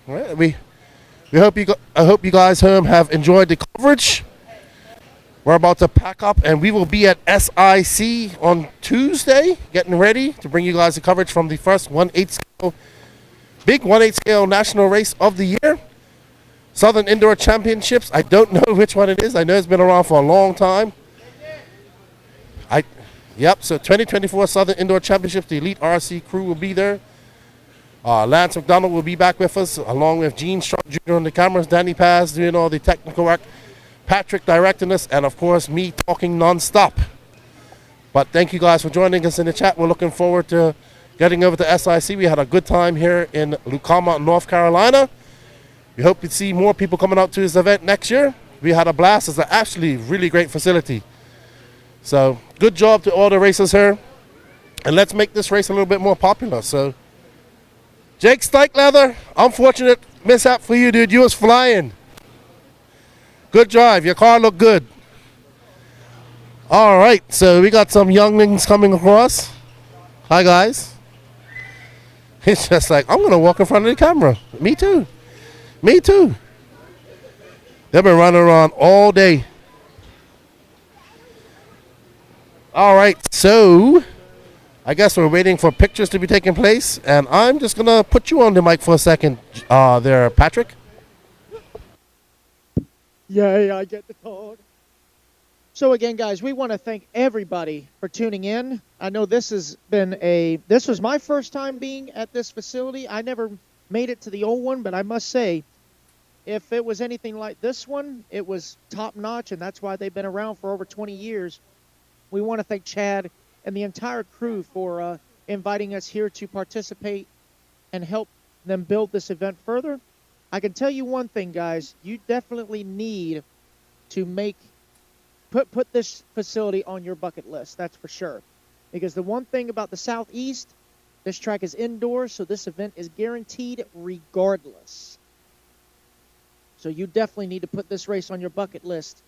All right. We hope I hope you guys home have enjoyed the coverage. We're about to pack up, and we will be at SIC on Tuesday, getting ready to bring you guys the coverage from the first 1/8 scale, big 1/8 scale national race of the year. Southern Indoor Championships. I don't know which one it is. I know it's been around for a long time. Yep, so 2024 Southern Indoor Championships, the Elite RC crew will be there. Lance McDonald will be back with us, along with Gene Sharp Jr. on the cameras, Danny Paz doing all the technical work, Patrick directing us, and of course me talking non-stop. But thank you guys for joining us in the chat. We're looking forward to getting over to SIC. We had a good time here in Lucama, North Carolina. We hope to see more people coming out to this event next year. We had a blast. It's an actually really great facility. So good job to all the racers here. And let's make this race a little bit more popular. So Jake Stykeleather, unfortunate mishap for you, dude. You was flying. Good drive. Your car looked good. All right, so we got some younglings coming across. Hi, guys. It's just like, I'm going to walk in front of the camera. Me too. Me too. They've been running around all day. All right, so I guess we're waiting for pictures to be taking place, and I'm just going to put you on the mic for a second there, Patrick. Yay, I get the card. So again, guys, we want to thank everybody for tuning in. I know this was my first time being at this facility. I never made it to the old one, but I must say, if it was anything like this one, it was top notch, and that's why they've been around for over 20 years. We want to thank Chad and the entire crew for inviting us here to participate and help them build this event further. I can tell you one thing, guys. You definitely need to put this facility on your bucket list. That's for sure. Because the one thing about the Southeast, this track is indoors, so this event is guaranteed regardless. So you definitely need to put this race on your bucket list.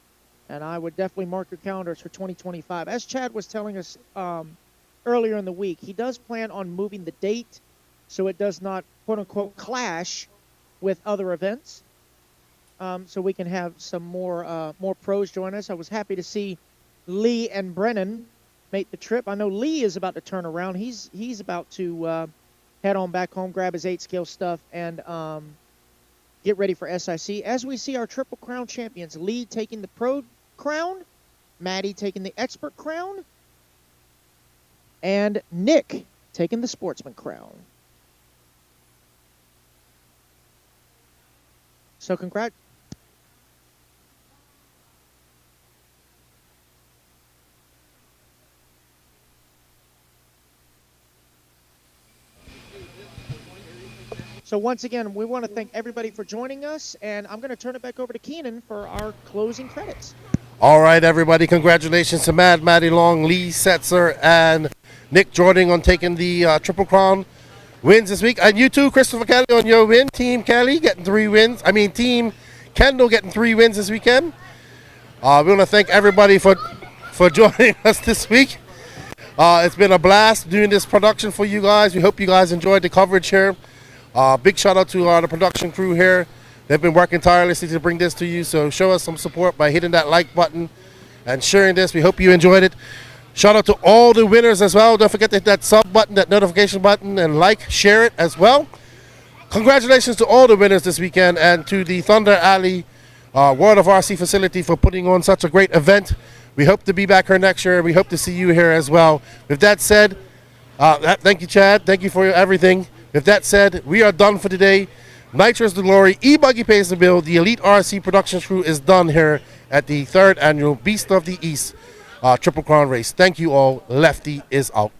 And I would definitely mark your calendars for 2025. As Chad was telling us earlier in the week, he does plan on moving the date so it does not, quote-unquote, clash with other events. So we can have some more pros join us. I was happy to see Lee and Brennan make the trip. I know Lee is about to turn around. He's about to head on back home, grab his 8-scale stuff, and get ready for SIC. As we see our Triple Crown champions, Lee taking the Pro crown, Maddie taking the Expert crown, and Nick taking the Sportsman crown. So congrats. So once again, we want to thank everybody for joining us, and I'm going to turn it back over to Keenan for our closing credits. All right, everybody. Congratulations to Maddie Long, Lee Setzer, and Nick Jordan on taking the Triple Crown wins this week. And you too, Christopher Kelly, on your win. Team Kelly getting 3 wins. Team Kendall getting 3 wins this weekend. We want to thank everybody for joining us this week. It's been a blast doing this production for you guys. We hope you guys enjoyed the coverage here. Big shout out to the production crew here. They've been working tirelessly to bring this to you, so show us some support by hitting that like button and sharing this. We hope you enjoyed it. Shout out to all the winners as well. Don't forget to hit that sub button, that notification button, and share it as well. Congratulations to all the winners this weekend, and to the Thunder Alley World of RC facility for putting on such a great event. We hope to be back here next year. We hope to see you here as well. With that said, thank you, Chad. Thank you for everything. With that said, we are done for today. Nitro's the glory. E Buggy pays the bill. The Elite RC production crew is done here at the 3rd annual Beast of the East Triple Crown race. Thank you all. Lefty is out.